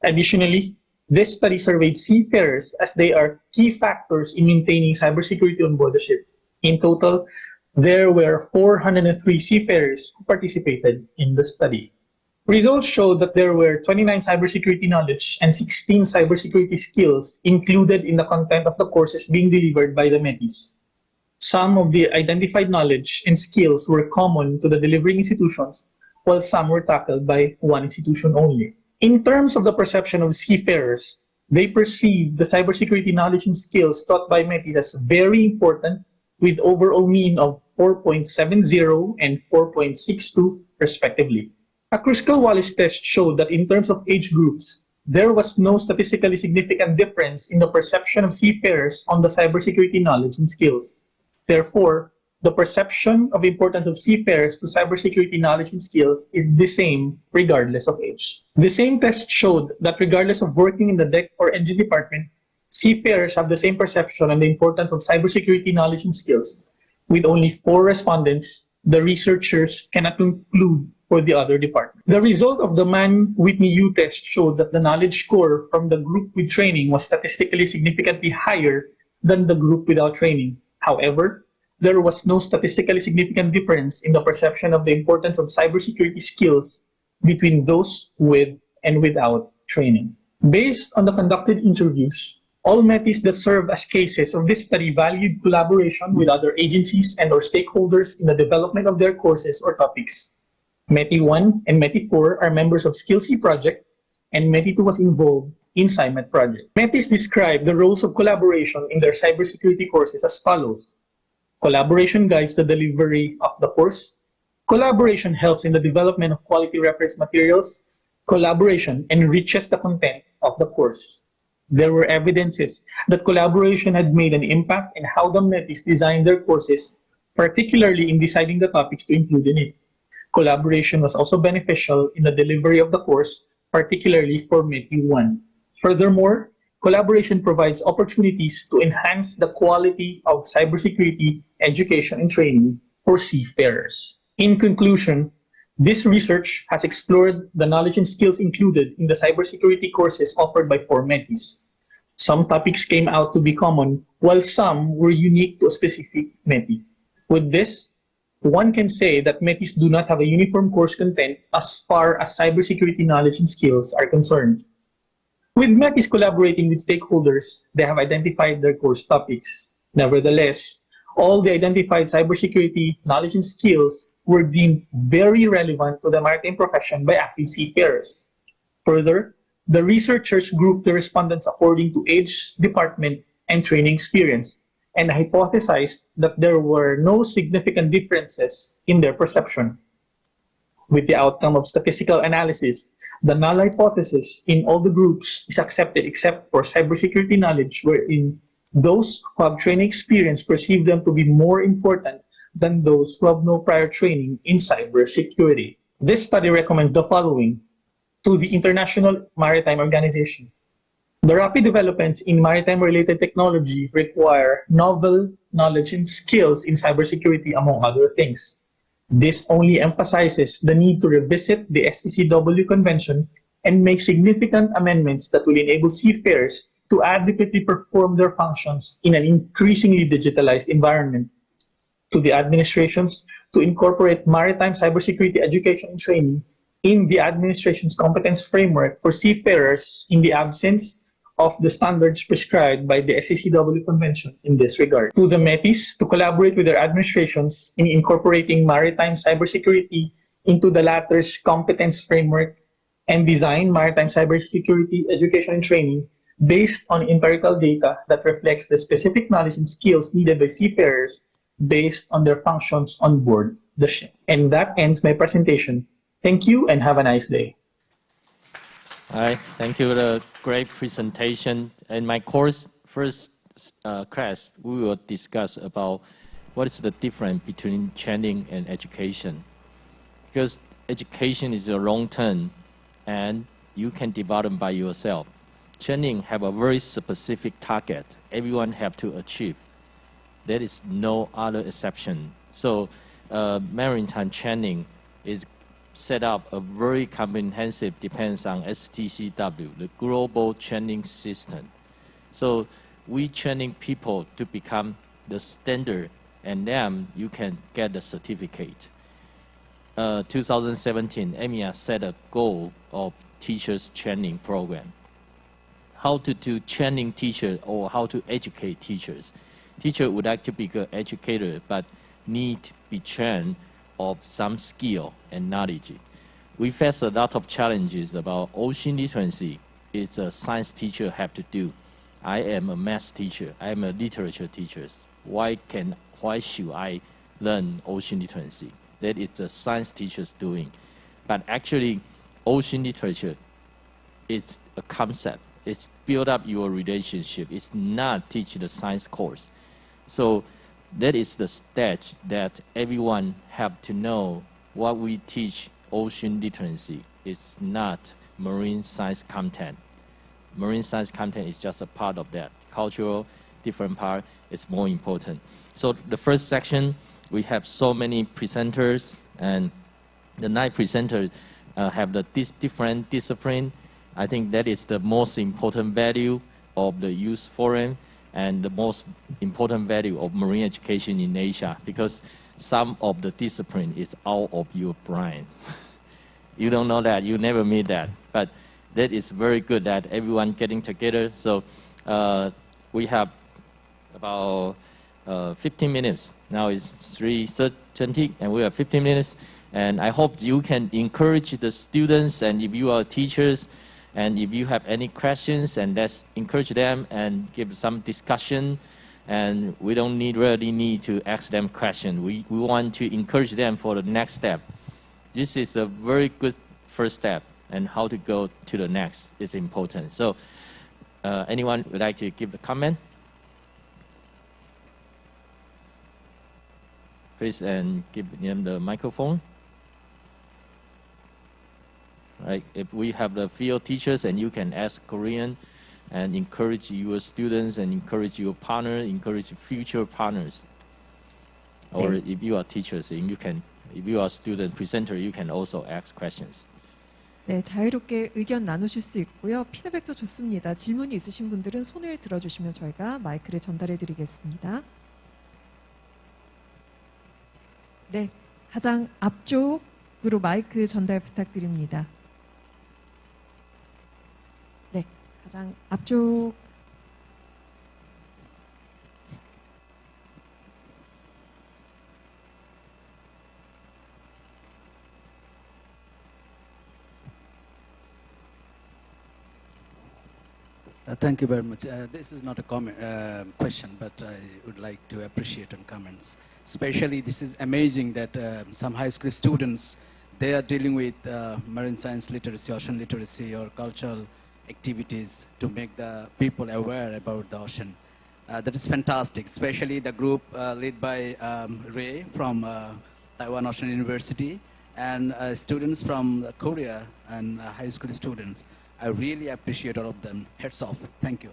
Additionally, this study surveyed seafarers as they are key factors in maintaining cybersecurity on board the ship. In total, there were 403 seafarers who participated in the study. Results showed that there were 29 cybersecurity knowledge and 16 cybersecurity skills included in the content of the courses being delivered by the METIs. Some of the identified knowledge and skills were common to the delivering institutions, while some were tackled by one institution only. In terms of the perception of seafarers, they perceived the cybersecurity knowledge and skills taught by METIs as very important, with overall mean of 4.70 and 4.62 respectively. A Kruskal-Wallis test showed that in terms of age groups, there was no statistically significant difference in the perception of seafarers on the cybersecurity knowledge and skills. Therefore, the perception of importance of seafarers to cybersecurity knowledge and skills is the same regardless of age. The same test showed that regardless of working in the deck or engine department, seafarers have the same perception on the importance of cybersecurity knowledge and skills. With only 4 respondents, the researchers cannot conclude for the other department. The result of the Mann-Whitney-U test showed that the knowledge score from the group with training was statistically significantly higher than the group without training. However, there was no statistically significant difference in the perception of the importance of cybersecurity skills between those with and without training. Based on the conducted interviews, all METIs that served as cases of this study valued collaboration with other agencies and or stakeholders in the development of their courses or topics. METI 1 and METI 4 are members of SkillC project, and METI 2 was involved in SciMet project. METIs describe the roles of collaboration in their cybersecurity courses as follows. Collaboration guides the delivery of the course. Collaboration helps in the development of quality reference materials. Collaboration enriches the content of the course. There were evidences that collaboration had made an impact in how the METIs designed their courses, particularly in deciding the topics to include in it. Collaboration was also beneficial in the delivery of the course, particularly for METI 1. Furthermore, collaboration provides opportunities to enhance the quality of cybersecurity education and training for seafarers. In conclusion, this research has explored the knowledge and skills included in the cybersecurity courses offered by 4 METIs. Some topics came out to be common, while some were unique to a specific METI. With this, one can say that METIs do not have a uniform course content as far as cybersecurity knowledge and skills are concerned. With METIs collaborating with stakeholders, they have identified their course topics. Nevertheless, all the identified cybersecurity knowledge and skills were deemed very relevant to the maritime profession by active seafarers. Further, the researchers grouped the respondents according to age, department, and training experience, and hypothesized that there were no significant differences in their perception. With the outcome of statistical analysis, the null hypothesis in all the groups is accepted except for cybersecurity knowledge, wherein those who have training experience perceive them to be more important than those who have no prior training in cybersecurity. This study recommends the following to the International Maritime Organization. The rapid developments in maritime-related technology require novel knowledge and skills in cybersecurity, among other things. This only emphasizes the need to revisit the STCW Convention and make significant amendments that will enable seafarers to adequately perform their functions in an increasingly digitalized environment. To the administrations to incorporate maritime cybersecurity education and training in the administration's competence framework for seafarers in the absence of the standards prescribed by the STCW Convention in this regard. To the METIs to collaborate with their administrations in incorporating maritime cybersecurity into the latter's competence framework and design maritime cybersecurity education and training based on empirical data that reflects the specific knowledge and skills needed by seafarers based on their functions on board the ship. And that ends my presentation. Thank you and have a nice day. All right, thank you for the great presentation. In my course, first class, we will discuss about what is the difference between training and education. Because education is a long term and you can develop by yourself. Training have a very specific target everyone have to achieve. There is no other exception. So maritime training is set up a very comprehensive, depends on STCW, the global training system. So we training people to become the standard, and then you can get the certificate. 2017, AMEA set a goal of teachers training program. How to do training teachers or how to educate teachers. Teacher would like to be an educator, but need to be trained of some skill and knowledge. We face a lot of challenges about ocean literacy. It's a science teacher have to do. I am a math teacher. I am a literature teacher. Why should I learn ocean literacy? That is a science teacher's doing. But actually, ocean literature is a concept. It's build up your relationship. It's not teach the science course. So that is the stage that everyone have to know what we teach ocean literacy. It's not marine science content. Marine science content is just a part of that. Cultural, different part is more important. So the first section, we have so many presenters, and the 9 presenters have the different discipline. I think that is the most important value of the youth forum and the most important value of marine education in Asia, because some of the discipline is out of your brain. You don't know that, you never meet that, but that is very good that everyone getting together. So we have about 15 minutes. Now it's 3:20 and we have 15 minutes. And I hope you can encourage the students, and if you are teachers, and if you have any questions, and let's encourage them and give some discussion. And we don't really need to ask them questions. We want to encourage them for the next step. This is a very good first step, and how to go to the next is important. So anyone would like to give a comment? Please, and give them the microphone. Right. If we have the field teachers, and you can ask Korean and encourage your students and encourage your partners, encourage future partners. Or if you are teachers, and if you are student presenter, you can also ask questions. 네, 자유롭게 의견 나누실 수 있고요. 피드백도 좋습니다. 질문이 있으신 분들은 손을 들어주시면 저희가 마이크를 전달해 드리겠습니다. 네, 가장 앞쪽으로 마이크 전달 부탁드립니다. 네, 가장 앞쪽. Thank you very much. This is not a comment, question, but I would like to appreciate on comments. Especially, this is amazing that some high school students, they are dealing with marine science literacy, ocean literacy, or cultural activities to make the people aware about the ocean. That is fantastic, especially the group led by Ray from Taiwan Ocean University and students from Korea and high school students. I really appreciate all of them. Hats off. Thank you.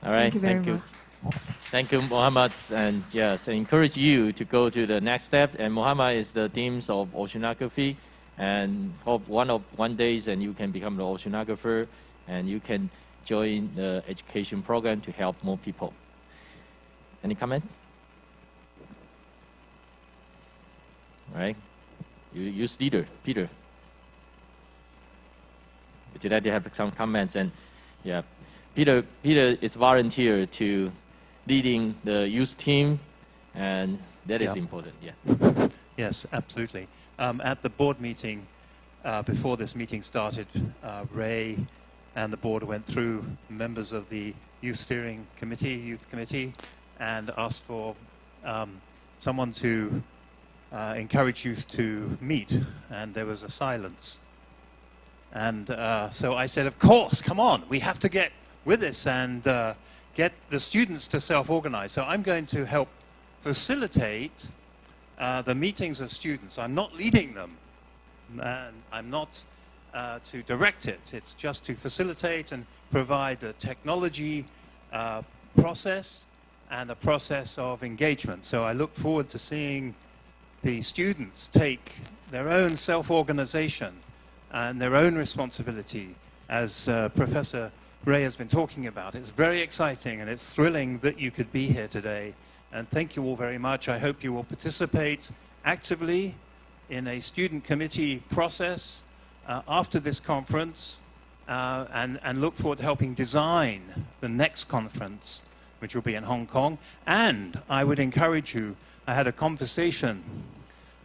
All right, thank you. Thank you, Mohammed. And yes, I encourage you to go to the next step. And Mohammed is the themes of oceanography. And hope one day and you can become an oceanographer and you can join the education program to help more people. Any comment? All right. Youth leader, Peter. Today they have some comments, and yeah, Peter is volunteer to leading the youth team, and that is important. Yeah. Yes, absolutely. At the board meeting, before this meeting started, Ray and the board went through members of the youth steering committee, youth committee, and asked for someone to encourage youth to meet, and there was a silence. And so I said, of course, come on, we have to get with this and get the students to self-organize. So I'm going to help facilitate the meetings of students. I'm not leading them, and I'm not to direct it. It's just to facilitate and provide the technology process and the process of engagement. So I look forward to seeing the students take their own self-organization and their own responsibility, as Professor Ray has been talking about. It's very exciting and it's thrilling that you could be here today. And thank you all very much. I hope you will participate actively in a student committee process after this conference and look forward to helping design the next conference, which will be in Hong Kong. And I would encourage you, I had a conversation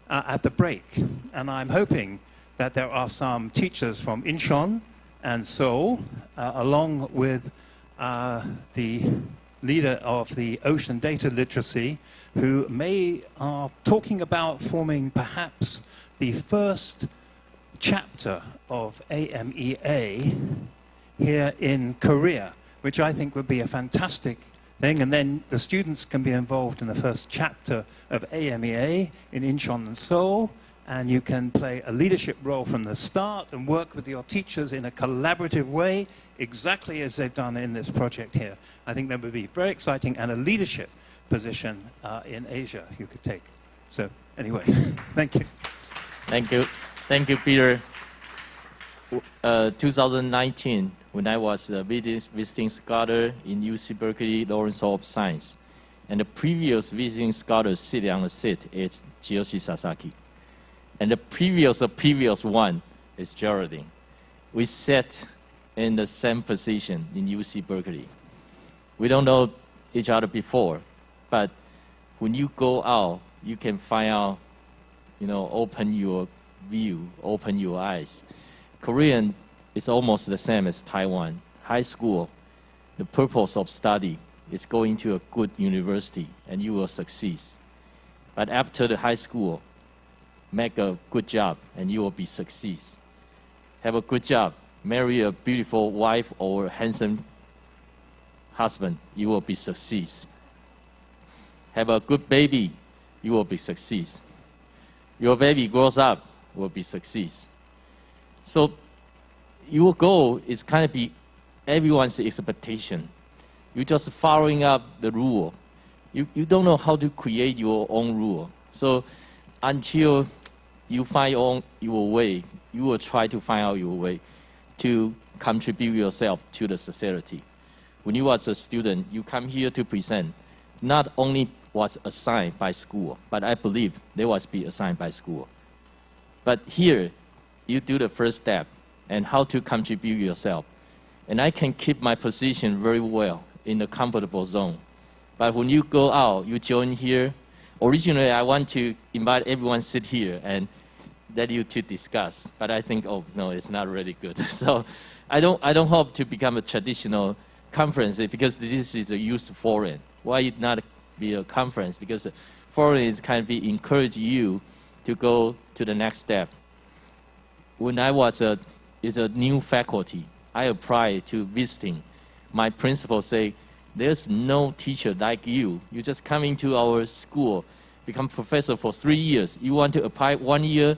at the break, and I'm hoping that there are some teachers from Incheon and Seoul, along with the leader of the ocean data literacy, who are talking about forming perhaps the first chapter of AMEA here in Korea, which I think would be a fantastic thing. And then the students can be involved in the first chapter of AMEA in Incheon and Seoul. And you can play a leadership role from the start and work with your teachers in a collaborative way, exactly as they've done in this project here. I think that would be very exciting, and a leadership position in Asia you could take. So anyway, thank you. Thank you. Thank you, Peter. 2019, when I was a visiting scholar in UC Berkeley Lawrence Hall of Science, and the previous visiting scholar sitting on the seat is Kiyoshi Sasaki. And the previous one is Geraldine. We sat in the same position in UC Berkeley. We don't know each other before, but when you go out, you can find out, open your view, open your eyes. Korean is almost the same as Taiwan. High school, the purpose of study is going to a good university and you will succeed. But after the high school, make a good job and you will be succeed. Have a good job, marry a beautiful wife or handsome husband, you will be succeed. Have a good baby, you will be succeed. Your baby grows up, will be succeed. So your goal is kind of be everyone's expectation. You're just following up the rule. You don't know how to create your own rule. So until you find your way, you will try to find out your way to contribute yourself to the society. When you was a student, you come here to present, not only was assigned by school, but I believe they was be assigned by school. But here, you do the first step and how to contribute yourself. And I can keep my position very well in a comfortable zone. But when you go out, you join here. Originally, I want to invite everyone sit here and let you to discuss. But I think, oh no, it's not really good. So I don't hope to become a traditional conference because this is a youth forum. Why it not be a conference? Because a forum is kind of encourage you to go to the next step. When I was a new faculty, I applied to visiting. My principal say, there's no teacher like you. You just come into our school, become professor for 3 years. You want to apply 1 year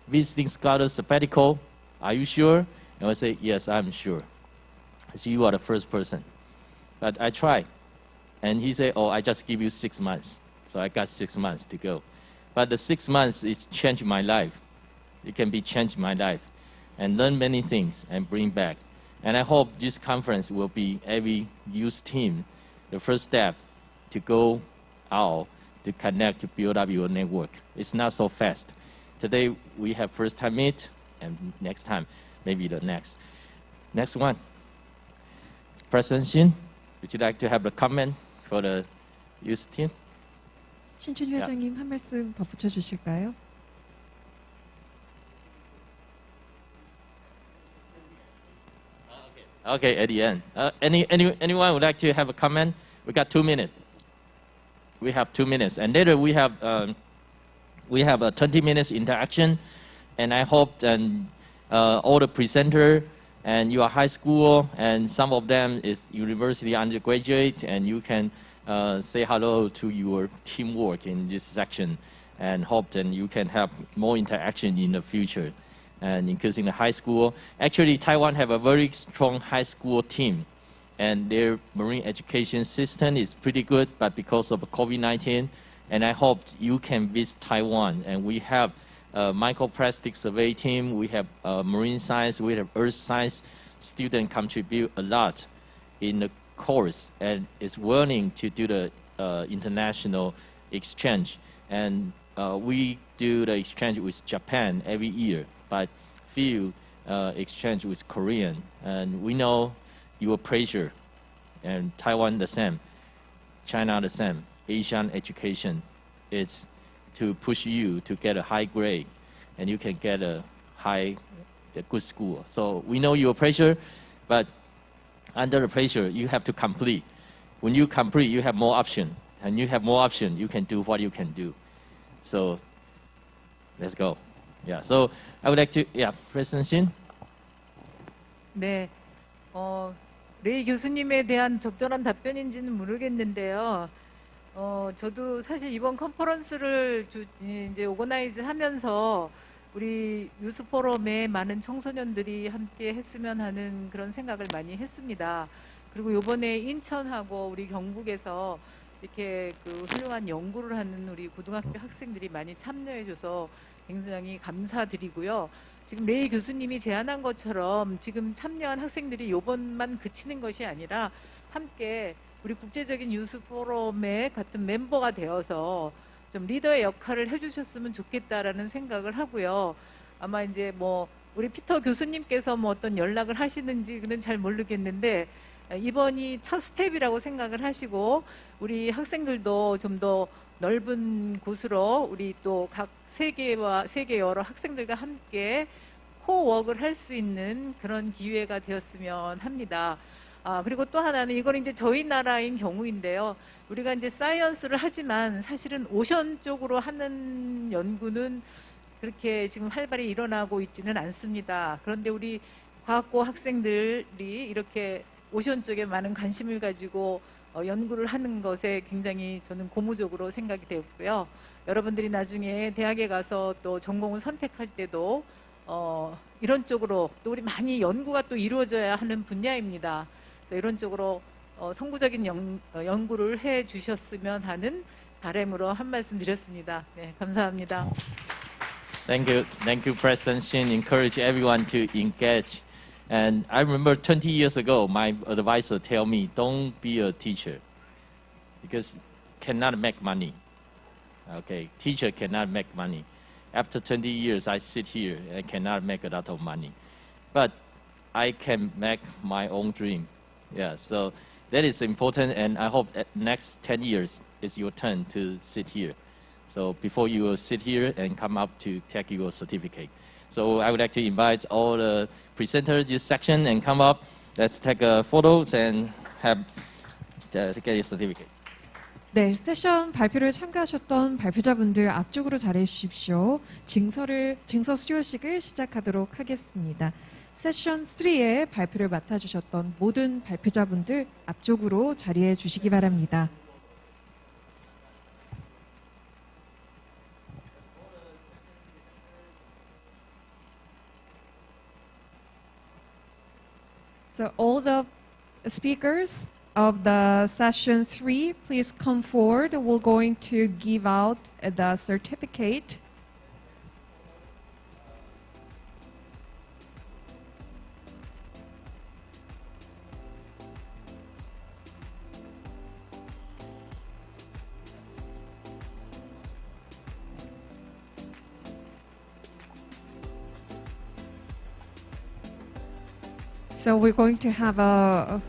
visiting scholar sabbatical? Are you sure? And I say, yes, I'm sure. So you are the first person. But I tried. And he said, oh, I just give you 6 months. So I got 6 months to go. But the 6 months is changed my life. It can be changed my life and learn many things and bring back. And I hope this conference will be every youth team, the first step to go out, to connect, to build up your network. It's not so fast. Today we have first time meet, and next time, maybe the next. Next one. President Shin, would you like to have a comment for the youth team? 신춘 회장님 한 말씀 더 붙여주실까요? Okay, at the end. Anyone would like to have a comment? We got 2 minutes. We have 2 minutes, and later we have a 20 minutes interaction, and I hope all the presenter and you are high school, and some of them is university undergraduate, and you can say hello to your teamwork in this section, and hope then you can have more interaction in the future. And including the high school. Actually, Taiwan have a very strong high school team, and their marine education system is pretty good, but because of COVID-19, and I hope you can visit Taiwan. And we have a microplastic survey team, we have marine science, we have earth science. Students contribute a lot in the course, and is willing to do the international exchange. And we do the exchange with Japan every year. But few exchange with Korean, and we know your pressure, and Taiwan the same, China the same. Asian education, it's to push you to get a high grade, and you can get a good school. So we know your pressure, but under the pressure, you have to complete. When you complete, you have more option, and you have more option, you can do what you can do. So let's go. Yeah, so I would like to, President Shin. 네, 레이 교수님에 대한 적절한 답변인지는 모르겠는데요. 저도 사실 이번 컨퍼런스를 이제 오거나이즈하면서 우리 유스 포럼에 많은 청소년들이 함께 했으면 하는 그런 생각을 많이 했습니다. 그리고 이번에 인천하고 우리 경북에서 이렇게 그 훌륭한 연구를 하는 우리 고등학교 학생들이 많이 참여해줘서 굉장히 감사드리고요. 지금 레이 교수님이 제안한 것처럼 지금 참여한 학생들이 이번만 그치는 것이 아니라 함께 우리 국제적인 유스 포럼의 같은 멤버가 되어서 좀 리더의 역할을 해주셨으면 좋겠다라는 생각을 하고요. 아마 이제 뭐 우리 피터 교수님께서 뭐 어떤 연락을 하시는지는 잘 모르겠는데 이번이 첫 스텝이라고 생각을 하시고 우리 학생들도 좀 더 넓은 곳으로 우리 또 각 세계 여러 학생들과 함께 코워크를 할 수 있는 그런 기회가 되었으면 합니다. 그리고 또 하나는 이건 이제 저희 나라인 경우인데요. 우리가 이제 사이언스를 하지만 사실은 오션 쪽으로 하는 연구는 그렇게 지금 활발히 일어나고 있지는 않습니다. 그런데 우리 과학고 학생들이 이렇게 오션 쪽에 많은 관심을 가지고 연구를 하는 것에 굉장히 저는 고무적으로 생각이 되었고요. 여러분들이 나중에 대학에 가서 또 전공을 선택할 때도 이런 쪽으로 또 우리 많이 연구가 또 이루어져야 하는 분야입니다. 이런 쪽으로 선구적인 연구를 해 주셨으면 하는 바람으로 한 말씀 드렸습니다. 네, 감사합니다. Thank you, President Shin. Encourage everyone to engage. And I remember 20 years ago, my advisor tell me, don't be a teacher because cannot make money. Okay, teacher cannot make money. After 20 years, I sit here and cannot make a lot of money, but I can make my own dream. Yeah, so that is important, and I hope that next 10 years is your turn to sit here. So before you will sit here and come up to take your certificate. So I would like to invite all the presenters this section and come up. Let's take photos and get your certificate. 네, 세션 발표를 참가하셨던 발표자분들 앞쪽으로 자리해 주십시오. 증서 수료식을 시작하도록 하겠습니다. 세션 3의 발표를 맡아주셨던 모든 발표자분들 앞쪽으로 자리해 주시기 바랍니다. So all the speakers of the session 3, please come forward. We're going to give out the certificate. So we're going to have a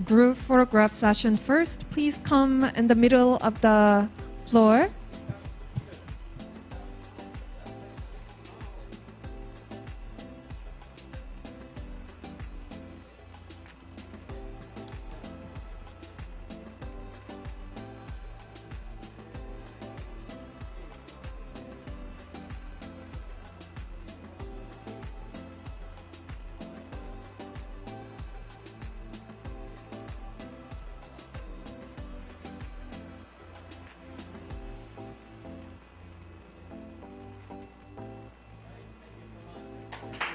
group photograph session first. Please come in the middle of the floor.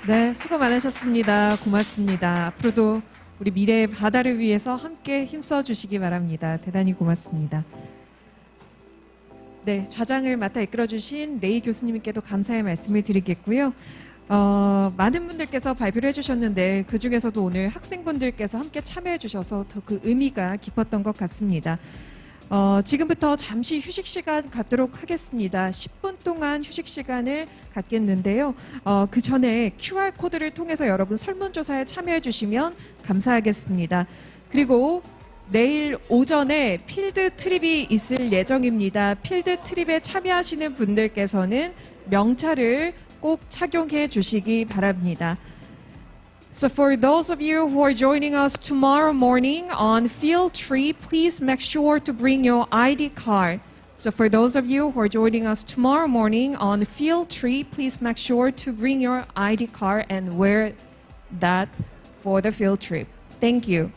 네, 수고 많으셨습니다. 고맙습니다. 앞으로도 우리 미래의 바다를 위해서 함께 힘써 주시기 바랍니다. 대단히 고맙습니다. 네, 좌장을 맡아 이끌어 주신 레이 교수님께도 감사의 말씀을 드리겠고요. 많은 분들께서 발표를 해주셨는데 그 중에서도 오늘 학생분들께서 함께 참여해 주셔서 더 그 의미가 깊었던 것 같습니다. 지금부터 잠시 휴식 시간 갖도록 하겠습니다. 10분 동안 휴식 시간을 갖겠는데요. 그 전에 QR코드를 통해서 여러분 설문조사에 참여해 주시면 감사하겠습니다. 그리고 내일 오전에 필드 트립이 있을 예정입니다. 필드 트립에 참여하시는 분들께서는 명찰을 꼭 착용해 주시기 바랍니다. So for those of you who are joining us tomorrow morning on field trip, please make sure to bring your ID card. So for those of you who are joining us tomorrow morning on field trip, please make sure to bring your ID card and wear that for the field trip. Thank you.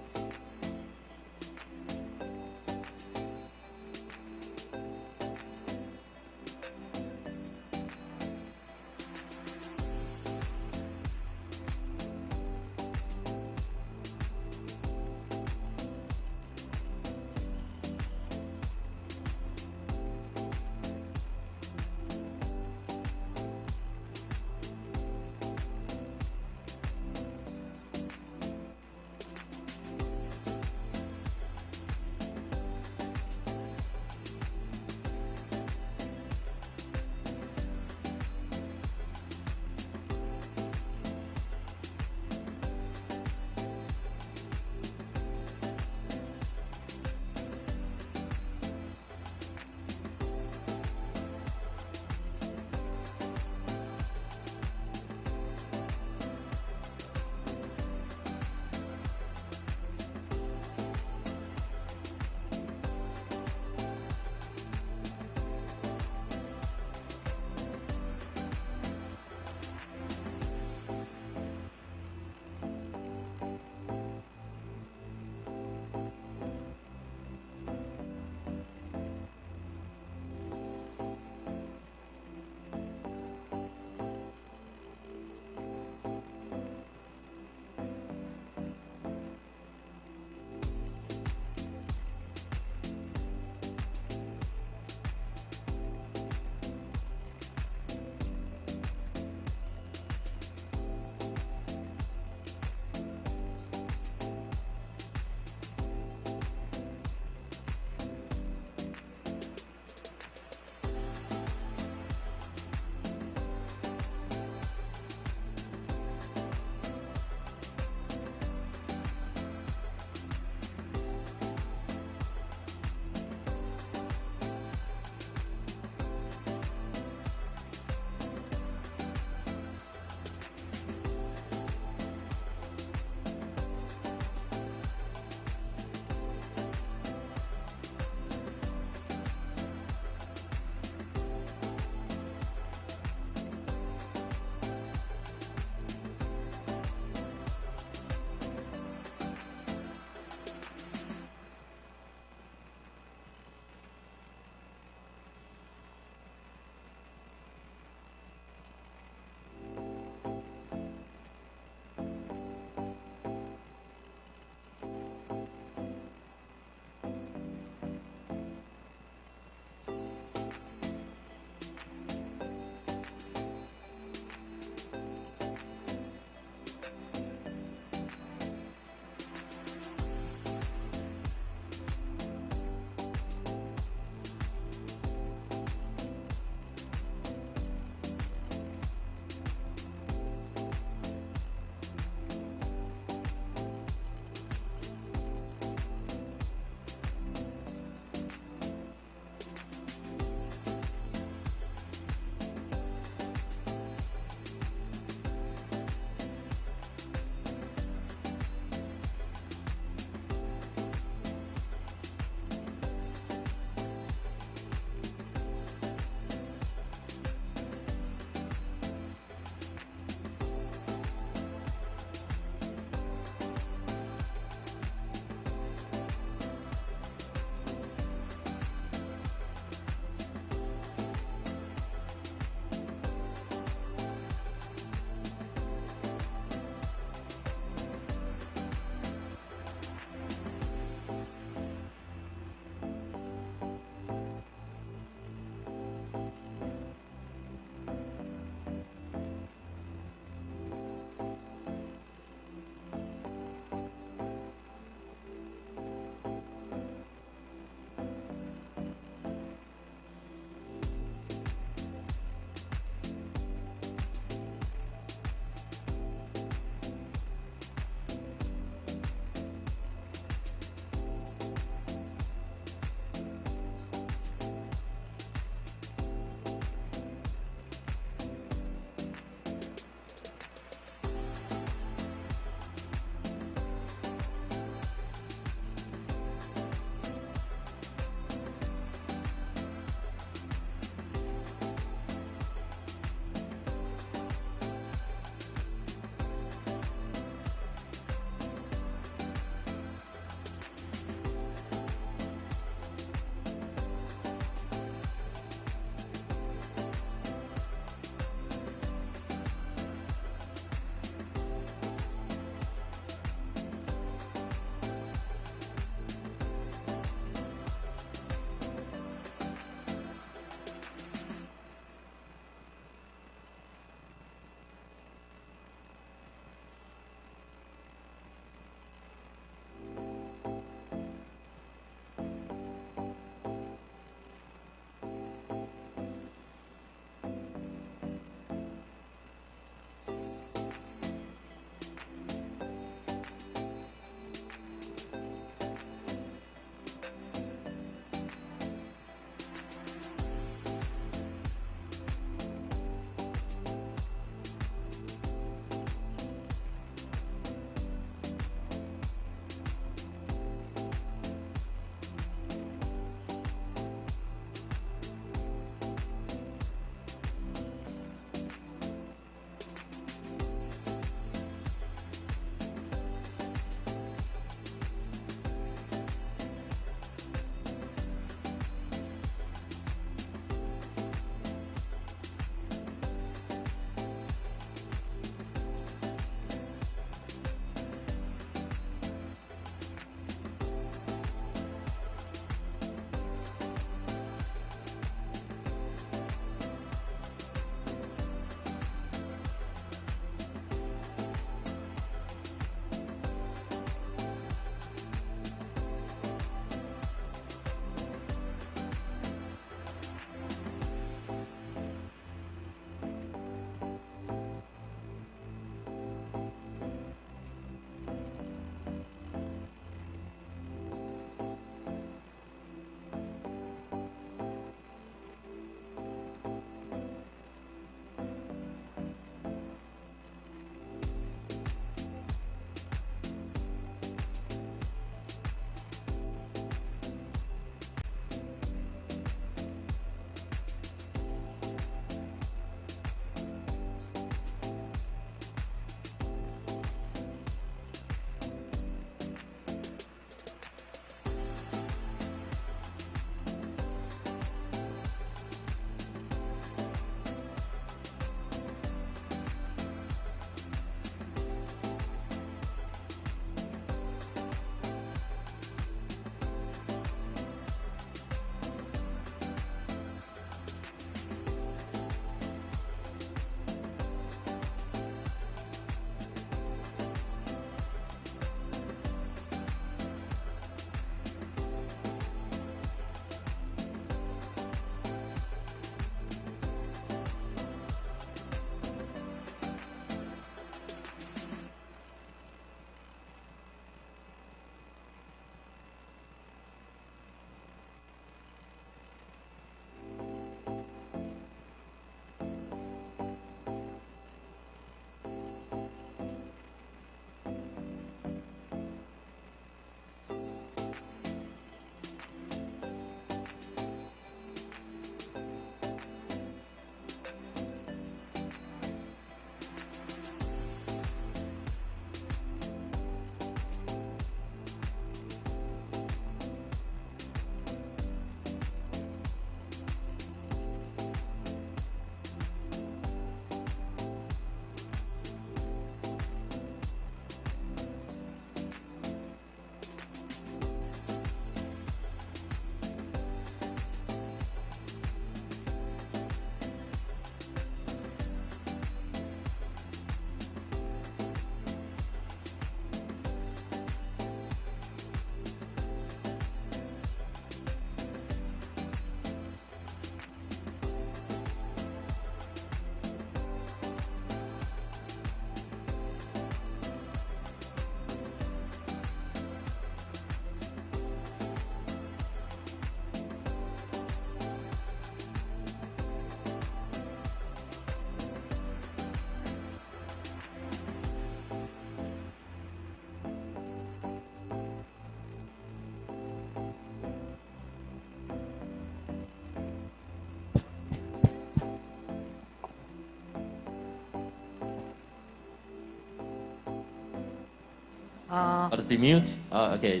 to be mute? Okay.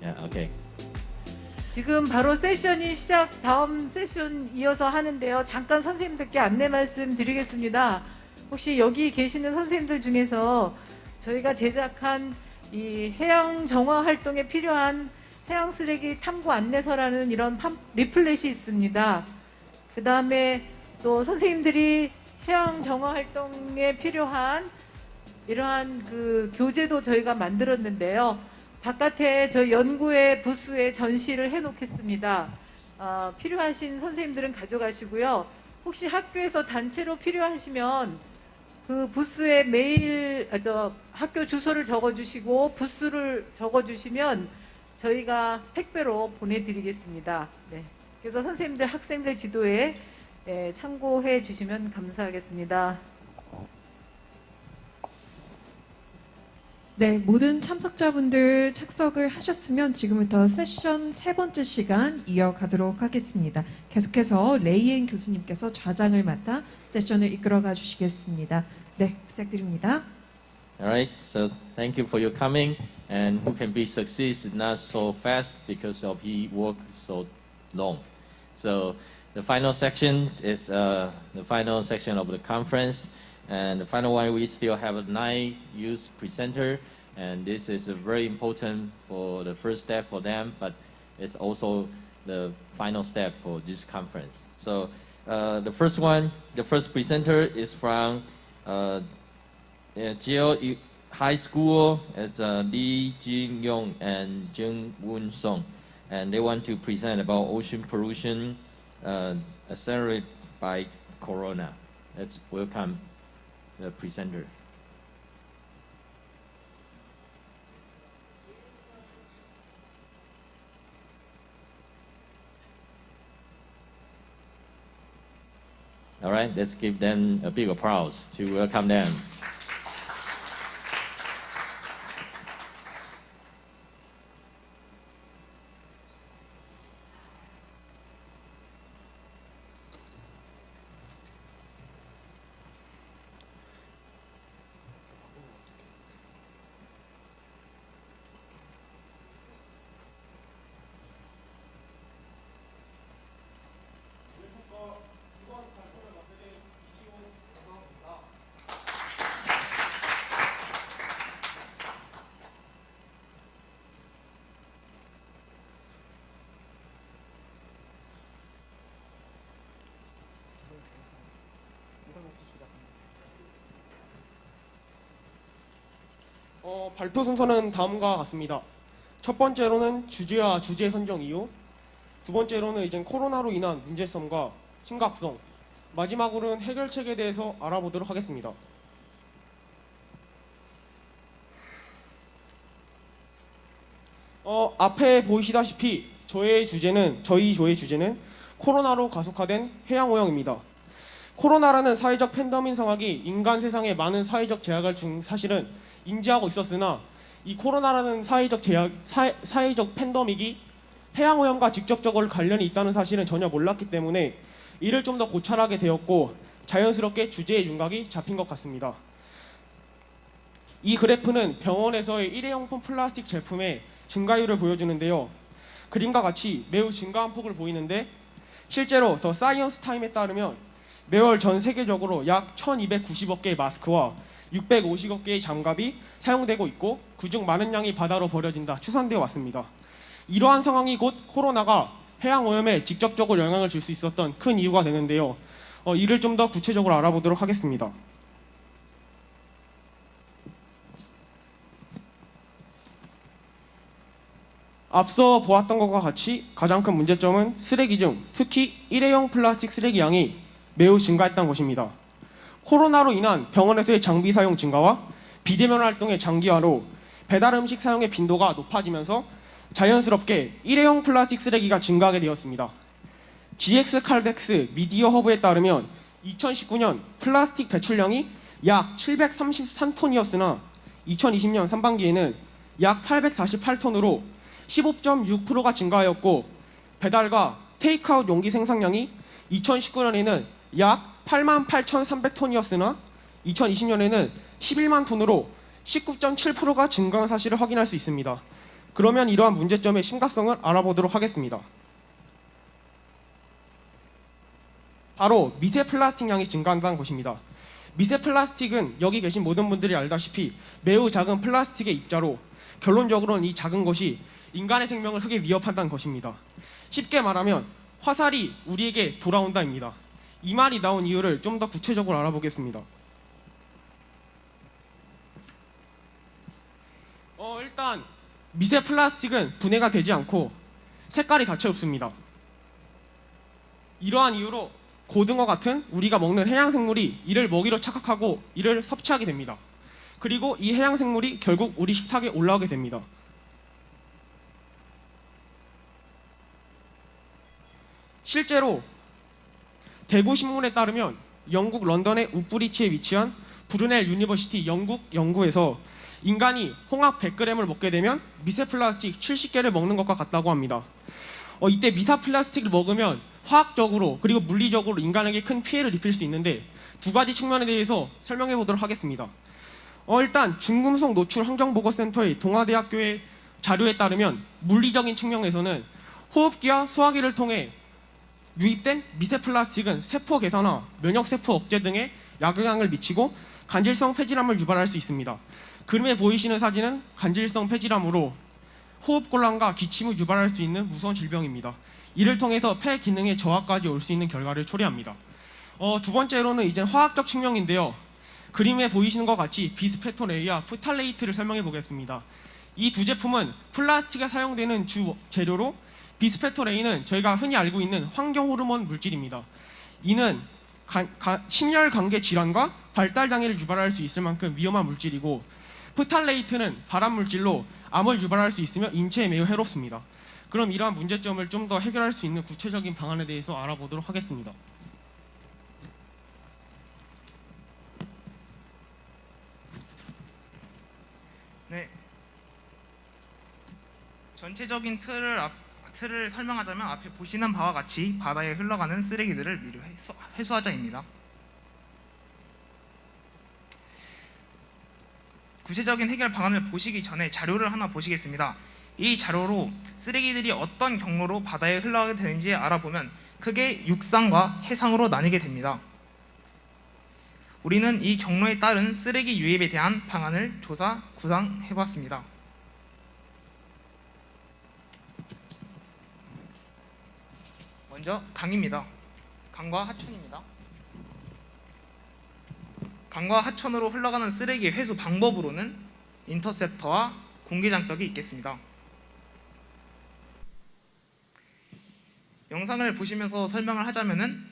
Yeah. Okay. 지금 바로 세션이 다음 세션 이어서 하는데요. 잠깐 선생님들께 안내 말씀 드리겠습니다. 혹시 여기 계시는 선생님들 중에서 저희가 제작한 이 해양 정화 활동에 필요한 해양 쓰레기 탐구 안내서라는 이런 리플렛이 있습니다. 그 다음에 또 선생님들이 해양 정화 활동에 필요한 이러한 그 교재도 저희가 만들었는데요. 바깥에 저희 연구회 부스에 전시를 해놓겠습니다. 필요하신 선생님들은 가져가시고요. 혹시 학교에서 단체로 필요하시면 그 부스에 학교 주소를 적어주시고 부스를 적어주시면 저희가 택배로 보내드리겠습니다. 네. 그래서 선생님들, 학생들 지도에 참고해 주시면 감사하겠습니다. 네, 모든 참석자분들 착석을 하셨으면 지금부터 세션 3번째 시간 이어가도록 하겠습니다. 계속해서 레이엔 교수님께서 좌장을 맡아 세션을 이끌어가 주시겠습니다. 네, 부탁드립니다. Alright, so thank you for your coming, and who can be succeed not so fast because of he work so long. So the final section is the final section of the conference. And the final one, we still have a 9 youth presenter, and this is very important for the first step for them, but it's also the final step for this conference. So the first presenter is from Jiao High School. It's Lee Jin-yong and Jung Woon-song, and they want to present about ocean pollution accelerated by corona. Let's welcome the presenter. All right, let's give them a big applause to welcome them. 발표 순서는 다음과 같습니다. 첫 번째로는 주제와 주제 선정 이유, 두 번째로는 이제 코로나로 인한 문제성과 심각성, 마지막으로는 해결책에 대해서 알아보도록 하겠습니다. 앞에 보이시다시피 저희 조의 주제는 코로나로 가속화된 해양오염입니다. 코로나라는 사회적 팬데믹 상황이 인간 세상에 많은 사회적 제약을 준 사실은 인지하고 있었으나 이 코로나라는 사회적 팬데믹이 해양오염과 직접적으로 관련이 있다는 사실은 전혀 몰랐기 때문에 이를 좀 더 고찰하게 되었고 자연스럽게 주제의 윤곽이 잡힌 것 같습니다. 이 그래프는 병원에서의 일회용품 플라스틱 제품의 증가율을 보여주는데요. 그림과 같이 매우 증가한 폭을 보이는데 실제로 더 사이언스 타임에 따르면 매월 전 세계적으로 약 1290억 개의 마스크와 650억 개의 장갑이 사용되고 있고 그중 많은 양이 바다로 버려진다 추산되어 왔습니다. 이러한 상황이 곧 코로나가 해양오염에 직접적으로 영향을 줄 수 있었던 큰 이유가 되는데요. 이를 좀 더 구체적으로 알아보도록 하겠습니다. 앞서 보았던 것과 같이 가장 큰 문제점은 쓰레기 중 특히 일회용 플라스틱 쓰레기 양이 매우 증가했다는 것입니다. 코로나로 인한 병원에서의 장비 사용 증가와 비대면 활동의 장기화로 배달 음식 사용의 빈도가 높아지면서 자연스럽게 일회용 플라스틱 쓰레기가 증가하게 되었습니다. GX 칼덱스 미디어 허브에 따르면 2019년 플라스틱 배출량이 약 733톤이었으나 2020년 상반기에는 약 848톤으로 15.6%가 증가하였고 배달과 테이크아웃 용기 생산량이 2019년에는 약 88,300톤이었으나 2020년에는 11만 톤으로 19.7%가 증가한 사실을 확인할 수 있습니다. 그러면 이러한 문제점의 심각성을 알아보도록 하겠습니다. 바로 미세 플라스틱 양이 증가한다는 것입니다. 미세 플라스틱은 여기 계신 모든 분들이 알다시피 매우 작은 플라스틱의 입자로 결론적으로는 이 작은 것이 인간의 생명을 크게 위협한다는 것입니다. 쉽게 말하면 화살이 우리에게 돌아온다입니다. 이 말이 나온 이유를 좀 더 구체적으로 알아보겠습니다. 일단 미세 플라스틱은 분해가 되지 않고 색깔이 다채 없습니다. 이러한 이유로 고등어 같은 우리가 먹는 해양생물이 이를 먹이로 착각하고 이를 섭취하게 됩니다. 그리고 이 해양생물이 결국 우리 식탁에 올라오게 됩니다. 실제로 대구 신문에 따르면 영국 런던의 우프리치에 위치한 브루넬 유니버시티 영국 연구에서 인간이 홍합 100g을 먹게 되면 미세 플라스틱 70개를 먹는 것과 같다고 합니다. 이때 미세 플라스틱을 먹으면 화학적으로 그리고 물리적으로 인간에게 큰 피해를 입힐 수 있는데 두 가지 측면에 대해서 설명해 보도록 하겠습니다. 일단 중금속 노출 환경보고센터의 동아대학교의 자료에 따르면 물리적인 측면에서는 호흡기와 소화기를 통해 유입된 미세 플라스틱은 세포 개선화, 면역세포 억제 등에 약영향을 미치고 간질성 폐질암을 유발할 수 있습니다. 그림에 보이시는 사진은 간질성 폐질암으로 호흡곤란과 기침을 유발할 수 있는 무서운 질병입니다. 이를 통해서 폐 기능의 저하까지 올 수 있는 결과를 초래합니다. 두 번째로는 이제 화학적 측면인데요. 그림에 보이시는 것 같이 비스페토레이와 프탈레이트를 설명해 보겠습니다. 이 두 제품은 플라스틱에 사용되는 주 재료로 비스페토레이는 저희가 흔히 알고 있는 환경 호르몬 물질입니다. 이는 심혈관계 질환과 발달 장애를 유발할 수 있을 만큼 위험한 물질이고 프탈레이트는 발암 물질로 암을 유발할 수 있으며 인체에 매우 해롭습니다. 그럼 이러한 문제점을 좀 더 해결할 수 있는 구체적인 방안에 대해서 알아보도록 하겠습니다. 네. 전체적인 틀을 설명하자면 앞에 보시는 바와 같이 바다에 흘러가는 쓰레기들을 미리 회수하자입니다. 구체적인 해결 방안을 보시기 전에 자료를 하나 보시겠습니다. 이 자료로 쓰레기들이 어떤 경로로 바다에 흘러가게 되는지 알아보면 크게 육상과 해상으로 나뉘게 됩니다. 우리는 이 경로에 따른 쓰레기 유입에 대한 방안을 조사, 구상해봤습니다. 먼저 강입니다. 강과 하천입니다. 강과 하천으로 흘러가는 쓰레기 회수 방법으로는 인터셉터와 공기장벽이 있겠습니다. 영상을 보시면서 설명을 하자면은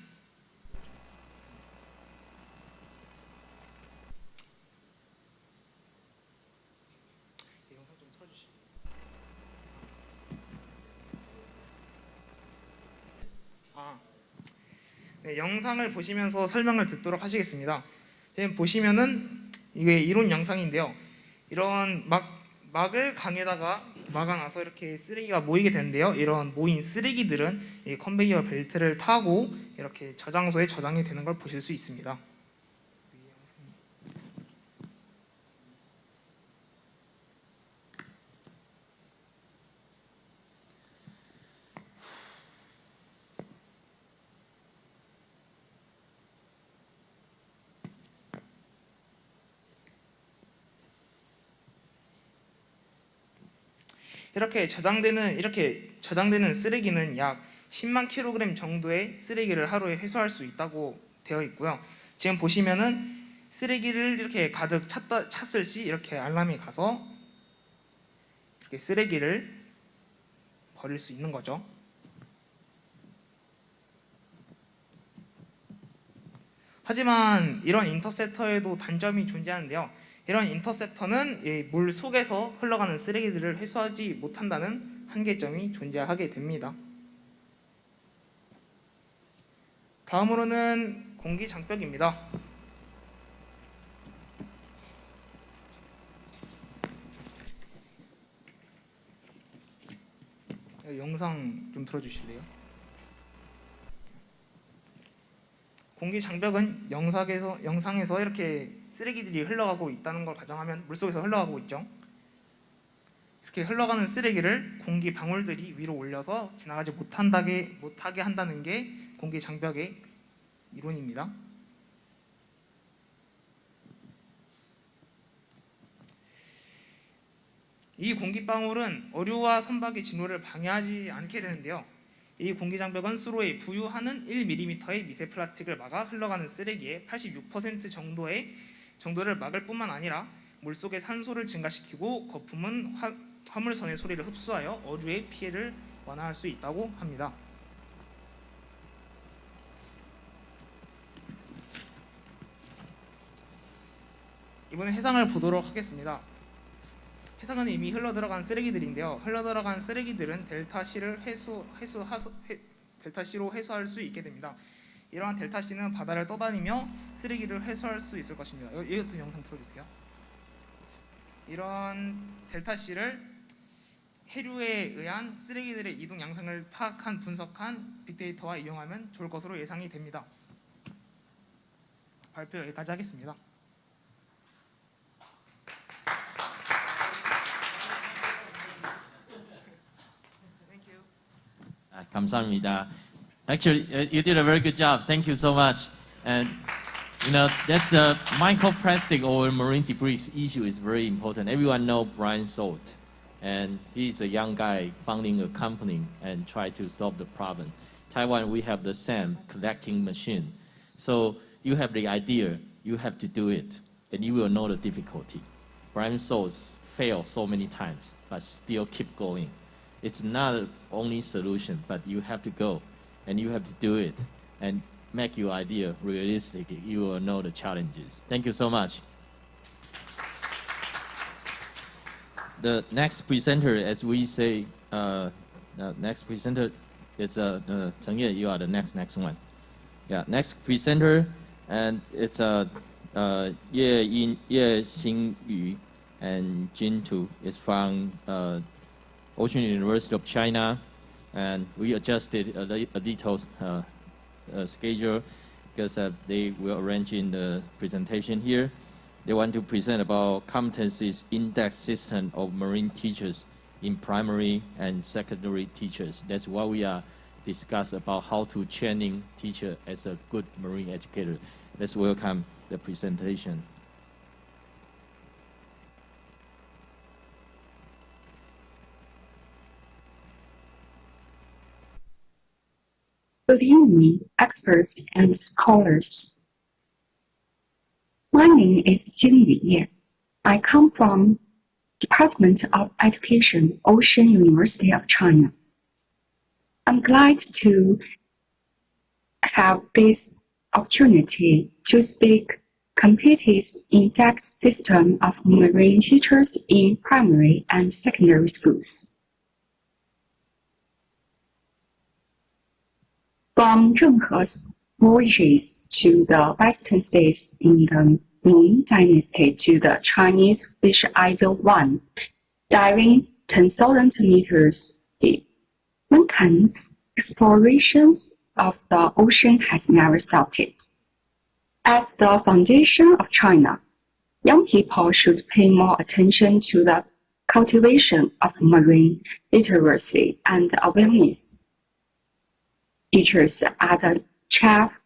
네, 영상을 보시면서 설명을 듣도록 하시겠습니다. 지금 보시면은 이게 이론 영상인데요. 이런 막을 강에다가 막아놔서 이렇게 쓰레기가 모이게 되는데요. 이런 모인 쓰레기들은 이 컨베이어 벨트를 타고 이렇게 저장소에 저장이 되는 걸 보실 수 있습니다. 이렇게 저장되는 쓰레기는 약 10만 kg 정도의 쓰레기를 하루에 회수할 수 있다고 되어 있고요. 지금 보시면은 쓰레기를 이렇게 가득 찼을 시 이렇게 알람이 가서 이렇게 쓰레기를 버릴 수 있는 거죠. 하지만 이런 인터셉터에도 단점이 존재하는데요. 이런 인터셉터는 물 속에서 흘러가는 쓰레기들을 회수하지 못한다는 한계점이 존재하게 됩니다. 다음으로는 공기장벽입니다. 영상 좀 틀어주실래요? 공기장벽은 영상에서 이렇게 쓰레기들이 흘러가고 있다는 걸 가정하면 물속에서 흘러가고 있죠. 이렇게 흘러가는 쓰레기를 공기 방울들이 위로 올려서 지나가지 못하게 한다는 게 공기 장벽의 이론입니다. 이 공기방울은 어류와 선박의 진호를 방해하지 않게 되는데요. 이 공기장벽은 수로에 부유하는 1mm의 미세 플라스틱을 막아 흘러가는 쓰레기의 86% 정도를 막을 뿐만 아니라 물속의 산소를 증가시키고 거품은 화물선의 소리를 흡수하여 어류의 피해를 완화할 수 있다고 합니다. 이번에 해상을 보도록 하겠습니다. 해상은 이미 흘러들어간 쓰레기들인데요. 흘러들어간 쓰레기들은 델타-C를 델타-C로 회수할 수 있게 됩니다. 이러한 델타-C는 바다를 떠다니며 쓰레기를 회수할 수 있을 것입니다. 이것도 영상 틀어주세요. 이런 델타-C를 해류에 의한 쓰레기들의 이동 양상을 파악한 분석한 빅데이터와 이용하면 좋을 것으로 예상이 됩니다. 발표 여기까지 하겠습니다. 감사합니다. Actually, you did a very good job. Thank you so much. And you know, that's a microplastic or marine debris issue is very important. Everyone knows Brian Salt, and he's a young guy founding a company and try to solve the problem. Taiwan, we have the same collecting machine. So you have the idea, you have to do it, and you will know the difficulty. Brian Salts failed so many times, but still keep going. It's not the only solution, but you have to go and you have to do it and make your idea realistic. You will know the challenges. Thank you so much. The next presenter, as we say, next presenter, it's Cheng Ye, you are the next one. Yeah, next presenter, and it's Ye Xingyu and Jin Tu. It's from Ocean University of China, and we adjusted a little schedule because they will arrange in the presentation here. They want to present about competencies index system of marine teachers in primary and secondary teachers. That's what we are discuss about how to training teacher as a good marine educator. Let's welcome the presentation. Good evening, experts and scholars. My name is Xingyu Ye. I come from Department of Education, Ocean University of China. I'm glad to have this opportunity to speak competitive index system of marine teachers in primary and secondary schools. From Zhenhe's voyages to the western seas in the Ming Dynasty to the Chinese fish idol 1, diving 10,000 meters deep, mankind's explorations of the ocean has never stopped. As the foundation of China, young people should pay more attention to the cultivation of marine literacy and awareness. Teachers are the chief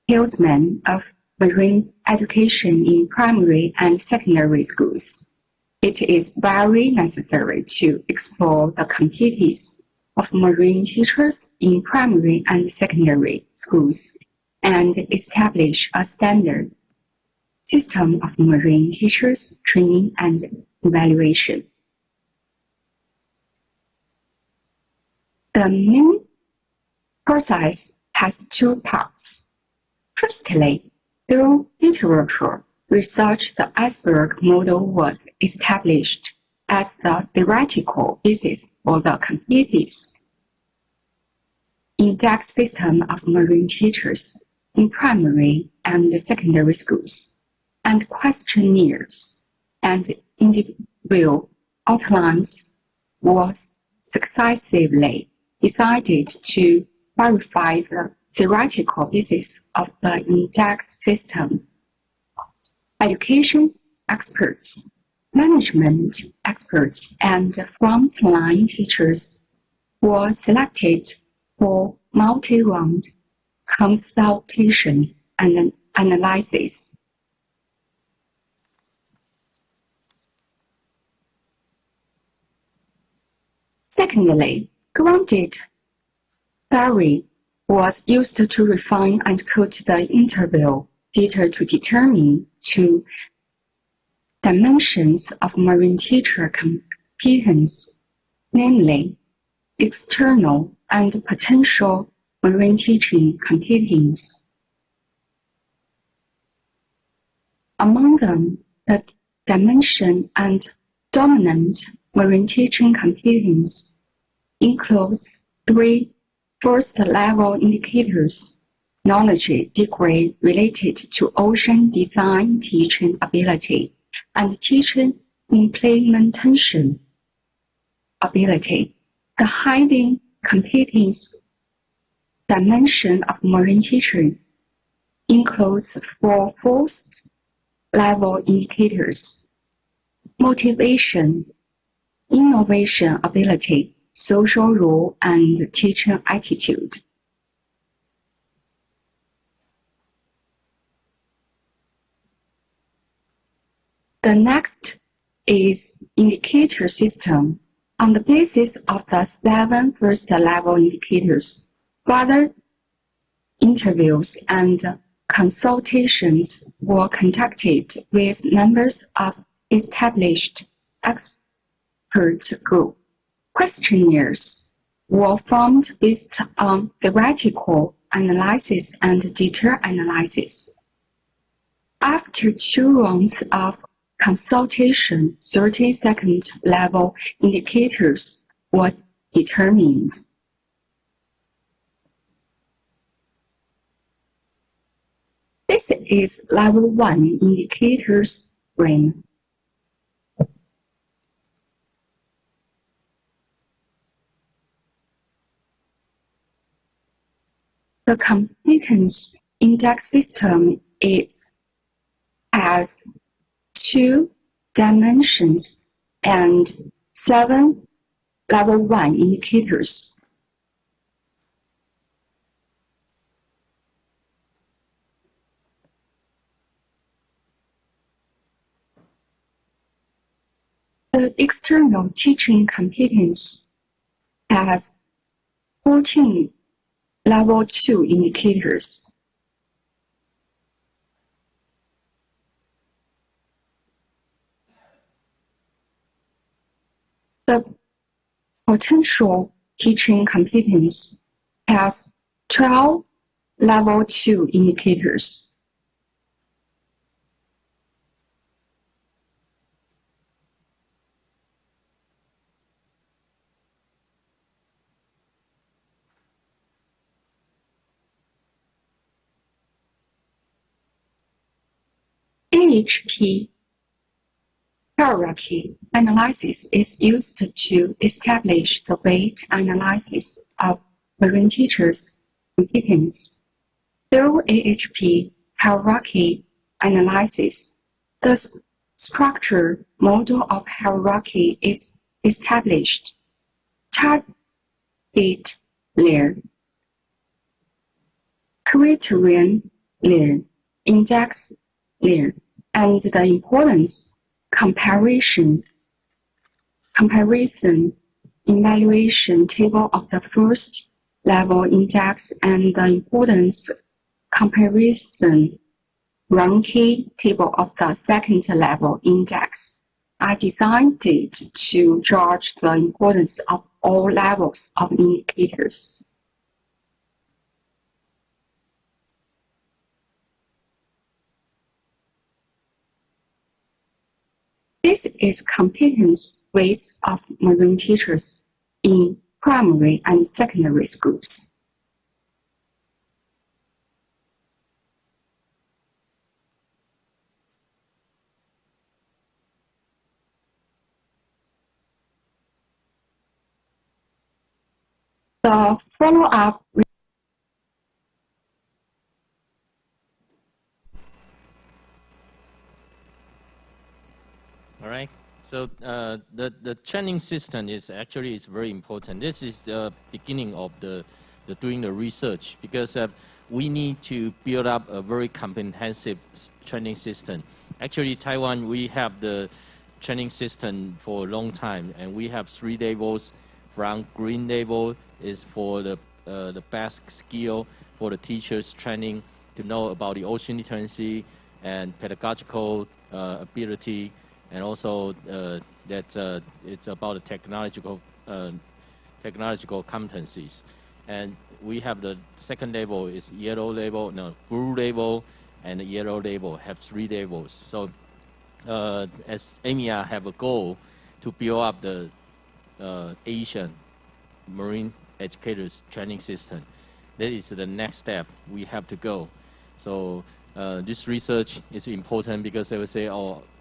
salesmen of marine education in primary and secondary schools. It is very necessary to explore the competence of marine teachers in primary and secondary schools and establish a standard system of marine teachers training and evaluation. The main process has two parts. Firstly, through literature research, the iceberg model was established as the theoretical basis for the competence index system of marine teachers in primary and secondary schools, and questionnaires and individual outlines were successively decided to verify the theoretical basis of the index system. education experts, management experts, and frontline teachers were selected for multi-round consultation and analysis. Secondly, grounded theory was used to refine and code the interview data to determine two dimensions of marine teacher competence, namely external and potential marine teaching competence. Among them, the dimension and dominant marine teaching competence includes three first-level indicators: knowledge degree related to ocean design teaching ability and teaching implementation ability. The hiding competence dimension of marine teaching includes four first-level indicators: motivation, innovation ability, social role, and teaching attitude. The next is indicator system. On the basis of the 7 first-level indicators, further interviews and consultations were conducted with members of established expert group. Questionnaires were formed based on theoretical analysis and data analysis. After 2 rounds of consultation, 32nd level indicators were determined. This is level 1 indicators frame. The competence index system has 2 dimensions and 7 level 1 indicators. The external teaching competence has 14 level 2 indicators. The potential teaching competence has 12 level 2 indicators. AHP hierarchy analysis is used to establish the weight analysis of marine teachers' competence. Through AHP hierarchy analysis, the structure model of hierarchy is established. Target layer, criterion layer, index layer, and the importance comparison evaluation table of the first level index and the importance comparison ranking table of the second level index are designed to judge the importance of all levels of indicators. This is competence weights of marine teachers in primary and secondary schools. The follow-up All right. So the training system is very important. This is the beginning of the doing the research, because we need to build up a very comprehensive training system. Actually, Taiwan, we have the training system for a long time, and we have 3 levels. From green level is for the basic skill for the teachers training to know about the ocean literacy and pedagogical ability, and also that it's about the technological competencies. And we have the second level is blue level, and the yellow level have 3 levels. So as AMEA have a goal to build up the Asian marine educators training system. That is the next step we have to go. So this research is important, because they will say,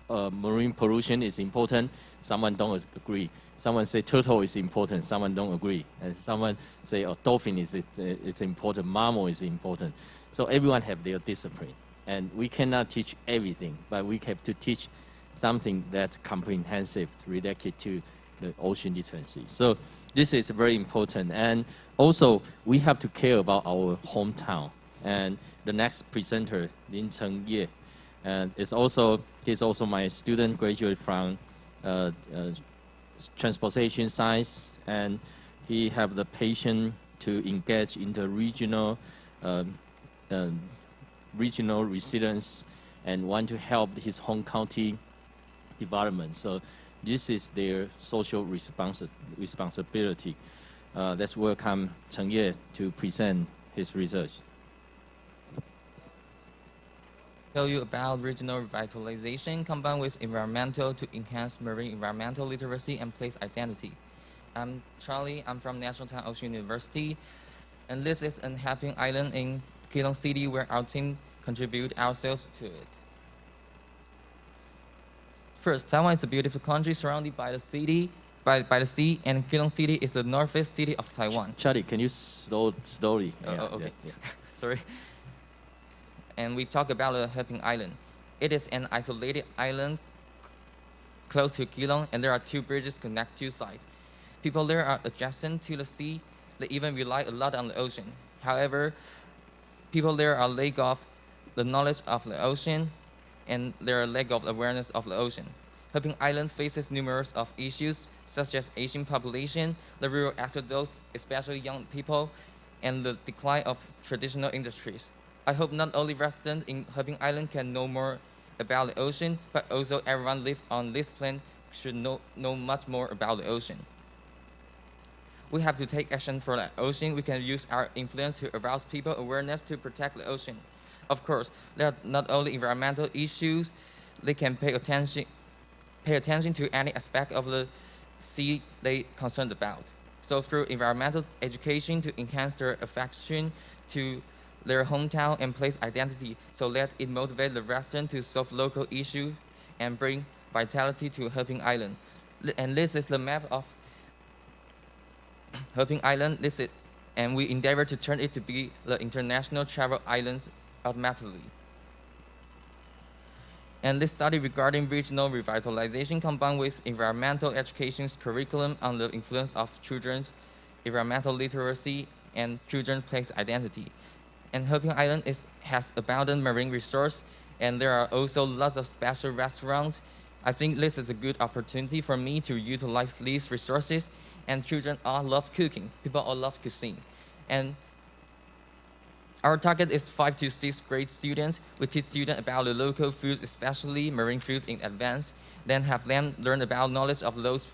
marine pollution is important. Someone don't agree. Someone say turtle is important. Someone don't agree. And someone say dolphin it's important. Mammal is important. So everyone have their discipline, and we cannot teach everything, but we have to teach something that's comprehensive related to the ocean literacy. So this is very important. And also, we have to care about our hometown. And the next presenter, Lin Cheng Ye, he's also my student, graduate from transportation science, and he have the passion to engage in the regional resilience and want to help his home county development. So this is their social responsibility. Let's welcome Cheng Ye to present his research. Tell you about regional revitalization combined with environmental to enhance marine environmental literacy and place identity. I'm Charlie. I'm from National Town Ocean University, and this is an happy island in Keelung City where our team contribute ourselves to it. First, Taiwan is a beautiful country surrounded by the city, by the sea, and Keelung City is the northwest city of Taiwan. Charlie, can you slowly? Okay. Yeah. Sorry. And we talk about the Helping Island. It is an isolated island close to Keelung, and there are 2 bridges connect 2 sides. People there are adjacent to the sea. They even rely a lot on the ocean. However, people there are lack of the knowledge of the ocean, and their lack of awareness of the ocean. Helping Island faces numerous of issues, such as aging population, the rural exodus, especially young people, and the decline of traditional industries. I hope not only residents in Helping Island can know more about the ocean, but also everyone live on this planet should know much more about the ocean. We have to take action for the ocean. We can use our influence to arouse people awareness to protect the ocean. Of course, there are not only environmental issues, they can pay attention to any aspect of the sea they concerned about. So through environmental education to enhance their affection to their hometown and place identity, so let it motivate the residents to solve local issues and bring vitality to Helping Island. And this is the map of Helping Island, and we endeavor to turn it to be the international travel island automatically. And this study regarding regional revitalization combined with environmental education's curriculum on the influence of children's environmental literacy and children's place identity. And Helping Island has abundant marine resource, and there are also lots of special restaurants. I think this is a good opportunity for me to utilize these resources, and children all love cooking. People all love cuisine. And our target is 5 to 6th grade students. We teach students about the local foods, especially marine foods in advance, then have them learn about knowledge of those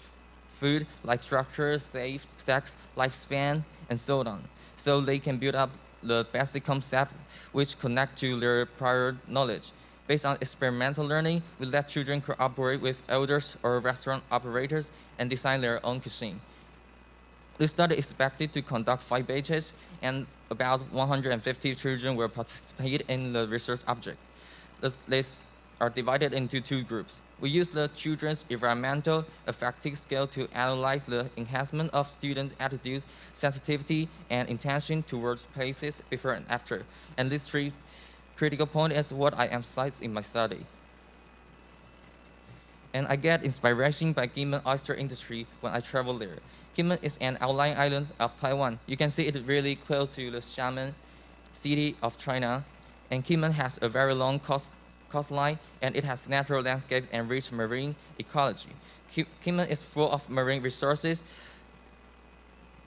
food, like structure, sex, lifespan, and so on. So they can build up the basic concept which connect to their prior knowledge. Based on experimental learning, we let children cooperate with elders or restaurant operators and design their own cuisine. This study is expected to conduct 5 batches, and about 150 children will participate in the research object. These are divided into 2 groups. We use the children's environmental affective scale to analyze the enhancement of students' attitudes, sensitivity, and intention towards places before and after. And this 3 critical point is what I emphasize in my study. And I get inspiration by Kinmen oyster industry when I travel there. Kinmen is an outlying island of Taiwan. You can see it really close to the Xiamen city of China. And Kinmen has a very long coastline, and it has natural landscape and rich marine ecology. Kinmen is full of marine resources.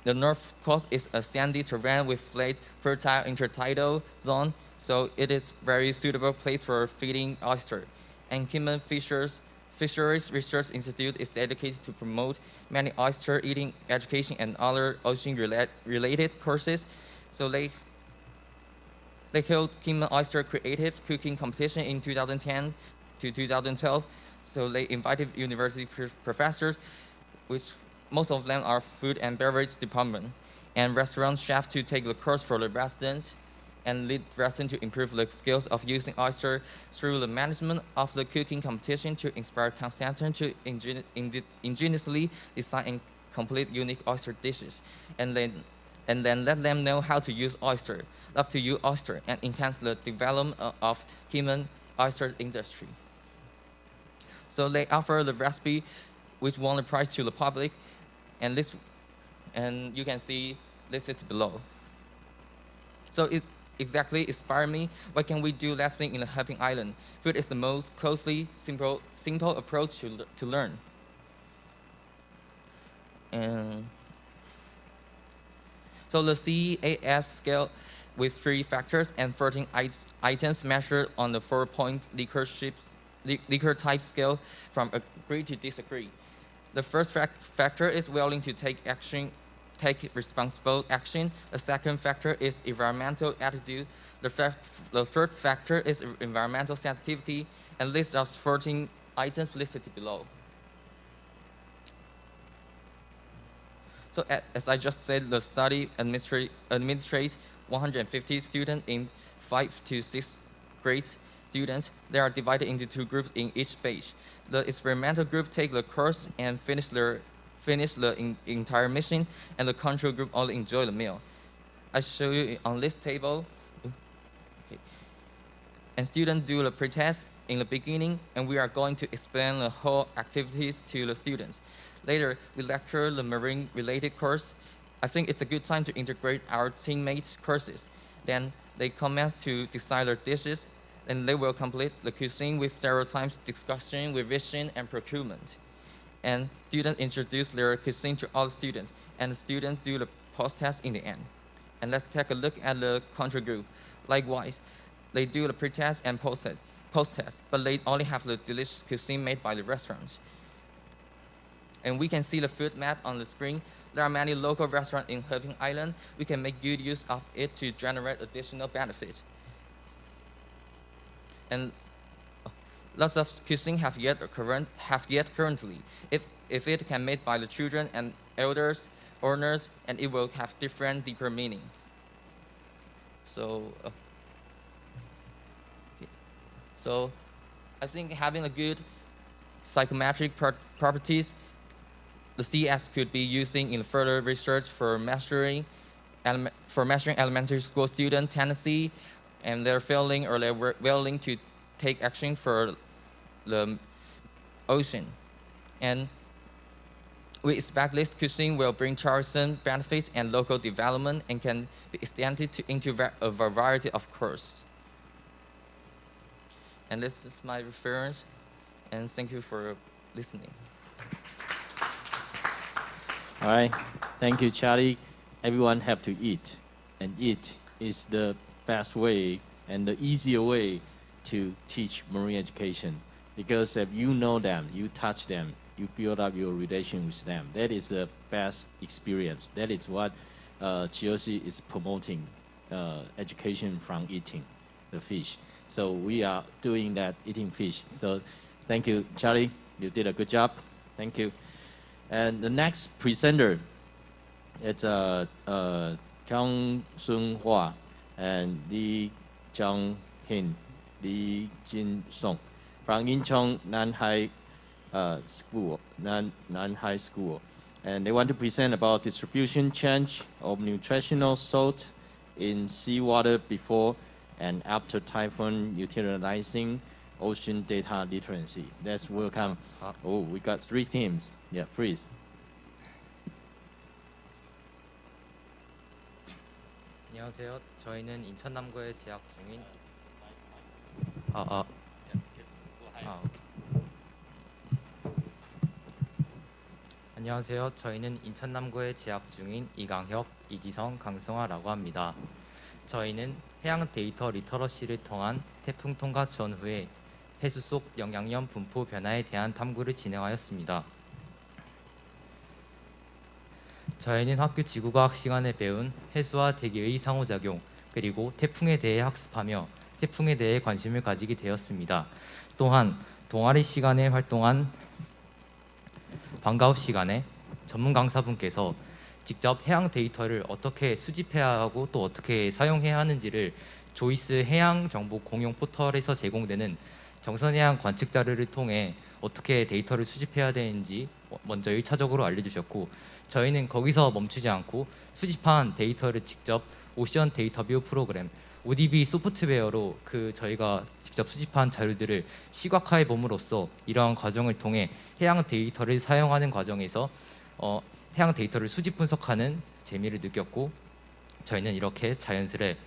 The north coast is a sandy terrain with flat, fertile intertidal zone, so it is very suitable place for feeding oyster. And Kinmen Fisheries Research Institute is dedicated to promote many oyster eating education and other ocean related courses. So they held Kinmen Oyster Creative Cooking Competition in 2010 to 2012. So they invited university professors, which most of them are food and beverage department, and restaurant chefs to take the course for the residents and lead residents to improve the skills of using oyster through the management of the cooking competition to inspire contestants to ingeniously design and complete unique oyster dishes, and then let them know how to use oyster, love to use oyster, and enhance the development of Kinmen oyster industry. So they offer the recipe which won the prize to the public, and you can see listed below. So it exactly inspired me. What can we do last thing in a helping island? Food is the most closely simple approach to learn. And so the CAS scale with 3 factors and 13 items measured on the 4-point Likert type scale from agree to disagree. The first factor is willing to take responsible action. The second factor is environmental attitude. The third factor is environmental sensitivity, and list us 14 items listed below. So as I just said, the study administrates 150 students in 5 to 6 grades students. They are divided into 2 groups in each stage. The experimental group take the course and finish the entire mission, and the control group only enjoy the meal. I show you on this table. Okay. And students do the pretest in the beginning, and we are going to explain the whole activities to the students. Later, we lecture the marine-related course. I think it's a good time to integrate our teammates' courses. Then they commence to design their dishes, and they will complete the cuisine with several times discussion, revision, and procurement. And students introduce their cuisine to all students, and the students do the post-test in the end. And let's take a look at the control group. Likewise, they do the pre-test and post-test, but they only have the delicious cuisine made by the restaurants. And we can see the food map on the screen. There are many local restaurants in Heping Island. We can make good use of it to generate additional benefits. And lots of cuisine have yet currently. If it can made by the children and elders, owners, and it will have different, deeper meaning. So, so I think having a good psychometric properties, the CS could be using in further research for measuring elementary school student tendency and their failing or their willing to take action for the ocean. And we expect this cuisine will bring tourism benefits and local development and can be extended into a variety of courses. And this is my reference, and thank you for listening. All right, thank you, Charlie. Everyone have to eat, and eat is the best way and the easier way to teach marine education, because if you know them, you touch them, you build up your relation with them. That is the best experience. That is what GOC is promoting, education from eating the fish. So we are doing that, eating fish. So thank you, Charlie. You did a good job. Thank you. And the next presenter, it's Kyung Sun Hwa and Lee Jung Hin, Lee Jin Song from Incheon Nanhai School, Nanhai School. And they want to present about distribution change of nutritional salt in seawater before and after typhoon, utilizing ocean data literacy. Let's welcome. Oh, we got 3 teams. Yeah, please. 안녕하세요. 저희는 인천 남구에 재학 중인 안녕하세요. 저희는 인천 남구에 재학 중인 이강혁, 이지성, 강승화라고 합니다. 저희는 해양 데이터 리터러시를 통한 태풍 통과 전후에 해수 속 영양염 분포 변화에 대한 탐구를 진행하였습니다. 저희는 학교 지구과학 시간에 배운 해수와 대기의 상호작용, 그리고 태풍에 대해 학습하며 태풍에 대해 관심을 가지게 되었습니다. 또한 동아리 시간에 활동한 방과후 시간에 전문 강사분께서 직접 해양 데이터를 어떻게 수집해야 하고 또 어떻게 사용해야 하는지를 조이스 해양 정보 공용 포털에서 제공되는 정선해양 관측 자료를 통해 어떻게 데이터를 수집해야 되는지 먼저 1차적으로 알려주셨고, 저희는 거기서 멈추지 않고 수집한 데이터를 직접 오션 데이터 뷰 프로그램 ODB 소프트웨어로 저희가 직접 수집한 자료들을 시각화해 봄으로써 이러한 과정을 통해 해양 데이터를 사용하는 과정에서 해양 데이터를 수집 분석하는 재미를 느꼈고, 저희는 이렇게 자연스레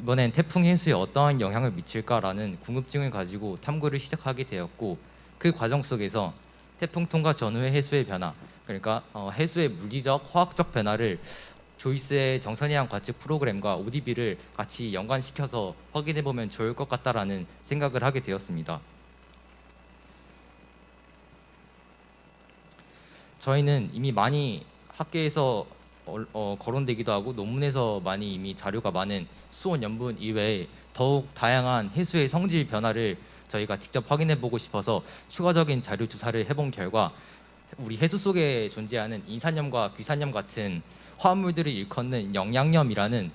이번엔 태풍 해수에 어떠한 영향을 미칠까라는 궁금증을 가지고 탐구를 시작하게 되었고, 그 과정 속에서 태풍 통과 전후의 해수의 변화, 그러니까 해수의 물리적, 화학적 변화를 조이스의 정선해양 관측 프로그램과 ODB를 같이 연관시켜서 확인해 보면 좋을 것 같다라는 생각을 하게 되었습니다. 저희는 이미 많이 학계에서 거론되기도 하고 논문에서 많이 이미 자료가 많은 수온 염분 이외에 더욱 다양한 해수의 성질 변화를 저희가 직접 확인해 보고 싶어서 추가적인 자료 조사를 해본 결과 우리 해수 속에 존재하는 인산염과 귀산염 같은 화합물들을 일컫는 영양염이라는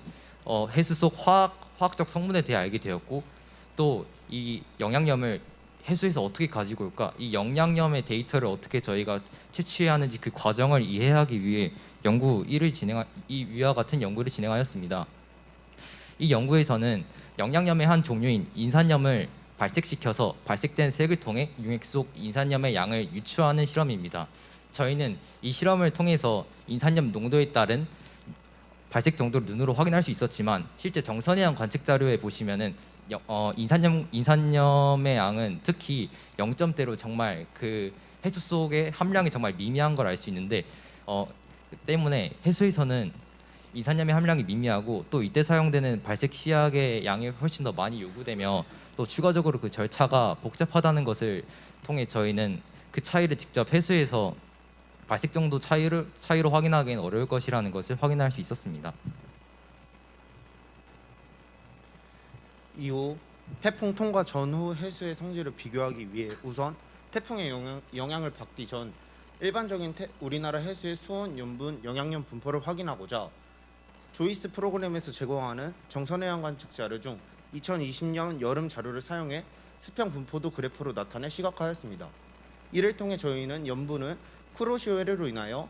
해수 속 화학적 성분에 대해 알게 되었고, 또 이 영양염을 해수에서 어떻게 가지고 올까, 이 영양염의 데이터를 어떻게 저희가 채취해야 하는지 그 과정을 이해하기 위해 위와 같은 연구를 진행하였습니다. 이 연구에서는 영양염의 한 종류인 인산염을 발색시켜서 발색된 색을 통해 용액 속 인산염의 양을 유추하는 실험입니다. 저희는 이 실험을 통해서 인산염 농도에 따른 발색 정도를 눈으로 확인할 수 있었지만, 실제 정선해양 관측 자료에 보시면은 인산염의 양은 특히 0점대로 정말 그 해수 속의 함량이 정말 미미한 걸 알 수 있는데, 때문에 해수에서는 인산염의 함량이 미미하고 또 이때 사용되는 발색 시약의 양이 훨씬 더 많이 요구되며, 또 추가적으로 그 절차가 복잡하다는 것을 통해 저희는 그 차이를 직접 해수에서 발색 정도 차이로 확인하기는 어려울 것이라는 것을 확인할 수 있었습니다. 이후 태풍 통과 전후 해수의 성질을 비교하기 위해 우선 태풍의 영향을 받기 전 일반적인 우리나라 해수의 수온, 염분, 영양염 분포를 확인하고자 조이스 프로그램에서 제공하는 정선해양 관측 자료 중 2020년 여름 자료를 사용해 수평 분포도 그래프로 나타내 시각화하였습니다. 이를 통해 저희는 염분은 쿠로시오해로 인하여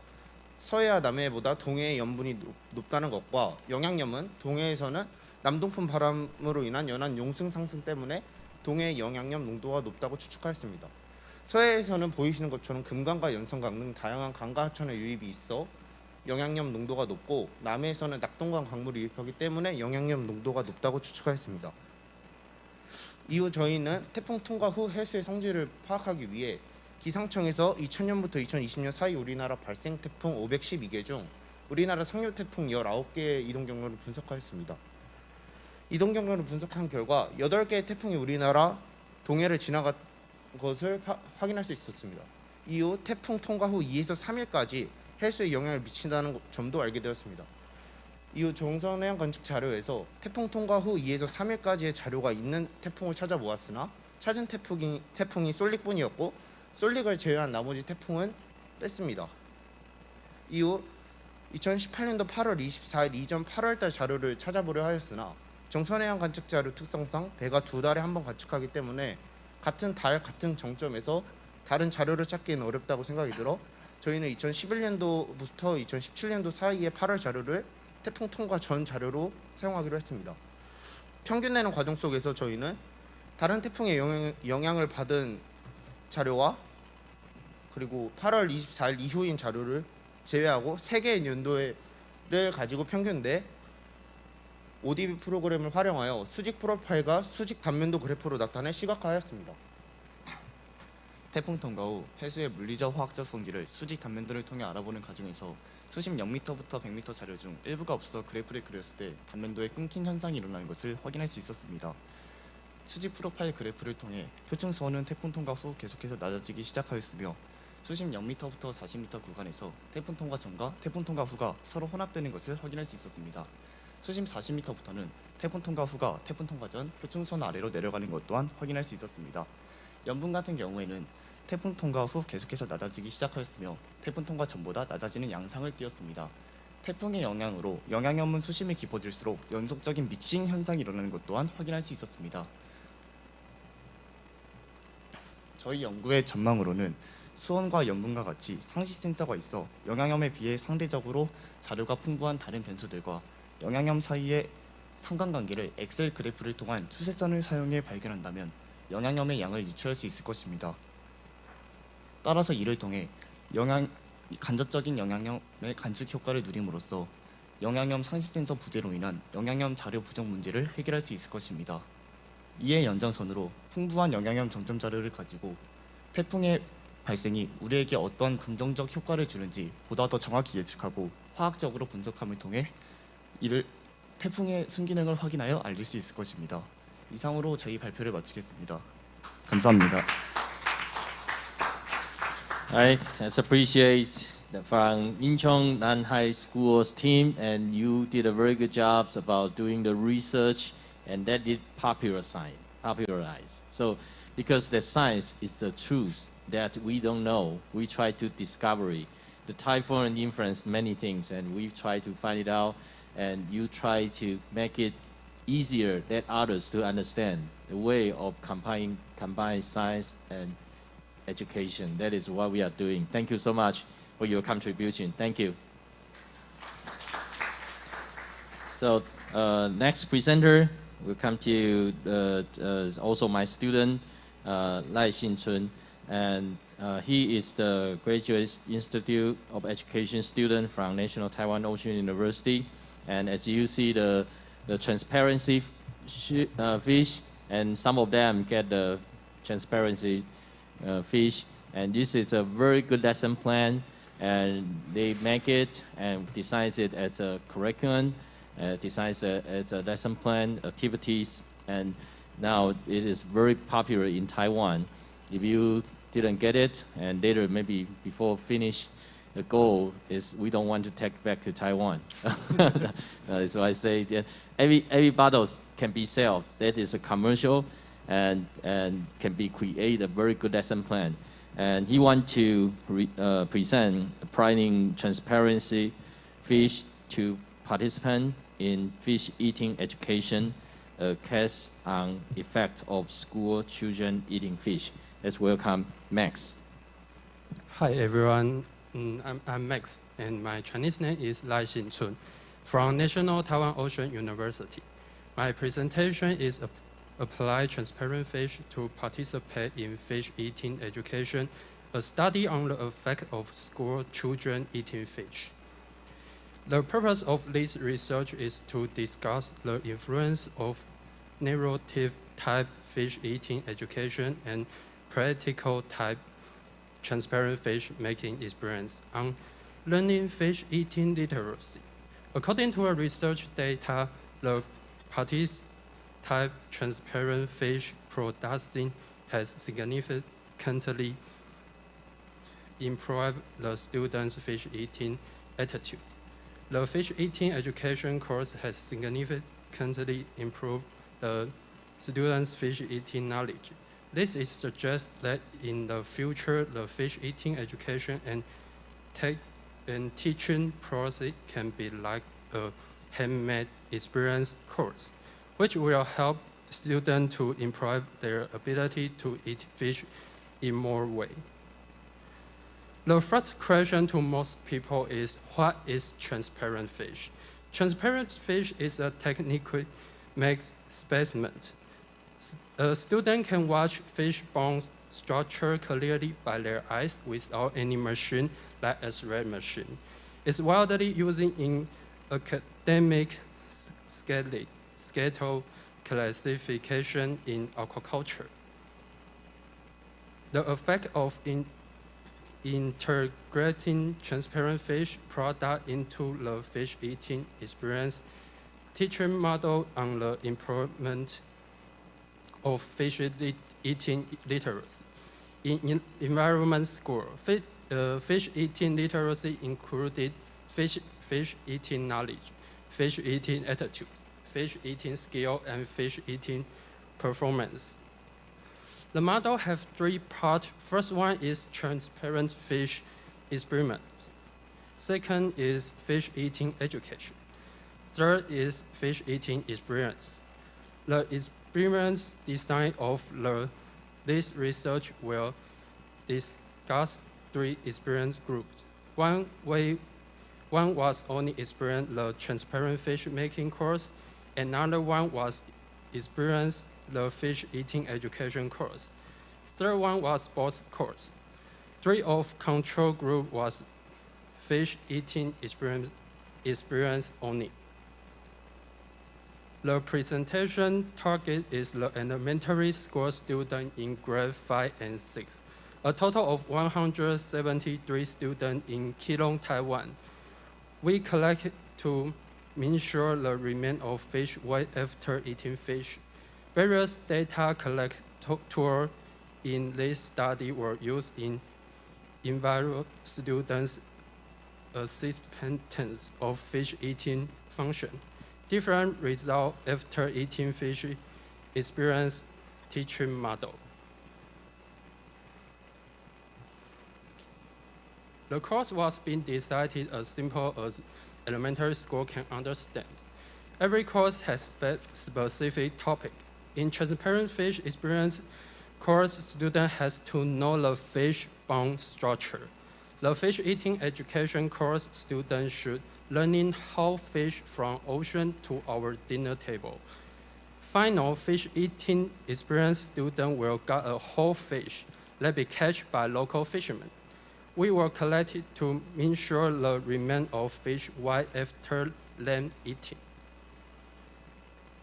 서해와 남해보다 동해의 염분이 높다는 것과 영양염은 동해에서는 남동풍 바람으로 인한 연한 용승 상승 때문에 동해의 영양염 농도가 높다고 추측하였습니다. 서해에서는 보이시는 것처럼 금강과 연성강 등 다양한 강과 하천의 유입이 있어 영양염 농도가 높고, 남해에서는 낙동강 강물이 유입하기 때문에 영양염 농도가 높다고 추측하였습니다. 이후 저희는 태풍 통과 후 해수의 성질을 파악하기 위해 기상청에서 2000년부터 2020년 사이 우리나라 발생 태풍 512개 중 우리나라 상류 태풍 19개의 이동 경로를 분석하였습니다. 이동 경로를 분석한 결과 8개의 태풍이 우리나라 동해를 지나간 것을 확인할 수 있었습니다. 이후 태풍 통과 후 2에서 3일까지 해수에 영향을 미친다는 점도 알게 되었습니다. 이후 정선해양 관측 자료에서 태풍 통과 후 2에서 3일까지의 자료가 있는 태풍을 찾아보았으나 찾은 태풍이 쏠릭뿐이었고, 쏠릭을 제외한 나머지 태풍은 뺐습니다. 이후 2018년도 8월 24일 이전 8월달 자료를 찾아보려 하였으나 정선해양 관측 자료 특성상 배가 2달에 한 번 관측하기 때문에 같은 달 같은 정점에서 다른 자료를 찾기는 어렵다고 생각이 들어 저희는 2011년도부터 2017년도 사이의 8월 자료를 태풍 통과 전 자료로 사용하기로 했습니다. 평균 내는 과정 속에서 저희는 다른 태풍의 영향을 받은 자료와 그리고 8월 24일 이후인 자료를 제외하고 3개의 연도를 가지고 평균 내 ODB 프로그램을 활용하여 수직 프로파일과 수직 단면도 그래프로 나타내 시각화하였습니다. 태풍 통과 후 해수의 물리적 화학적 성질을 수직 단면들을 통해 알아보는 과정에서 수심 0m부터 100m 자료 중 일부가 없어 그래프를 그렸을 때 단면도에 끊긴 현상이 일어나는 것을 확인할 수 있었습니다. 수직 프로파일 그래프를 통해 표층 수온은 태풍 통과 후 계속해서 낮아지기 시작하였으며 수심 0m부터 40m 구간에서 태풍 통과 전과 태풍 통과 후가 서로 혼합되는 것을 확인할 수 있었습니다. 수심 40m부터는 태풍 통과 후가 태풍 통과 전 표층 수온 아래로 내려가는 것 또한 확인할 수 있었습니다. 연분 같은 경우에는 태풍 통과 후 계속해서 낮아지기 시작하였으며 태풍 통과 전보다 낮아지는 양상을 띄었습니다. 태풍의 영향으로 영양연분 수심이 깊어질수록 연속적인 믹싱 현상이 일어나는 것 또한 확인할 수 있었습니다. 저희 연구의 전망으로는 수온과 연분과 같이 상시 센서가 있어 영양염에 비해 상대적으로 자료가 풍부한 다른 변수들과 영양염 사이의 상관관계를 엑셀 그래프를 통한 추세선을 사용해 발견한다면 영양염의 양을 유추할 수 있을 것입니다. 따라서 이를 통해 간접적인 영양염의 관측 효과를 누림으로써 영양염 상시 센서 부재로 인한 영양염 자료 부족 문제를 해결할 수 있을 것입니다. 이에 연장선으로 풍부한 영양염 정점 자료를 가지고 태풍의 발생이 우리에게 어떤 긍정적 효과를 주는지 보다 더 정확히 예측하고 화학적으로 분석함을 통해 이를 태풍의 순기능을 확인하여 알릴 수 있을 것입니다. 이상으로 저희 발표를 마치겠습니다. 감사합니다. I just appreciate from Incheon Nan High School's team, and you did a very good job about doing the research, and that did popularize. So, because the science is the truth that we don't know, we try to discover it. The typhoon influence many things, and we try to find it out, and you try to make it easier that others to understand the way of combine science and education. That is what we are doing. Thank you so much for your contribution. Thank you. So next presenter will come to also my student, Lai Xin-chun, and he is the Graduate Institute of Education student from National Taiwan Ocean University. And as you see the transparency fish, and some of them get the transparency fish, and this is a very good lesson plan, and they make it and designs it as a curriculum, designs it as a lesson plan, activities, and now it is very popular in Taiwan. If you didn't get it, and later maybe before finish, the goal is we don't want to take back to Taiwan. So I say that every bottle can be sold. That is a commercial, and can be create a very good lesson plan. And he want to present priming transparency fish to participant in fish eating education, a case on effect of school children eating fish. Let's welcome Max. Hi everyone, I'm Max, and my Chinese name is Lai Xin-chun from National Taiwan Ocean University. My presentation is apply transparent fish to participate in fish eating education, a study on the effect of school children eating fish. The purpose of this research is to discuss the influence of narrative type fish eating education and practical type transparent fish making experience on learning fish eating literacy. According to our research data, the type transparent fish production has significantly improved the students' fish eating attitude. The fish eating education course has significantly improved the students' fish eating knowledge. This is suggests that in the future, the fish eating education and teaching process can be like a handmade experience course, which will help students to improve their ability to eat fish in more ways. The first question to most people is, what is transparent fish? Transparent fish is a technically made specimen. A student can watch fish bone structure clearly by their eyes without any machine like X-ray machine. It's widely used in academic scale classification in aquaculture. The effect of integrating transparent fish product into the fish eating experience teaching model on the improvement of fish eating literacy. In environment school, fish eating literacy included fish eating knowledge, fish eating attitude, fish eating skill, and fish eating performance. The model has 3 parts. First one is transparent fish experiments. Second is fish eating education. Third is fish eating experience. The experience design of this research will discuss 3 experience groups. One was only experience the transparent fish making course. Another one was experience the fish eating education course. Third one was both course. 3 of control group was fish eating experience only. The presentation target is the elementary school student in grade 5 and 6. A total of 173 students in Keelung, Taiwan. We collected to measure the remain of fish weight after eating fish. Various data collected in this study were used in evaluating students' assessments of fish eating function. Different results after eating fish experience teaching model. The course was being decided as simple as elementary school can understand. Every course has a specific topic. In transparent fish experience course, student has to know the fish bone structure. The fish eating education course, students should learning how fish from ocean to our dinner table. Final fish eating experience student will get a whole fish that be catch by local fishermen. We were collected to ensure the remain of fish weight after them eating.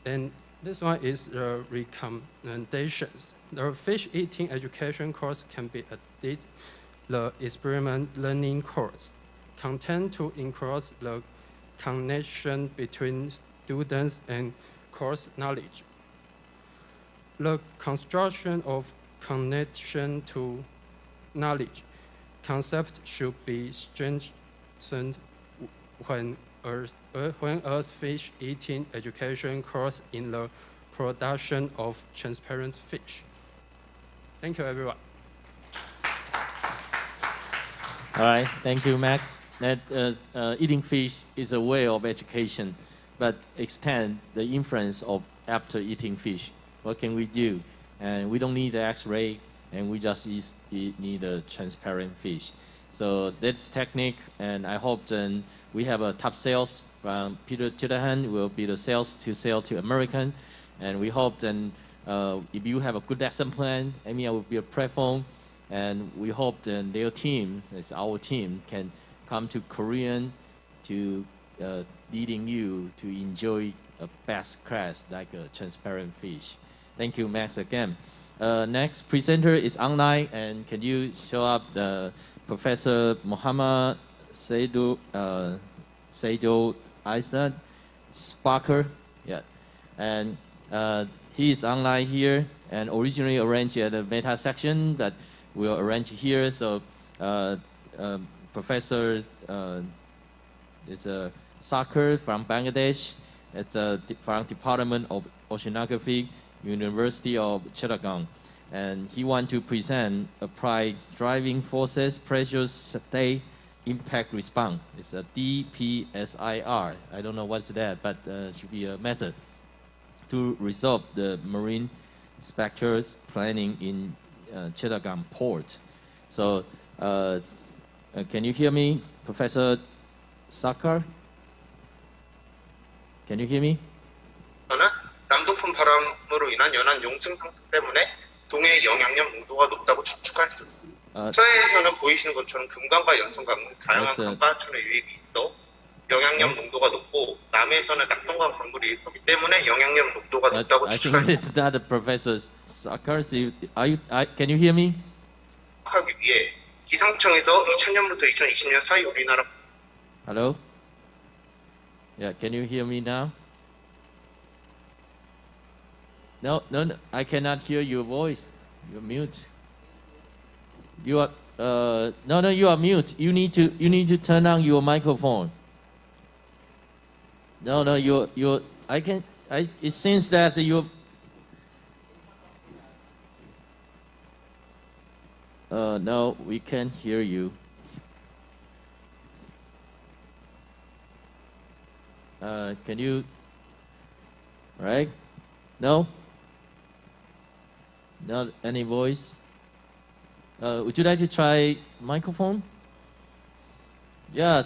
And this one is the recommendations. The fish eating education course can be added the experiment learning course. Content to increase the connection between students and course knowledge. The construction of connection to knowledge concept should be strengthened when a fish eating education course in the production of transparent fish. Thank you, everyone. All right, thank you, Max. That eating fish is a way of education, but extend the inference of after eating fish. What can we do? And we don't need the X-ray, and we just need a transparent fish. So that's technique, and I hope then we have a top sales from Peter Chidahan will be the sales to sell to American, and we hope then if you have a good lesson plan, AMEA will be a platform. And we hope that their team, as our team, can come to Korean to leading you to enjoy a best class like a transparent fish. Thank you, Max, again. Next presenter is online, and can you show up the Professor Muhammad Saido Aizad Sparker? Yeah, and he is online here and originally arranged at the meta section, but we'll arrange here. So Professor is a soccer from Bangladesh. It's from Department of Oceanography, University of Chittagong. And he wants to present applied driving forces pressure state impact response. It's a DPSIR. I don't know what's that, but should be a method to resolve the marine specters planning in Chittagong port. So, can you hear me, Professor Sakar? Can you hear me? 남동풍 바람을 농도로 인한 연한 용층 상승 때문에 동해의 영양염 농도가 높다고 추측할 수 있습니다. 서해에서는 보이시는 것처럼 금강과 연성강은 다양한 강과 하천의 유입이 있어 영양염 농도가 높고 남해에서는 낙동강 강물이 일어나기 때문에 영양염 농도가 높다고 I 추측할 think 수 it's not Professor Sakars. Can you hear me? 하기 위해 기상청에서 2000년부터 2020년 사이 우리나라 Hello? Yeah, can you hear me now? No, I cannot hear your voice. You're mute. You are no, you are mute. You need to turn on your microphone. No, you're it seems that you're no, we can't hear you. Can you right? No? Not any voice? Would you like to try microphone? Yeah,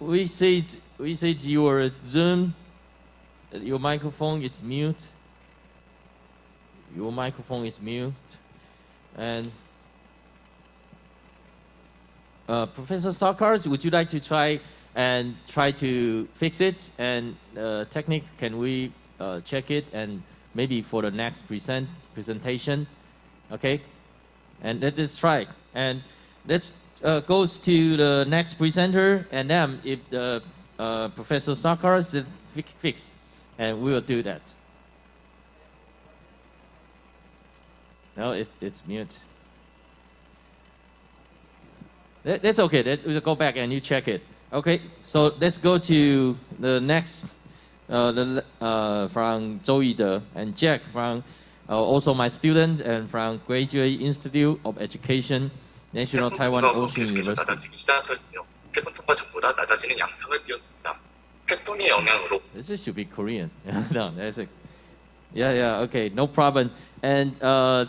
we said your Zoom, your microphone is mute. Your microphone is mute, and Professor Sakars, would you like to try to fix it? And technique, can we check it and maybe for the next presentation, okay? And let's try. And let's goes to the next presenter, and then if the Professor Sakars fix, and we will do that. No, it's mute. That's okay. We'll go back and you check it. Okay, so let's go to the next. From Zhou and Jack from also my student and from Graduate Institute of Education, National Taiwan Ocean University. This should be Korean. No, that's it. Yeah, okay, no problem. And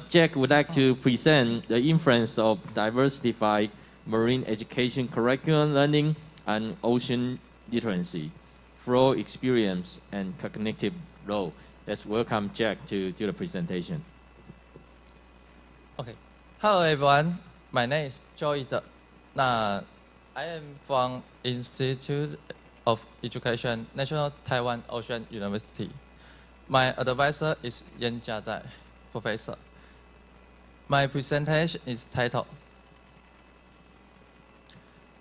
Jack would like to present the influence of diversified marine education curriculum learning and ocean literacy. Flow experience and cognitive role. Let's welcome Jack to do the presentation. Okay. Hello everyone. My name is Joey. I am from Institute of Education, National Taiwan Ocean University. My advisor is 연차대회 professor. My presentation is titled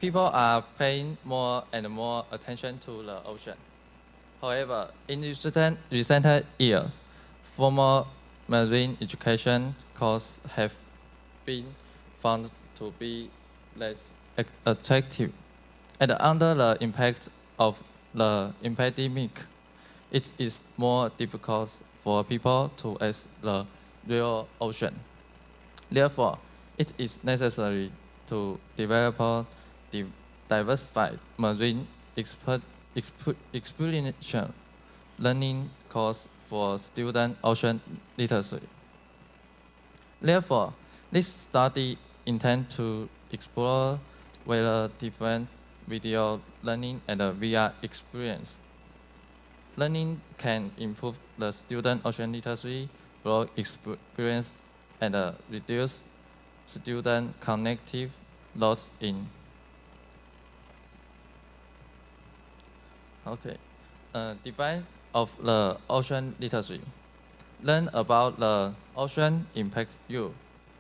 People are paying more and more attention to the ocean. However, in recent years, formal marine education courses have been found to be less attractive. And under the impact of the epidemic, it is more difficult for people to access the real ocean. Therefore, it is necessary to develop diversified marine experiential learning course for student ocean literacy. Therefore, this study intends to explore whether different video learning and VR experience learning can improve the student ocean literacy, broad experience, and reduce student cognitive load in. Okay, define of the ocean literacy. Learn about the ocean impact you,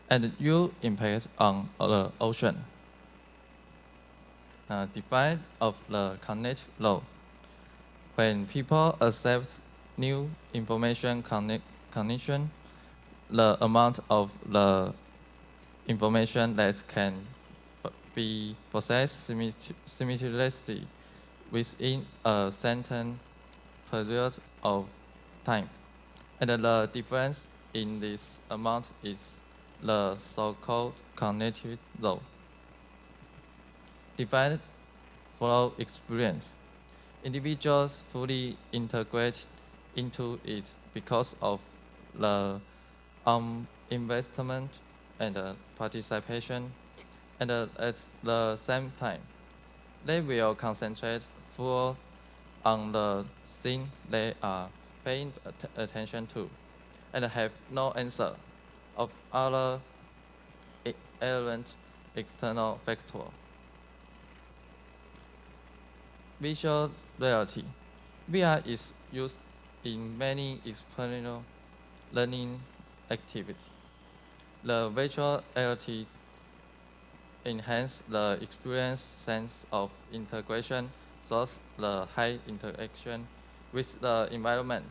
and you impact on the ocean. Define of the cognitive load. When people accept new information cognition, the amount of the information that can be processed simultaneously within a certain period of time. And the difference in this amount is the so-called cognitive load. Define flow experience. Individuals fully integrate into it because of the investment and participation, and at the same time, they will concentrate full on the thing they are paying attention to. and have no answer of other relevant external factor. Visual reality. VR is used in many experiential learning activities. The virtual reality enhances the experience sense of integration, thus the high interaction with the environment.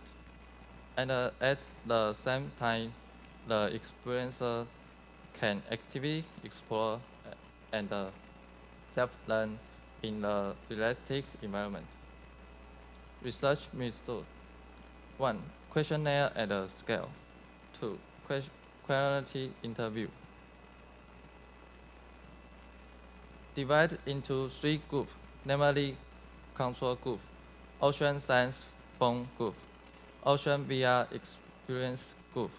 And at the same time, the experiencer can actively explore and self-learn in a realistic environment. Research method. 1. Questionnaire at a scale. 2. Quality interview. Divide into 3 groups, namely control group, ocean science phone group, ocean VR experience group.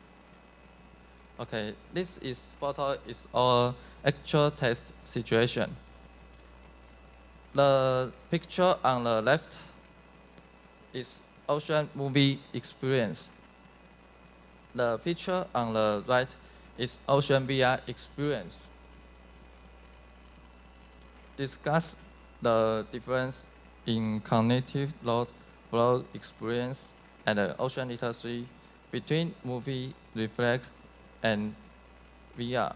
Okay, this photo is our actual test situation. The picture on the left is ocean movie experience. The picture on the right is ocean VR experience. Discuss the difference in cognitive load flow experience and ocean literacy between movie reflex and VR.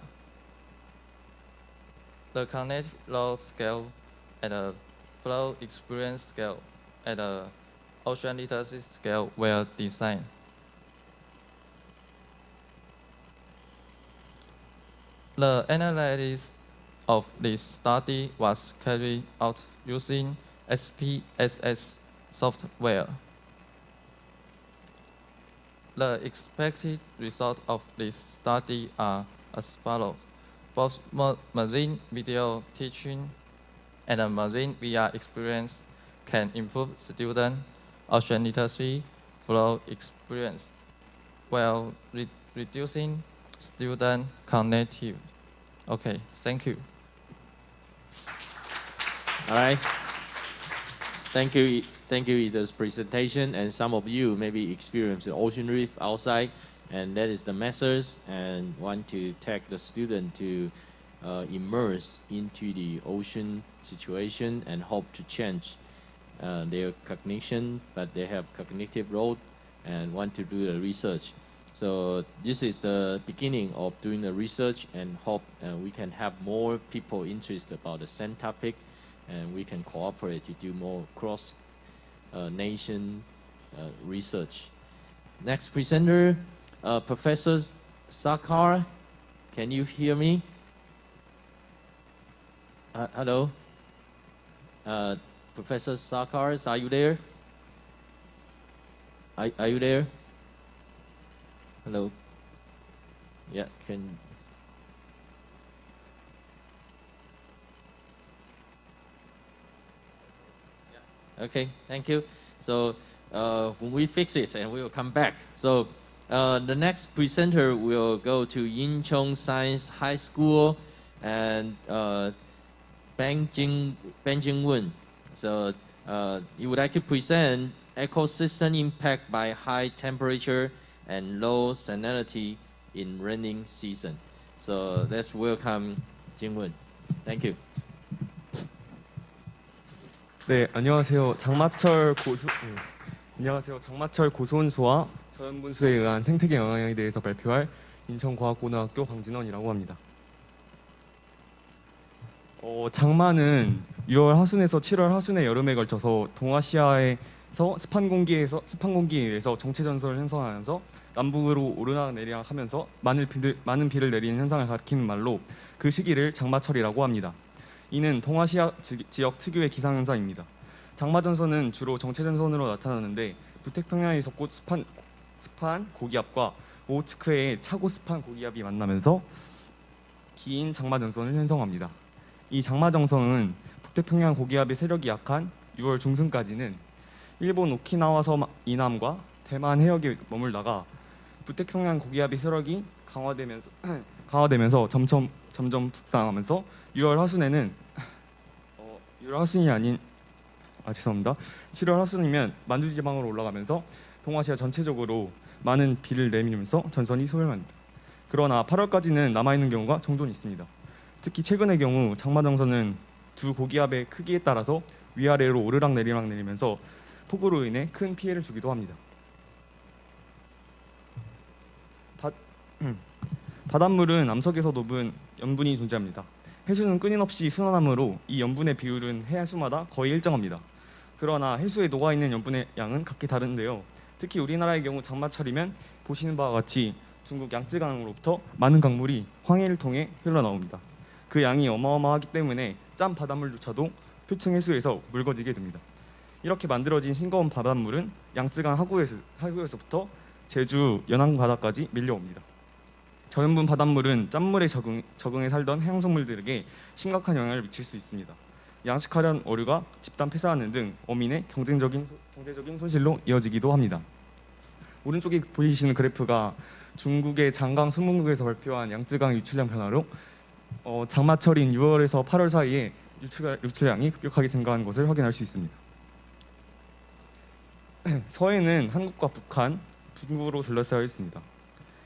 The cognitive load scale and the flow experience scale and the ocean literacy scale were designed. The analysis of this study was carried out using SPSS software. The expected result of this study are as follows. Both marine video teaching and a marine VR experience can improve student ocean literacy flow experience while reducing student cognitive. Okay, thank you. All right. Thank you Ida's presentation, and some of you maybe experience the ocean reef outside, and that is the methods, and want to take the student to immerse into the ocean situation and hope to change their cognition, but they have cognitive load and want to do the research. So this is the beginning of doing the research, and hope we can have more people interested about the same topic, and we can cooperate to do more cross-nation research. Next presenter, Professor Sakar. Can you hear me? Hello? Professor Sakar, are you there? Are you there? Hello? Yeah, can... Okay, thank you. So when we fix it, and we will come back. So the next presenter will go to Incheon Science High School, and Ben Jing-won. So he would like to present ecosystem impact by high temperature and low salinity in rainy season. So let's welcome Jing-won. Thank you. 네, 안녕하세요. 장마철 고수온수와 저염분수에 의한 생태계 영향에 대해서 발표할 인천과학고등학교 강진원이라고 합니다. 장마는 6월 하순에서 7월 하순의 여름에 걸쳐서 동아시아에서 습한 공기에 의해서 정체 전선을 형성하면서 남북으로 오르락내리락 하면서 많은 비를 내리는 현상을 가리키는 말로 그 시기를 장마철이라고 합니다. 이는 동아시아 지역 특유의 기상현상입니다. 장마전선은 주로 정체전선으로 나타나는데 북태평양의 덥고 습한 고기압과 오호츠크해의 차고 습한 고기압이 만나면서 긴 장마전선을 형성합니다. 이 장마전선은 북태평양 고기압의 세력이 약한 6월 중순까지는 일본 오키나와 섬 이남과 대만 해역에 머물다가 북태평양 고기압의 세력이 강화되면서 점점 북상하면서 6월 하순이면 7월 하순이면 만주지방으로 올라가면서 동아시아 전체적으로 많은 비를 내밀면서 전선이 소멸합니다. 그러나 8월까지는 남아있는 경우가 종종 있습니다. 특히 최근의 경우 장마 정선은 두 고기압의 크기에 따라서 위아래로 오르락 내리락 내리면서 폭우로 인해 큰 피해를 주기도 합니다. 바닷물은 암석에서 녹은 염분이 존재합니다. 해수는 끊임없이 순환하므로 이 염분의 비율은 해수마다 거의 일정합니다. 그러나 해수에 녹아있는 염분의 양은 각기 다른데요. 특히 우리나라의 경우 장마철이면 보시는 바와 같이 중국 양쯔강으로부터 많은 강물이 황해를 통해 흘러나옵니다. 그 양이 어마어마하기 때문에 짠 바닷물조차도 표층 해수에서 묽어지게 됩니다. 이렇게 만들어진 싱거운 바닷물은 양쯔강 하구에서부터 제주 연안 바다까지 밀려옵니다. 저염분 바닷물은 짠물에 적응해 살던 해양생물들에게 심각한 영향을 미칠 수 있습니다. 양식하려는 어류가 집단 폐사하는 등 어민의 경제적인 손실로 이어지기도 합니다. 오른쪽에 보이시는 그래프가 중국의 장강 수문국에서 발표한 양쯔강 유출량 변화로 장마철인 6월에서 8월 사이에 유출량이 급격하게 증가한 것을 확인할 수 있습니다. 서해는 한국과 북한, 중국으로 둘러싸여 있습니다.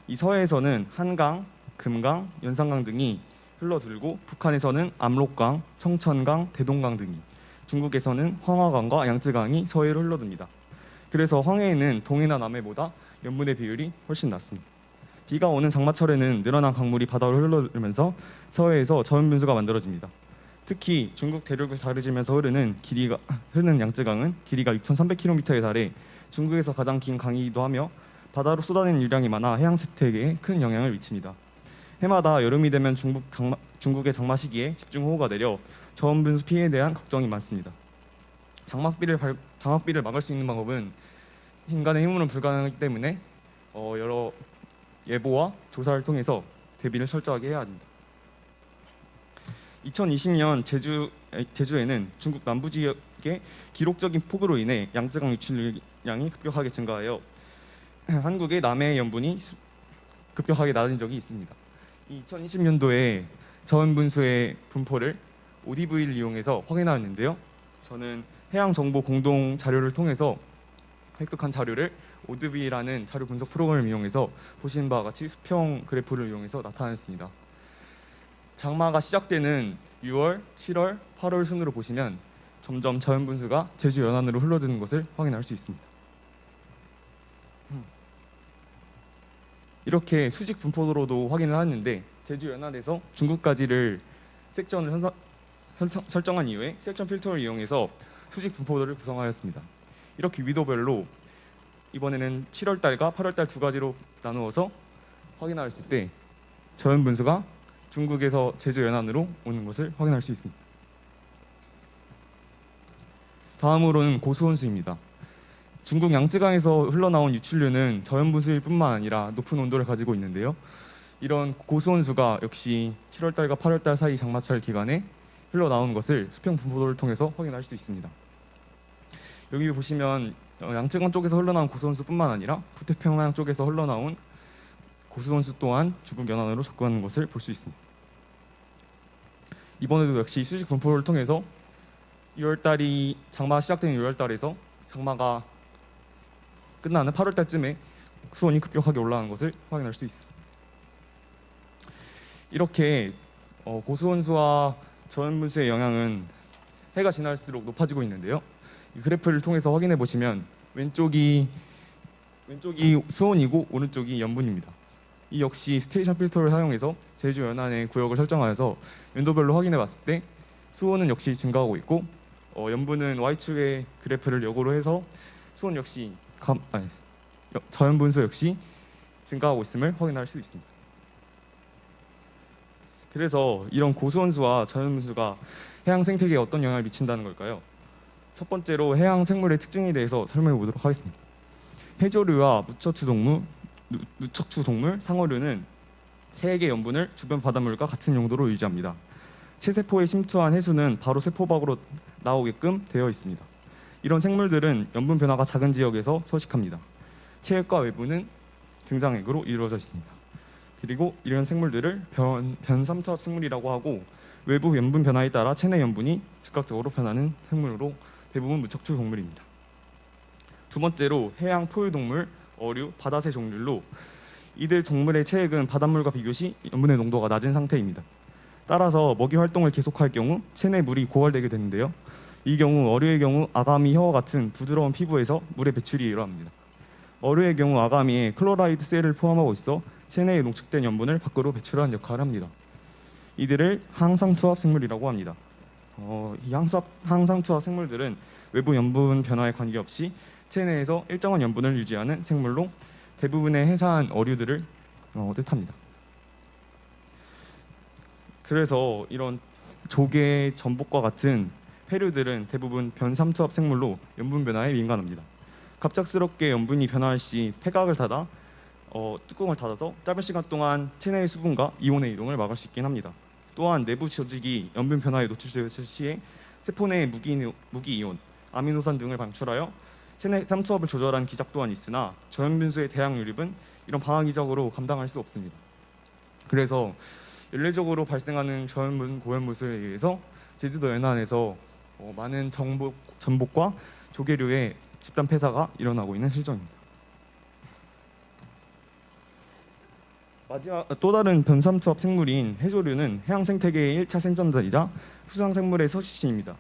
이 서해에서는 한강, 금강, 연산강 등이 흘러들고 북한에서는 압록강, 청천강, 대동강 등이, 중국에서는 황화강과 양쯔강이 서해로 흘러듭니다. 그래서 황해에는 동해나 남해보다 염분의 비율이 훨씬 낮습니다. 비가 오는 장마철에는 늘어난 강물이 바다로 흘러들면서 서해에서 저염분수가 만들어집니다. 특히 중국 대륙을 가르치면서 흐르는 양쯔강은 길이가 6,300km에 달해 중국에서 가장 긴 강이기도 하며 바다로 쏟아내는 유량이 많아 해양 생태계에 큰 영향을 미칩니다. 해마다 여름이 되면 중국의 장마 시기에 집중호우가 내려 저염분수 피해에 대한 걱정이 많습니다. 장맛비를 막을 수 있는 방법은 인간의 힘으로는 불가능하기 때문에 여러 예보와 조사를 통해서 대비를 철저하게 해야 합니다. 2020년 제주에는 중국 남부 지역의 기록적인 폭우로 인해 양쯔강 유출량이 급격하게 증가하여 한국의 남해 염분이 급격하게 낮은 적이 있습니다. 2020년도에 저염분수의 분포를 ODV를 이용해서 확인하였는데요. 저는 해양정보 공동 자료를 통해서 획득한 자료를 ODV라는 자료 분석 프로그램을 이용해서 보시는 바와 같이 수평 그래프를 이용해서 나타냈습니다. 장마가 시작되는 6월, 7월, 8월 순으로 보시면 점점 저염분수가 제주 연안으로 흘러드는 것을 확인할 수 있습니다. 이렇게 수직 분포로도 확인을 하는데 제주 연안에서 중국까지를 섹션을 설정한 이후에 섹션 필터를 이용해서 수직 분포도를 구성하였습니다. 이렇게 위도별로 이번에는 7월달과 8월달 두 가지로 나누어서 확인했을 때 저염분수가 중국에서 제주 연안으로 오는 것을 확인할 수 있습니다. 다음으로는 고수온수입니다. 중국 양쯔강에서 흘러나온 유출류는 저염분수일 뿐만 아니라 높은 온도를 가지고 있는데요. 이런 고수온수가 역시 7월달과 8월달 사이 장마철 기간에 흘러나온 것을 수평 분포도를 통해서 확인할 수 있습니다. 여기 보시면 양쯔강 쪽에서 흘러나온 고수온수뿐만 아니라 북태평양 쪽에서 흘러나온 고수온수 또한 중국 연안으로 접근하는 것을 볼 수 있습니다. 이번에도 역시 수직 분포를 통해서 6월달이 장마가 시작되는 6월달에서 장마가 끝나는 8월달쯤에 수온이 급격하게 올라가는 것을 확인할 수 있습니다. 이렇게 고수온수와 저염분수의 영향은 해가 지날수록 높아지고 있는데요. 이 그래프를 통해서 확인해 보시면 왼쪽이 수온이고 오른쪽이 염분입니다. 이 역시 스테이션 필터를 사용해서 제주 연안의 구역을 설정하여서 연도별로 확인해 봤을 때 수온은 역시 증가하고 있고 염분은 Y축의 그래프를 역으로 해서 수온 역시 저염분수 역시 증가하고 있음을 확인할 수 있습니다. 그래서 이런 고수온수와 저염분수가 해양 생태계에 어떤 영향을 미친다는 걸까요? 첫 번째로 해양 생물의 특징에 대해서 설명해 보도록 하겠습니다. 해조류와 무척추 동물, 상어류는 체액의 염분을 주변 바닷물과 같은 용도로 유지합니다. 체세포에 침투한 해수는 바로 세포 밖으로 나오게끔 되어 있습니다. 이런 생물들은 염분 변화가 작은 지역에서 서식합니다. 체액과 외부는 등장액으로 이루어져 있습니다. 그리고 이런 생물들을 변삼투압 생물이라고 하고 외부 염분 변화에 따라 체내 염분이 즉각적으로 변하는 생물로 대부분 무척추 동물입니다. 두 번째로 해양 포유동물, 어류, 바다새 종류로 이들 동물의 체액은 바닷물과 비교시 염분의 농도가 낮은 상태입니다. 따라서 먹이 활동을 계속할 경우 체내 물이 고갈되게 되는데요. 이 경우 어류의 경우 아가미 혀와 같은 부드러운 피부에서 물의 배출이 일어납니다. 어류의 경우 아가미에 클로라이드 셀을 포함하고 있어 체내에 농축된 염분을 밖으로 배출하는 역할을 합니다. 이들을 항상투합 생물이라고 합니다. 이 항상투합 생물들은 외부 염분 변화에 관계없이 체내에서 일정한 염분을 유지하는 생물로 대부분의 해사한 어류들을 뜻합니다. 그래서 이런 조개, 전복과 같은 해류들은 대부분 변삼투합 생물로 염분 변화에 민감합니다. 갑작스럽게 염분이 변화할 시 폐각을 닫아 뚜껑을 닫아서 짧은 시간 동안 체내의 수분과 이온의 이동을 막을 수 있긴 합니다. 또한 내부 조직이 염분 변화에 노출되었을 시에 세포 내의 무기 이온, 아미노산 등을 방출하여 체내 삼투압을 조절하는 기작 또한 있으나 저염분수의 대량 유입은 이런 방학 이적으로 감당할 수 없습니다. 그래서 연례적으로 발생하는 저염분 고염물수에 의해서 제주도 연안에서 많은 전복과 조개류의 집단 폐사가 일어나고 있는 실정입니다. 마지막 또 다른 변삼투합 생물인 해조류는 해양 생태계의 1차 생존자이자 수상 생물의 서식지입니다.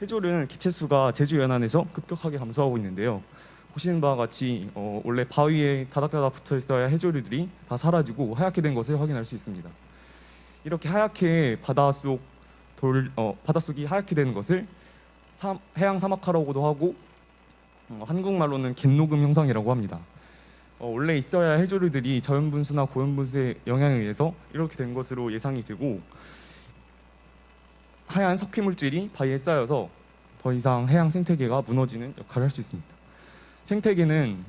해조류는 개체수가 제주 연안에서 급격하게 감소하고 있는데요. 보시는 바와 같이 원래 바위에 다닥다닥 붙어 있어야 해조류들이 다 사라지고 하얗게 된 것을 확인할 수 있습니다. 이렇게 하얗게 바닷속이 하얗게 되는 것을 해양 사막화라고도 하고 한국말로는 갯녹음 현상이라고 합니다. 원래 있어야 해조류들이 저염분수나 고염분수의 영향에 의해서 이렇게 된 것으로 예상이 되고 하얀 석회물질이 바위에 쌓여서 더 이상 해양 생태계가 무너지는 역할을 할 수 있습니다. 생태계는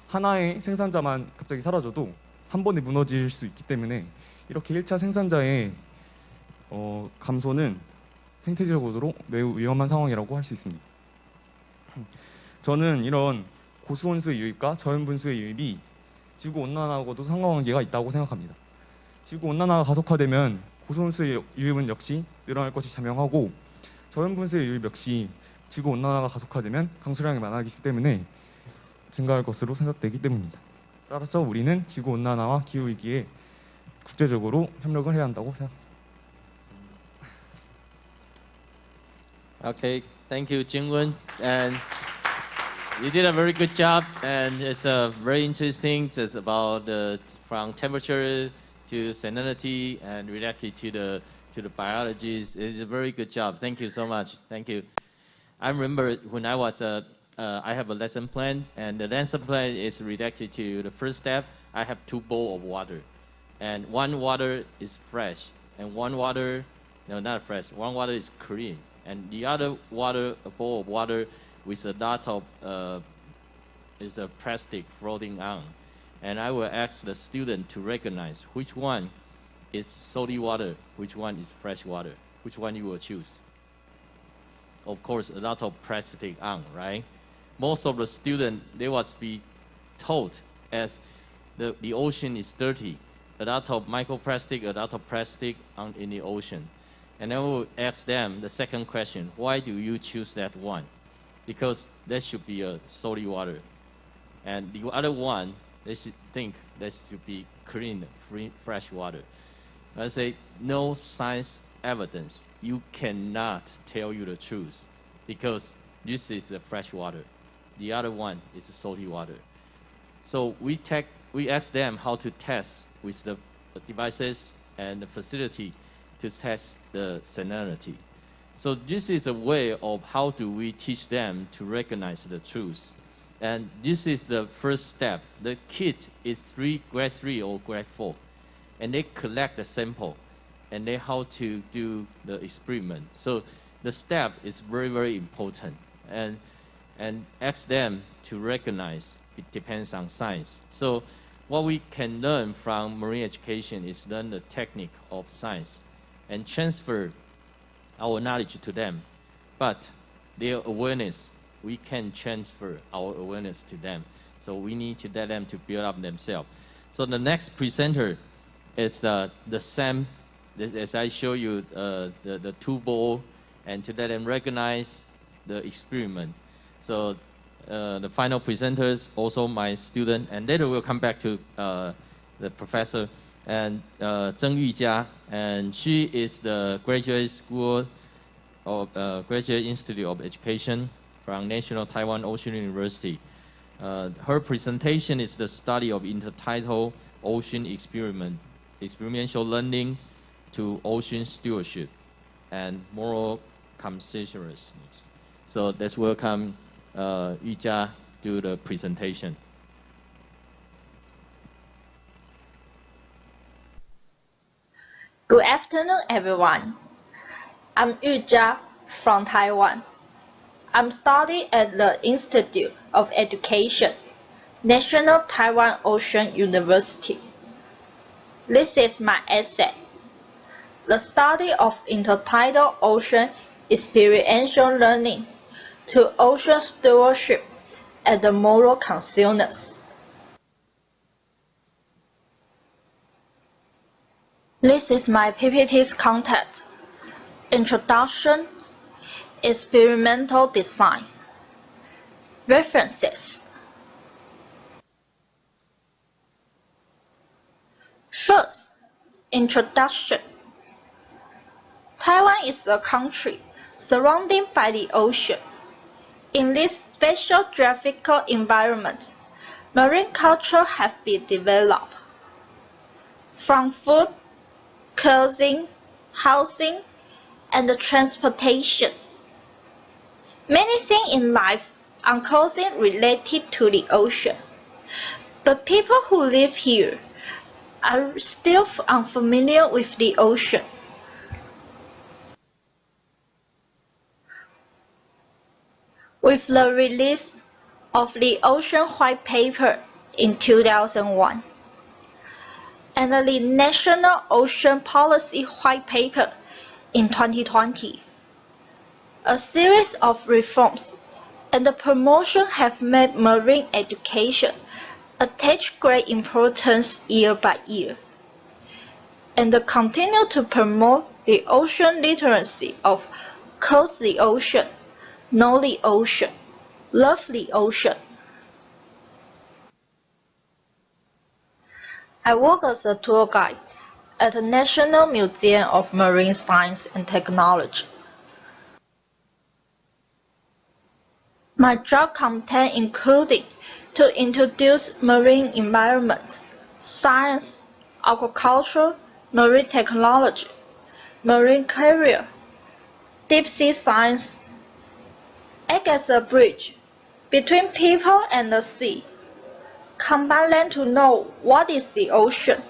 하나의 생산자만 갑자기 사라져도 한 번에 무너질 수 있기 때문에 이렇게 1차 생산자의 감소는 생태적으로 매우 위험한 상황이라고 할 수 있습니다. 저는 이런 고수온수의 유입과 저염분수의 유입이 지구온난화하고도 상관관계가 있다고 생각합니다. 지구온난화가 가속화되면 고수온수의 유입은 역시 늘어날 것이 자명하고 저염분수의 유입 역시 지구온난화가 가속화되면 강수량이 많아지기 때문에 증가할 것으로 생각되기 때문입니다. 따라서 우리는 지구온난화와 기후위기에 국제적으로 협력을 해야 한다고 생각합니다. Okay, thank you, Jingwen, and you did a very good job, and it's very interesting. It's about from temperature to salinity and related to the biology. It's a very good job. Thank you so much. Thank you. I remember when I was I have a lesson plan, and the lesson plan is related to the first step. I have 2 bowls of water, and one water is fresh, and one water, no, not fresh. One water is clean, and the other water, a bowl of water with a lot of is a plastic floating on, and I will ask the student to recognize which one is salty water, which one is fresh water, which one you will choose. Of course, a lot of plastic on, right? Most of the students, they was be told as the ocean is dirty, a lot of microplastic, a lot of plastic in the ocean. And I will ask them the second question, why do you choose that one? Because that should be a salty water. And the other one, they should think that should be clean, fresh water. I say, no science evidence. You cannot tell you the truth because this is the fresh water. The other one is the salty water. So we ask them how to test with the devices and the facility to test the salinity. So this is a way of how do we teach them to recognize the truth. And this is the first step. The kit is grade 3 or grade 4. And they collect the sample and they how to do the experiment. So the step is very, very important. And ask them to recognize it depends on science. So what we can learn from marine education is learn the technique of science and transfer our knowledge to them. But their awareness, we can transfer our awareness to them. So we need to let them to build up themselves. So the next presenter is the same, as I show you the 2 bowl, and to let them recognize the experiment. So the final presenters, also my student, and later we'll come back to the professor, and Zheng Yujia, and she is the graduate school of Graduate Institute of Education from National Taiwan Ocean University. Her presentation is the study of intertidal ocean experiential learning to ocean stewardship and moral conscientiousness. So let's welcome Yujia to the presentation. Good afternoon, everyone. I'm Yujia from Taiwan. I'm studying at the Institute of Education, National Taiwan Ocean University. This is my essay. The study of intertidal ocean experiential learning to ocean stewardship and the moral consciousness. This is my PPT's content. Introduction, experimental design. References. First, introduction. Taiwan is a country surrounded by the ocean. In this special geographical environment, marine culture has been developed. From food, clothing, housing, and transportation. Many things in life are closely related to the ocean, but people who live here are still unfamiliar with the ocean. With the release of the Ocean White Paper in 2001 and the National Ocean Policy White Paper in 2020, a series of reforms and promotion have made marine education attach great importance year by year, and continue to promote the ocean literacy of Cross the Ocean, Know the Ocean, Love the Ocean. I work as a tour guide at the National Museum of Marine Science and Technology. My job content including to introduce marine environment, science, aquaculture, marine technology, marine career, deep sea science, act as a bridge between people and the sea, combine them to know what is the ocean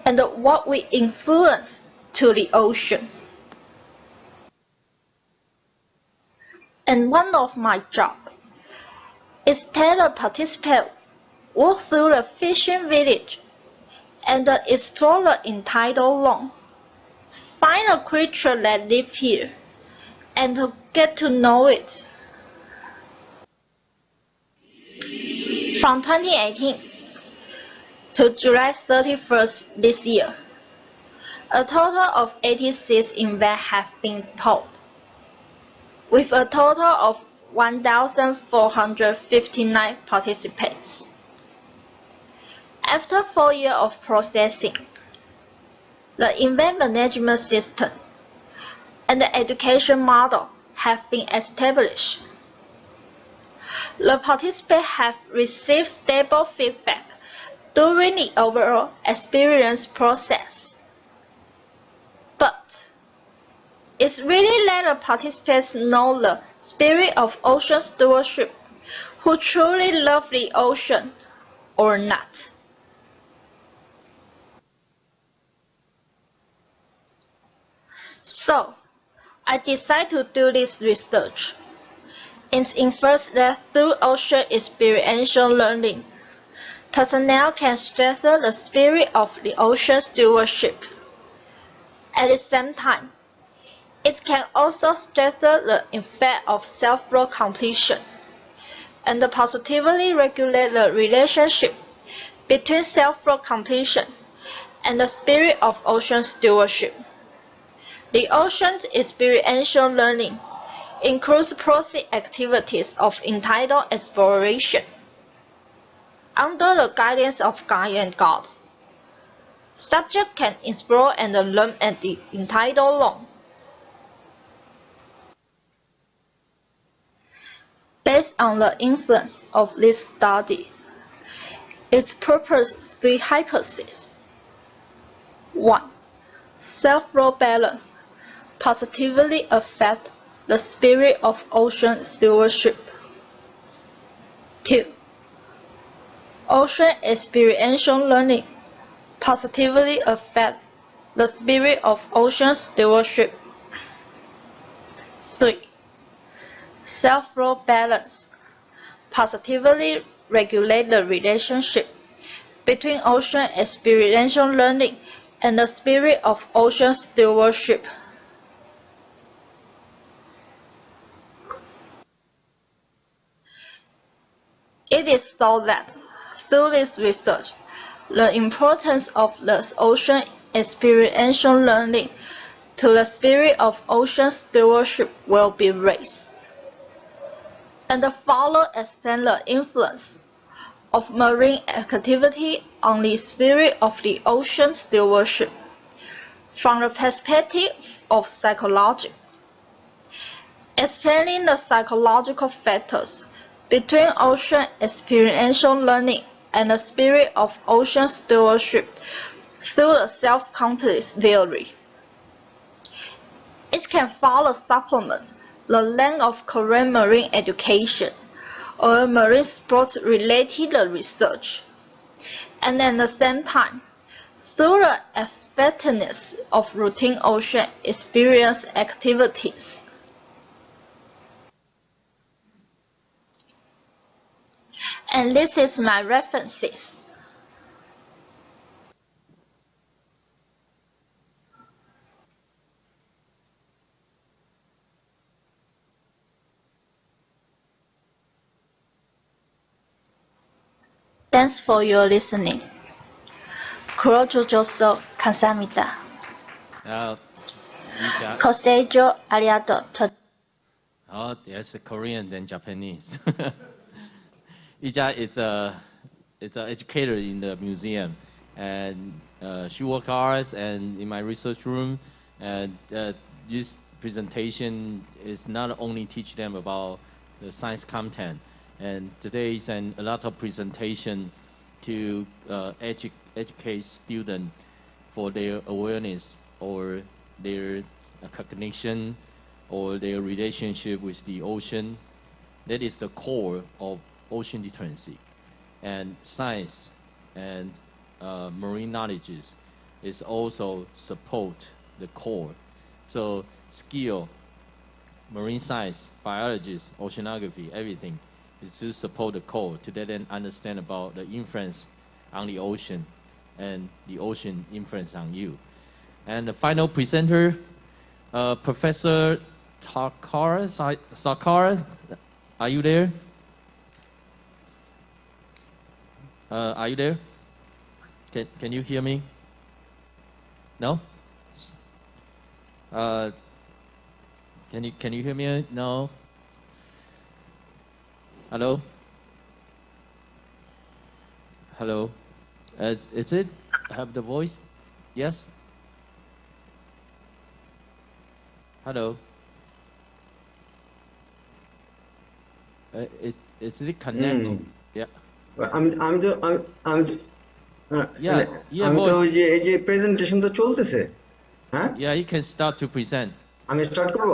and what we influence to the ocean. And one of my jobs is tell the participants walk through the fishing village and explore the entitled lawn, find a creature that live here, and to get to know it. From 2018 to July 31st this year, a total of 86 events have been held, with a total of 1,459 participants. After 4 years of processing, the event management system and the education model have been established. The participants have received stable feedback during the overall experience process. But it's really let the participants know the spirit of ocean stewardship, who truly love the ocean or not. So, I decided to do this research. It infers that through ocean experiential learning, personnel can strengthen the spirit of the ocean stewardship. At the same time, it can also strengthen the effect of self-role completion and positively regulate the relationship between self-role completion and the spirit of ocean stewardship. The ocean experiential learning includes process activities of entitled exploration under the guidance of guide and guards. Subject can explore and learn at the entitled long. Based on the influence of this study, its proposed three hypotheses. 1. Self-role balance positively affect the spirit of ocean stewardship. 2. Ocean experiential learning positively affect the spirit of ocean stewardship. 3. Self-role balance positively regulate the relationship between ocean experiential learning and the spirit of ocean stewardship. It is thought that through this research, the importance of the ocean experiential learning to the spirit of ocean stewardship will be raised. And follow explain the influence of marine activity on the spirit of the ocean stewardship from the perspective of psychology, explaining the psychological factors between ocean experiential learning and the spirit of ocean stewardship through the self-complex theory. It can further supplement the length of Korean marine education or marine sports related research, and at the same time, through the effectiveness of routine ocean experience activities. And this is my references. Thanks for your listening. 들어주셔서 감사합니다. 고생조 아리가또. Oh, yes, Korean than Japanese. Ija is an educator in the museum, and she works hard and in my research room. And this presentation is not only teach them about the science content, and today is a lot of presentation to educate students for their awareness or their cognition or their relationship with the ocean. That is the core of ocean literacy. And science and marine knowledge is also support the core. So skill, marine science, biology, oceanography, everything is to support the core to then understand about the influence on the ocean and the ocean influence on you. And the final presenter, Professor Sakar, are you there? Are you there? Can you hear me? No? Can you hear me? No? Hello? Hello? Is it? Have the voice? Yes? Hello? Is it connected? Yeah. যে presentation তো চলতেছে হ্যাঁ Yeah, you can start to present. আমি start করব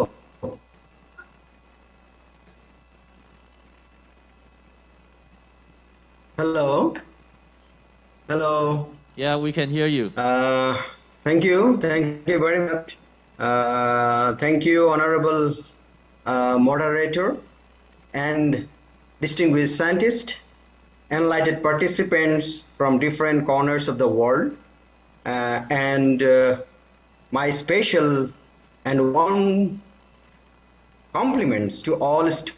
Hello. Yeah, we can hear you. Thank you very much. Thank you, honorable moderator and distinguished scientists, enlightened participants from different corners of the world, and my special and warm compliments to all students.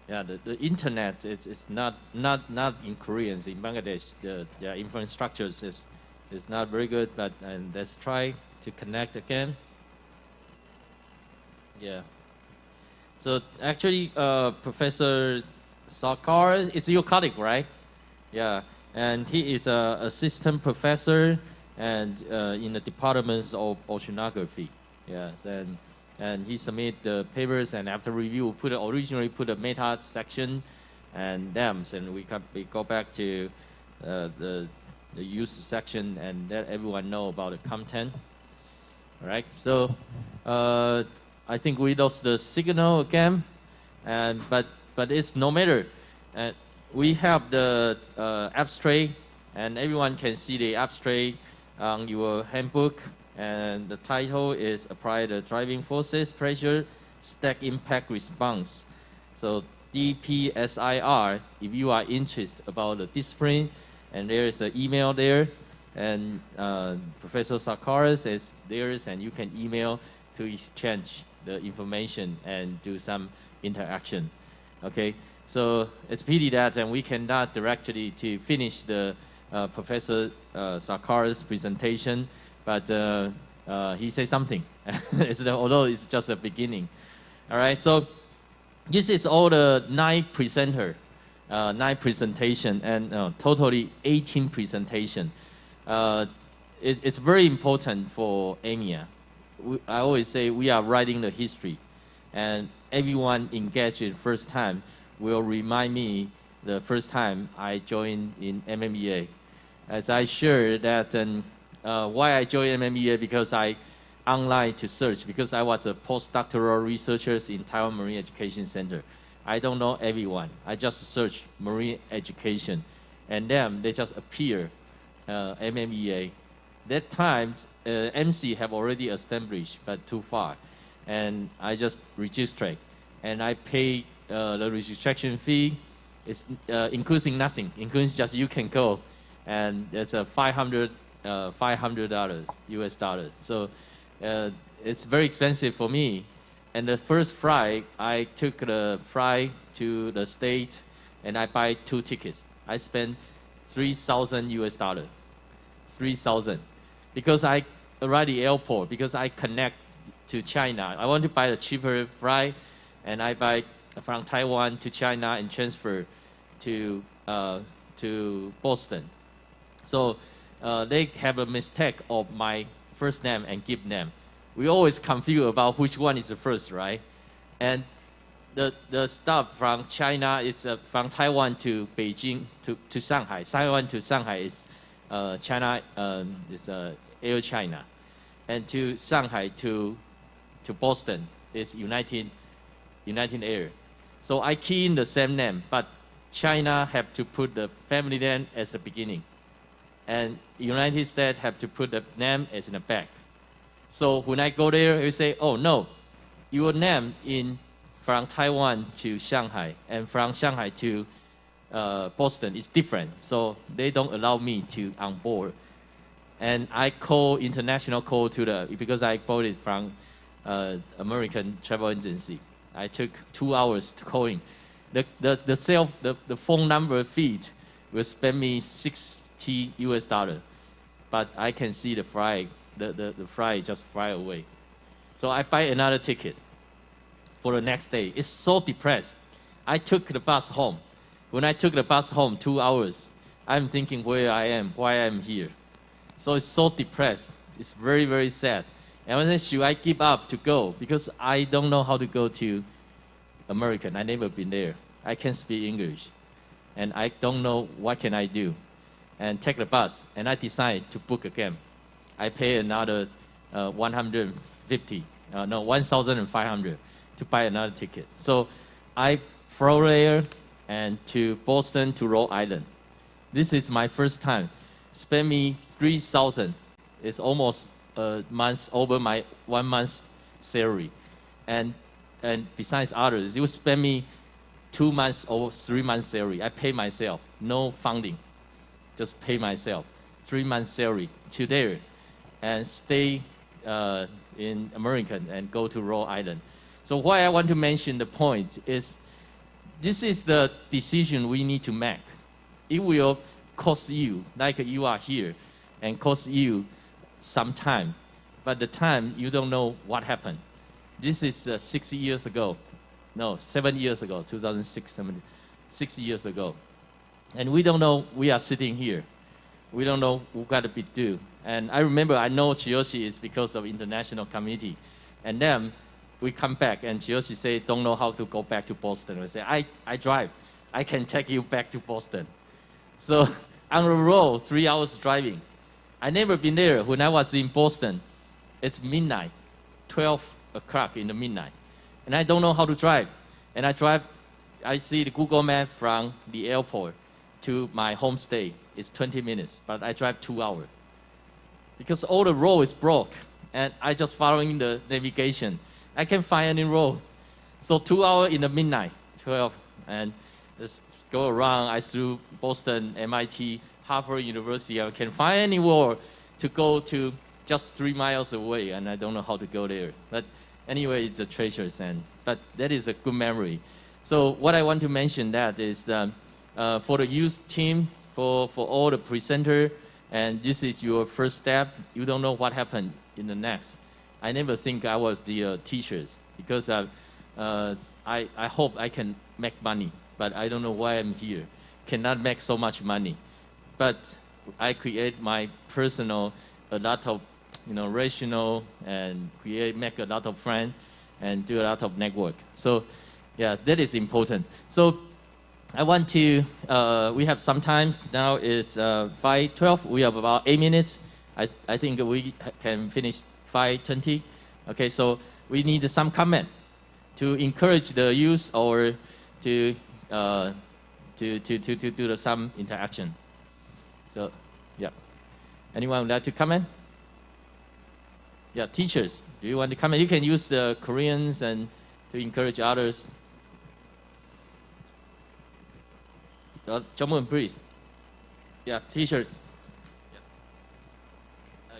Yeah, the internet it's not in Korean. In Bangladesh, the infrastructure is not very good. But and let's try to connect again. Yeah. So actually, Professor Sarkar, it's your colleague, right? Yeah, and he is an assistant professor and in the departments of oceanography. Yes, and he submit the papers, and after review, originally put a meta section and dams, and we go back to the use section and let everyone know about the content. All right, so I think we lost the signal again, but it's no matter. We have the abstract, and everyone can see the abstract on your handbook. And the title is Apply the Driving Forces Pressure Stack Impact Response. So DPSIR, if you are interested about the discipline, and there is an email there, and Professor Sarkaris is there, and you can email to exchange the information and do some interaction. Okay, so it's pity that and we cannot directly to finish the Professor Sarkaris presentation. But he said something, although it's just a beginning. All right, so this is all the 9 presentation, and totally 18 presentation. It's very important for AMEA. I always say we are writing the history, and everyone engaged in first time will remind me the first time I joined in AMEA. As I share that, why I joined AMEA, because I online to search, because I was a postdoctoral researcher in Taiwan Marine Education Center. I don't know everyone. I just search marine education, and then they just appear AMEA. That time, MC have already established, but too far, and I just registered, and I pay the registration fee. It's including nothing, including just you can go, and it's a $500 US dollars. So it's very expensive for me. And the first flight, I took the flight to the state, and I buy 2 tickets. I spent $3,000 US dollars, 3,000, because I arrived at the airport, because I connect to China. I want to buy a cheaper flight, and I buy from Taiwan to China and transfer to Boston. So they have a mistake of my first name and given name. We always confuse about which one is the first, right? And the stuff from China, it's from Taiwan to Beijing to Shanghai. Taiwan to Shanghai is China, is Air China. And to Shanghai to Boston is United Air. So I key in the same name, but China have to put the family name as the beginning. And United States have to put the name as in the back. So when I go there, they say, oh no, your name from Taiwan to Shanghai and from Shanghai to Boston is different. So they don't allow me to on board. And I call international call to because I bought it from American travel agency. I took 2 hours to calling. The phone number feed will spend me $60 US, but I can see the flight, the flight just fly away. So I buy another ticket for the next day. It's so depressed. I took the bus home. When I took the bus home 2 hours, I'm thinking where I am, why I'm here. So it's so depressed. It's very, very sad. And I said, should I give up to go? Because I don't know how to go to America. I never been there. I can't speak English. And I don't know what can I do. And take the bus. And I decide to book again. I pay another 1,500 to buy another ticket. So I flew there and to Boston to Rhode Island. This is my first time. Spend me 3,000. It's almost a month over my 1 month's salary. And besides others, it will spend me 2 months or 3 months salary. I pay myself, no funding, just pay myself. 3 months salary to there, and stay in America and go to Rhode Island. So why I want to mention the point is this is the decision we need to make. It will cost you, like you are here, and cost you some time. But the time, you don't know what happened. This is 6 years ago. No, 7 years ago, 2006, 6 years ago. And we don't know we are sitting here. We don't know what got to be due. And I remember I know Chiyoshi is because of international committee. And then we come back and Chiyoshi say, don't know how to go back to Boston. I say, I drive. I can take you back to Boston. So on the road, 3 hours driving. I never been there. When I was in Boston, it's midnight, 12 o'clock in the midnight. And I don't know how to drive. And I see the Google map from the airport to my homestay. It's 20 minutes, but I drive 2 hours. Because all the road is broke, and I just following the navigation. I can't find any road. So 2 hours in the midnight, 12, and just go around. I through Boston, MIT, Harvard University. I can't find any road to go to just 3 miles away, and I don't know how to go there. But anyway, it's a treasure, but that is a good memory. So what I want to mention that is for the youth team, for all the presenter, and this is your first step. You don't know what happened in the next. I never think I was the teachers because I hope I can make money, but I don't know why I'm here. Cannot make so much money, but I create my personal, a lot of rational, and make a lot of friends and do a lot of network. So yeah, that is important. So I want to, we have sometimes now is 5:12. We have about 8 minutes. I think we can finish 5:20. Okay, so we need some comment to encourage the youth or to do some interaction. So yeah, anyone would like to comment? Yeah, teachers, do you want to comment? You can use the Koreans and to encourage others. Jung-moon, please. Yeah, teachers.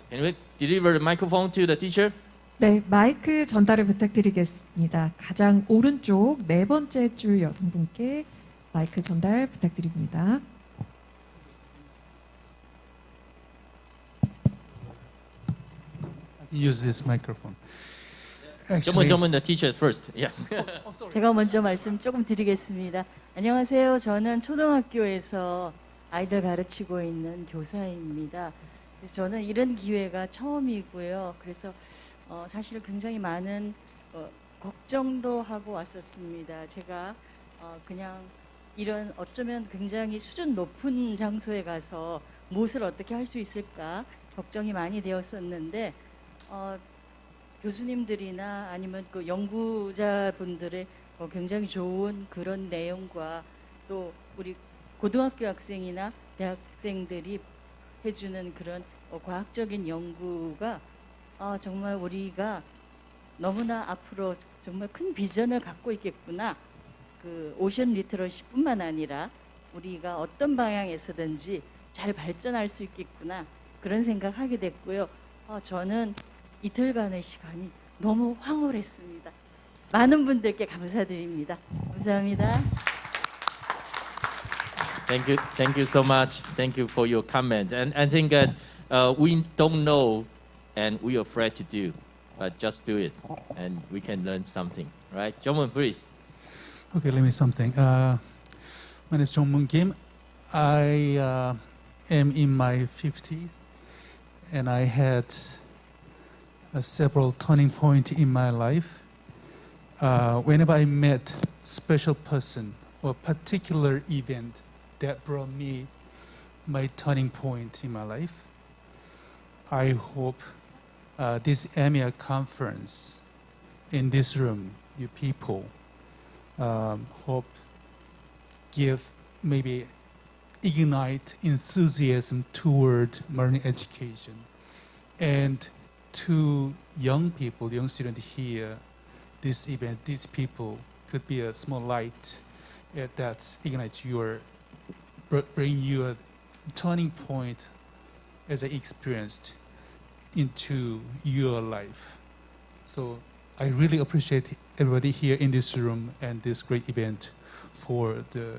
Can we deliver the microphone to the teacher? 네, 마이크 전달을 부탁드리겠습니다. 가장 오른쪽 네 번째 줄 여성분께 마이크 전달 부탁드립니다. Use this microphone. Jung-moon, the teacher first. Yeah. 제가 먼저 말씀 조금 드리겠습니다. 안녕하세요. 저는 초등학교에서 아이들 가르치고 있는 교사입니다. 그래서 저는 이런 기회가 처음이고요. 그래서 사실 굉장히 많은 걱정도 하고 왔었습니다. 제가 그냥 이런 어쩌면 굉장히 수준 높은 장소에 가서 무엇을 어떻게 할 수 있을까 걱정이 많이 되었었는데 교수님들이나 아니면 그 연구자분들의 굉장히 좋은 그런 내용과 또 우리 고등학교 학생이나 대학생들이 해주는 그런 과학적인 연구가 정말 우리가 너무나 앞으로 정말 큰 비전을 갖고 있겠구나. 그 오션 리터러시뿐만 아니라 우리가 어떤 방향에서든지 잘 발전할 수 있겠구나. 그런 생각하게 됐고요. 저는 이틀간의 시간이 너무 황홀했습니다. 많은 분들께 감사드립니다. 감사합니다. Thank you so much. Thank you for your comment. And I think that we don't know and we're afraid to do, but just do it and we can learn something. Right? Jung-moon, please. Okay, let me something. My name is Jung-moon Kim. I am in my 50s and I had several turning points in my life. Whenever I met special person or particular event that brought me my turning point in my life, I hope this AMEA conference in this room, you people, hope give maybe ignite enthusiasm toward marine education. And to young people, young students here, this event, these people could be a small light that ignites your, bring you a turning point as I experienced into your life. So I really appreciate everybody here in this room and this great event for the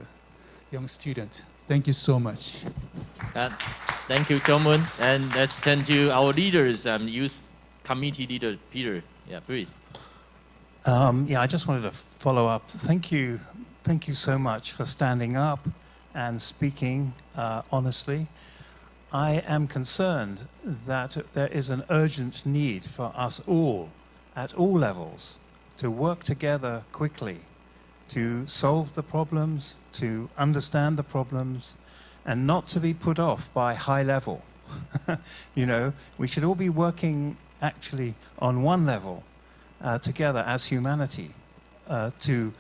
young student. Thank you so much. Thank you, Kyung-moon. And let's turn to our leaders, youth committee leader, Peter. Yeah, please. Yeah, I just wanted to follow up. Thank you so much for standing up and speaking honestly. I am concerned that there is an urgent need for us all, at all levels, to work together quickly to solve the problems, to understand the problems, and not to be put off by high level. You know, we should all be working actually on one level together as humanity to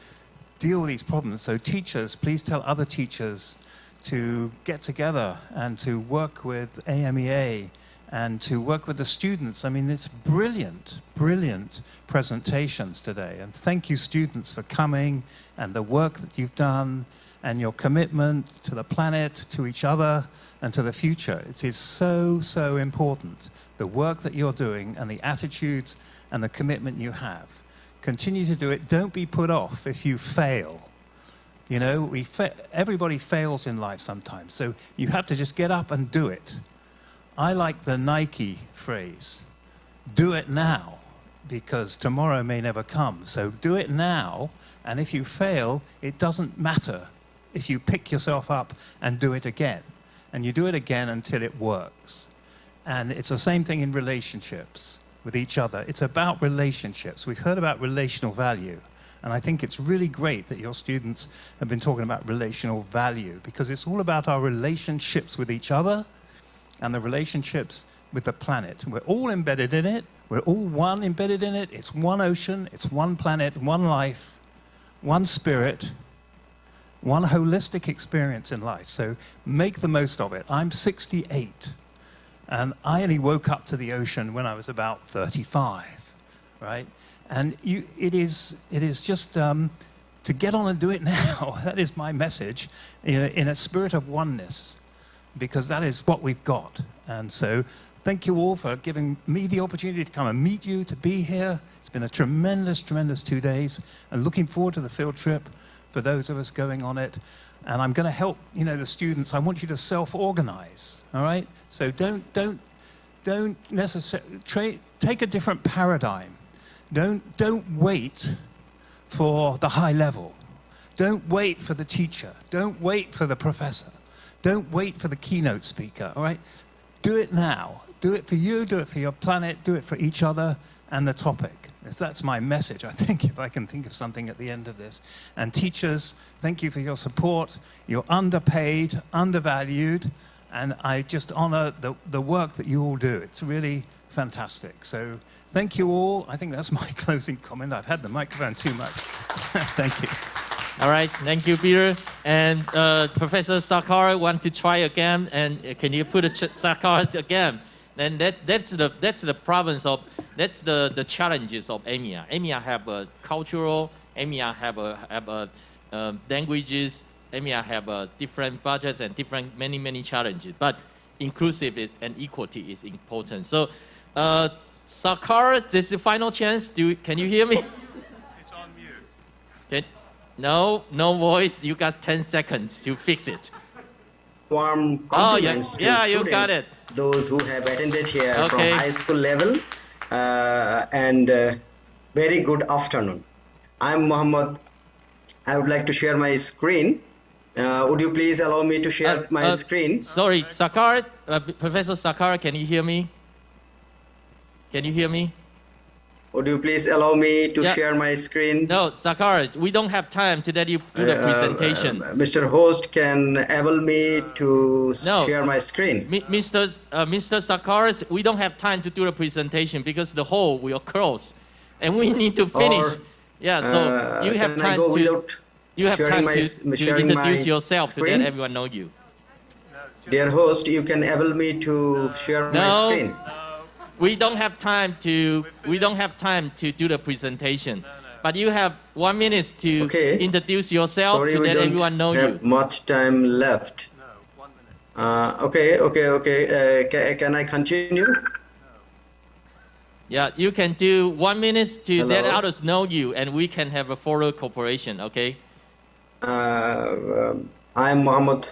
deal with these problems. So teachers, please tell other teachers to get together and to work with AMEA and to work with the students. I mean, it's brilliant, brilliant presentations today. And thank you, students, for coming and the work that you've done and your commitment to the planet, to each other, and to the future. It is so, so important, the work that you're doing and the attitudes and the commitment you have. Continue to do it. Don't be put off if you fail. You know, everybody fails in life sometimes, so you have to just get up and do it. I like the Nike phrase, do it now, because tomorrow may never come. So do it now, and if you fail, it doesn't matter if you pick yourself up and do it again. And you do it again until it works. And it's the same thing in relationships with each other. It's about relationships. We've heard about relational value. And I think it's really great that your students have been talking about relational value, because it's all about our relationships with each other and the relationships with the planet. We're all embedded in it. We're all one embedded in it. It's one ocean. It's one planet, one life, one spirit, one holistic experience in life. So make the most of it. I'm 68, and I only woke up to the ocean when I was about 35, right? And it is just to get on and do it now. That is my message, in a spirit of oneness, because that is what we've got. And so thank you all for giving me the opportunity to come and meet you, to be here. It's been a tremendous, tremendous 2 days, and looking forward to the field trip for those of us going on it. And I'm going to help, the students. I want you to self-organize, all right? So don't necessarily take a different paradigm. Don't wait for the high level. Don't wait for the teacher. Don't wait for the professor. Don't wait for the keynote speaker, all right? Do it now. Do it for you, do it for your planet, do it for each other and the topic. That's my message, I think, if I can think of something at the end of this. And teachers, thank you for your support. You're underpaid, undervalued, and I just honor the work that you all do. It's really fantastic. So thank you all. I think that's my closing comment. I've had the microphone too much. Thank you. All right, thank you, Peter. And Professor Sakar want to try again, and can you put a Sakar again? And that's the province of, that's the challenges of AMEA. AMEA have a cultural, AMEA have languages, AMEA have different budgets and different many challenges. But inclusiveness and equality is important. So, Sakar, this is the final chance. Can you hear me? It's on mute. No voice. You got 10 seconds to fix it. Warm compliments to yeah, you students, got it. those who have attended here Okay. from high school level, and very good afternoon. I'm Mohammed. I would like to share my screen. Would you please allow me to share my screen? Sorry, Sakar, Professor Sakar, can you hear me? Can you hear me? Would you please allow me to share my screen? No, Sakar, we don't have time to let you do the presentation. Mr. Host can enable me to share my screen. Mr. Sakar, we don't have time to do the presentation because the hall will close, and we need to finish. So you have time to. You have time to introduce yourself to let everyone know you. Dear host, you can enable me to share my screen. We don't have time to. We don't have time to do the presentation. But you have 1 minute to introduce yourself to let everyone know you. We don't have much time left. Okay. Can I continue? Yeah, you can do 1 minute to let others know you, and we can have a forward cooperation. Okay. I am Mohammad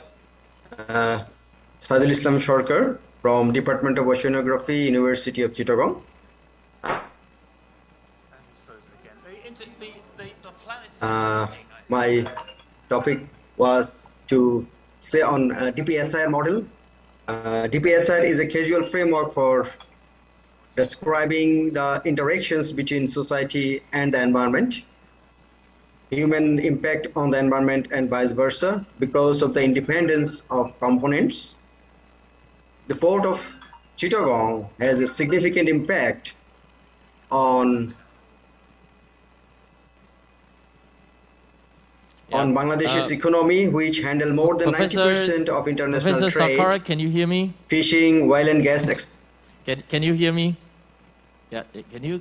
Sadul Islam Shorkar from Department of Oceanography, University of Chittagong. My topic was to say on DPSIR model. DPSIR is a causal framework for describing the interactions between society and the environment, human impact on the environment and vice versa because of the independence of components. The port of Chittagong has a significant impact on Bangladesh's economy, which handle more than 90% of international Professor trade. Sakara, can you hear me? Fishing, oil and gas. Can you hear me? Yeah, can you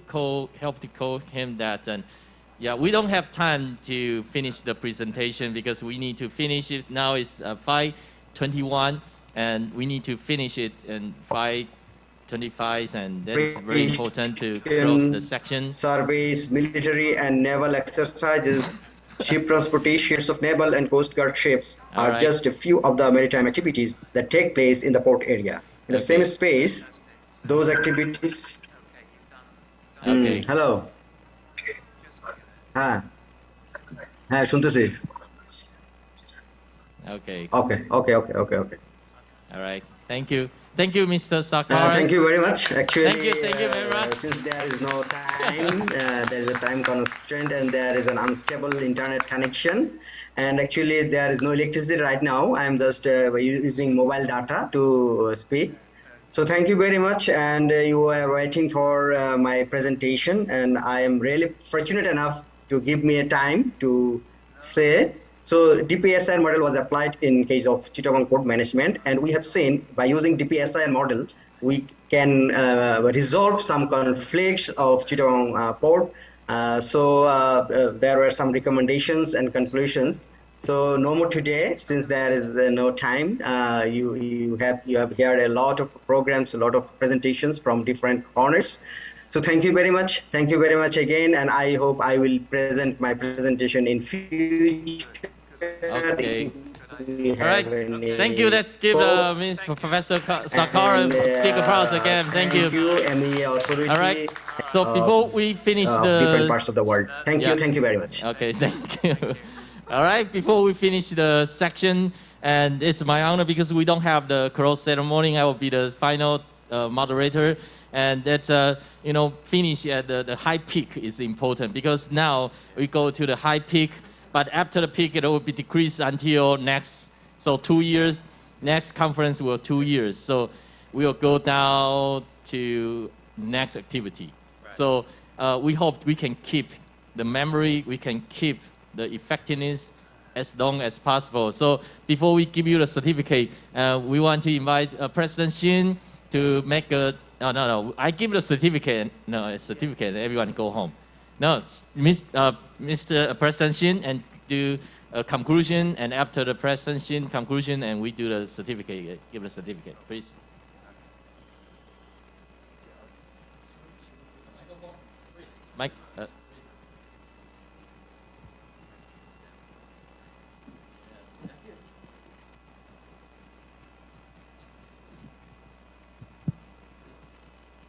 help to call him that? And yeah, we don't have time to finish the presentation because we need to finish it now. It's 5:21, and we need to finish it in 5:25, and that is very important to close the section. Surveys, military and naval exercises, ship transportations of naval and coast guard ships are Alright. just a few of the maritime activities that take place in the port area. In the same space, those activities. Hello. শুনতেছি. Okay. Okay. All right. Thank you. Thank you, Mr. Sakara. Thank you very much. Actually, Thank you very much. Since there is no time, there is a time constraint and there is an unstable internet connection. And actually, there is no electricity right now. I am just using mobile data to speak. So thank you very much. And you were waiting for my presentation. And I am really fortunate enough to give me a time to say. So DPSIR model was applied in case of Chittagong port management, and we have seen by using DPSIR model, we can resolve some conflicts of Chittagong port. There were some recommendations and conclusions. So no more today, since there is no time. You have heard a lot of programs, a lot of presentations from different corners. So thank you very much. Thank you very much again, and I hope I will present my presentation in future. Okay. All right. Thank you. Let's give Professor Sakara a big applause again. Thank you. AMEA Authority. All right. So before we finish the different parts of the world. Thank you. Thank you very much. Okay. Thank you. All right. Before we finish the section, and it's my honor because we don't have the close ceremony. I will be the final moderator. And that, finish at the high peak is important because now we go to the high peak, but after the peak, it will be decreased until next, so 2 years. Next conference will 2 years. So we will go down to next activity. Right. So we hope we can keep the memory, we can keep the effectiveness as long as possible. So before we give you the certificate, we want to invite President Shin to make a No. I give the certificate. No, a certificate. Everyone go home. No, Mr. President Shin, and do a conclusion, and after the President Shin conclusion, and we do the certificate. Give the certificate, please. Mike.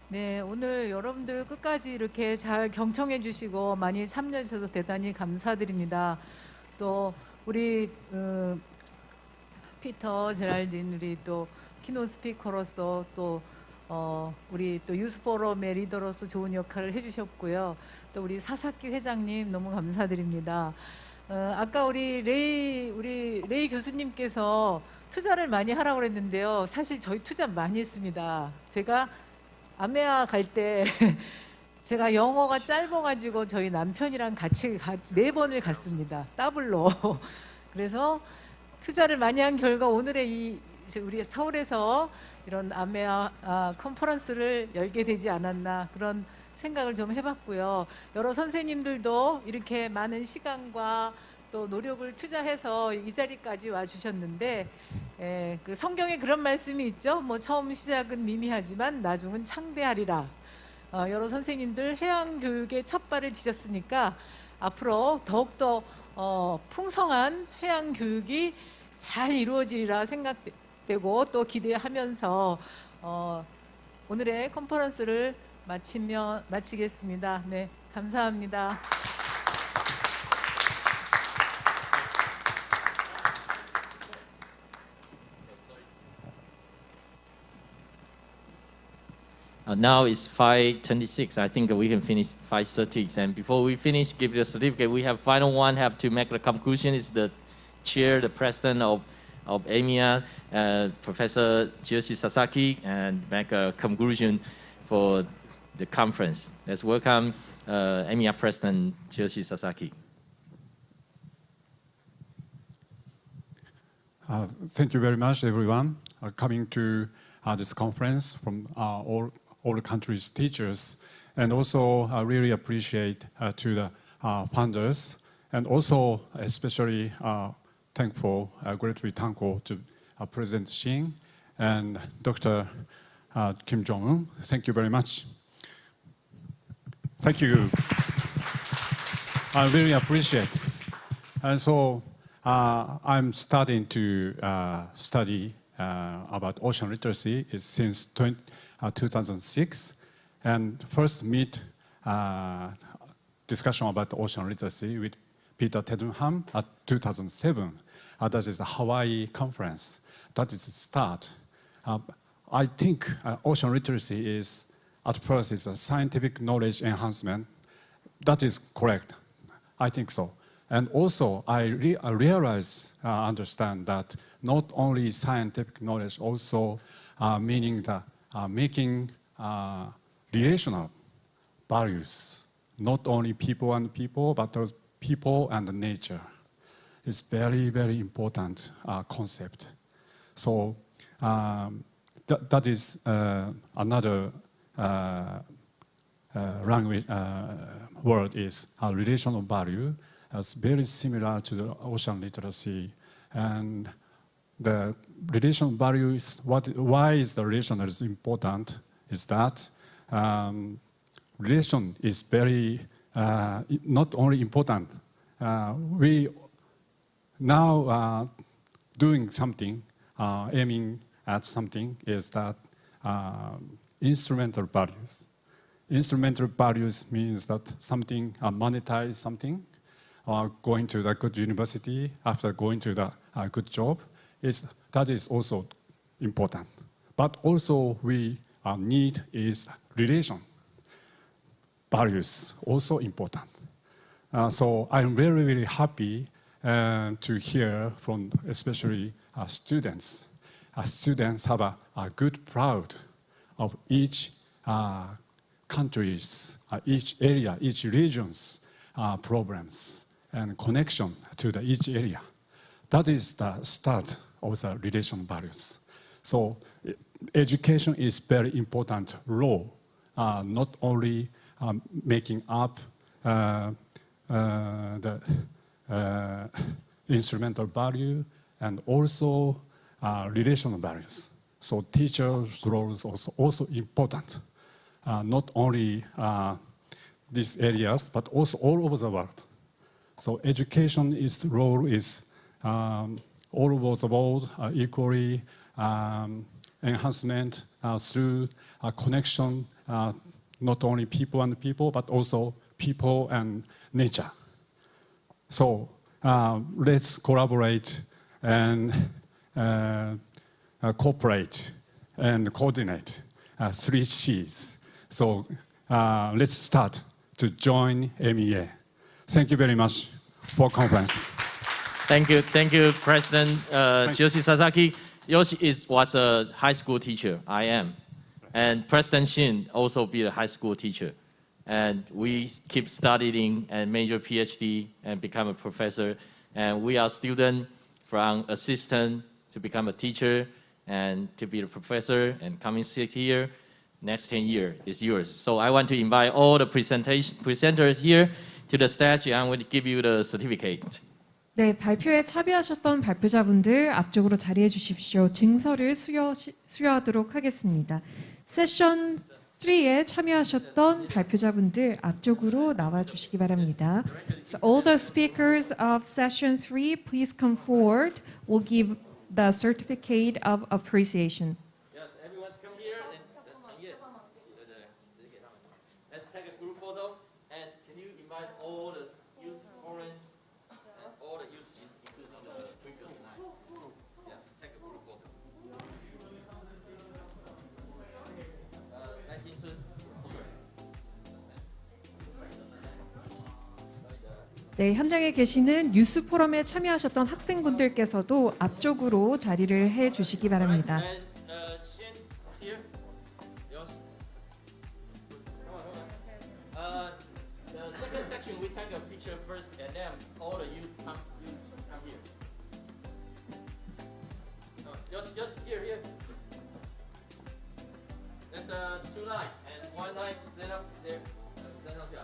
네, 오늘 여러분들 끝까지 이렇게 잘 경청해 주시고 많이 참여해 주셔서 대단히 감사드립니다. 또 우리 피터 제랄딘 우리 또 키노 스피커로서 또 우리 또 유스 포럼의 리더로서 좋은 역할을 해주셨고요. 또 우리 사사키 회장님 너무 감사드립니다. 아까 우리 레이 교수님께서 투자를 많이 하라고 그랬는데요. 사실 저희 투자 많이 했습니다. 제가 아메아 갈 때 제가 영어가 짧아가지고 저희 남편이랑 같이 4번을 갔습니다. 더블로. 그래서 투자를 많이 한 결과 오늘의 우리 서울에서 이런 아메아 컨퍼런스를 열게 되지 않았나 그런 생각을 좀 해봤고요. 여러 선생님들도 이렇게 많은 시간과 또 노력을 투자해서 이 자리까지 와주셨는데 그 성경에 그런 말씀이 있죠. 뭐 처음 시작은 미미하지만 나중은 창대하리라. 여러 선생님들 해양 교육의 첫 발을 디뎠으니까 앞으로 더욱더 풍성한 해양 교육이 잘 이루어지리라 생각되고 또 기대하면서 오늘의 컨퍼런스를 마치겠습니다. 네, 감사합니다. Now it's 5:26. I think we can finish 5:30. And before we finish, give the certificate. We have final one. Have to make the conclusion. Is the chair, the president of AMEA, Professor Joshi Sasaki, and make a conclusion for the conference. Let's welcome AMEA President Joshi Sasaki. Thank you very much, everyone, coming to this conference from all the country's teachers, and also I really appreciate to the funders, and also especially greatly thankful to President Shin and Dr. Kim Jong-un. Thank you very much. Thank you. I really appreciate. And so I'm starting to study about ocean literacy since 2006, and first meet discussion about ocean literacy with Peter Tedunham at 2007. That is the Hawaii conference. That is the start. I think ocean literacy is, at first, is a scientific knowledge enhancement. That is correct. I think so. And also, I understand that not only scientific knowledge, also meaning that making relational values, not only people and people, but those people and nature, is very, very important concept. So that is another language word is relational value. It's very similar to the ocean literacy, and the relational value is why is the relational is important? Is that relation is very not only important. We now doing something, aiming at something is that instrumental values. Instrumental values means that something monetize something, going to the good university after going to the good job. That is also important. But also we need is relation. Values also important. So I'm very, very happy to hear from especially students. Students have a good proud of each country's, each area, each region's problems and connection to each area. That is the start of the relation values. So education is very important role, not only making up the instrumental value and also relational values. So teachers' role is also important, not only these areas, but also all over the world. So education role is all over the world equally enhancement through a connection, not only people and people, but also people and nature. So let's collaborate and cooperate and coordinate 3 C's. So let's start to join AMEA. Thank you very much for conference. Thank you, President Joshi Sasaki. Yoshi was a high school teacher. I am, and President Shin also be a high school teacher, and we keep studying and major PhD and become a professor. And we are students from assistant to become a teacher and to be a professor. And coming 6 year, next 10 years is yours. So I want to invite all the presenters here to the stage. I'm going to give you the certificate. 네, 발표에 참여하셨던 발표자분들 앞쪽으로 자리해 주십시오. 증서를 수여하도록 하겠습니다. 세션 3에 참여하셨던 발표자분들 앞쪽으로 나와 주시기 바랍니다. So all the speakers of session 3, please come forward. We'll give the certificate of appreciation. Yes, everyone's come here and let's take a group photo. And can you invite all the youth forums and all the youth including the previous night? Yeah, take a group photo. 네, 현장에 계시는 뉴스 포럼에 참여하셨던 학생분들께서도 앞쪽으로 자리를 해 주시기 바랍니다. The second section we take a picture first, and then all the youth come here. Just here. That's two lines, and one line stand up there, stand up here.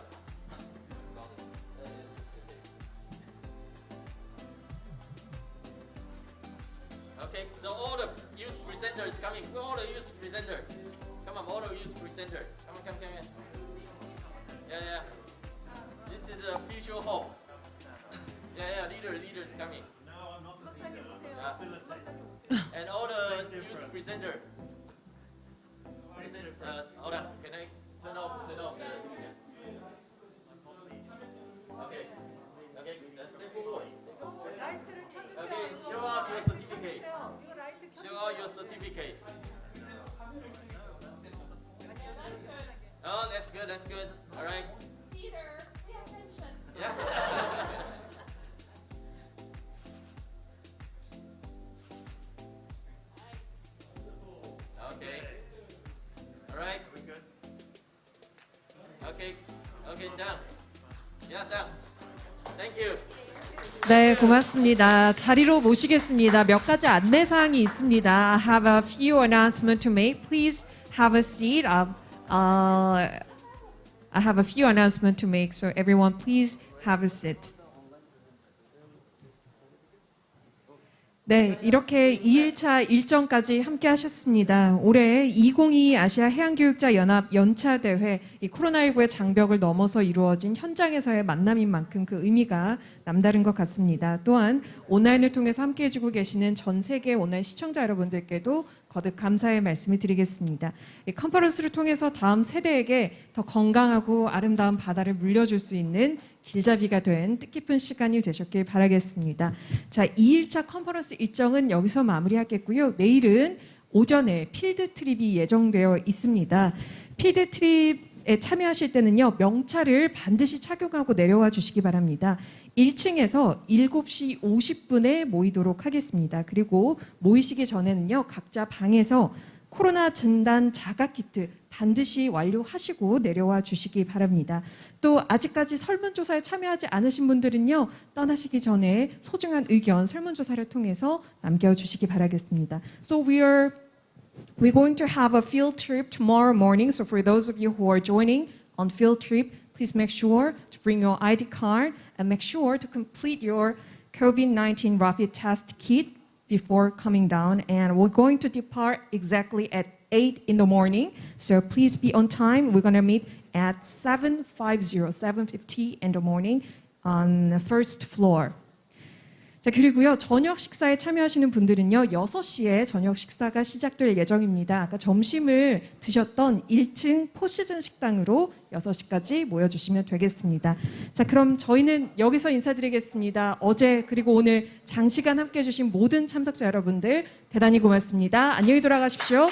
Okay, so all the youth presenters coming. All the youth presenter. Come on, all the youth presenter. Come on. Yeah. This is the future hope. Yeah, leaders coming. And all the youth presenter. Hold on, can I turn off the Okay, let's step forward. Okay, show out your certificate. Show out your certificate. Oh, that's good. All right. Peter, pay attention. Yeah. Okay. All right. We good? Okay, done. Yeah, done. Thank you. 네, 고맙습니다. 자리로 모시겠습니다. 몇 가지 안내 사항이 있습니다. I have a few announcements to make. Please have a seat. I have a few announcements to make, so everyone please have a seat. 네, 이렇게 2일차 일정까지 함께 하셨습니다. 올해 2022 아시아해양교육자연합 연차대회, 이 코로나19의 장벽을 넘어서 이루어진 현장에서의 만남인 만큼 그 의미가 남다른 것 같습니다. 또한 온라인을 통해서 함께 해주고 계시는 전 세계 온라인 시청자 여러분들께도 거듭 감사의 말씀을 드리겠습니다. 이 컨퍼런스를 통해서 다음 세대에게 더 건강하고 아름다운 바다를 물려줄 수 있는 길잡이가 된 뜻깊은 시간이 되셨길 바라겠습니다. 자, 2일차 컨퍼런스 일정은 여기서 마무리하겠고요. 내일은 오전에 필드 트립이 예정되어 있습니다. 필드 트립에 참여하실 때는요, 명찰을 반드시 착용하고 내려와 주시기 바랍니다. 1층에서 7시 50분에 모이도록 하겠습니다. 그리고 모이시기 전에는요, 각자 방에서 코로나 진단 자가 키트 반드시 완료하시고 내려와 주시기 바랍니다. 또 아직까지 설문조사에 참여하지 않으신 분들은요, 떠나시기 전에 소중한 의견 설문조사를 통해서 남겨주시기 바라겠습니다. So we're going to have a field trip tomorrow morning. So for those of you who are joining on field trip, please make sure to bring your ID card and make sure to complete your COVID-19 rapid test kit before coming down. And we're going to depart exactly at 8 in the morning. So please be on time. We're going to meet at 7:50 in the morning on the first floor. 자, 그리고요, 저녁 식사에 참여하시는 분들은요, 6시에 저녁 식사가 시작될 예정입니다. 아까 점심을 드셨던 1층 포시즌 식당으로 6시까지 모여주시면 되겠습니다. 자, 그럼 저희는 여기서 인사드리겠습니다. 어제 그리고 오늘 장시간 함께 해주신 모든 참석자 여러분들 대단히 고맙습니다. 안녕히 돌아가십시오.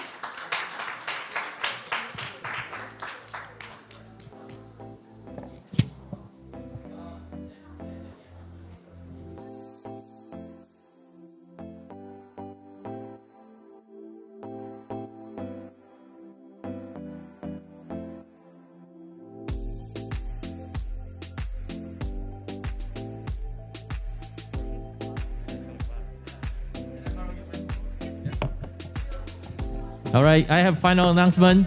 All right, I have final announcement.